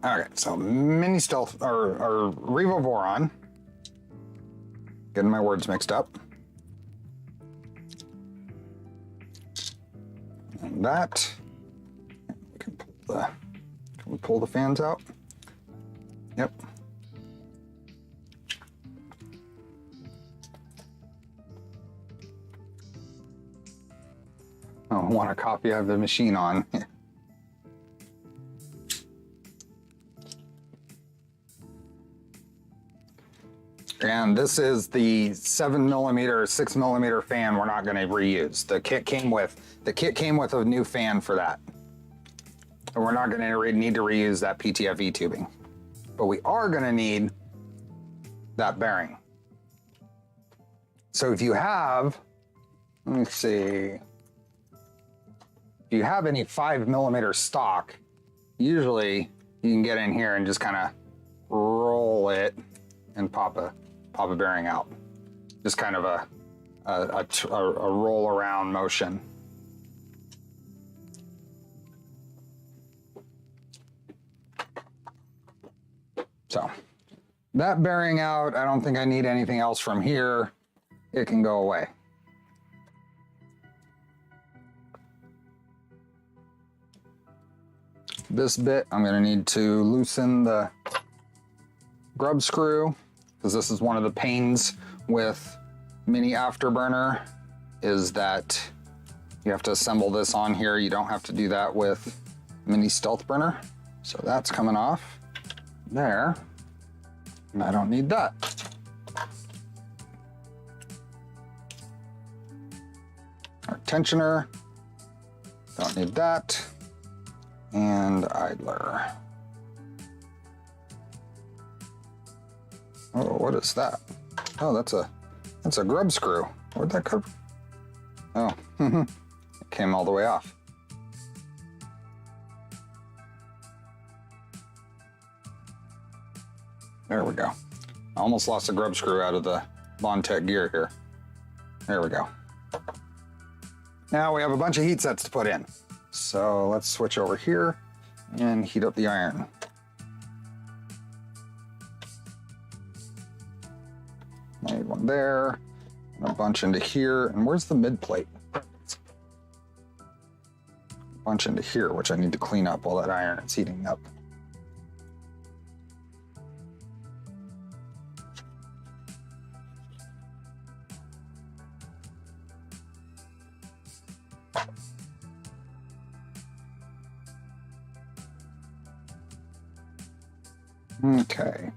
Okay, so mini stealth or V0.2 Voron. Getting my words mixed up. And that. Can we pull the fans out? Yep. I want a copy of the machine on. And this is the 7mm, 6mm fan we're not going to reuse. The kit came with a new fan for that. And we're not going to need to reuse that PTFE tubing. But we are going to need that bearing. So if you have, let me see, if you have any 5mm stock, usually you can get in here and just kind of roll it and pop a bearing out. Just kind of a roll around motion. So that bearing out, I don't think I need anything else from here. It can go away. This bit, I'm gonna need to loosen the grub screw, because this is one of the pains with mini afterburner, is that you have to assemble this on here. You don't have to do that with mini stealth burner. So that's coming off there, and I don't need that. Our tensioner, don't need that. And idler. Oh, what is that? Oh, that's a grub screw. Where'd that come from? Oh, it came all the way off. There we go. I almost lost a grub screw out of the Bondtech gear here. There we go. Now we have a bunch of heat sets to put in. So let's switch over here and heat up the iron. Made one there, and a bunch into here. And where's the mid plate? A bunch into here, which I need to clean up while that iron is heating up. Okay.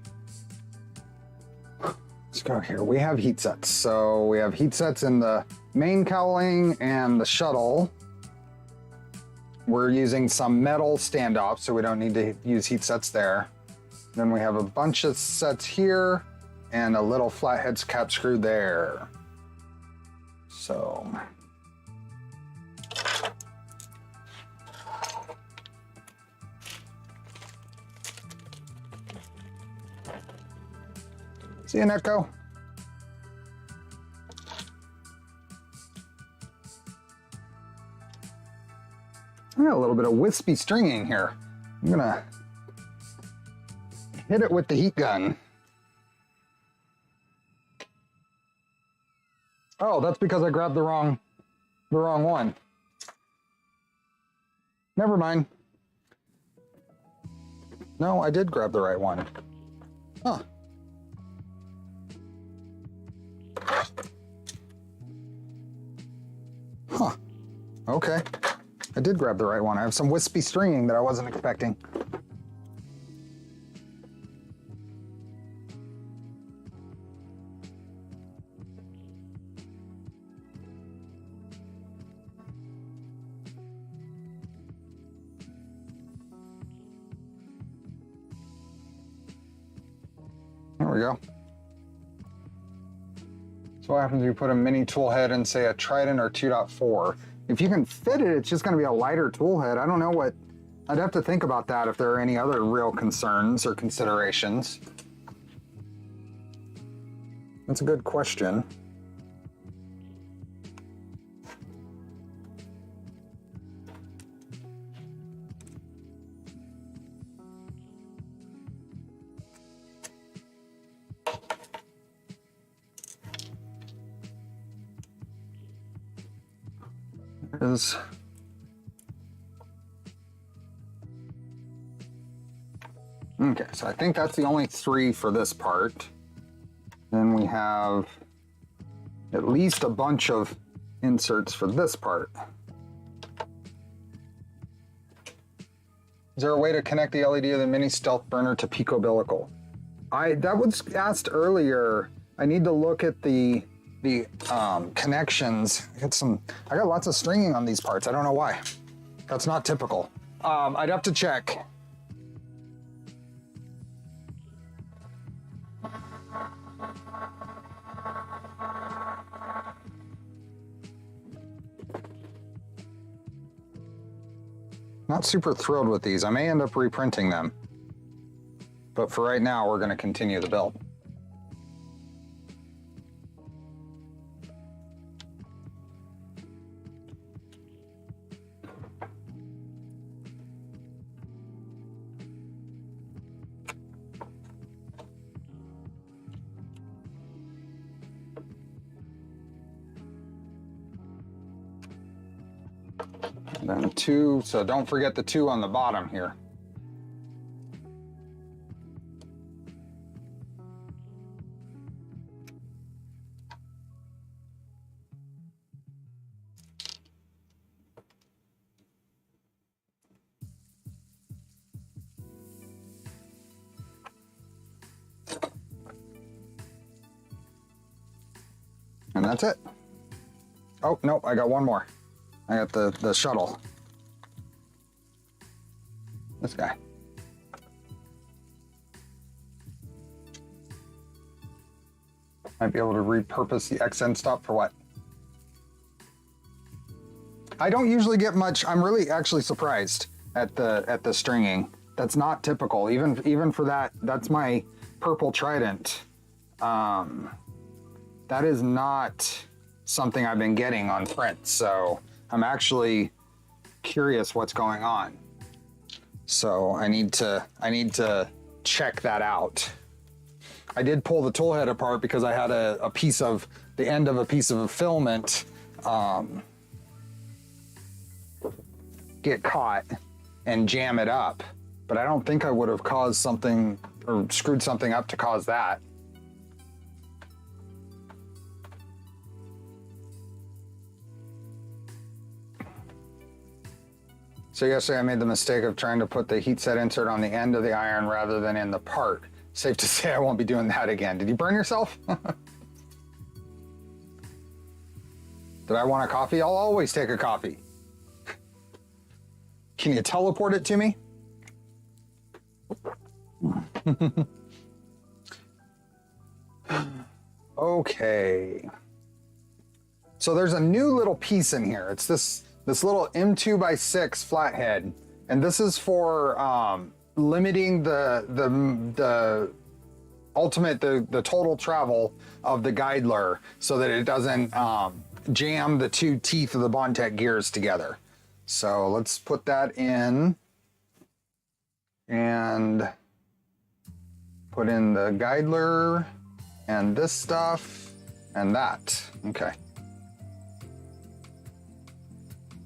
Let's go here. We have heat sets. So we have heat sets in the main cowling and the shuttle. We're using some metal standoffs, so we don't need to use heat sets there. Then we have a bunch of sets here and a little flathead cap screw there. So. See you, Netco. I got a little bit of wispy stringing here. I'm gonna hit it with the heat gun. Oh, that's because I grabbed the wrong one. Never mind. No, I did grab the right one. Huh. Huh. Okay. I did grab the right one. I have some wispy stringing that I wasn't expecting. There we go. So what happens if you put a mini tool head in, say, a Trident or 2.4? If you can fit it, it's just gonna be a lighter tool head. I don't know what, I'd have to think about that if there are any other real concerns or considerations. That's a good question. Is okay, so I think that's the only 3 for this part. Then we have at least a bunch of inserts for this part. Is there a way to connect the LED of the mini stealth burner to Pico Umbilical? That was asked earlier. I need to look at the connections. I got lots of stringing on these parts. I don't know why. That's not typical. I'd have to check. Not super thrilled with these. I may end up reprinting them. But for right now, we're going to continue the build. And then 2, so don't forget the 2 on the bottom here. And that's it. Oh, no, I got one more. I got the shuttle. This guy. Might be able to repurpose the XN stop for what? I don't usually get much. I'm really actually surprised at the stringing. That's not typical. Even for that, that's my purple Trident. That is not something I've been getting on print, so I'm actually curious what's going on. So I need to check that out. I did pull the tool head apart because I had a piece of the end of a piece of a filament get caught and jam it up, but I don't think I would have caused something or screwed something up to cause that. So yesterday I made the mistake of trying to put the heat set insert on the end of the iron rather than in the part. Safe to say I won't be doing that again. Did you burn yourself? Did I want a coffee? I'll always take a coffee. Can you teleport it to me? Okay. So there's a new little piece in here. It's this little M2x6 flathead, and this is for limiting the ultimate the total travel of the guidler so that it doesn't jam the two teeth of the Bondtech gears together. So let's put that in and put in the guidler and this stuff and that. Okay.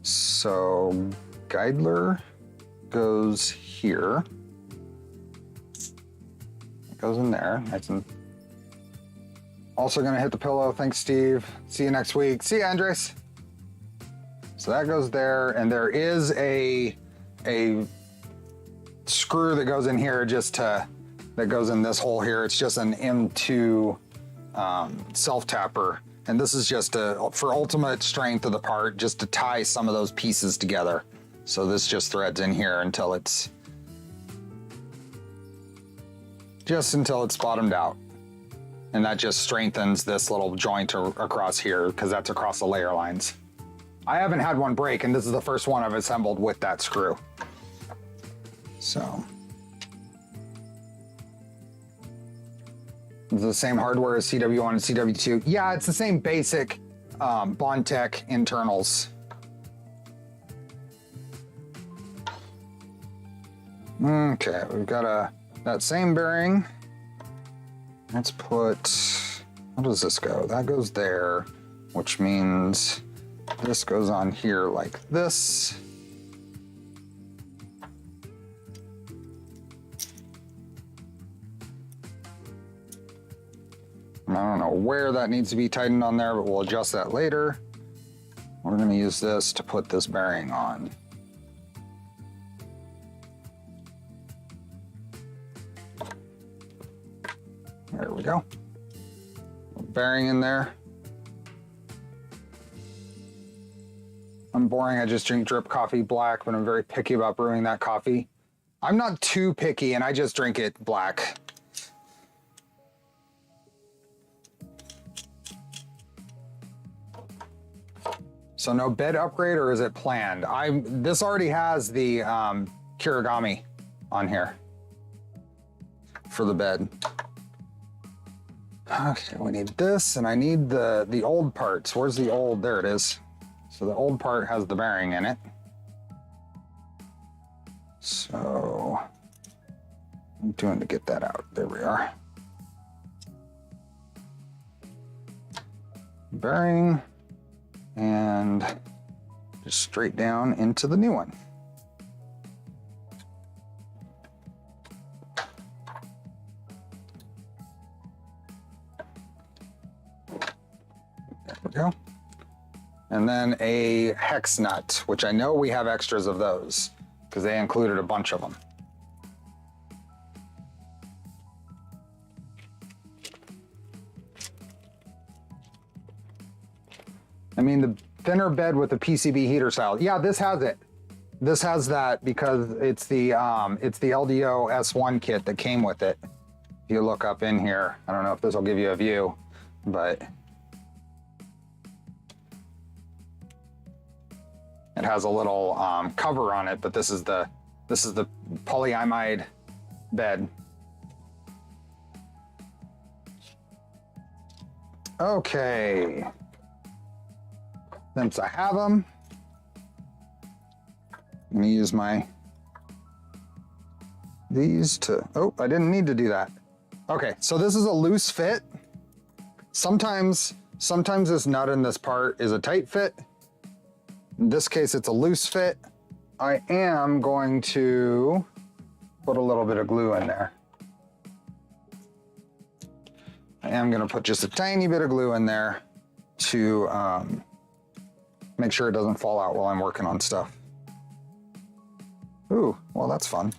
So guidler goes here. It goes in there. Nice and also gonna hit the pillow. Thanks, Steve. See you next week. See you, Andres. So that goes there, and there is a screw that goes in here that goes in this hole here. It's just an M2 self-tapper. And this is just for ultimate strength of the part, just to tie some of those pieces together. So this just threads in here until it's bottomed out. And that just strengthens this little joint across here because that's across the layer lines. I haven't had one break, and this is the first one I've assembled with that screw. So. It's the same hardware as CW1 and CW2. Yeah, it's the same basic Bondtech internals. Okay, we've got that same bearing. Let's put, how does this go? That goes there, which means this goes on here like this. I don't know where that needs to be tightened on there, but we'll adjust that later. We're going to use this to put this bearing on. There we go. Bearing in there. I'm boring. I just drink drip coffee black, but I'm very picky about brewing that coffee. I'm not too picky, and I just drink it black. So no bed upgrade, or is it planned? This already has the Kirigami on here for the bed. Okay, we need this, and I need the old parts. Where's the old? There it is. So the old part has the bearing in it. So I'm doing to get that out. There we are. Bearing. And just straight down into the new one. There we go. And then a hex nut, which I know we have extras of those because they included a bunch of them. I mean, the thinner bed with the PCB heater style. Yeah, this has it. This has that because it's the LDO S1 kit that came with it. If you look up in here, I don't know if this will give you a view, but it has a little cover on it. But this is the polyimide bed. Okay. Since I have them, I'm gonna use these to, oh, I didn't need to do that. Okay, so this is a loose fit. Sometimes this nut in this part is a tight fit. In this case, it's a loose fit. I am going to put a little bit of glue in there. I am gonna put just a tiny bit of glue in there to make sure it doesn't fall out while I'm working on stuff. Ooh, well, that's fun.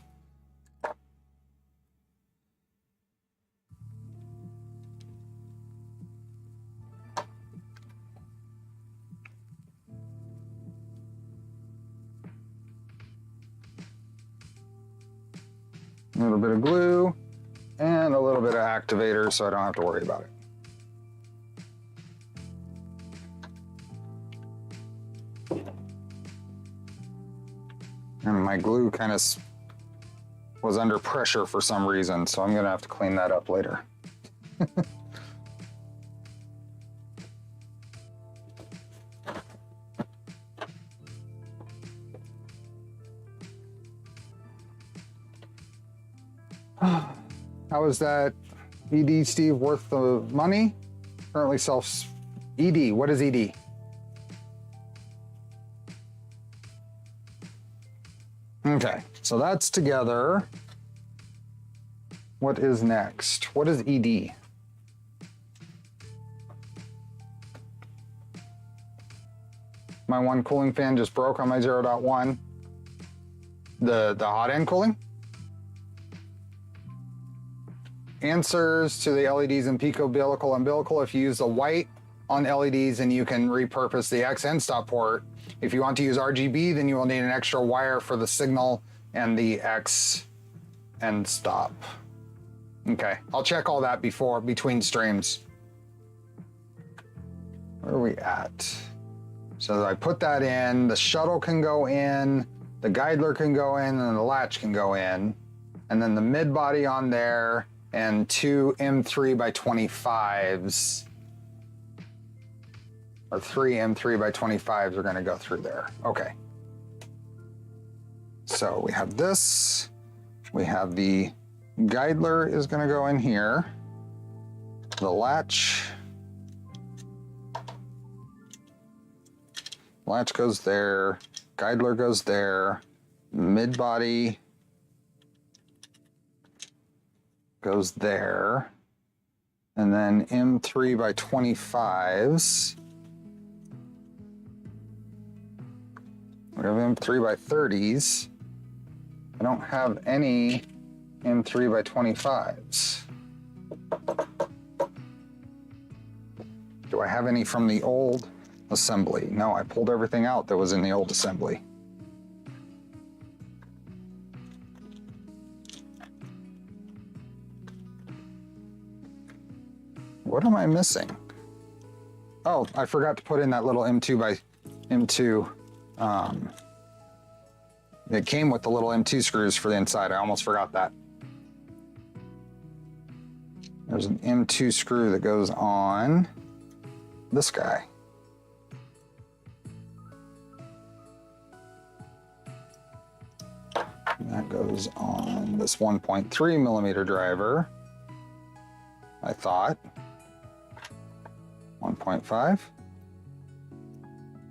A little bit of glue and a little bit of activator so I don't have to worry about it. And my glue kind of was under pressure for some reason, so I'm gonna have to clean that up later. How is that ED, Steve, worth the money? Currently sells ED. What is ED? Okay, so that's together. What is next? What is ED? My one cooling fan just broke on my 0.1. The hot end cooling? Answers to the LEDs in pico, umbilical. If you use the white on LEDs, and you can repurpose the X end stop port. If you want to use RGB, then you will need an extra wire for the signal and the X end stop. Okay, I'll check all that between streams. Where are we at? So I put that in, the shuttle can go in, the guidler can go in, and the latch can go in, and then the mid body on there, and 2 M3 by 25s, or 3 M3 by 25s are gonna go through there. Okay. So we have this, we have the guidler is gonna go in here, the latch goes there, guidler goes there, mid body goes there, and then M3 by 25s. We have M3 by 30s. I don't have any M3 by 25s. Do I have any from the old assembly? No, I pulled everything out that was in the old assembly. What am I missing? Oh, I forgot to put in that little M2 by M2. It came with the little M2 screws for the inside. I almost forgot that. There's an M2 screw that goes on this guy. And that goes on this 1.3 millimeter driver, I thought. 1.5?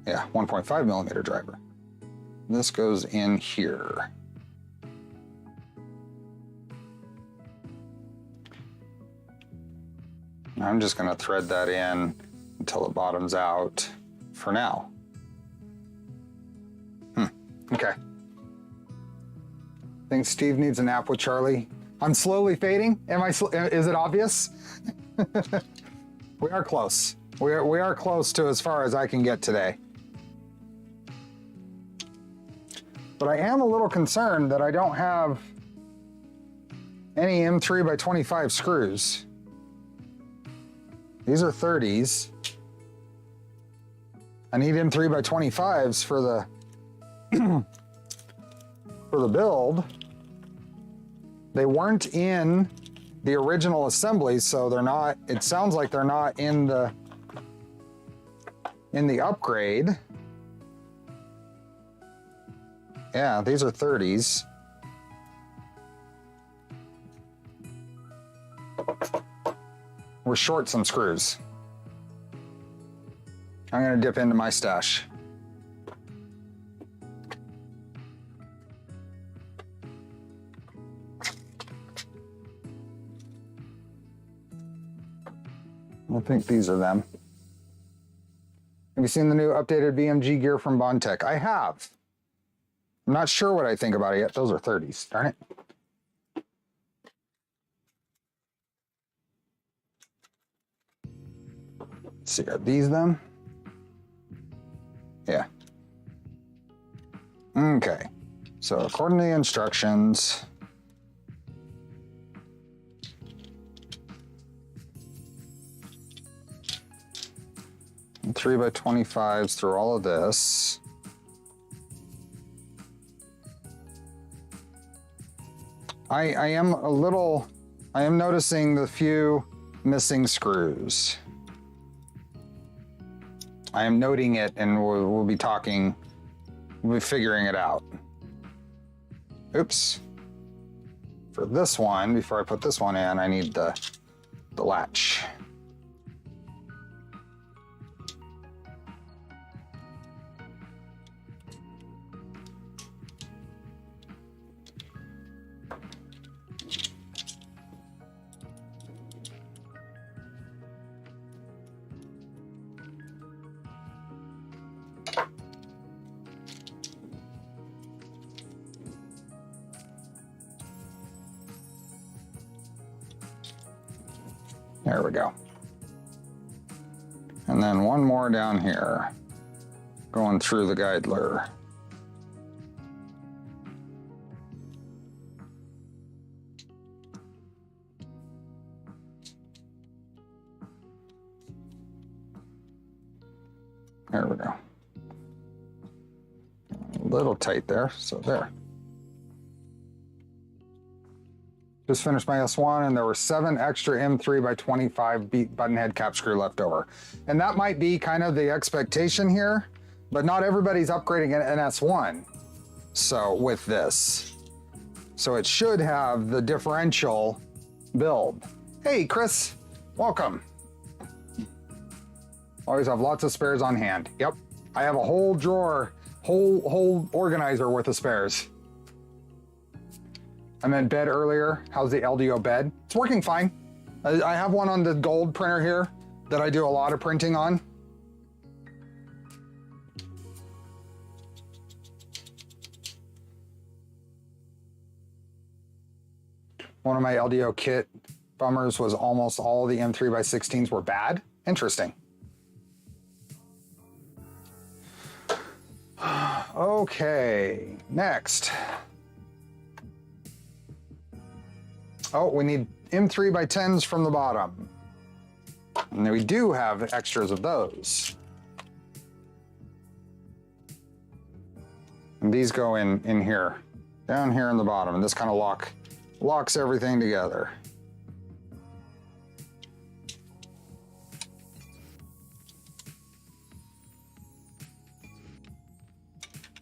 Yeah, 1.5 millimeter driver. This goes in here. I'm just gonna thread that in until it bottoms out for now. Okay. Think Steve needs a nap with Charlie. I'm slowly fading. Is it obvious? We are close. We are close to as far as I can get today. But I am a little concerned that I don't have any M3 by 25 screws. These are 30s. I need M3 by 25s for the for the build. They weren't in the original assemblies, so they're not, it sounds like they're not in the upgrade. Yeah, these are 30s. We're short some screws. I'm gonna dip into my stash. I think these are them. Have you seen the new updated VMG gear from Bondtech? I have. I'm not sure what I think about it yet. Those are 30s, darn it. Let's see, are these them? Yeah. Okay. So according to the instructions, and 3x25s through all of this. I am noticing the few missing screws. I am noting it, and we'll be figuring it out. Oops. For this one, before I put this one in, I need the latch. There we go. And then one more down here, going through the guidler. There we go. A little tight there, so there. Just finished my S1 and there were 7 extra M3x25 button head cap screw left over. And that might be kind of the expectation here, but not everybody's upgrading an S1. So with this, so it should have the differential build. Hey, Chris, welcome. Always have lots of spares on hand. Yep, I have a whole drawer, whole organizer worth of spares. I meant bed earlier. How's the LDO bed? It's working fine. I have one on the gold printer here that I do a lot of printing on. One of my LDO kit bummers was almost all the M3x16s were bad. Interesting. Okay, next. Oh, we need M3x10s from the bottom. And we do have extras of those. And these go in here, down here in the bottom, and this kind of locks everything together.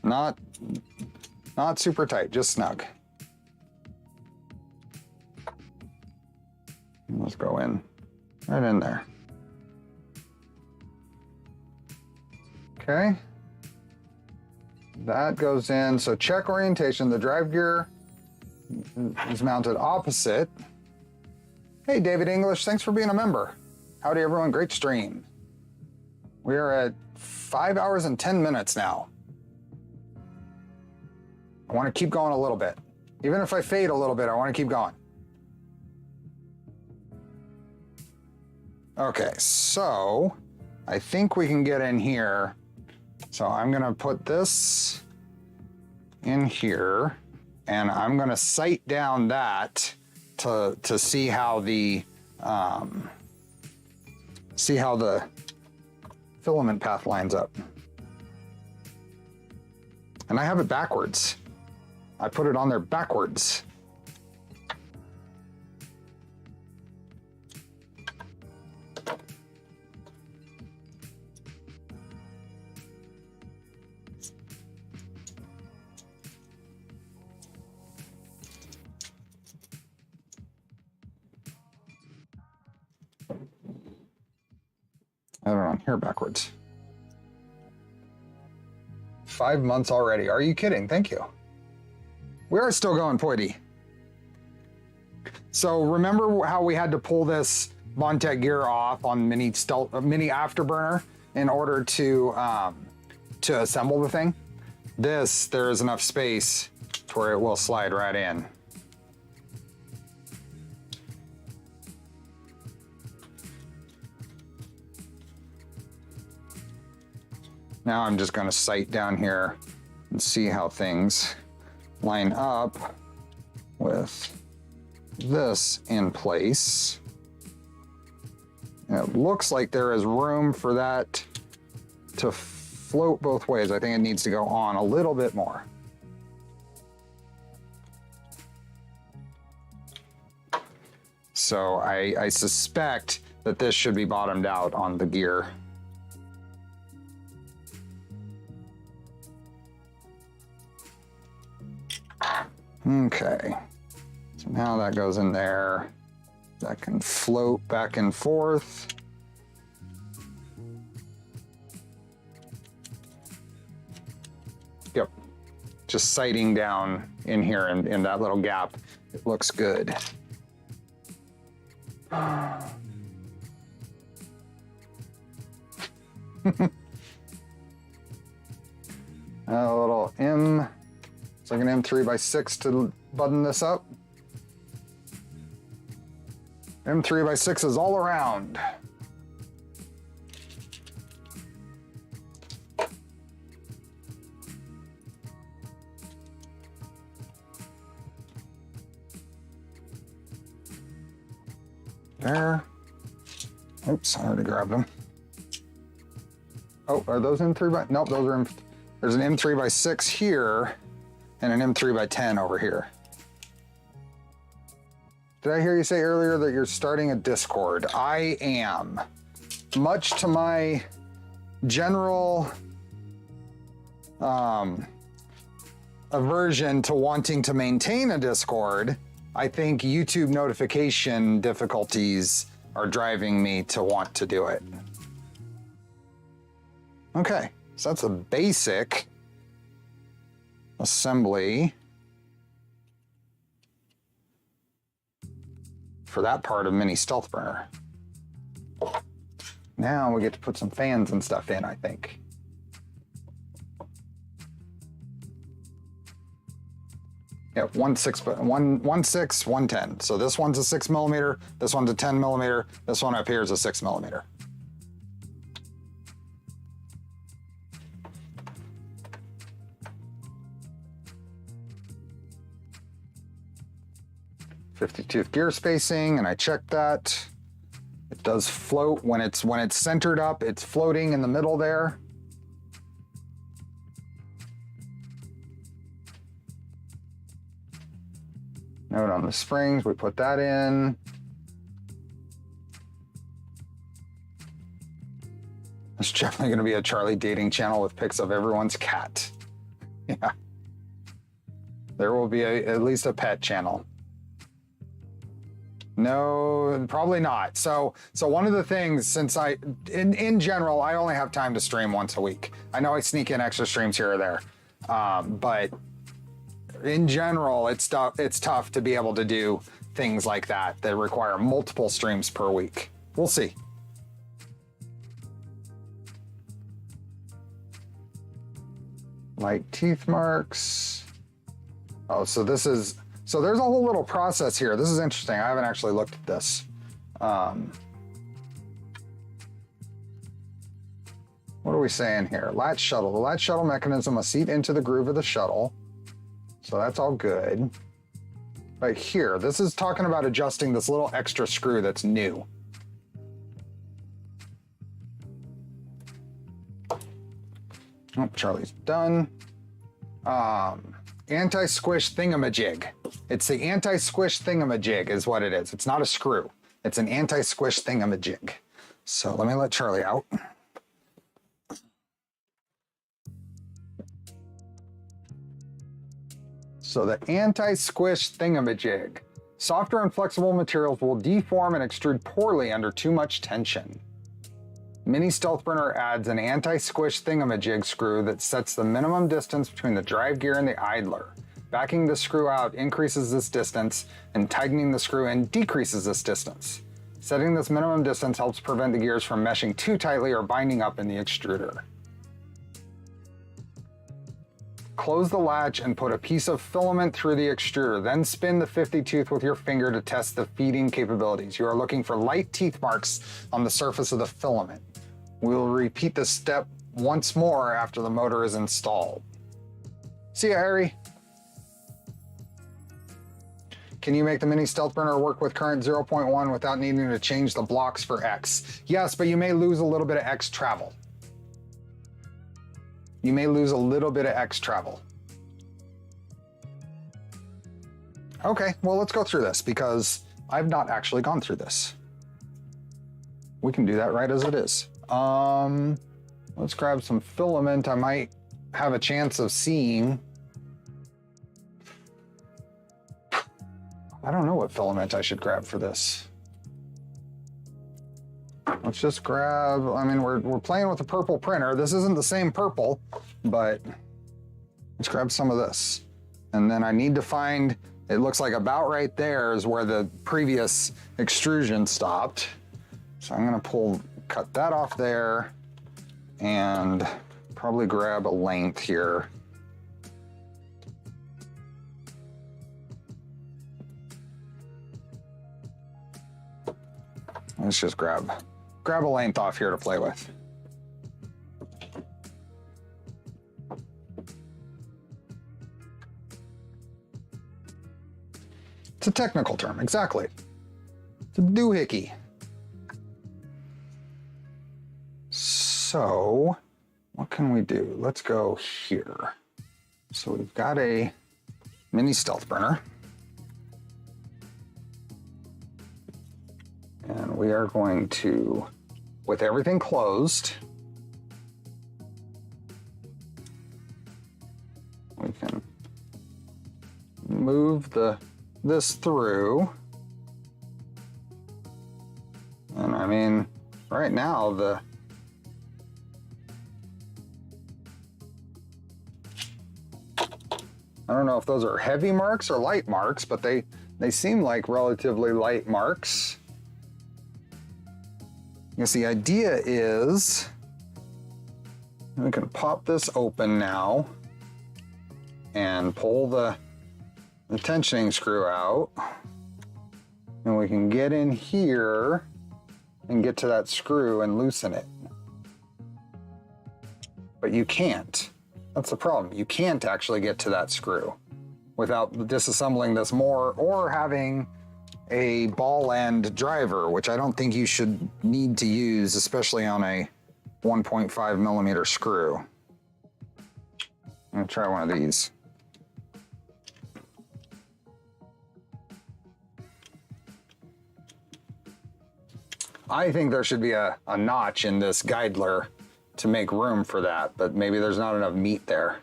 Not super tight, just snug. Let's go in, right in there. Okay. That goes in, so check orientation. The drive gear is mounted opposite. Hey, David English, thanks for being a member. Howdy everyone, great stream. We are at 5 hours and 10 minutes now. I want to keep going a little bit. Even if I fade a little bit, I want to keep going. Okay, so I think we can get in here. So I'm gonna put this in here and I'm gonna sight down that to see how the filament path lines up. And I have it backwards. I put it on there backwards. I have it on here backwards. 5 months already. Are you kidding? Thank you. We are still going, Poity. So remember how we had to pull this Montec gear off on mini Afterburner in order to assemble the thing? This, there is enough space to where it will slide right in. Now I'm just going to sight down here and see how things line up with this in place. And it looks like there is room for that to float both ways. I think it needs to go on a little bit more. So I suspect that this should be bottomed out on the gear. Okay, so now that goes in there. That can float back and forth. Yep, just sighting down in here in that little gap. It looks good. A little M, it's like an M3x6 to button this up. M3x6 is all around. There. Oops, I already grabbed them. Oh, are those M3x? Nope, those are there's an M3x6 here and an M3x10 over here. Did I hear you say earlier that you're starting a Discord? I am. Much to my general aversion to wanting to maintain a Discord, I think YouTube notification difficulties are driving me to want to do it. Okay, so that's a basic assembly for that part of Mini Stealth Burner. Now we get to put some fans and stuff in, I think. Yeah, 1.6, 110. So this one's a 6mm, this one's a 10mm, this one up here is a 6mm. .50 gear spacing, and I checked that. It does float when it's centered up. It's floating in the middle there. Note on the springs, we put that in. It's definitely going to be a Charlie dating channel with pics of everyone's cat. Yeah. There will be at least a pet channel. No, probably not. So one of the things, since in general, I only have time to stream once a week. I know I sneak in extra streams here or there, but in general, it's tough to be able to do things like that require multiple streams per week. We'll see. Light teeth marks. Oh, so there's a whole little process here. This is interesting. I haven't actually looked at this. What are we saying here? Latch shuttle. The latch shuttle mechanism must seat into the groove of the shuttle. So that's all good. Right here, this is talking about adjusting this little extra screw that's new. Oh, Charlie's done. Anti-squish thingamajig. It's the anti-squish thingamajig is what it is. It's not a screw. It's an anti-squish thingamajig. So let me let Charlie out. So the anti-squish thingamajig. Softer and flexible materials will deform and extrude poorly under too much tension. Mini Stealth Burner adds an anti-squish thingamajig screw that sets the minimum distance between the drive gear and the idler. Backing the screw out increases this distance, and tightening the screw in decreases this distance. Setting this minimum distance helps prevent the gears from meshing too tightly or binding up in the extruder. Close the latch and put a piece of filament through the extruder. Then spin the 50 tooth with your finger to test the feeding capabilities. You are looking for light teeth marks on the surface of the filament. We'll repeat this step once more after the motor is installed. See ya, Harry. Can you make the mini stealth burner work with current 0.1 without needing to change the blocks for X? Yes, but you may lose a little bit of X travel. You may lose a little bit of X travel. Okay, well, let's go through this because I've not actually gone through this. We can do that right as it is. Let's grab some filament. I might have a chance of seeing. I don't know what filament I should grab for this. Let's just grab, I mean, we're playing with a purple printer. This isn't the same purple, but let's grab some of this. And then I need to find, it looks like about right there is where the previous extrusion stopped. So I'm gonna cut that off there and probably grab a length here. Let's just grab a length off here to play with. It's a technical term, exactly. It's a doohickey. So, what can we do? Let's go here. So we've got a mini stealth burner. And we are going to, with everything closed, we can move this through. And I mean, right now I don't know if those are heavy marks or light marks, but they seem like relatively light marks. I guess the idea is we can pop this open now and pull the tensioning screw out, and we can get in here and get to that screw and loosen it. But you can't. That's the problem. You can't actually get to that screw without disassembling this more or having a ball end driver, which I don't think you should need to use, especially on a 1.5 millimeter screw. I'm gonna try one of these. I think there should be a notch in this guidler to make room for that, but maybe there's not enough meat there.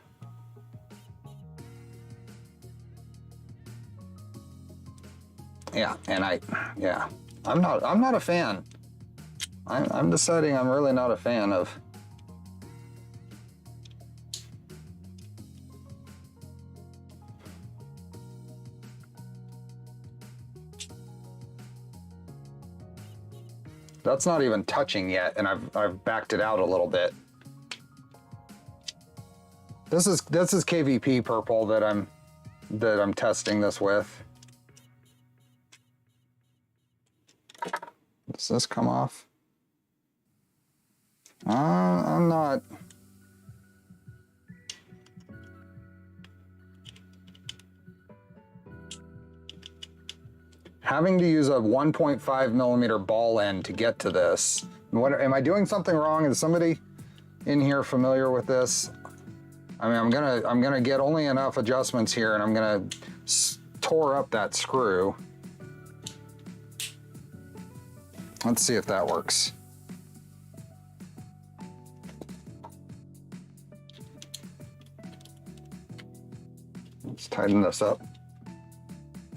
Yeah, and I'm not a fan. I'm deciding I'm really not a fan of. That's not even touching yet, and I've backed it out a little bit. This is KVP purple that I'm testing this with. Does this come off? I'm not. Having to use a 1.5 millimeter ball end to get to this. What, am I doing something wrong? Is somebody in here familiar with this? I mean, I'm gonna get only enough adjustments here, and I'm gonna tore up that screw. Let's see if that works. Let's tighten this up.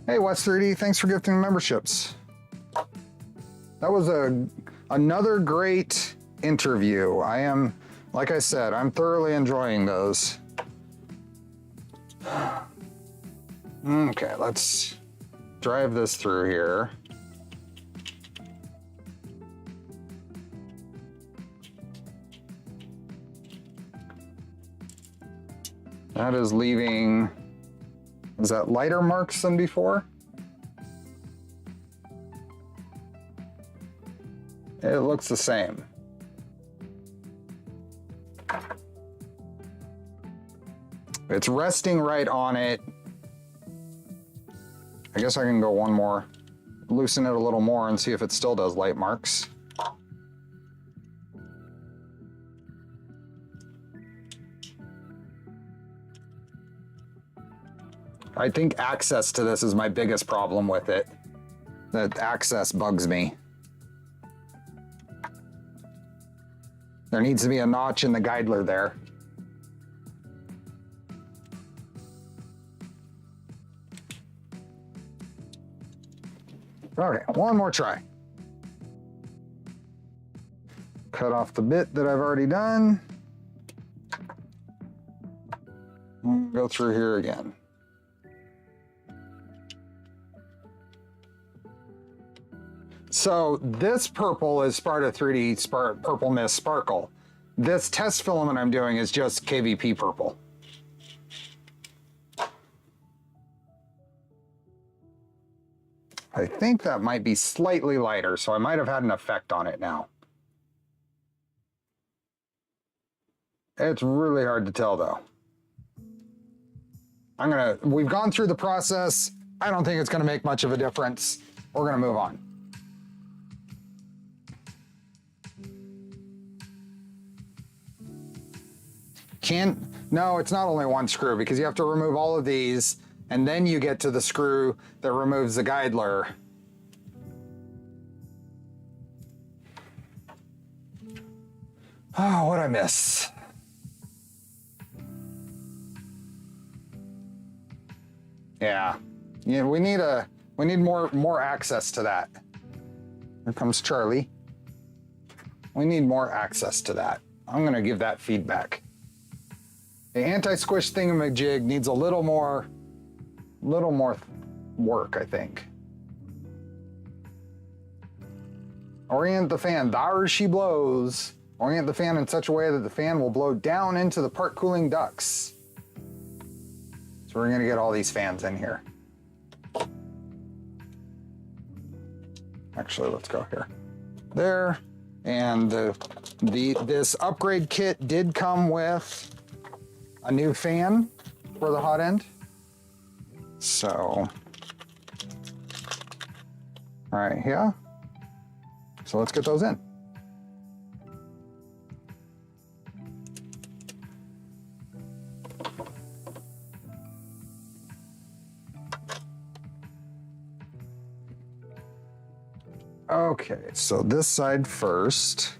Hey, West 3D, thanks for gifting memberships. That was another great interview. Like I said, I'm thoroughly enjoying those. Okay, let's drive this through here. That is leaving, is that lighter marks than before? It looks the same. It's resting right on it. I guess I can go one more, loosen it a little more and see if it still does light marks. I think access to this is my biggest problem with it. That access bugs me. There needs to be a notch in the guidler there. Okay, one more try. Cut off the bit that I've already done. Go through here again. So this purple is Sparta 3D Purple Mist Sparkle. This test filament I'm doing is just KVP purple. I think that might be slightly lighter, so I might have had an effect on it now. It's really hard to tell though. We've gone through the process. I don't think it's gonna make much of a difference. We're gonna move on. No, it's not only one screw because you have to remove all of these and then you get to the screw that removes the guidler. Oh, what'd I miss? Yeah, we need more access to that. Here comes Charlie. We need more access to that. I'm gonna give that feedback. The anti-squish thingamajig needs a little more work, I think. Orient the fan, there she blows. Orient the fan in such a way that the fan will blow down into the part cooling ducts. So we're gonna get all these fans in here. Actually, let's go here. There, and this upgrade kit did come with a new fan for the hot end. So, right here. So let's get those in. Okay, so this side first.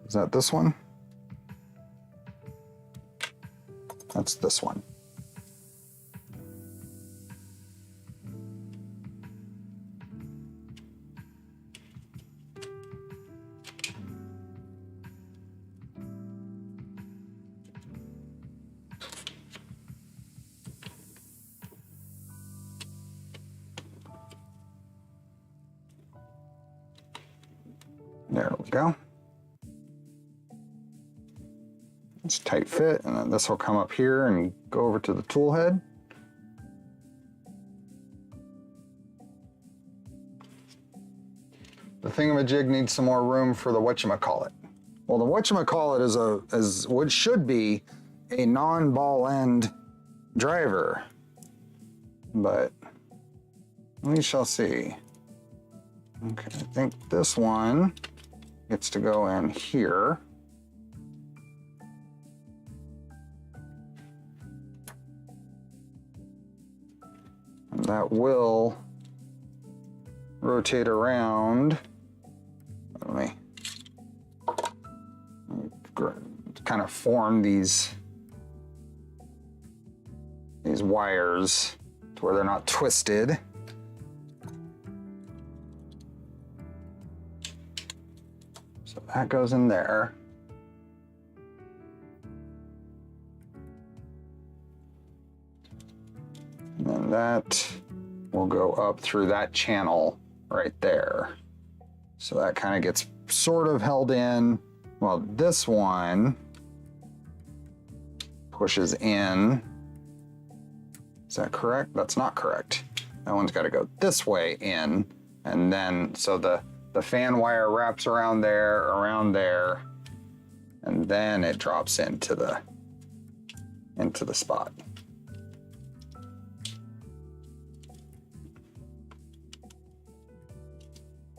Is that this one? That's this one. There we go. It's tight fit, and then this will come up here and go over to the tool head. The thingamajig needs some more room for the whatchamacallit. Well, the whatchamacallit is what should be a non-ball end driver, but we shall see. Okay, I think this one gets to go in here. And that will rotate around. Let me kind of form these wires to where they're not twisted. So that goes in there. And then that will go up through that channel right there. So that kind of gets sort of held in. Well, this one pushes in Is that correct? That's not correct. That one's got to go this way in, and then so the fan wire wraps around there, and then it drops into the spot.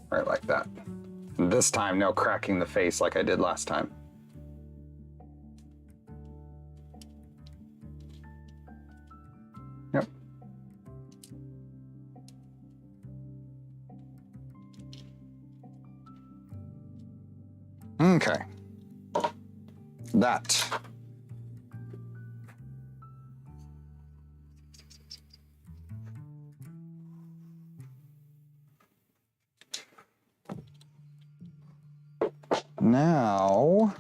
Right like that. And this time, no cracking the face like I did last time. Yep. Okay. That. Now,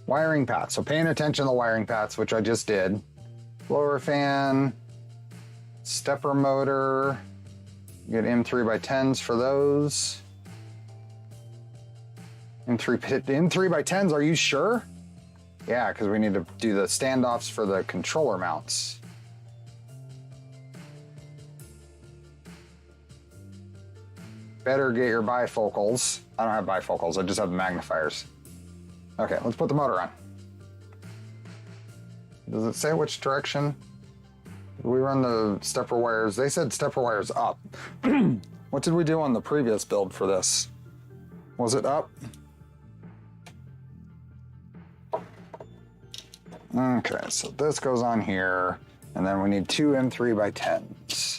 wiring paths. So paying attention to the wiring paths, which I just did. Blower fan, stepper motor, you get M3x10s for those. M3x10s, are you sure? Yeah, because we need to do the standoffs for the controller mounts. Better get your bifocals. I don't have bifocals, I just have the magnifiers. Okay, let's put the motor on. Does it say which direction? Did we run the stepper wires? They said stepper wires up. What did we do on the previous build for this? Was it up? Okay, so this goes on here, and then we need two M3x10s.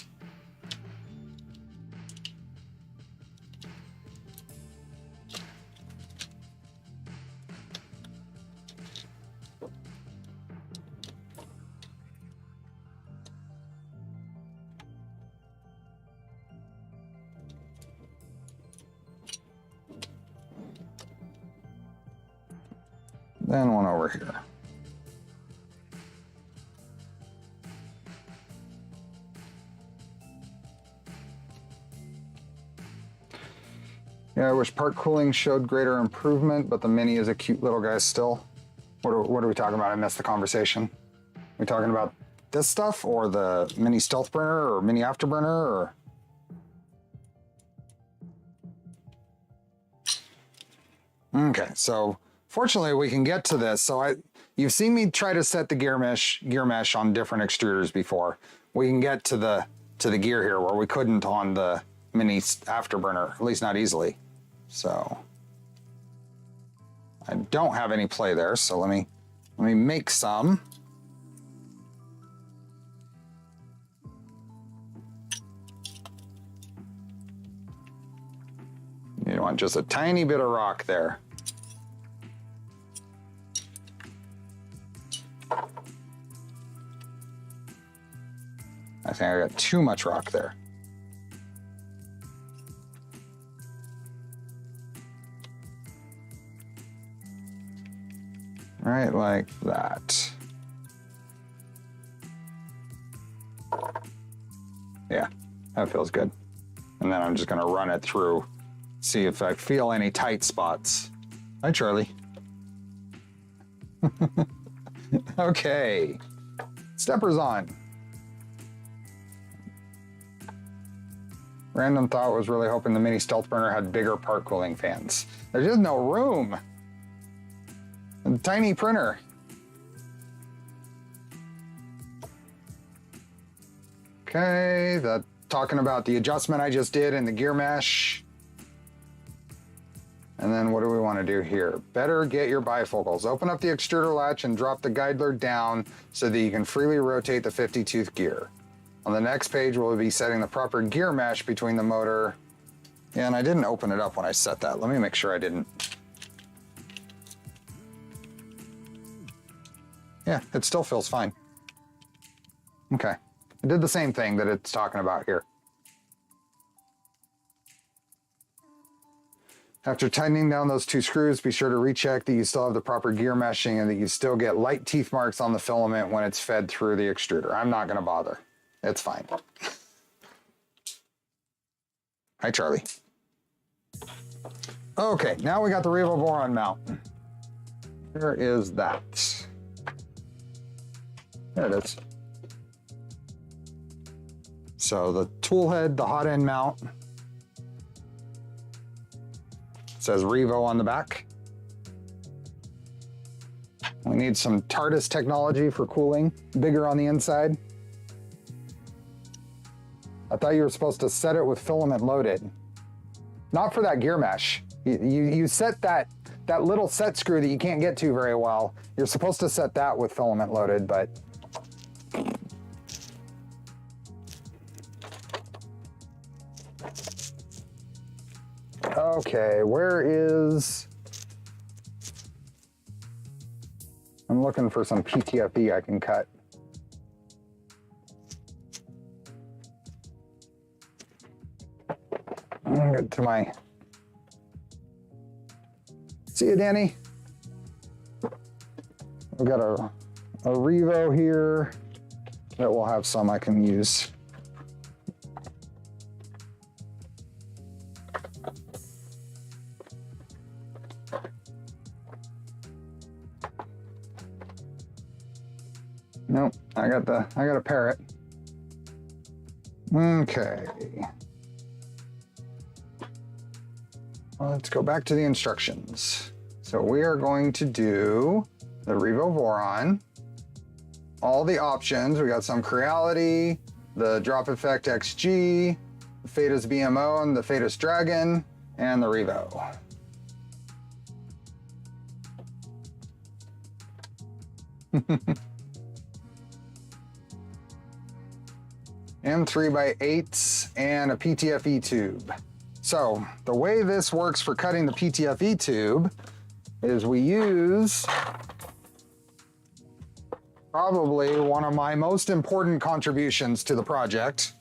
Then one over here. Yeah, I wish part cooling showed greater improvement, but the Mini is a cute little guy still. What are we talking about? I missed the conversation. Are we talking about this stuff or the Mini Stealth Burner or Mini Afterburner or? Okay, so fortunately we can get to this. So you've seen me try to set the gear mesh on different extruders before. We can get to the gear here where we couldn't on the Mini Afterburner, at least not easily. So I don't have any play there, so let me make some. You want just a tiny bit of rock there. I think I got too much rock there. Right like that. Yeah, that feels good. And then I'm just gonna run it through, see if I feel any tight spots. Hi, Charlie. Okay, stepper's on. Random thought was really hoping the Mini Stealth Burner had bigger part cooling fans. There's just no room. A tiny printer. Okay, talking about the adjustment I just did in the gear mesh. And then what do we want to do here? Better get your bifocals. Open up the extruder latch and drop the guide down so that you can freely rotate the 50-tooth gear. On the next page, we'll be setting the proper gear mesh between the motor. Yeah, and I didn't open it up when I set that. Let me make sure I didn't. Yeah, it still feels fine. Okay, I did the same thing that it's talking about here. After tightening down those two screws, be sure to recheck that you still have the proper gear meshing and that you still get light teeth marks on the filament when it's fed through the extruder. I'm not gonna bother. It's fine. Hi, Charlie. Okay, now we got the LDO Voron mount. Where is that? There it is. So the tool head, the hot end mount. It says Revo on the back. We need some TARDIS technology for cooling, bigger on the inside. I thought you were supposed to set it with filament loaded. Not for that gear mesh. You set that little set screw that you can't get to very well. You're supposed to set that with filament loaded, but okay, where is... I'm looking for some PTFE I can cut. I'm gonna get to my... See you, Danny. We've got a Revo here that will have some I can use. Nope, I got a parrot. Okay. Let's go back to the instructions. So we are going to do the LDO Voron, all the options. We got some Creality, the Drop Effect XG, the Phaetus BMO and the Phaetus Dragon, and the Revo. M3x8s and a PTFE tube. So the way this works for cutting the PTFE tube is we use probably one of my most important contributions to the project,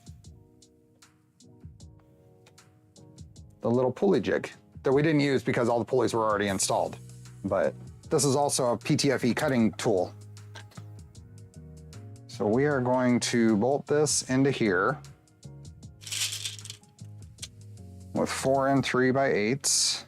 the little pulley jig that we didn't use because all the pulleys were already installed. But this is also a PTFE cutting tool. So we are going to bolt this into here with 4 and 3x8s.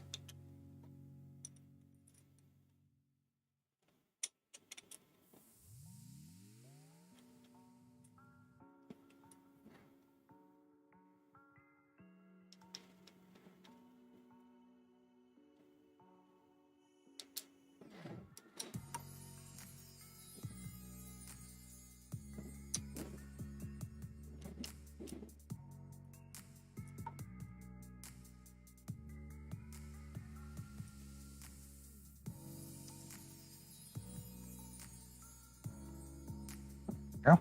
Go.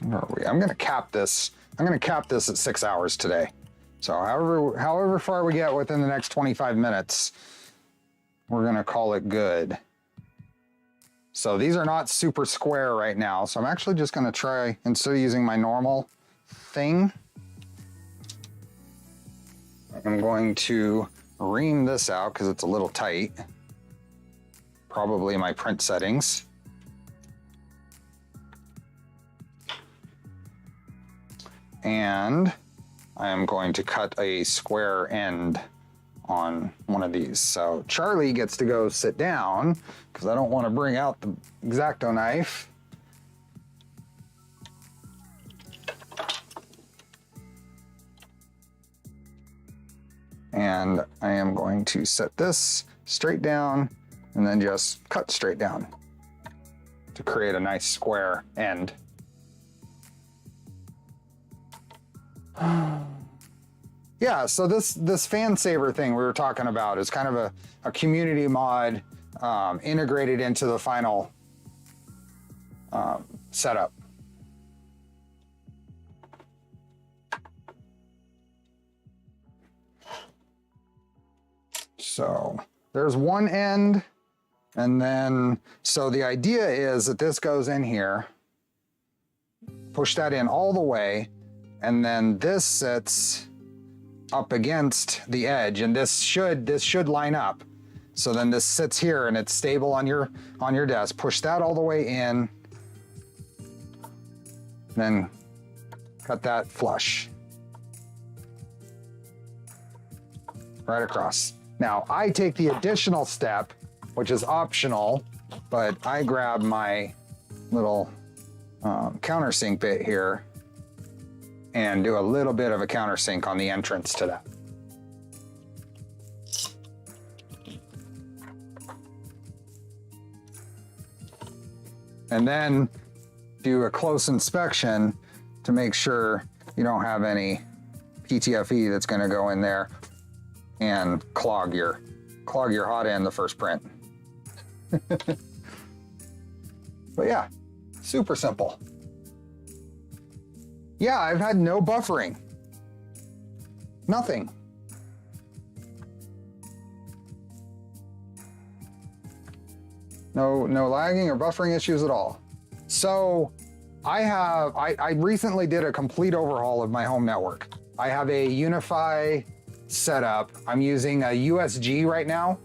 Where are we? I'm going to cap this. I'm going to cap this at 6 hours today. So however far we get within the next 25 minutes, we're going to call it good. So these are not super square right now. So I'm actually just going to try, instead of using my normal thing, I'm going to ream this out because it's a little tight. Probably my print settings. And I am going to cut a square end on one of these. So Charlie gets to go sit down because I don't want to bring out the X-Acto knife. And I am going to set this straight down and then just cut straight down to create a nice square end. Yeah, so this fan saver thing we were talking about is kind of a community mod integrated into the final setup. So there's one end, and then, so the idea is that this goes in here, push that in all the way, and then this sits up against the edge, and this should line up. So then this sits here and it's stable on your desk. Push that all the way in, then cut that flush. right across. Now, I take the additional step, which is optional, but I grab my little countersink bit here and do a little bit of a countersink on the entrance to that. And then do a close inspection to make sure you don't have any PTFE that's going to go in there and clog your hot end the first print. But yeah, super simple. Yeah, I've had no buffering. Nothing. No lagging or buffering issues at all. So I recently did a complete overhaul of my home network. I have a Unify setup. I'm using a USG right now,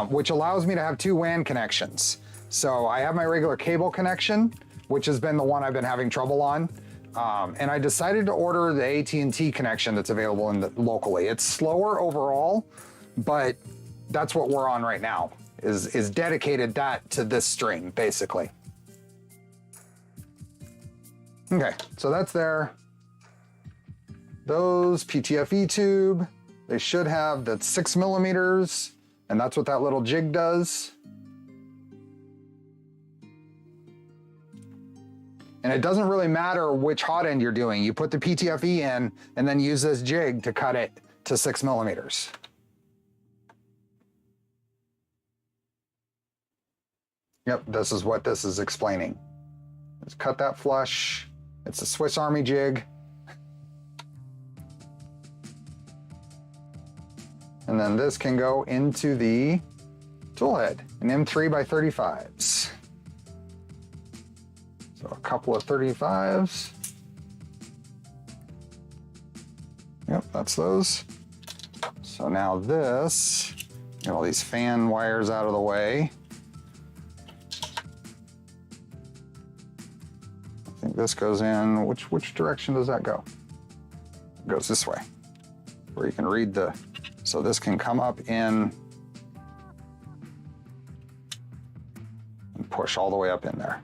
which allows me to have 2 WAN connections. So I have my regular cable connection, which has been the one I've been having trouble on. And I decided to order the AT&T connection that's available locally. It's slower overall, but that's what we're on right now, is dedicated that to this stream, basically. Okay, so that's there. Those PTFE tube, they should have that 6 millimeters, and that's what that little jig does. And it doesn't really matter which hot end you're doing. You put the PTFE in and then use this jig to cut it to 6 millimeters. Yep, this is what this is explaining. Let's cut that flush. It's a Swiss Army jig. And then this can go into the tool head, an M3 by 35s. So a couple of 35s. Yep, that's those. So now this, get all these fan wires out of the way. I think this goes in, which direction does that go? It goes this way, where you can read the, so this can come up in and push all the way up in there.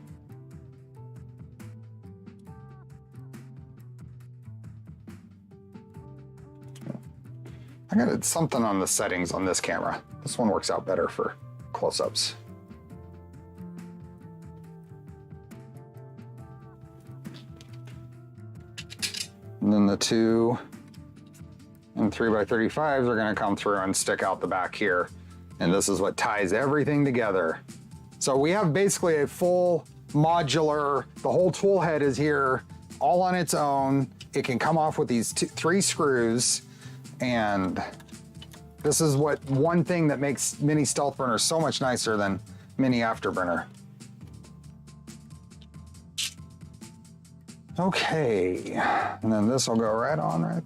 I got something on the settings on this camera. This one works out better for close-ups. And then the 2 and 3 by 35s are gonna come through and stick out the back here. And this is what ties everything together. So we have basically a full modular, the whole tool head is here all on its own. It can come off with these 3 screws. And this is one thing that makes Mini Stealth Burner so much nicer than Mini Afterburner. Okay, and then this will go right on right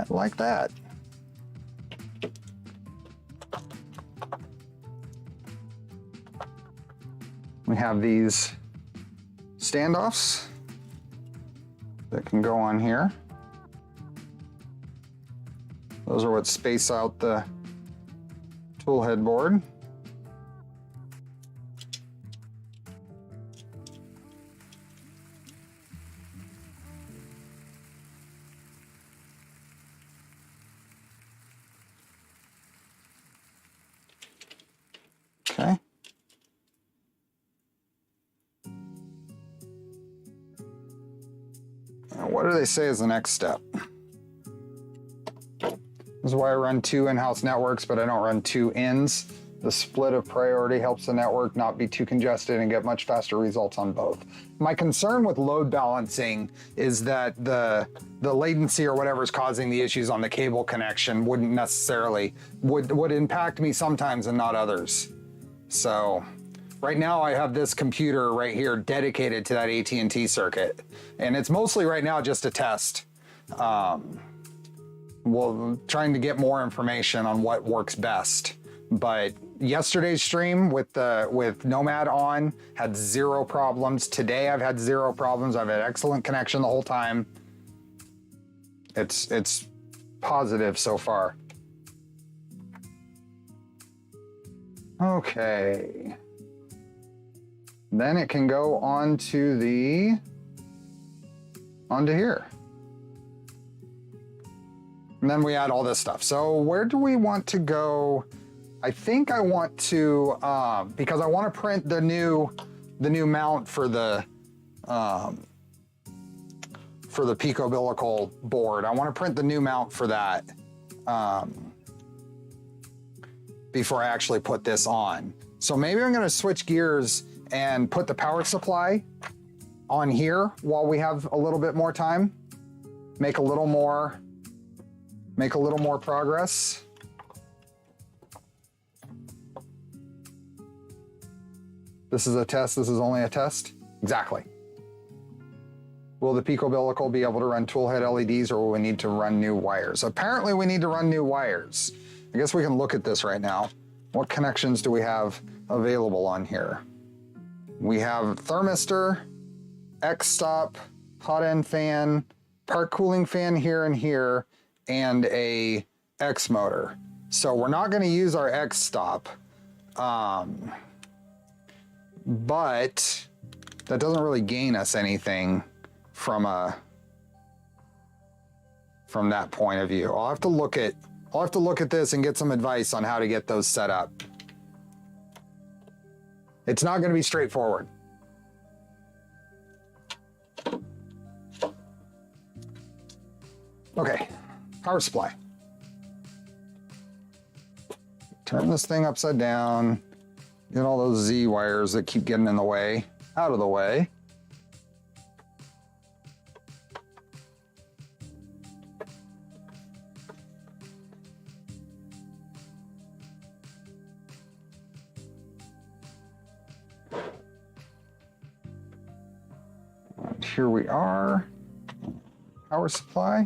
like that. We have these standoffs that can go on here. Those are what space out the tool head board. Okay. Now what do they say is the next step? This is why I run 2 in-house networks, but I don't run 2 ins. The split of priority helps the network not be too congested and get much faster results on both. My concern with load balancing is that the latency or whatever is causing the issues on the cable connection wouldn't necessarily, would impact me sometimes and not others. So right now I have this computer right here dedicated to that AT&T circuit. And it's mostly right now just a test. Well, trying to get more information on what works best. But yesterday's stream with Nomad on had 0 problems. Today I've had 0 problems. I've had excellent connection the whole time. It's positive so far. Okay. Then it can go onto here. And then we add all this stuff. So where do we want to go? I think I want to, because I want to print the new mount for the Pico Umbilical board. I want to print the new mount for that before I actually put this on. So maybe I'm going to switch gears and put the power supply on here while we have a little bit more time. Make a little more progress. This is a test, this is only a test? Exactly. Will the Pico Umbilical be able to run toolhead LEDs, or will we need to run new wires? Apparently we need to run new wires. I guess we can look at this right now. What connections do we have available on here? We have thermistor, X-stop, hot end fan, part cooling fan here and here, and a X motor. So we're not going to use our X-stop, but that doesn't really gain us anything from that point of view. I'll have to look at this and get some advice on how to get those set up. It's not going to be straightforward. Okay, power supply. Turn this thing upside down. Get all those Z wires that keep getting in the way out of the way. And here we are, power supply.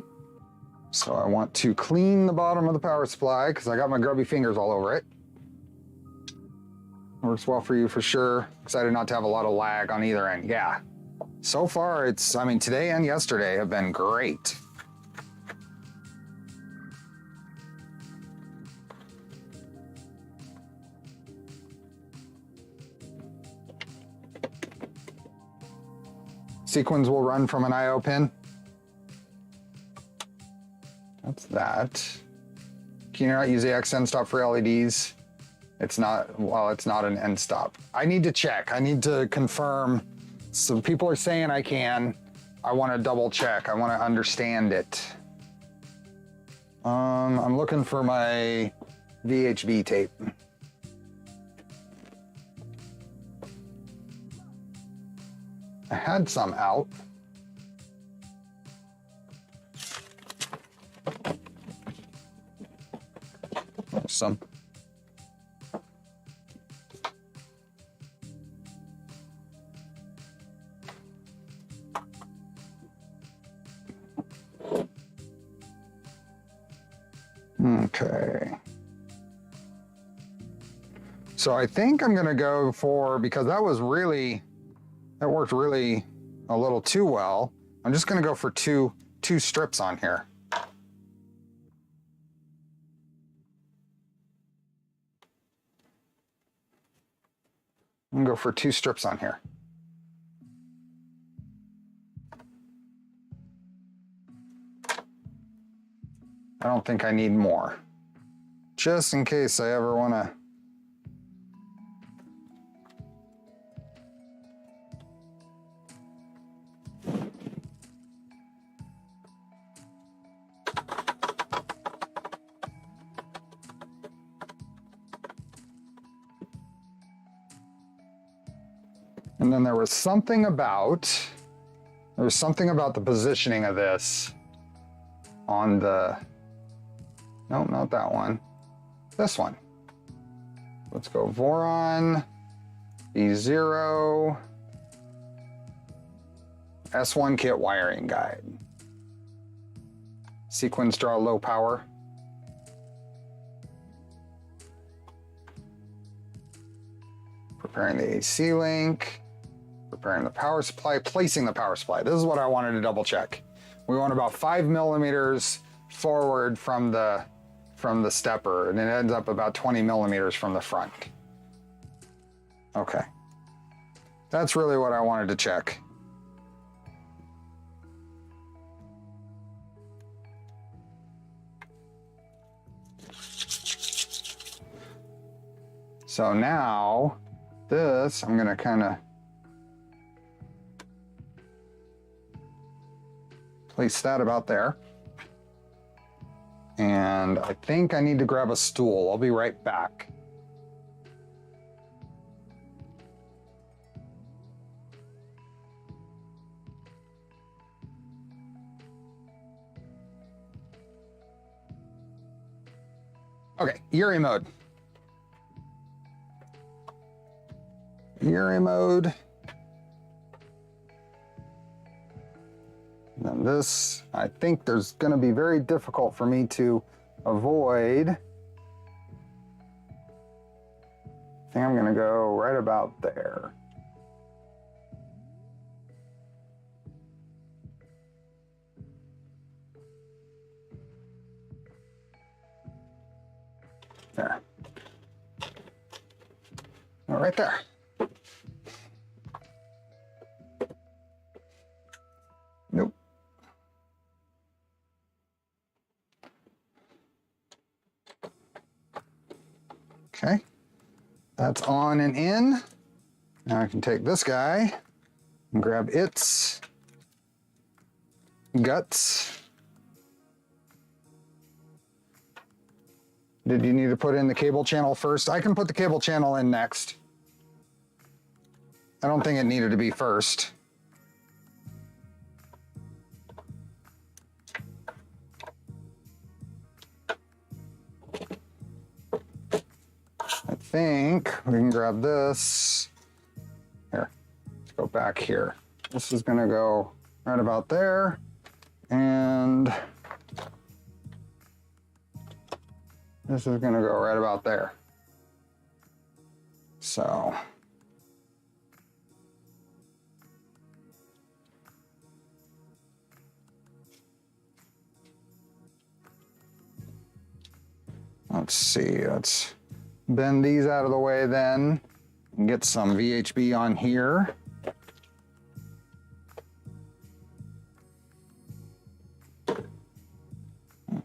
So I want to clean the bottom of the power supply because I got my grubby fingers all over it. Works well for you for sure. Excited not to have a lot of lag on either end. Yeah. So far today and yesterday have been great. Sequins will run from an IO pin. That's that. Can you not use the X end stop for LEDs? It's not an end stop. I need to check. I need to confirm. Some people are saying I can. I want to double check. I want to understand it. I'm looking for my VHB tape. I had some out. There's some. Okay. So I think I'm gonna go for, because that worked really a little too well. I'm just gonna go for two strips on here. I'm gonna go for 2 strips on here. I don't think I need more. Just in case I ever wanna. And then there was something about the positioning of this on the, no, not that one, this one. Let's go Voron, V0, S1 kit wiring guide. Sequence draw low power. Preparing the AC link. Preparing the power supply, placing the power supply. This is what I wanted to double check. We want about 5 millimeters forward from the stepper, and it ends up about 20 millimeters from the front. Okay. That's really what I wanted to check. So now this, I'm gonna kind of place that about there. And I think I need to grab a stool. I'll be right back. Okay, Uri mode. Uri mode. And this, I think there's going to be very difficult for me to avoid. I think I'm going to go right about there. There. Right there. Nope. Okay. That's on and in. Now I can take this guy and grab its guts. Did you need to put in the cable channel first? I can put the cable channel in next. I don't think it needed to be first. I think we can grab this. Here, let's go back here. This is gonna go right about there. And this is gonna go right about there. So. Let's see, let's bend these out of the way then and get some VHB on here.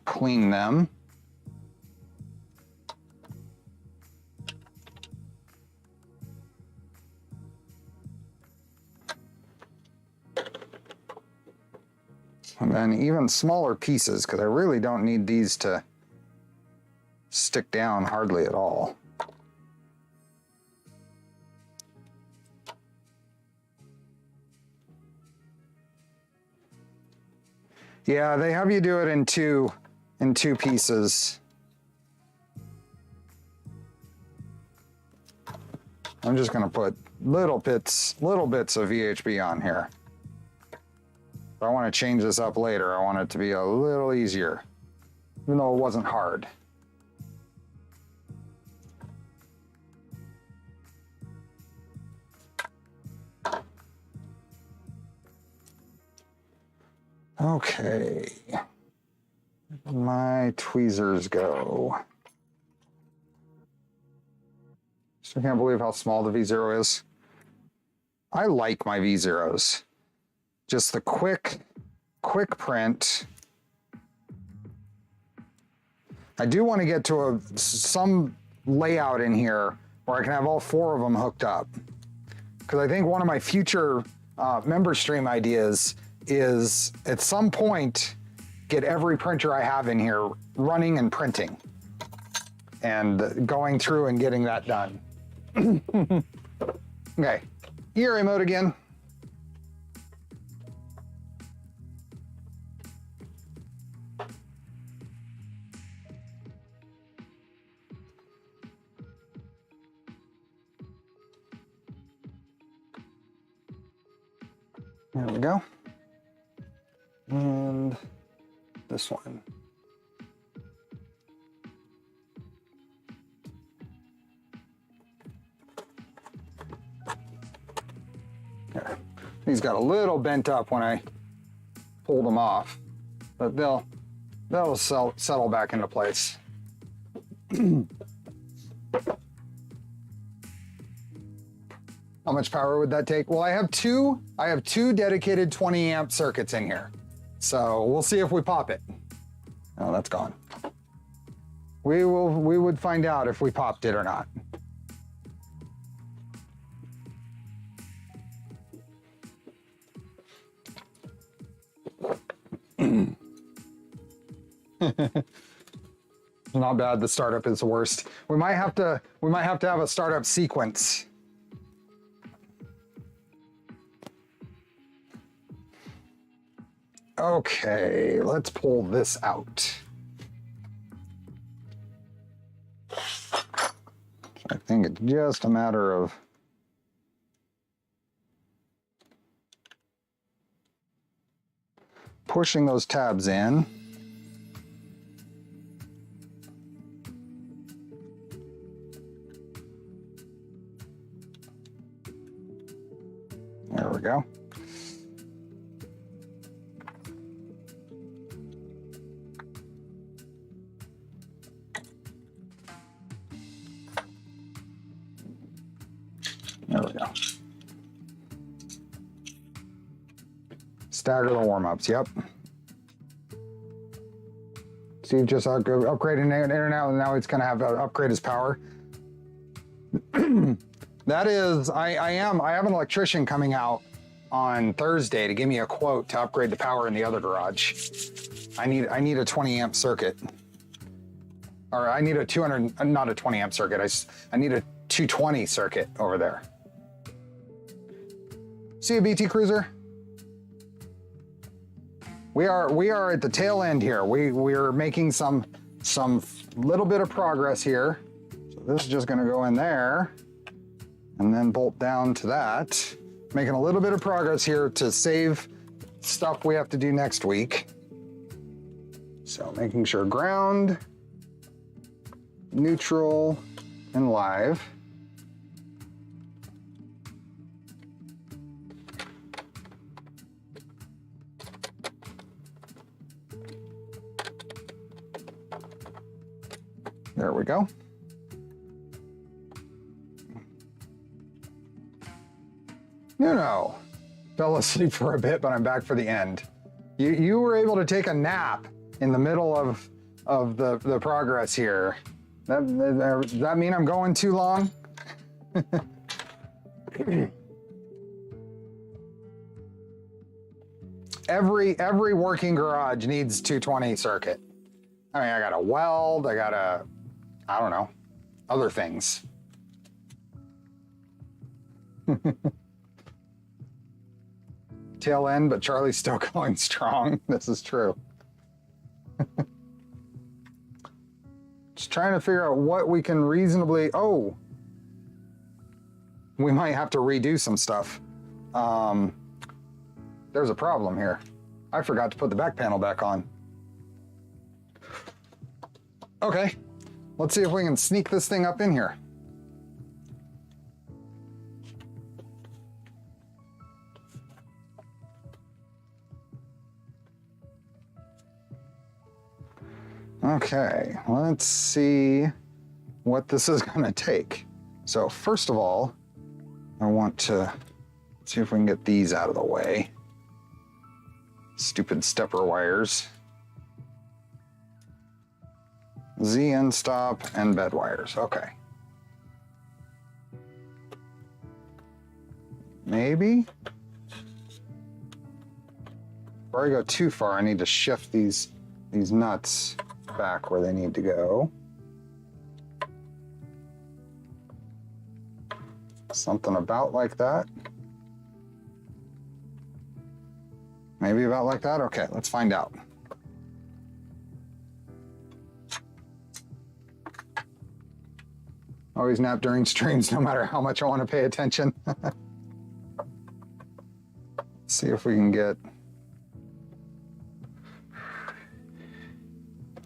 Clean them. And then even smaller pieces, because I really don't need these to stick down hardly at all. Yeah, they have you do it in two pieces. I'm just gonna put little bits of VHB on here. If I want to change this up later, I want it to be a little easier, even though it wasn't hard. Okay, where'd my tweezers go? Still can't believe how small the V0 is. I like my V0s. Just the quick print. I do want to get to some layout in here where I can have all four of them hooked up. Because I think one of my future member stream ideas is at some point get every printer I have in here running and printing and going through and getting that done. Okay, Uri mode again. There we go. And this one. There. These got a little bent up when I pulled them off, but they'll settle back into place. How much power would that take? Well, I have two dedicated 20 amp circuits in here. So we'll see if we pop it. Oh, that's gone. We would find out if we popped it or not. Not bad. The startup is the worst. We might have to have a startup sequence. Okay, let's pull this out. I think it's just a matter of pushing those tabs in. There we go. There we go. Stagger the warm-ups, yep. Steve just upgraded internet, and now it's gonna have to upgrade his power. That is, I have an electrician coming out on Thursday to give me a quote to upgrade the power in the other garage. I need a 20 amp circuit. Or I need a 200, not a 20 amp circuit, I need a 220 circuit over there. See you, BT Cruiser. We are at the tail end here. We're making some little bit of progress here. So this is just gonna go in there and then bolt down to that. Making a little bit of progress here to save stuff we have to do next week. So making sure ground, neutral, and live. There we go. No. Fell asleep for a bit, but I'm back for the end. You were able to take a nap in the middle of the progress here. Does that mean I'm going too long? Every working garage needs 220 circuit. I mean, I got a weld, I don't know, other things. Tail end, but Charlie's still going strong. This is true. Just trying to figure out what we can reasonably, we might have to redo some stuff. There's a problem here. I forgot to put the back panel back on. Okay, let's see if we can sneak this thing up in here. Okay, let's see what this is gonna take. So first of all, I want to see if we can get these out of the way. Stupid stepper wires. Z end stop and bed wires, okay. Maybe? Before I go too far, I need to shift these nuts back where they need to go. Something about like that. Maybe about like that? Okay, let's find out. Always nap during streams, no matter how much I want to pay attention. Let's see if we can get...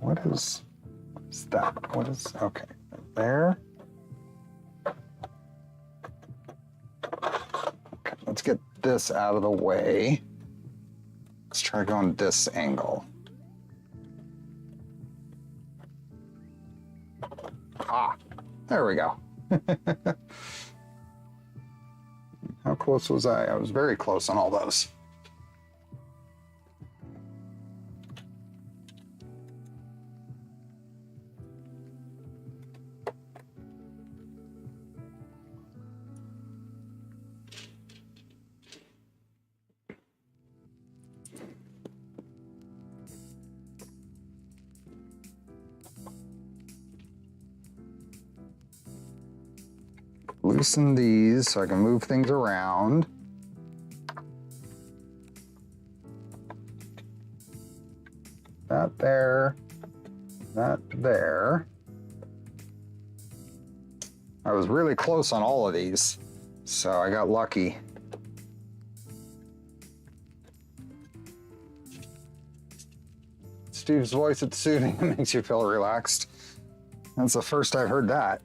What is that? What is... Okay, there. Okay, let's get this out of the way. Let's try going this angle. Ah, there we go. How close was I? I was very close on all those. Loosen these so I can move things around. That there, that there. I was really close on all of these, so I got lucky. Steve's voice, it's soothing, it makes you feel relaxed. That's the first I've heard that.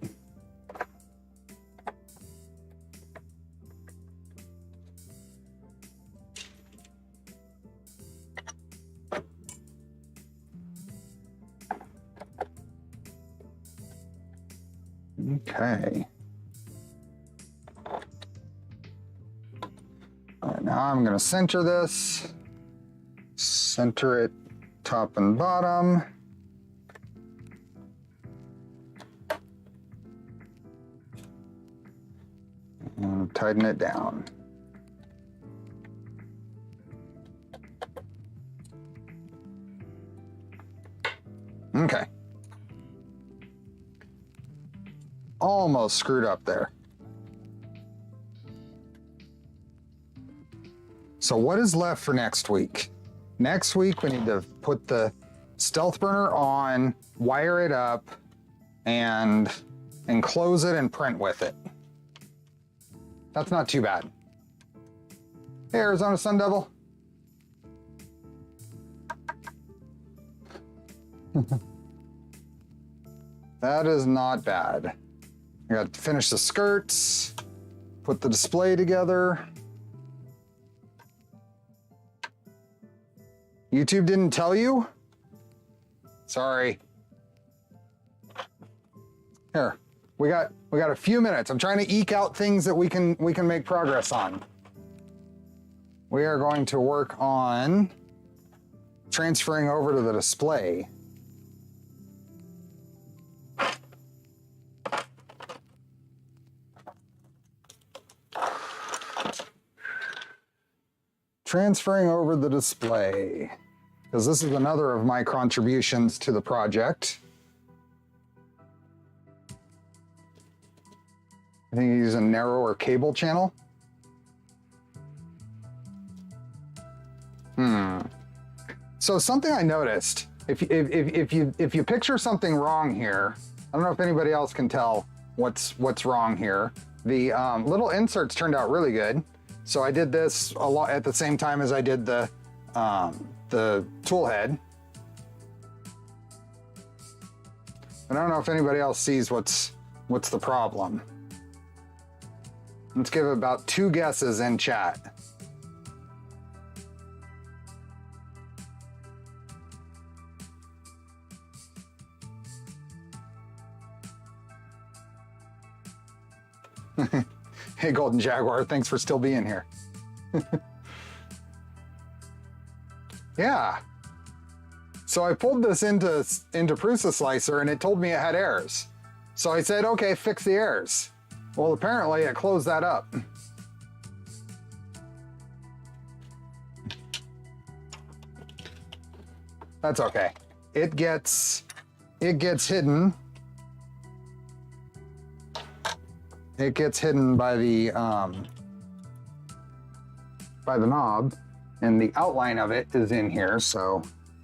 Okay. All right, now I'm going to center this. Center it top and bottom. And tighten it down. Okay. Almost screwed up there. So what is left for next week? Next week we need to put the stealth burner on, wire it up, and enclose it and print with it. That's not too bad. Hey, Arizona Sun Devil. That is not bad. I got to finish the skirts, put the display together. YouTube didn't tell you? Sorry. Here, we got a few minutes. I'm trying to eke out things that we can make progress on. We are going to work on transferring over to the display. Transferring over the display, because this is another of my contributions to the project. I think you use a narrower cable channel. So something I noticed, if you picture something wrong here, I don't know if anybody else can tell what's wrong here. The little inserts turned out really good. So I did this a lot at the same time as I did the tool head. I don't know if anybody else sees what's the problem. Let's give it about 2 guesses in chat. Hey, Golden Jaguar, thanks for still being here. Yeah. So I pulled this into Prusa Slicer and it told me it had errors. So I said, okay, fix the errors. Well, apparently it closed that up. That's okay. It gets hidden. It gets hidden by the knob, and the outline of it is in here. So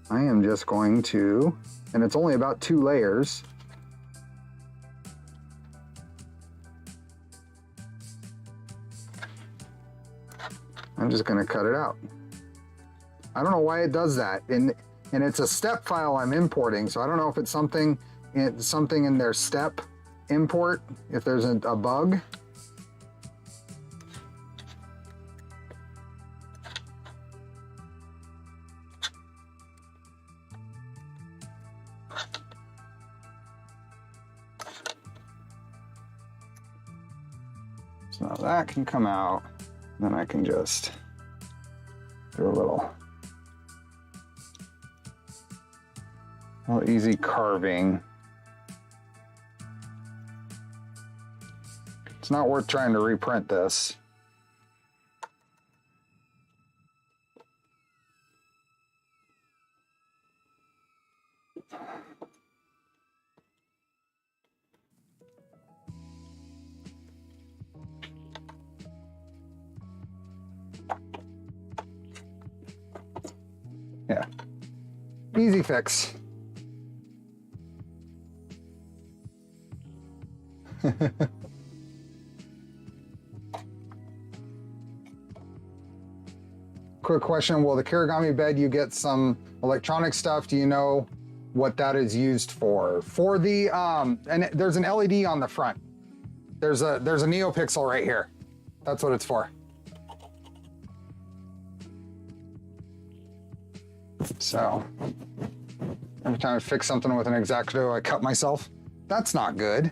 I am just going to, and it's only about 2 layers. I'm just going to cut it out. I don't know why it does that, and it's a step file I'm importing, so I don't know if it's something in their step import, if there's a bug. So that can come out. Then I can just do a little easy carving. It's not worth trying to reprint this. Yeah, easy fix. Quick question, will the Kirigami bed, you get some electronic stuff? Do you know what that is used for? For the, and there's an LED on the front. There's a NeoPixel right here. That's what it's for. So, every time I fix something with an X-Acto, I cut myself. That's not good.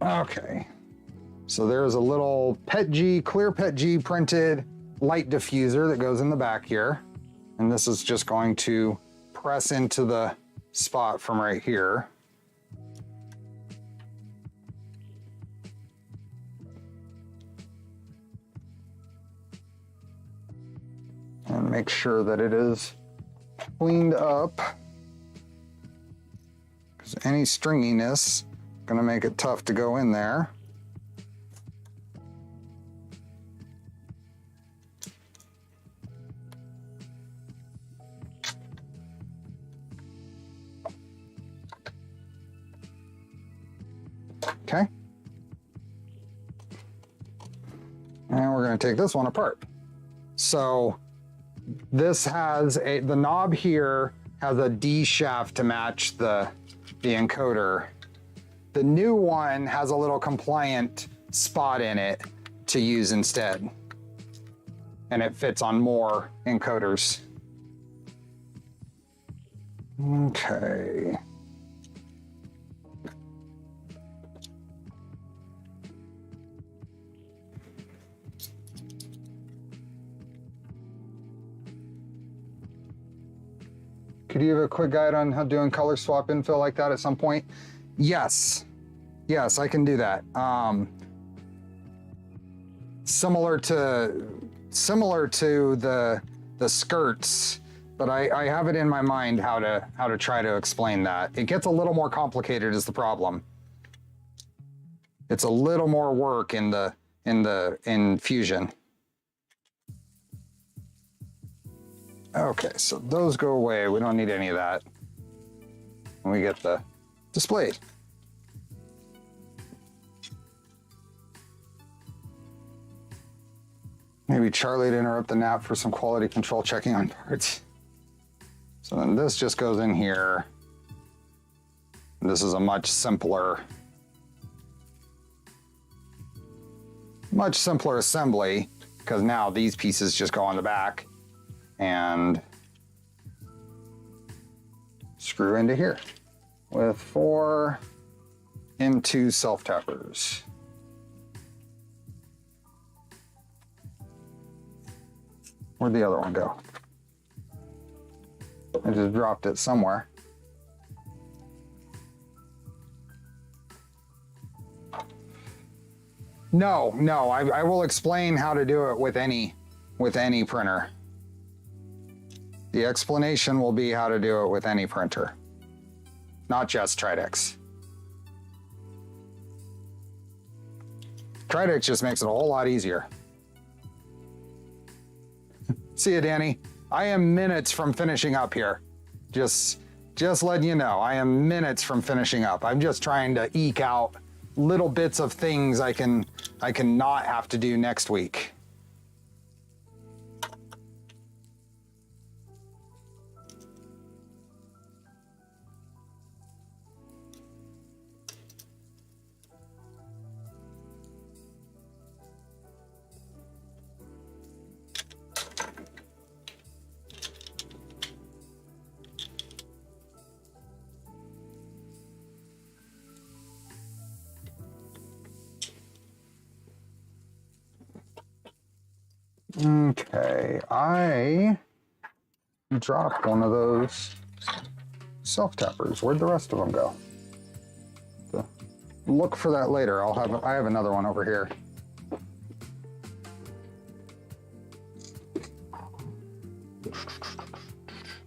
Okay, so there's a little PETG, clear PETG printed light diffuser that goes in the back here. And this is just going to press into the spot from right here. And make sure that it is cleaned up, because any stringiness gonna make it tough to go in there. Okay. And we're gonna take this one apart. So this has the knob here has a D shaft to match the encoder. The new one has a little compliant spot in it to use instead. And it fits on more encoders. Okay. Could you have a quick guide on how doing color swap infill like that at some point? Yes. Yes, I can do that. Similar to the skirts, but I have it in my mind how to try to explain that. It gets a little more complicated is the problem. It's a little more work in Fusion. Okay, so those go away. We don't need any of that. And we get the display. Maybe Charlie to interrupt the nap for some quality control checking on parts. So then this just goes in here. This is a much simpler assembly, because now these pieces just go on the back and screw into here with 4 M2 self-tappers. Where'd the other one go? I just dropped it somewhere. No, I will explain how to do it with any printer. The explanation will be how to do it with any printer, not just Tridex. Tridex just makes it a whole lot easier. See you, Danny. I am minutes from finishing up here. Just letting you know, I am minutes from finishing up. I'm just trying to eke out little bits of things I can not have to do next week. Okay, I dropped one of those self-tappers. Where'd the rest of them go? Look for that later. I have another one over here.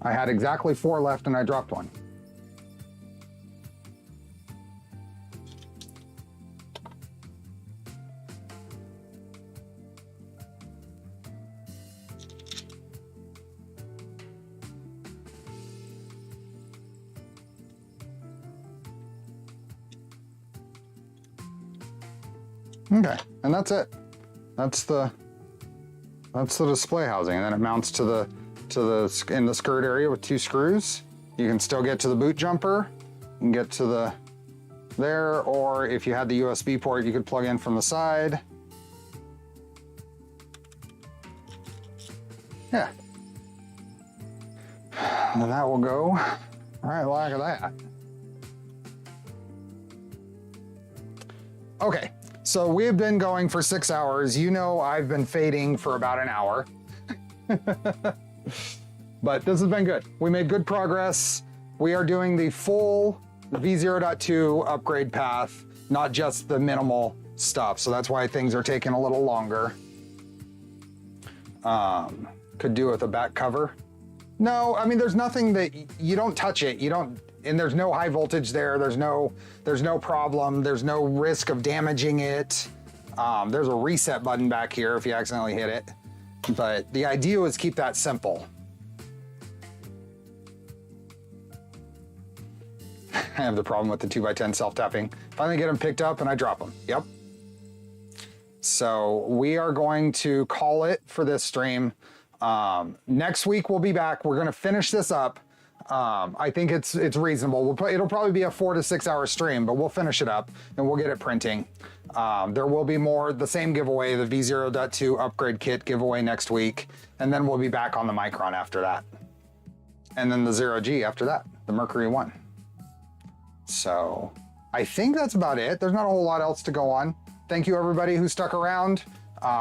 I had exactly 4 left and I dropped one. Okay, and that's it. That's the display housing, and then it mounts in the skirt area with 2 screws. You can still get to the boot jumper and get to there, or if you had the USB port, you could plug in from the side. Yeah. And that will go right like that. Okay. So we've been going for 6 hours. You know I've been fading for about an hour. But this has been good. We made good progress. We are doing the full V0.2 upgrade path, not just the minimal stuff. So that's why things are taking a little longer. Could do with a back cover. No, I mean, there's nothing that you don't touch it. And there's no high voltage there. There's no problem. There's no risk of damaging it. There's a reset button back here if you accidentally hit it. But the idea is keep that simple. I have the problem with the 2x10 self-tapping. Finally get them picked up and I drop them. Yep. So we are going to call it for this stream. Next week we'll be back. We're gonna finish this up. I think it's reasonable. It'll probably be a 4 to 6 hour stream, but we'll finish it up and we'll get it printing. There will be more, the same giveaway, the V0.2 upgrade kit giveaway next week. And then we'll be back on the Micron after that. And then the 0G after that, the Mercury 1. So I think that's about it. There's not a whole lot else to go on. Thank you everybody who stuck around.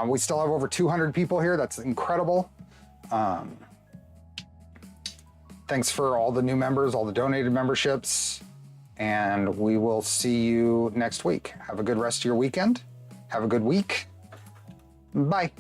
We still have over 200 people here. That's incredible. Thanks for all the new members, all the donated memberships, and we will see you next week. Have a good rest of your weekend. Have a good week. Bye.